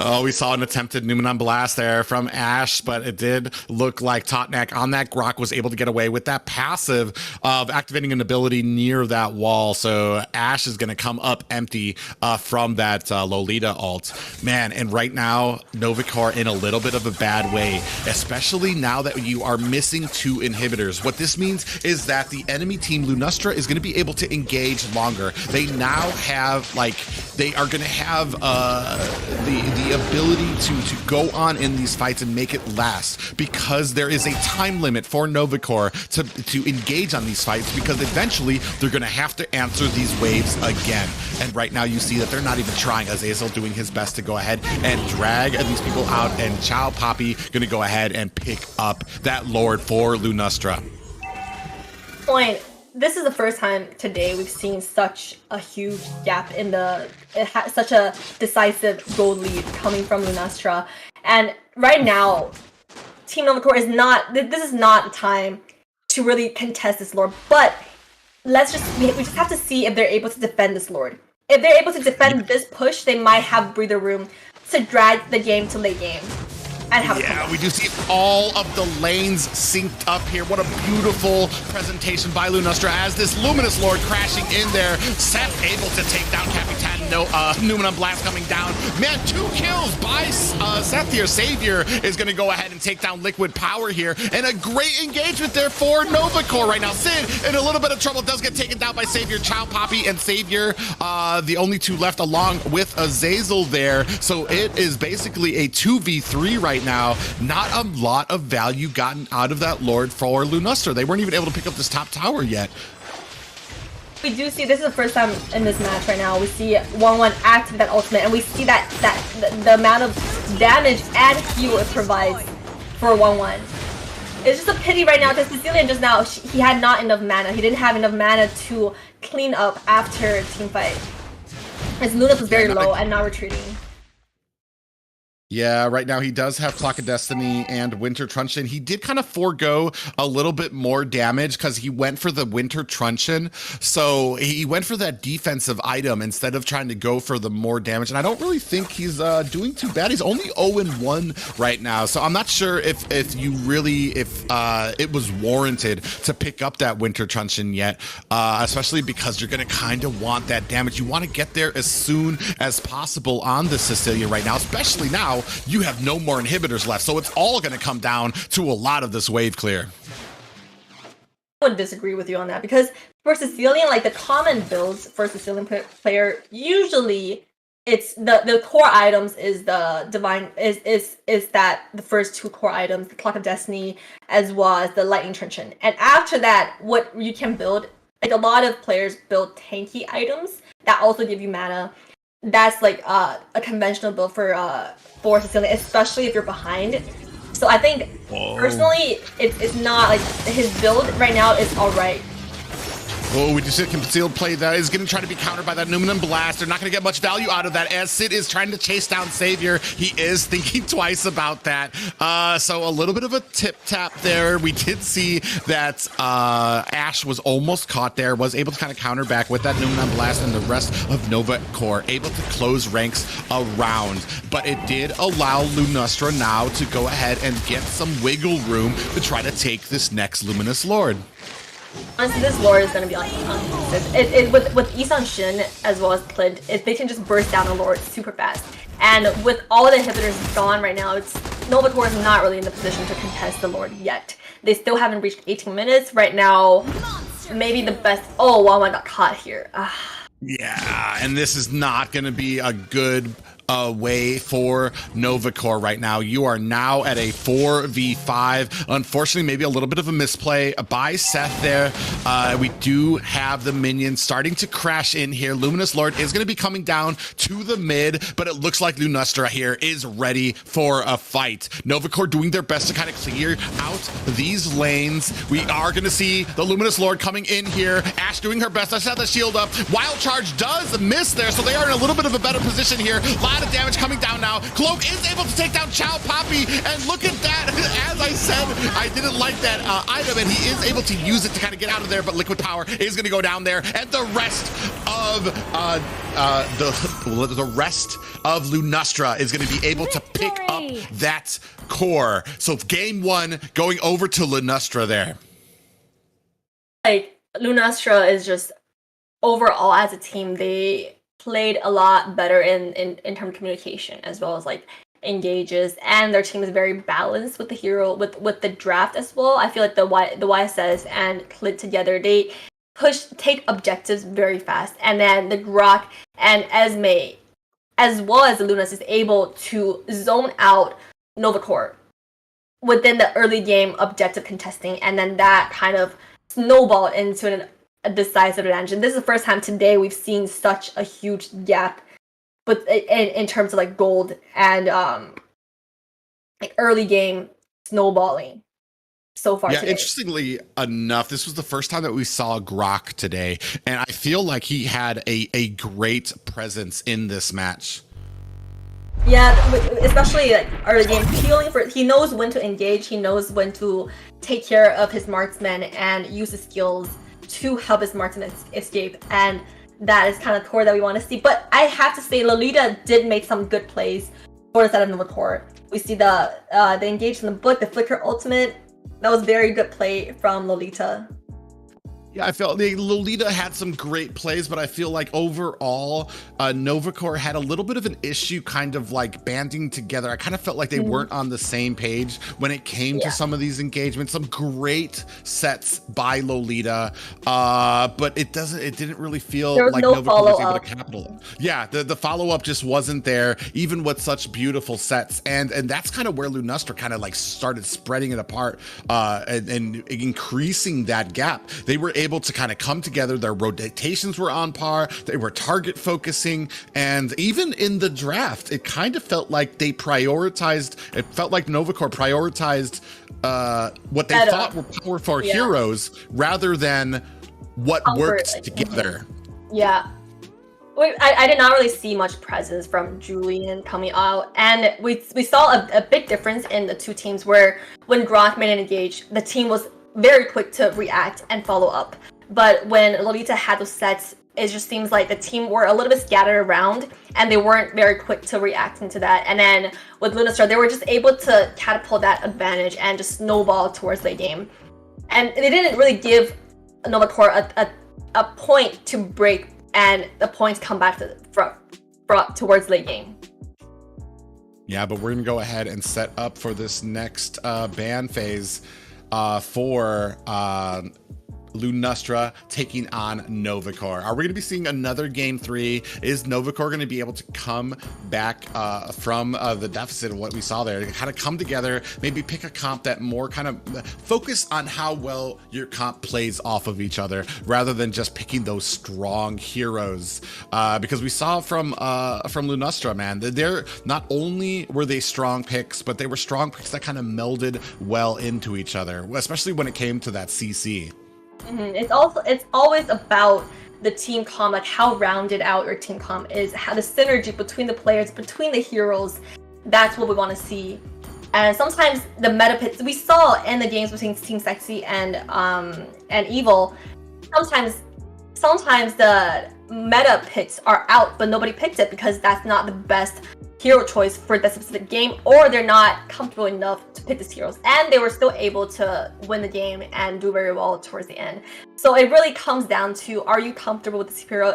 Oh, we saw an attempted Numenon Blast there from Ashe, but it did look like Totnak on that Grok was able to get away with that passive of activating an ability near that wall. So Ashe is going to come up empty from that Lolita ult. Man, and right now, NovaCore in a little bit of a bad way, especially now that you are missing 2 inhibitors. What this means is that the enemy team, Lunastra, is going to be able to engage longer. They now have, like, they are going to have the ability to go on in these fights and make it last, because there is a time limit for NovaCore to engage on these fights, because eventually they're going to have to answer these waves again. And right now you see that they're not even trying. Azazel doing his best to go ahead and drag these people out, and Chow Poppy going to go ahead and pick up that Lord for Lunastra. Point. This is the first time today we've seen such a huge gap in such a decisive gold lead coming from Lunastra. And right now, Team NovaCore is not, this is not time to really contest this Lord, but we just have to see if they're able to defend this Lord. If they're able to defend this push, they might have breather room to drag the game to late game. Yeah, we do see all of the lanes synced up here. What a beautiful presentation by Lunastra as this Luminous Lord crashing in there. Seth able to take down Capitan. No, Numenon Blast coming down. Man, 2 kills by Seth here. Savior is going to go ahead and take down Liquid Power here. And a great engagement there for NovaCore right now. Sid in a little bit of trouble, does get taken down by Savior. Chow Poppy and Savior, the only 2 left, along with Azazel there. So it is basically a 2v3 right now. Not a lot of value gotten out of that Lord for Lunastra. They weren't even able to pick up this top tower yet. We do see, this is the first time in this match right now, we see 1-1 activate that ultimate, and we see that the amount of damage and heal it provides for 1-1. It's just a pity right now because Sicilian just now, he had not enough mana. He didn't have enough mana to clean up after team fight. His Lunas was very low and not retreating. Yeah, right now he does have Clock of Destiny and Winter Truncheon. He did kind of forego a little bit more damage because he went for the Winter Truncheon. So he went for that defensive item instead of trying to go for the more damage. And I don't really think he's doing too bad. He's only 0-1 right now. So I'm not sure if it was warranted to pick up that Winter Truncheon yet, especially because you're going to kind of want that damage. You want to get there as soon as possible on the Sicilian right now, especially now you have no more inhibitors left, so it's all going to come down to a lot of this wave clear. I would disagree with you on that because for Sicilian, like the common builds for a Sicilian player, usually it's the core items is the divine is that the first two core items, the Clock of Destiny as well as the Lightning Truncheon, and after that, what you can build, like a lot of players build tanky items that also give you mana. That's like a conventional build for Sicilian, especially if you're behind. So I think personally, it's not like his build right now is alright. Oh, we just see a concealed play that is going to try to be countered by that Numinum Blast. They're not going to get much value out of that as Sid is trying to chase down Savior. He is thinking twice about that. So a little bit of a tip-tap there. We did see that Ash was almost caught there, was able to kind of counter back with that Numinum Blast, and the rest of NovaCore able to close ranks around. But it did allow Lunastra now to go ahead and get some wiggle room to try to take this next Luminous Lord. Honestly, this Lord is going to be uncontested. With Isan Shin as well as Clint, they can just burst down the Lord super fast. And with all the inhibitors gone right now, NovaCore is not really in the position to contest the Lord yet. They still haven't reached 18 minutes. Right now, maybe the best... Oh, 1-1 got caught here. Yeah, and this is not going to be a good way for NovaCore right now. You are now at a 4v5. Unfortunately, maybe a little bit of a misplay by Seth there. We do have the minions starting to crash in here. Luminous Lord is going to be coming down to the mid, but it looks like Lunastra here is ready for a fight. NovaCore doing their best to kind of clear out these lanes. We are going to see the Luminous Lord coming in here. Ash doing her best. I set the shield up. Wild Charge does miss there, so they are in a little bit of a better position here. A lot of damage coming down now. Cloak is able to take down Chow Poppy, and look at that. As I said, I didn't like that item, and he is able to use it to kind of get out of there, but Liquid Power is going to go down there, and the rest of the rest of Lunastra is going to be able to pick up that core. So game one going over to Lunastra there. Like, Lunastra is just, overall as a team, they played a lot better in terms of communication as well as like engages, and their team is very balanced with the hero with the draft as well. I feel like the YSS and Clint together, they take objectives very fast, and then the Grok and Esme as well as the Lunas is able to zone out NovaCore within the early game objective contesting, and then that kind of snowballed into a decisive advantage. And this is the first time today we've seen such a huge gap, but in terms of like gold and like early game snowballing so far. Yeah, today. Interestingly enough, this was the first time that we saw Grok today, and I feel like he had a great presence in this match. Yeah, especially like early game healing. He knows when to engage. He knows when to take care of his marksman and use his skills to help his marksman escape, and that is kind of core that we want to see. But I have to say, Lolita did make some good plays for the side of NovaCore. We see the engage in the book, the flicker ultimate. That was very good play from Lolita. Yeah, I felt Lolita had some great plays, but I feel like overall, NovaCore had a little bit of an issue kind of like banding together. I kind of felt like they weren't on the same page when it came to some of these engagements. Some great sets by Lolita, but it didn't really feel like NovaCore was able to capitalize. Yeah, the follow-up just wasn't there, even with such beautiful sets. And that's kind of where Lunastra kind of like started spreading it apart and increasing that gap. They were able to kind of come together. Their rotations were on par. They were target focusing. And even in the draft, it kind of felt like they prioritized, it felt like NovaCore prioritized what they thought were powerful heroes rather than what worked together. Yeah. I did not really see much presence from Julian coming out, and we saw a big difference in the two teams where when Groth made an engage, the team was very quick to react and follow up. But when Lolita had those sets, it just seems like the team were a little bit scattered around and they weren't very quick to react into that. And then with Lunastra, they were just able to catapult that advantage and just snowball towards late game. And they didn't really give NovaCore a point to break, and the points come back towards late game. Yeah, but we're gonna go ahead and set up for this next ban phase for Lunastra taking on NovaCore. Are we going to be seeing another game 3? Is NovaCore going to be able to come back from the deficit of what we saw there, kind of come together, maybe pick a comp that more kind of focus on how well your comp plays off of each other rather than just picking those strong heroes? Because we saw from Lunastra, man, they're not only were they strong picks, but they were strong picks that kind of melded well into each other, especially when it came to that CC. It's always about the team comp, like how rounded out your team comp is, how the synergy between the players, between the heroes. That's what we want to see. And sometimes the meta pits we saw in the games between Team Sexy and Evil. Sometimes the meta picks are out, but nobody picked it because that's not the best hero choice for that specific game, or they're not comfortable enough to pick these heroes, and they were still able to win the game and do very well towards the end. So it really comes down to, are you comfortable with this hero?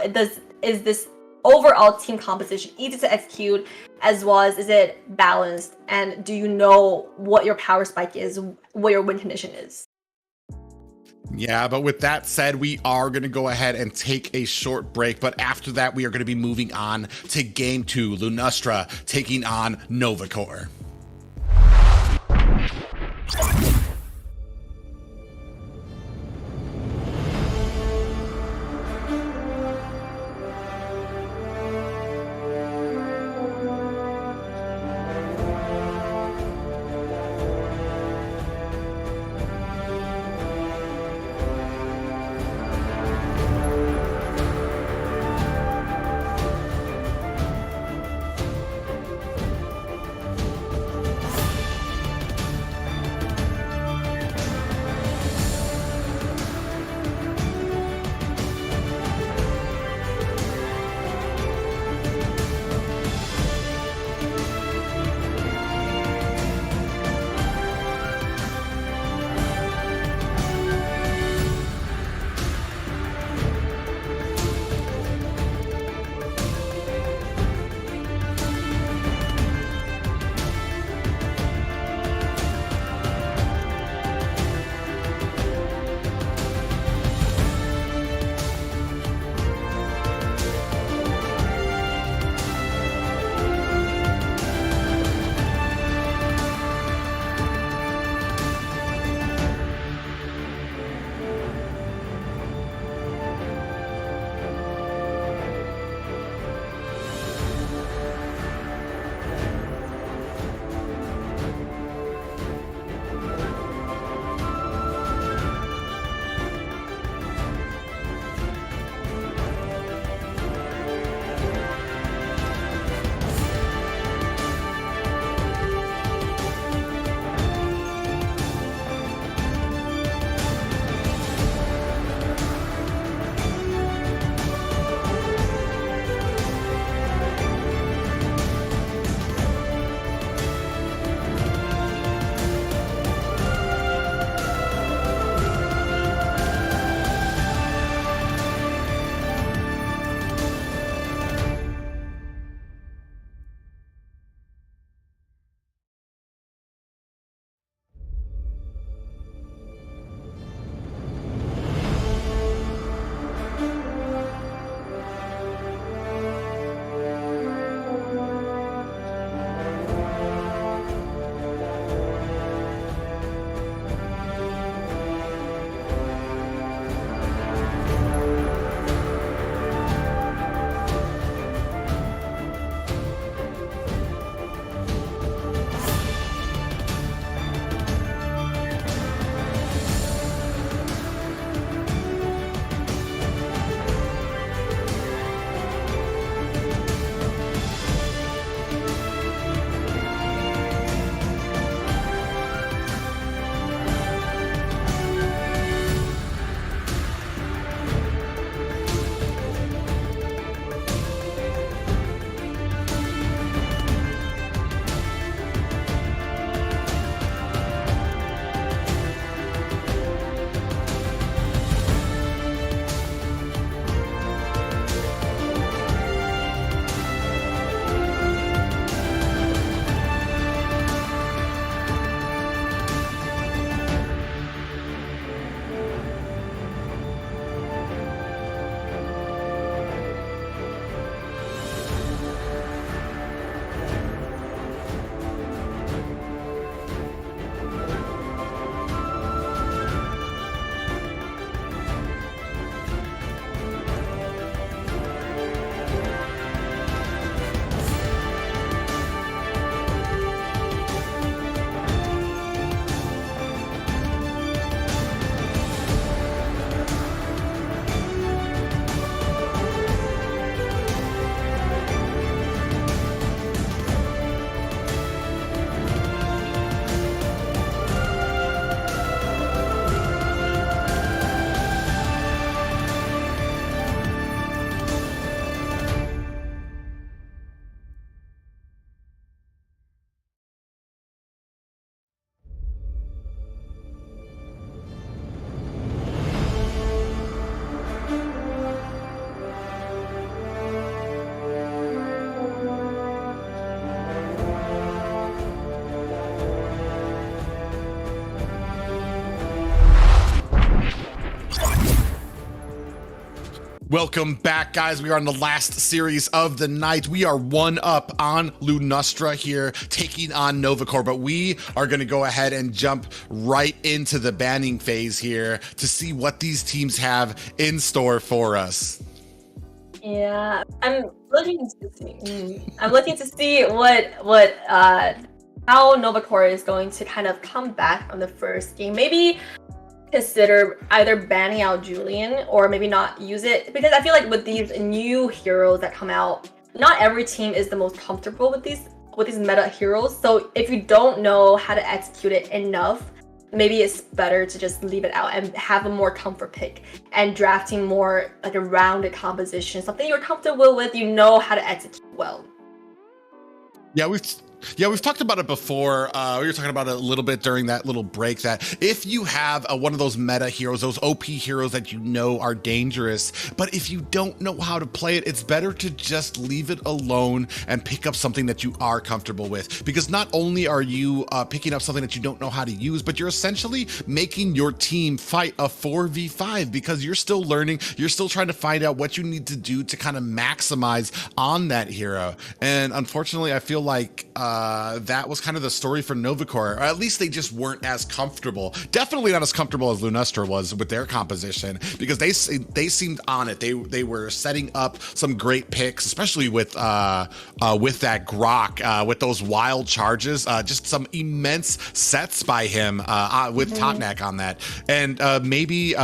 Is this overall team composition easy to execute, as well as is it balanced, and do you know what your power spike is, what your win condition is? Yeah, but with that said, we are going to go ahead and take a short break. But after that, we are going to be moving on to Game 2, Lunastra taking on NovaCore. Welcome back, guys. We are on the last series of the night. We are 1-up on Lunastra here, taking on NovaCore, but we are going to go ahead and jump right into the banning phase here to see what these teams have in store for us. Yeah, I'm looking to see what how NovaCore is going to kind of come back on the first game. Maybe consider either banning out Julian or maybe not use it, because I feel like with these new heroes that come out, not every team is the most comfortable with these meta heroes. So if you don't know how to execute it enough, maybe it's better to just leave it out and have a more comfort pick and drafting more like a rounded composition, something you're comfortable with, you know how to execute well. Yeah, we've talked about it before. We were talking about it a little bit during that little break, that if you have one of those meta heroes, those OP heroes that you know are dangerous, but if you don't know how to play it, it's better to just leave it alone and pick up something that you are comfortable with. Because not only are you picking up something that you don't know how to use, but you're essentially making your team fight a 4v5 because you're still learning, you're still trying to find out what you need to do to kind of maximize on that hero. And unfortunately, I feel like that was kind of the story for NovaCore, or at least they just weren't as comfortable. Definitely not as comfortable as Lunastra was with their composition, because they seemed on it. They were setting up some great picks, especially with that Grok, with those wild charges, just some immense sets by him with Totnak on that. And maybe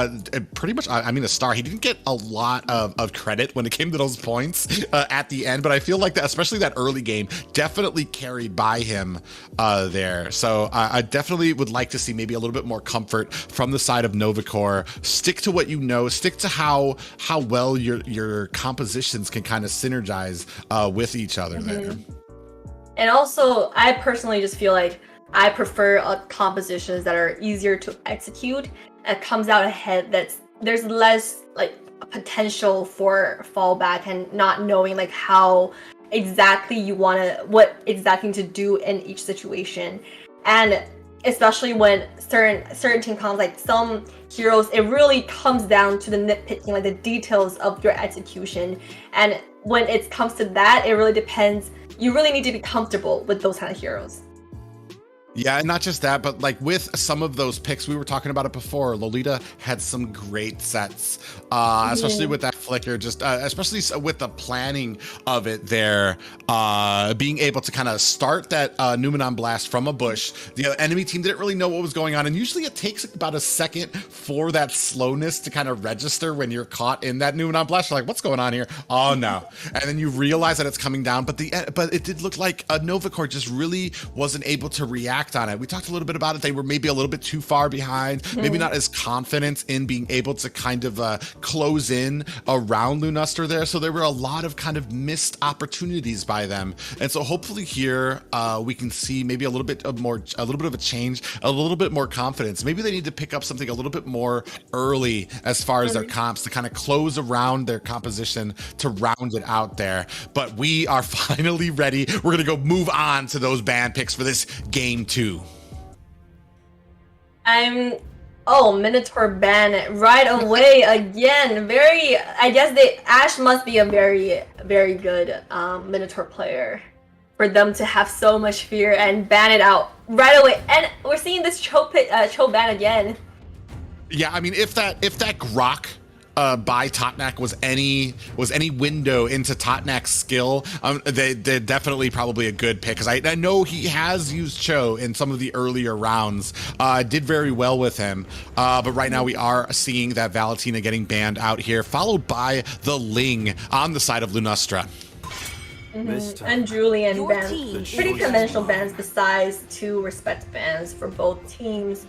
pretty much, I mean, a star. He didn't get a lot of credit when it came to those points at the end, but I feel like that, especially that early game, definitely carried by him there. So I definitely would like to see maybe a little bit more comfort from the side of NovaCore. Stick to what you know, stick to how well your compositions can kind of synergize with each other there. And also, I personally just feel like I prefer compositions that are easier to execute, that comes out ahead, there's less like potential for fallback and not knowing like how exactly what exactly to do in each situation. And especially when certain team comes, like some heroes, it really comes down to the nitpicking, like the details of your execution. And when it comes to that, it really depends. You really need to be comfortable with those kind of heroes. Yeah, and not just that, but like with some of those picks, we were talking about it before, Lolita had some great sets, especially with that flicker, just especially with the planning of it there, being able to kind of start that Numenon blast from a bush. The enemy team didn't really know what was going on, and usually it takes about a second for that slowness to kind of register when you're caught in that Numenon blast. You're like, what's going on here? Oh no. And then you realize that it's coming down, but it did look like NovaCore just really wasn't able to react on it. We talked a little bit about it. They were maybe a little bit too far behind, maybe not as confident in being able to kind of close in around Lunastra there. So there were a lot of kind of missed opportunities by them. And so hopefully here we can see maybe a little bit of a change, a little bit more confidence. Maybe they need to pick up something a little bit more early as far as their comps to kind of close around their composition to round it out there. But we are finally ready. We're going to go move on to those band picks for this game 2. Minotaur ban right away again. I guess Ash must be a very, very good Minotaur player for them to have so much fear and ban it out right away. And we're seeing this Cho ban again. Yeah, I mean, if that Grok by Totnak was any window into Totnak's skill, they're definitely probably a good pick, because I know he has used Cho in some of the earlier rounds, did very well with him, but right now we are seeing that Valentina getting banned out here, followed by the Ling on the side of Lunastra. And Julian bans, pretty conventional bans, the size 2 respect bans for both teams.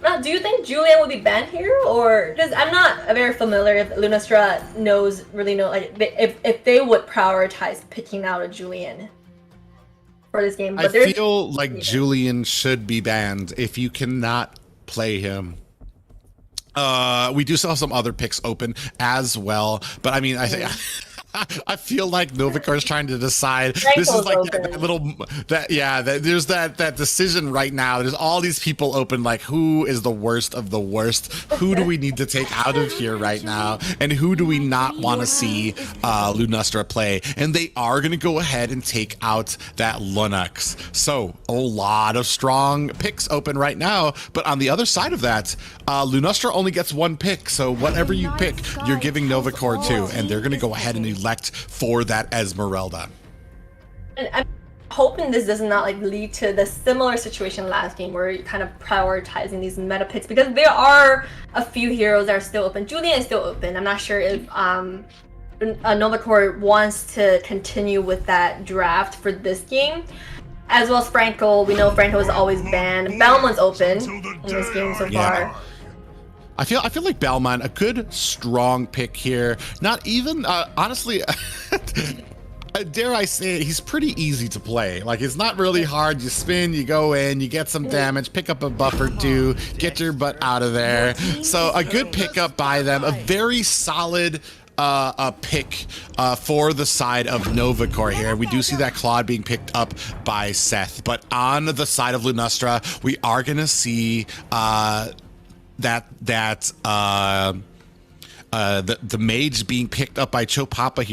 Now, do you think Julian would be banned here, or because I'm not very familiar if Lunastra really know like if they would prioritize picking out a Julian for this game? But I feel like Julian should be banned if you cannot play him. We do still have some other picks open as well, but I mean, I think I feel like NovaCore is trying to decide. This is Franco's like open. that little there's that decision right now. There's all these people open. Like, who is the worst of the worst? Who do we need to take out of here right now? And who do we not want to see Lunastra play? And they are going to go ahead and take out that Lunux. So a lot of strong picks open right now. But on the other side of that, Lunastra only gets one pick. So whatever you pick, you're giving NovaCore too, and they're going to go ahead and elect for that Esmeralda. And I'm hoping this does not like lead to the similar situation last game where you're kind of prioritizing these meta picks, because there are a few heroes that are still open. Julian is still open. I'm not sure if NovaCore wants to continue with that draft for this game. As well as Franco. We know Franco is always banned. Belmont's open in this game so far. I feel like Belmont, a good strong pick here. Not even honestly, dare I say it, he's pretty easy to play. Like, it's not really hard. You spin, you go in, you get some damage, pick up a buff or two, get your butt out of there. So a good pickup by them, a very solid a pick for the side of NovaCore here. We do see that Claude being picked up by Seth, but on the side of Lunastra, we are gonna see the mage being picked up by Chopapi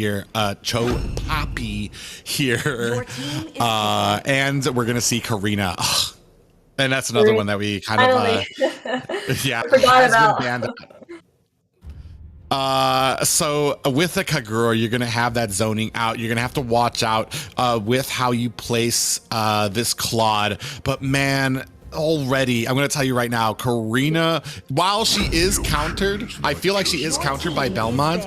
here, and we're gonna see Karina. Ugh. And that's another one that we kind of forgot about. So with the Kagura, you're gonna have that zoning out. You're gonna have to watch out with how you place this Claude. But man, already, I'm going to tell you right now, Karina, while she is countered, I feel like she is countered by Belmont.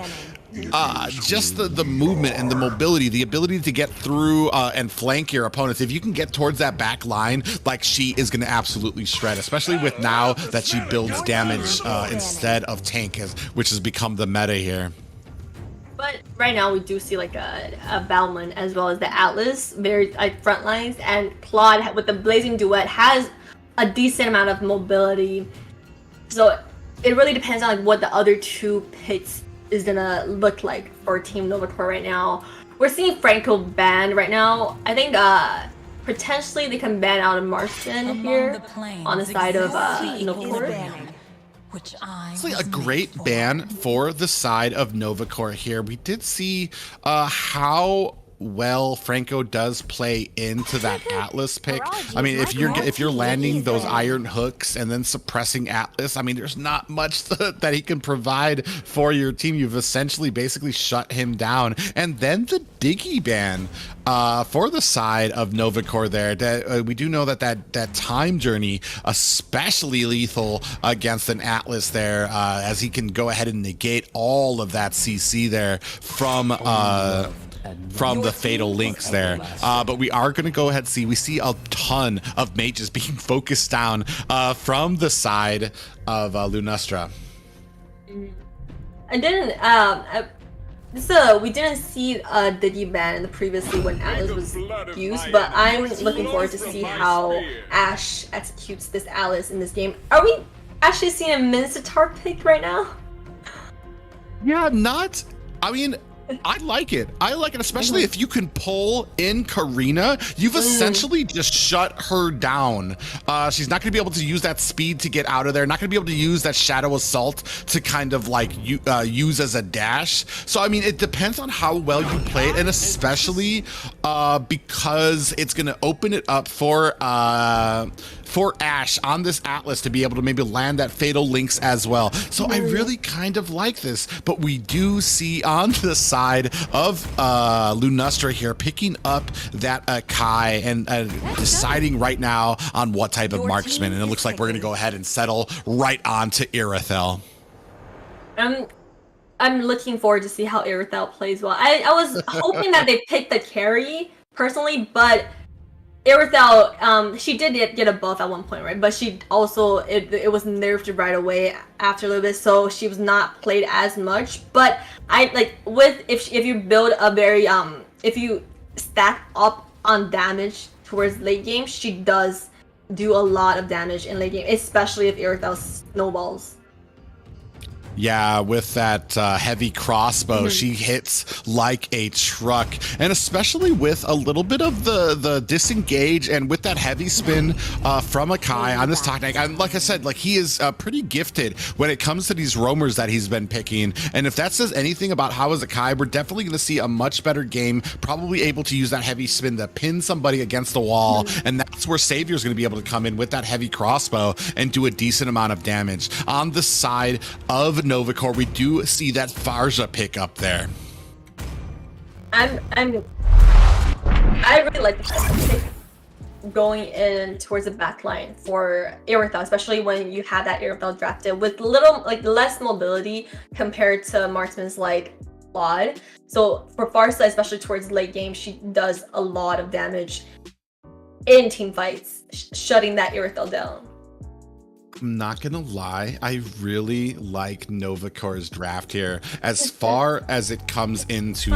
Just the movement and the mobility, the ability to get through and flank your opponents. If you can get towards that back line, like, she is going to absolutely shred, especially with now that she builds damage instead of tank, which has become the meta here. But right now we do see like a Balmond as well as the Atlas, very like front lines, and Claude with the Blazing Duet has a decent amount of mobility. So it really depends on like what the other two picks is gonna look like for Team NovaCore right now. We're seeing Franco banned right now. I think potentially they can ban out a Marston here on the side of NovaCore. It's like a great ban for the side of NovaCore here. We did see how well Franco does play into that Atlas pick. I mean, if you're landing those iron hooks and then suppressing Atlas, I mean, there's not much that he can provide for your team. You've essentially basically shut him down. And then the Diggy ban for the side of NovaCore there. That we do know that time journey, especially lethal against an Atlas there, as he can go ahead and negate all of that CC there from the fatal links there. But we are going to go ahead and see, we see a ton of mages being focused down from the side of Lunastra. I didn't we didn't see Diggy ban previously when Atlas was used, but I'm looking forward to see how Ash executes this Atlas in this game. Are we actually seeing a Mincetar pick right now? Yeah, I mean, I like it, especially if you can pull in Karina. You've essentially just shut her down. She's not going to be able to use that speed to get out of there, not going to be able to use that Shadow Assault to kind of like use as a dash. So I mean, it depends on how well you play it, and especially because it's going to open it up for Ash on this Atlas to be able to maybe land that Fatal Links as well. So I really kind of like this, but we do see on the side of Lunastra here picking up that Kai and deciding right now on what type of marksman, and it looks like we're going to go ahead and settle right on to Irithel. I'm looking forward to see how Irithel plays well. I was hoping that they picked the carry personally, but Irithel, she did get a buff at one point, right? But she also, it was nerfed right away after a little bit, so she was not played as much. But I like if you build a very if you stack up on damage towards late game, she does do a lot of damage in late game, especially if Irithel snowballs. Yeah, with that heavy crossbow, she hits like a truck, and especially with a little bit of the disengage and with that heavy spin from Akai on this Tok'nak. And like I said, like he is pretty gifted when it comes to these roamers that he's been picking. And if that says anything about how is Akai, we're definitely going to see a much better game, probably able to use that heavy spin to pin somebody against the wall. And that's where Savior's going to be able to come in with that heavy crossbow and do a decent amount of damage. On the side of NovaCore, we do see that Farja pick up there. I really like the pick going in towards the back line for Aether, especially when you have that Aether drafted with less mobility compared to marksmans like Claude. So for Farsa, especially towards late game, she does a lot of damage in team fights, shutting that Aether down. I'm not gonna lie, I really like NovaCore's draft here as far as it comes into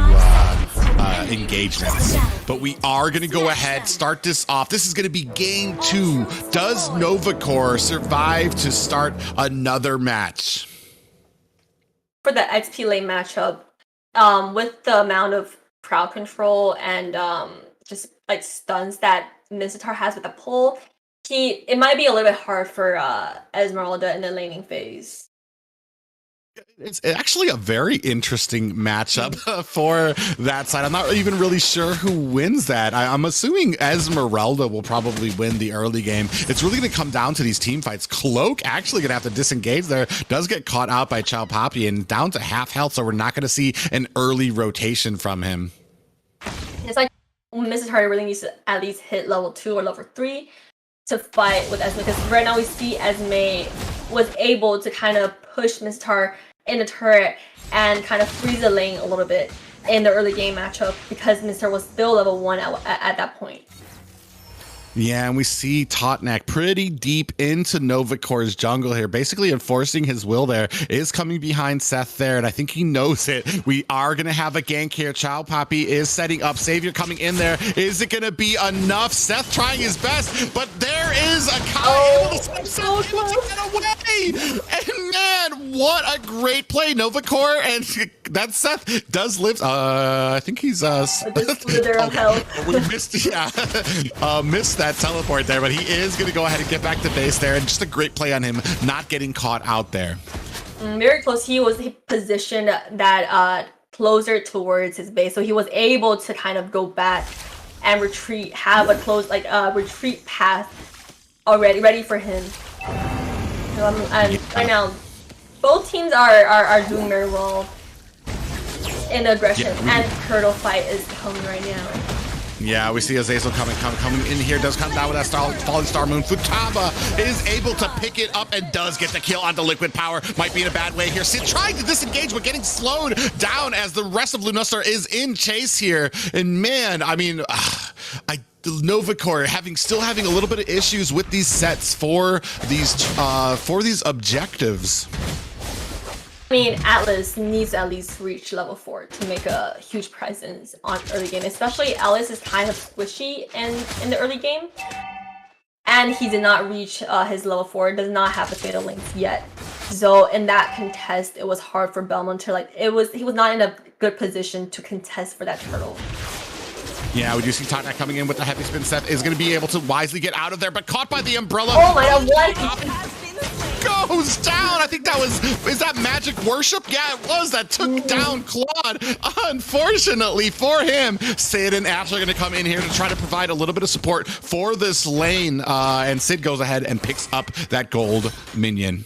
engagements. But we are gonna go ahead, start this off. This is gonna be game 2. Does NovaCore survive to start another match? For the XP lane matchup, with the amount of crowd control and just like stuns that Mizzitar has with the pull, it might be a little bit hard for Esmeralda in the laning phase. It's actually a very interesting matchup for that side. I'm not even really sure who wins that. I'm assuming Esmeralda will probably win the early game. It's really going to come down to these team fights. Cloak actually going to have to disengage there. Does get caught out by Chow Poppy and down to half health, so we're not going to see an early rotation from him. It's like Mizzitar really needs to at least hit level 2 or level 3 to fight with Esme, because right now we see Esme was able to kind of push Mizzitar in the turret and kind of freeze the lane a little bit in the early game matchup because Mizzitar was still level 1 at that point. Yeah, and we see Tok'nak pretty deep into NovaCore's jungle here, basically enforcing his will there, is coming behind Seth there, and I think he knows it. We are going to have a gank here. Chow Poppy is setting up. Savior coming in there. Is it going to be enough? Seth trying his best, but there is Akai able to get away! And man, what a great play, NovaCore, and that Seth does live. I think he's of health. We missed, missed that teleport there, but he is going to go ahead and get back to base there, and just a great play on him not getting caught out there. Very close. He was positioned that closer towards his base, so he was able to kind of go back and retreat, have a close retreat path already ready for him. And right now, both teams are doing very well in the aggression, and Turtle fight is coming right now. Yeah, we see Azazel coming in here, does come down with that falling star moon. Futaba is able to pick it up and does get the kill onto Liquid Power. Might be in a bad way here. Sid trying to disengage, but getting slowed down as the rest of Lunastra is in chase here. And man, I mean, NovaCore still having a little bit of issues with these sets for these objectives. I mean, Atlas needs to at least reach level 4 to make a huge presence on early game. Especially Atlas is kind of squishy in the early game, and he did not reach his level 4. Does not have the fatal links yet. So in that contest, it was hard for Belmont to he was not in a good position to contest for that turtle. Yeah, we do see Tok'nak coming in with the heavy spin. Seth is going to be able to wisely get out of there, but caught by the umbrella. Oh my god, what? Goes down. I think is that magic worship? Yeah, it was. That took down Claude. Unfortunately for him, Sid and Ash are going to come in here to try to provide a little bit of support for this lane. And Sid goes ahead and picks up that gold minion.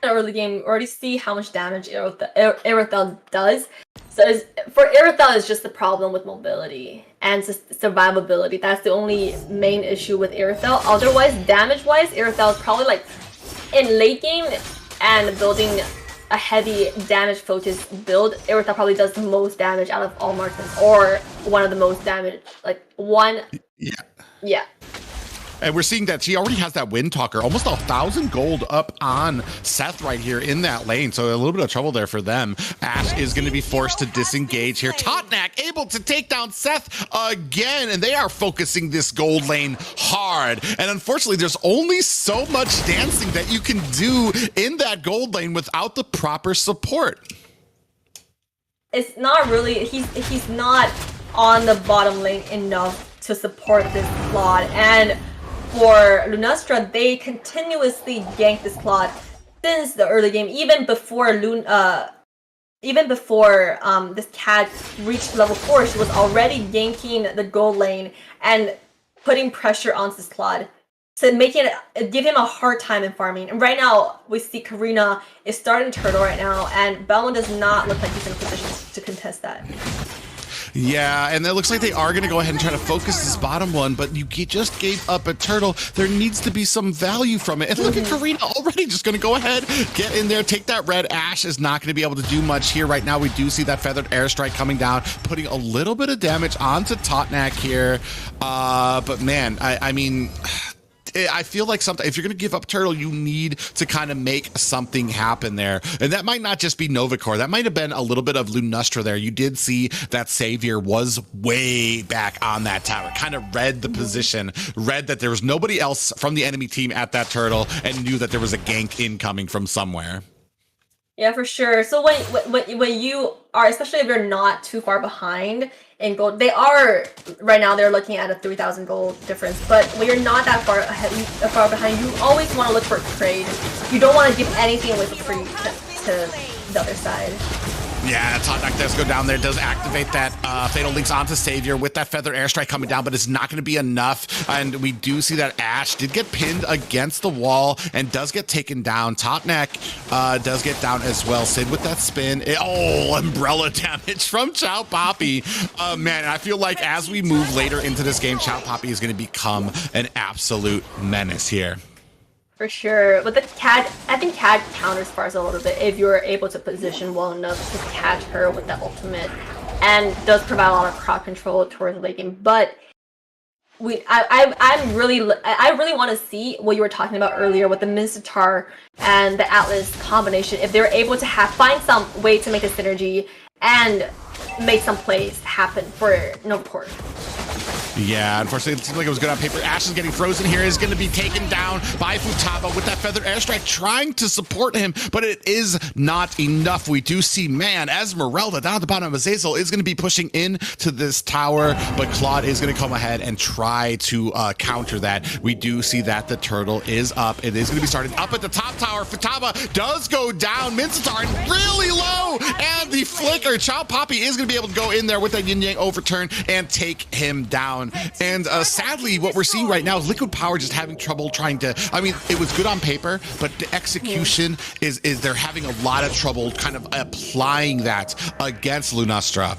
In the early game, we already see how much damage Aerithel does. So for Aerithel, it's just the problem with mobility and survivability. That's the only main issue with Aerithel. Otherwise, damage-wise, Aerithel is probably like in late game and building a heavy damage-focused build. Aerithel probably does the most damage out of all marksmen, or one of the most damage, like one. Yeah. And we're seeing that she already has that Wind Talker, almost 1,000 gold up on Seth right here in that lane. So a little bit of trouble there for them. Ash is going to be forced to disengage here. Tok'nak able to take down Seth again, and they are focusing this gold lane hard. And unfortunately, there's only so much dancing that you can do in that gold lane without the proper support. It's not really, he's not on the bottom lane enough to support this Claude. And for Lunastra, they continuously gank this Claude since the early game, even before this cat reached level 4. She was already ganking the gold lane and putting pressure on this Claude, so making it give him a hard time in farming. And right now we see Karina is starting turtle right now, and Belmont does not look like he's in a position to contest that. Yeah, and it looks like they are going to go ahead and try to focus this bottom one, but you just gave up a turtle. There needs to be some value from it. And look at Karina already just going to go ahead, get in there, take that red. Ashe is not going to be able to do much here right now. We do see that feathered airstrike coming down, putting a little bit of damage onto Totnak here. But man, I mean, I feel like something, if you're going to give up turtle, you need to kind of make something happen there. And that might not just be NovaCore. That might have been a little bit of Lunastra there. You did see that Savior was way back on that tower, kind of read the position, read that there was nobody else from the enemy team at that turtle, and knew that there was a gank incoming from somewhere. Yeah, for sure. So when you are, especially if you're not too far behind in gold, they are right now. They're looking at a 3,000 gold difference. But when you're not that far ahead, far behind, you always want to look for a trade. You don't want to give anything away for free to the other side. Yeah, Totnak does go down there, does activate that Fatal Links onto Savior with that Feather Airstrike coming down, but it's not going to be enough. And we do see that Ashe did get pinned against the wall and does get taken down. Totnak does get down as well. Sid with that spin. Umbrella damage from Chow Poppy. Man, I feel like as we move later into this game, Chow Poppy is going to become an absolute menace here. For sure, but the cat, I think cat counters Farsa a little bit if you're able to position well enough to catch her with that ultimate, and does provide a lot of crowd control towards the late game. But I really want to see what you were talking about earlier with the Minstatar and the Atlas combination. If they're able to find some way to make a synergy and make some plays happen for NovaCore. Yeah, unfortunately, it seemed like it was good on paper. Ashe is getting frozen here, is going to be taken down by Futaba with that Feather Airstrike, trying to support him, but it is not enough. We do see, man, Esmeralda down at the bottom of Azazel is going to be pushing into this tower, but Claude is going to come ahead and try to counter that. We do see that the turtle is up. It is going to be starting up at the top tower. Futaba does go down. Minstatar really low, and the flicker. Chow Poppy is going to be able to go in there with that Yin Yang overturn and take him down. And sadly, what we're seeing right now is Liquid Power just having trouble trying to, I mean, it was good on paper, but the execution is they're having a lot of trouble kind of applying that against Lunastra.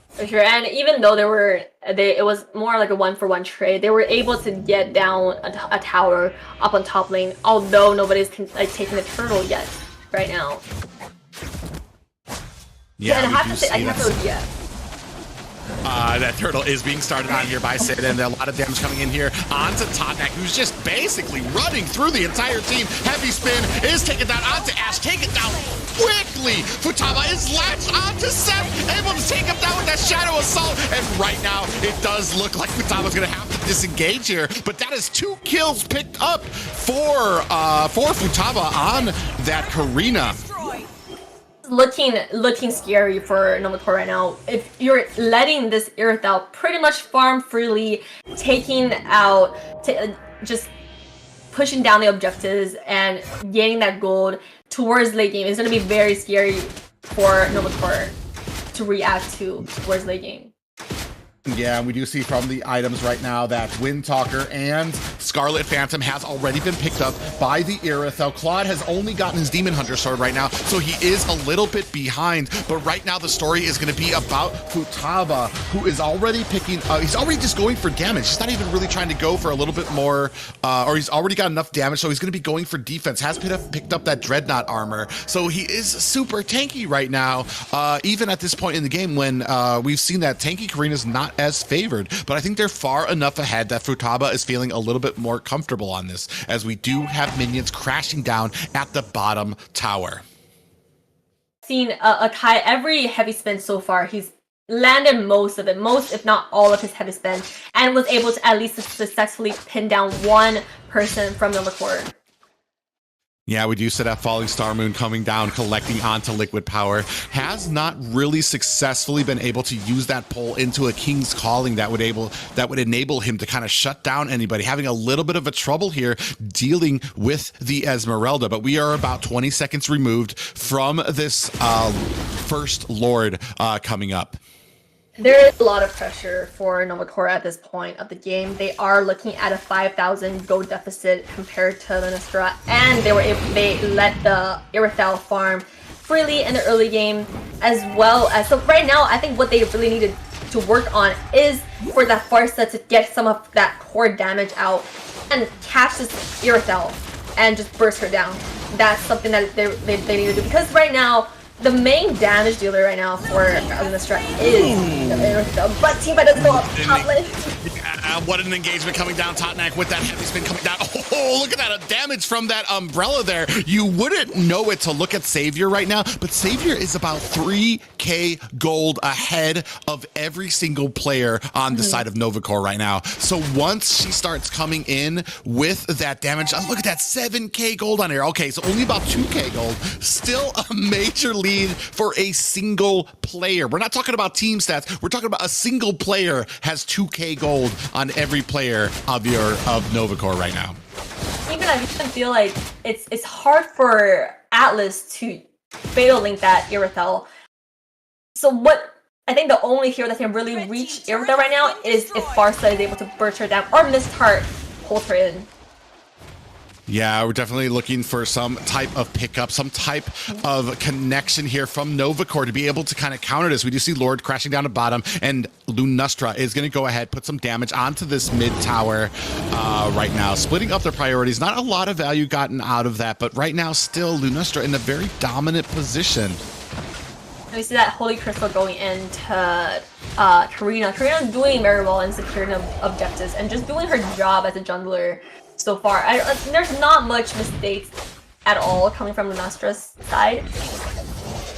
For sure, and even though it was more like a 1-for-1 trade, they were able to get down a tower up on top lane, although nobody's taking the turtle yet right now. Yeah, and I have to say, that turtle is being started on here by Sid, and a lot of damage coming in here onto Totnak, who's just basically running through the entire team. Heavy spin is taken down onto Ashe, taken down quickly. Futaba is latched onto Seth, able to take him down with that Shadow Assault, and right now it does look like Futaba's gonna have to disengage here, but that is 2 kills picked up for Futaba on that Karina. Looking scary for NovaCore right now. If you're letting this Earthal pretty much farm freely, taking out, just pushing down the objectives and gaining that gold towards late game, is going to be very scary for NovaCore to react to towards late game. Yeah, and we do see from the items right now that Windtalker and Scarlet Phantom has already been picked up by the Irithel. Claude has only gotten his Demon Hunter sword right now, so he is a little bit behind. But right now the story is going to be about Futaba, who is already picking, he's already just going for damage. He's not even really trying to go for a little bit more, or he's already got enough damage, so he's going to be going for defense. Has picked up that Dreadnought armor, so he is super tanky right now, even at this point in the game when we've seen that tanky Karina's not as favored, but I think they're far enough ahead that Futaba is feeling a little bit more comfortable on this, as we do have minions crashing down at the bottom tower. Seen Akai, every heavy spin so far, he's landed most of it, most if not all of his heavy spin, and was able to at least successfully pin down one person from NovaCore. Yeah, we do see that Falling Star Moon coming down, collecting onto Liquid Power. Has not really successfully been able to use that pull into a King's Calling that would enable him to kind of shut down anybody. Having a little bit of a trouble here dealing with the Esmeralda, but we are about 20 seconds removed from this first Lord coming up. There is a lot of pressure for NovaCore at this point of the game. They are looking at a 5,000 gold deficit compared to Lunastra, and they let the Irithel farm freely in the early game as well as. So right now, I think what they really needed to work on is for that Farsa to get some of that core damage out and catch this Irithel and just burst her down. That's something that they need to do, because right now, the main damage dealer right now for Lunastra is the Irithel, but Teamfight doesn't go up top lane. What an engagement coming down. Totnak with that heavy spin coming down. Oh, look at that damage from that umbrella there. You wouldn't know it to look at Savior right now, but Savior is about 3k gold ahead of every single player on the side of NovaCore right now. So once she starts coming in with that damage, look at that 7k gold on here. Okay, so only about 2k gold. Still a major lead for a single player. We're not talking about team stats. We're talking about a single player has 2k gold on every player of NovaCore right now. Even I just feel like it's hard for Atlas to fatal link that Irithel. So what I think the only hero that can really reach Irithel right now is if Farsa is able to burst her down or Mistart pulls her in. Yeah, we're definitely looking for some type of pickup, some type of connection here from NovaCore to be able to kind of counter this. We do see Lord crashing down to bottom, and Lunastra is going to go ahead, put some damage onto this mid tower right now, splitting up their priorities. Not a lot of value gotten out of that, but right now still Lunastra in a very dominant position. And we see that Holy Crystal going into Karina. Karina doing very well in securing objectives and just doing her job as a jungler. So far, there's not much mistakes at all coming from Lunastra's side.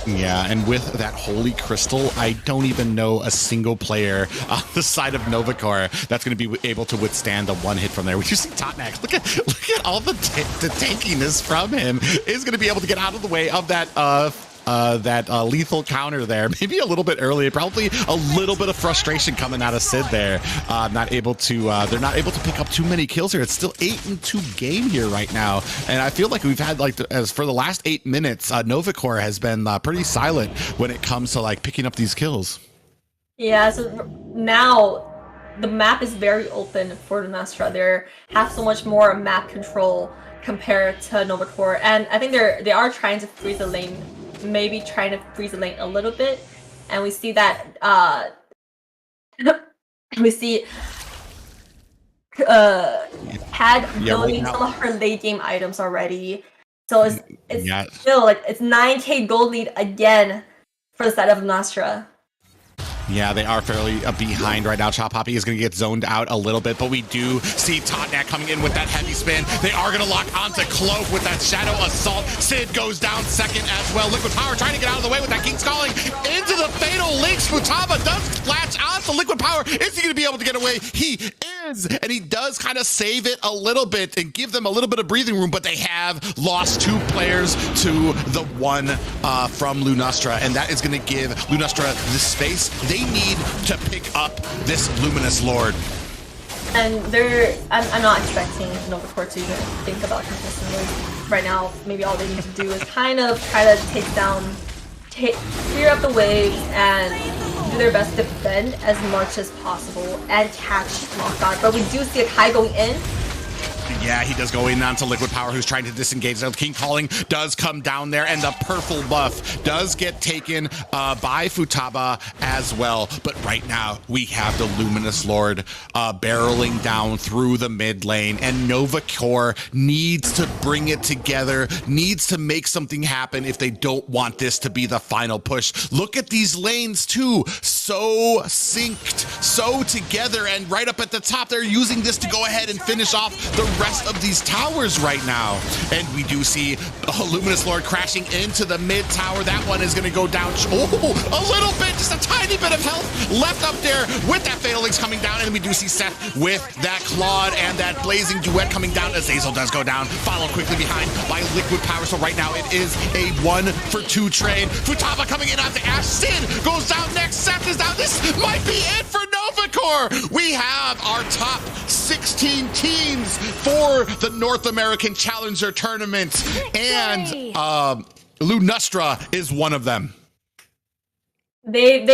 Yeah, and with that Holy Crystal, I don't even know a single player on the side of NovaCore that's going to be able to withstand a one hit from there. We just see Totnak. Look at all the tankiness from him. Is going to be able to get out of the way of that lethal counter there. Maybe a little bit early, probably a little bit of frustration coming out of Sid there. They're not able to pick up too many kills here. It's still 8-2 game here right now, and I feel like we've had as for the last 8 minutes, NovaCore has been pretty silent when it comes to like picking up these kills. Yeah, so now the map is very open for Lunastra. They have so much more map control compared to NovaCore, and I think they are trying to freeze the lane. Maybe trying to freeze the lane a little bit, and we see that we see had building some of her late game items already, so it's still like it's 9k gold lead again for the side of Lunastra. Yeah, they are fairly behind right now. Chop Hoppy is going to get zoned out a little bit, but we do see Totnak coming in with that heavy spin. They are going to lock onto Cloak with that Shadow Assault. Sid goes down second as well. Liquid Power trying to get out of the way with that King's Calling into the Fatal Links. Futaba does latch onto Liquid Power. Is he going to be able to get away? He is, and he does kind of save it a little bit and give them a little bit of breathing room, but they have lost 2 players to the one from Lunastra, and that is going to give Lunastra the space they need to pick up this Luminous Lord. And I'm not expecting NovaCore to even think about consistently right now. Maybe all they need to do is kind of try to clear up the waves and do their best to defend as much as possible and catch Mothgar. But we do see a Kai going in. Yeah, he does go in onto Liquid Power, who's trying to disengage. The King Calling does come down there, and the purple buff does get taken by Futaba as well. But right now, we have the Luminous Lord barreling down through the mid lane, and NovaCore needs to bring it together, needs to make something happen if they don't want this to be the final push. Look at these lanes, too. So synced, so together, and right up at the top, they're using this to go ahead and finish off the rest rest of these towers right now. And we do see Luminous Lord crashing into the mid tower. That one is going to go down. Oh, a little bit, just a tiny bit of health left up there with that Fatal Links coming down. And we do see Seth with that Claude and that Blazing Duet coming down. Azazel does go down, followed quickly behind by Liquid Power. So right now it is a 1-for-2 trade. Futaba coming in after Ash. Sin goes down next. Seth is down. This might be it for NovaCore. We have our top 16 teams for the North American Challenger Tournament. And Lunastra is one of them. They've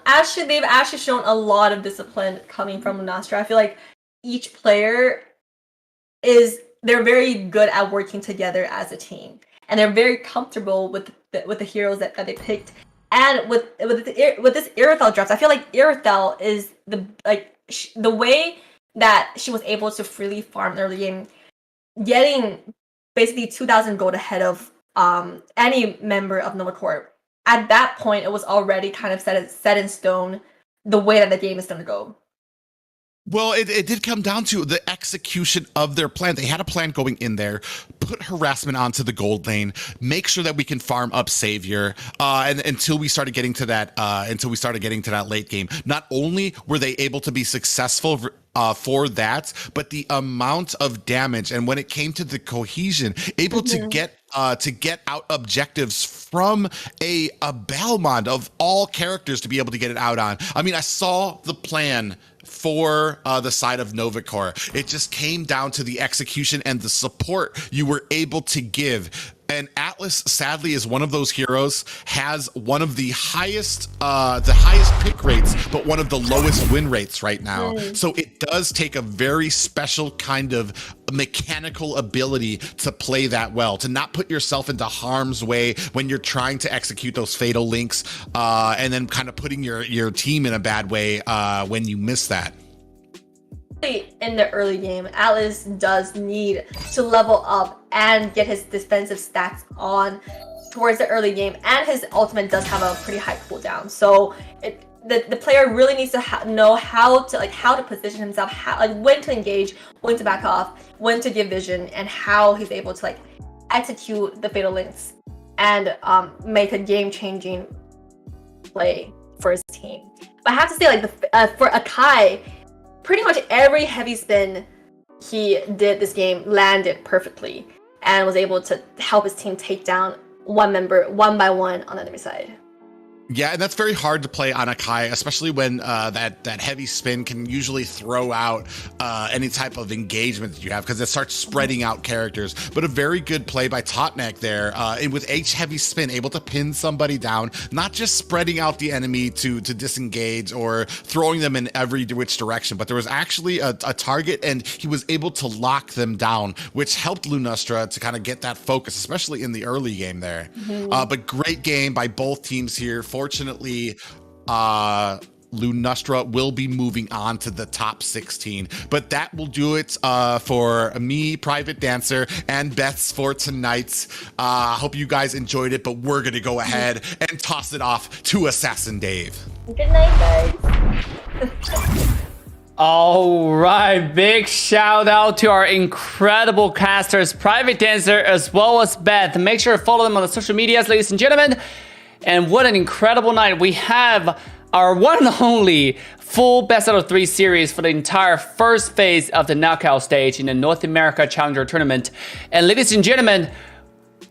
actually shown a lot of discipline coming from Lunastra. I feel like each player they're very good at working together as a team, and they're very comfortable with the heroes that they picked. And with this Irithyll draft, I feel like Irithyll is the way that she was able to freely farm in the early game, getting basically 2,000 gold ahead of any member of NovaCore. At that point, it was already kind of set in stone the way that the game is going to go. Well, it did come down to the execution of their plan. They had a plan going in there, put harassment onto the gold lane, make sure that we can farm up Savior, and until we started getting to that late game. Not only were they able to be successful for that, but the amount of damage, and when it came to the cohesion, able to get out objectives from a Balmond of all characters to be able to get it out on. I mean, I saw the plan for the side of NovaCore. It just came down to the execution and the support you were able to give. And Atlas, sadly, is one of those heroes, has one of the highest pick rates, but one of the lowest win rates right now. So it does take a very special kind of mechanical ability to play that well, to not put yourself into harm's way when you're trying to execute those fatal links, and then kind of putting your team in a bad way when you miss that. In the early game, Atlas does need to level up and get his defensive stats on towards the early game, and his ultimate does have a pretty high cooldown. So the player really needs to know how to position himself, when to engage, when to back off, when to give vision, and how he's able to execute the fatal links and make a game-changing play for his team. But I have to say, for Akai, pretty much every heavy spin he did this game landed perfectly and was able to help his team take down one member one by one on the enemy side. Yeah, and that's very hard to play on Akai, especially when that heavy spin can usually throw out any type of engagement that you have, because it starts spreading out characters. But a very good play by Totnek there, and with H heavy spin, able to pin somebody down, not just spreading out the enemy to disengage or throwing them in every which direction, but there was actually a target, and he was able to lock them down, which helped Lunastra to kind of get that focus, especially in the early game there. But great game by both teams here. Fortunately, Lunastra will be moving on to the top 16, but that will do it for me, Private Dancer, and Bethz for tonight. Hope you guys enjoyed it, but we're gonna go ahead and toss it off to Assassin Dave. Good night, guys. All right, big shout out to our incredible casters, Private Dancer as well as Beth. Make sure to follow them on the social medias, ladies and gentlemen. And what an incredible night. We have our one and only full best out of 3 series for the entire first phase of the knockout stage in the North America Challenger Tournament. And ladies and gentlemen,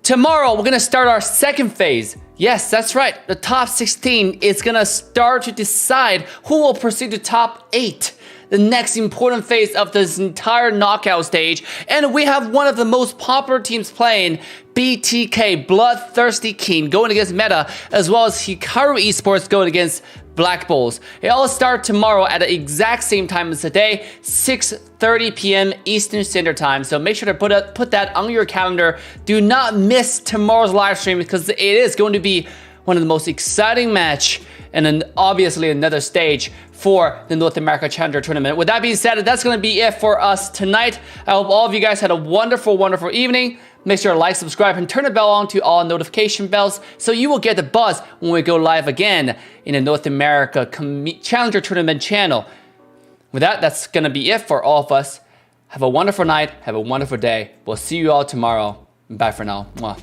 tomorrow we're gonna start our second phase. Yes, that's right. The top 16 is gonna start to decide who will proceed to top 8. The next important phase of this entire knockout stage. And we have one of the most popular teams playing, BTK, Bloodthirsty King, going against Meta, as well as Hikaru Esports going against Black Bulls. It all starts tomorrow at the exact same time as today, 6:30 p.m. Eastern Standard Time. So make sure to put that on your calendar. Do not miss tomorrow's live stream, because it is going to be one of the most exciting match, and then obviously another stage for the North America Challenger Tournament. With that being said, that's going to be it for us tonight. I hope all of you guys had a wonderful, wonderful evening. Make sure to like, subscribe, and turn the bell on to all notification bells so you will get the buzz when we go live again in the North America Challenger Tournament channel. With that, that's going to be it for all of us. Have a wonderful night. Have a wonderful day. We'll see you all tomorrow. Bye for now. Mwah.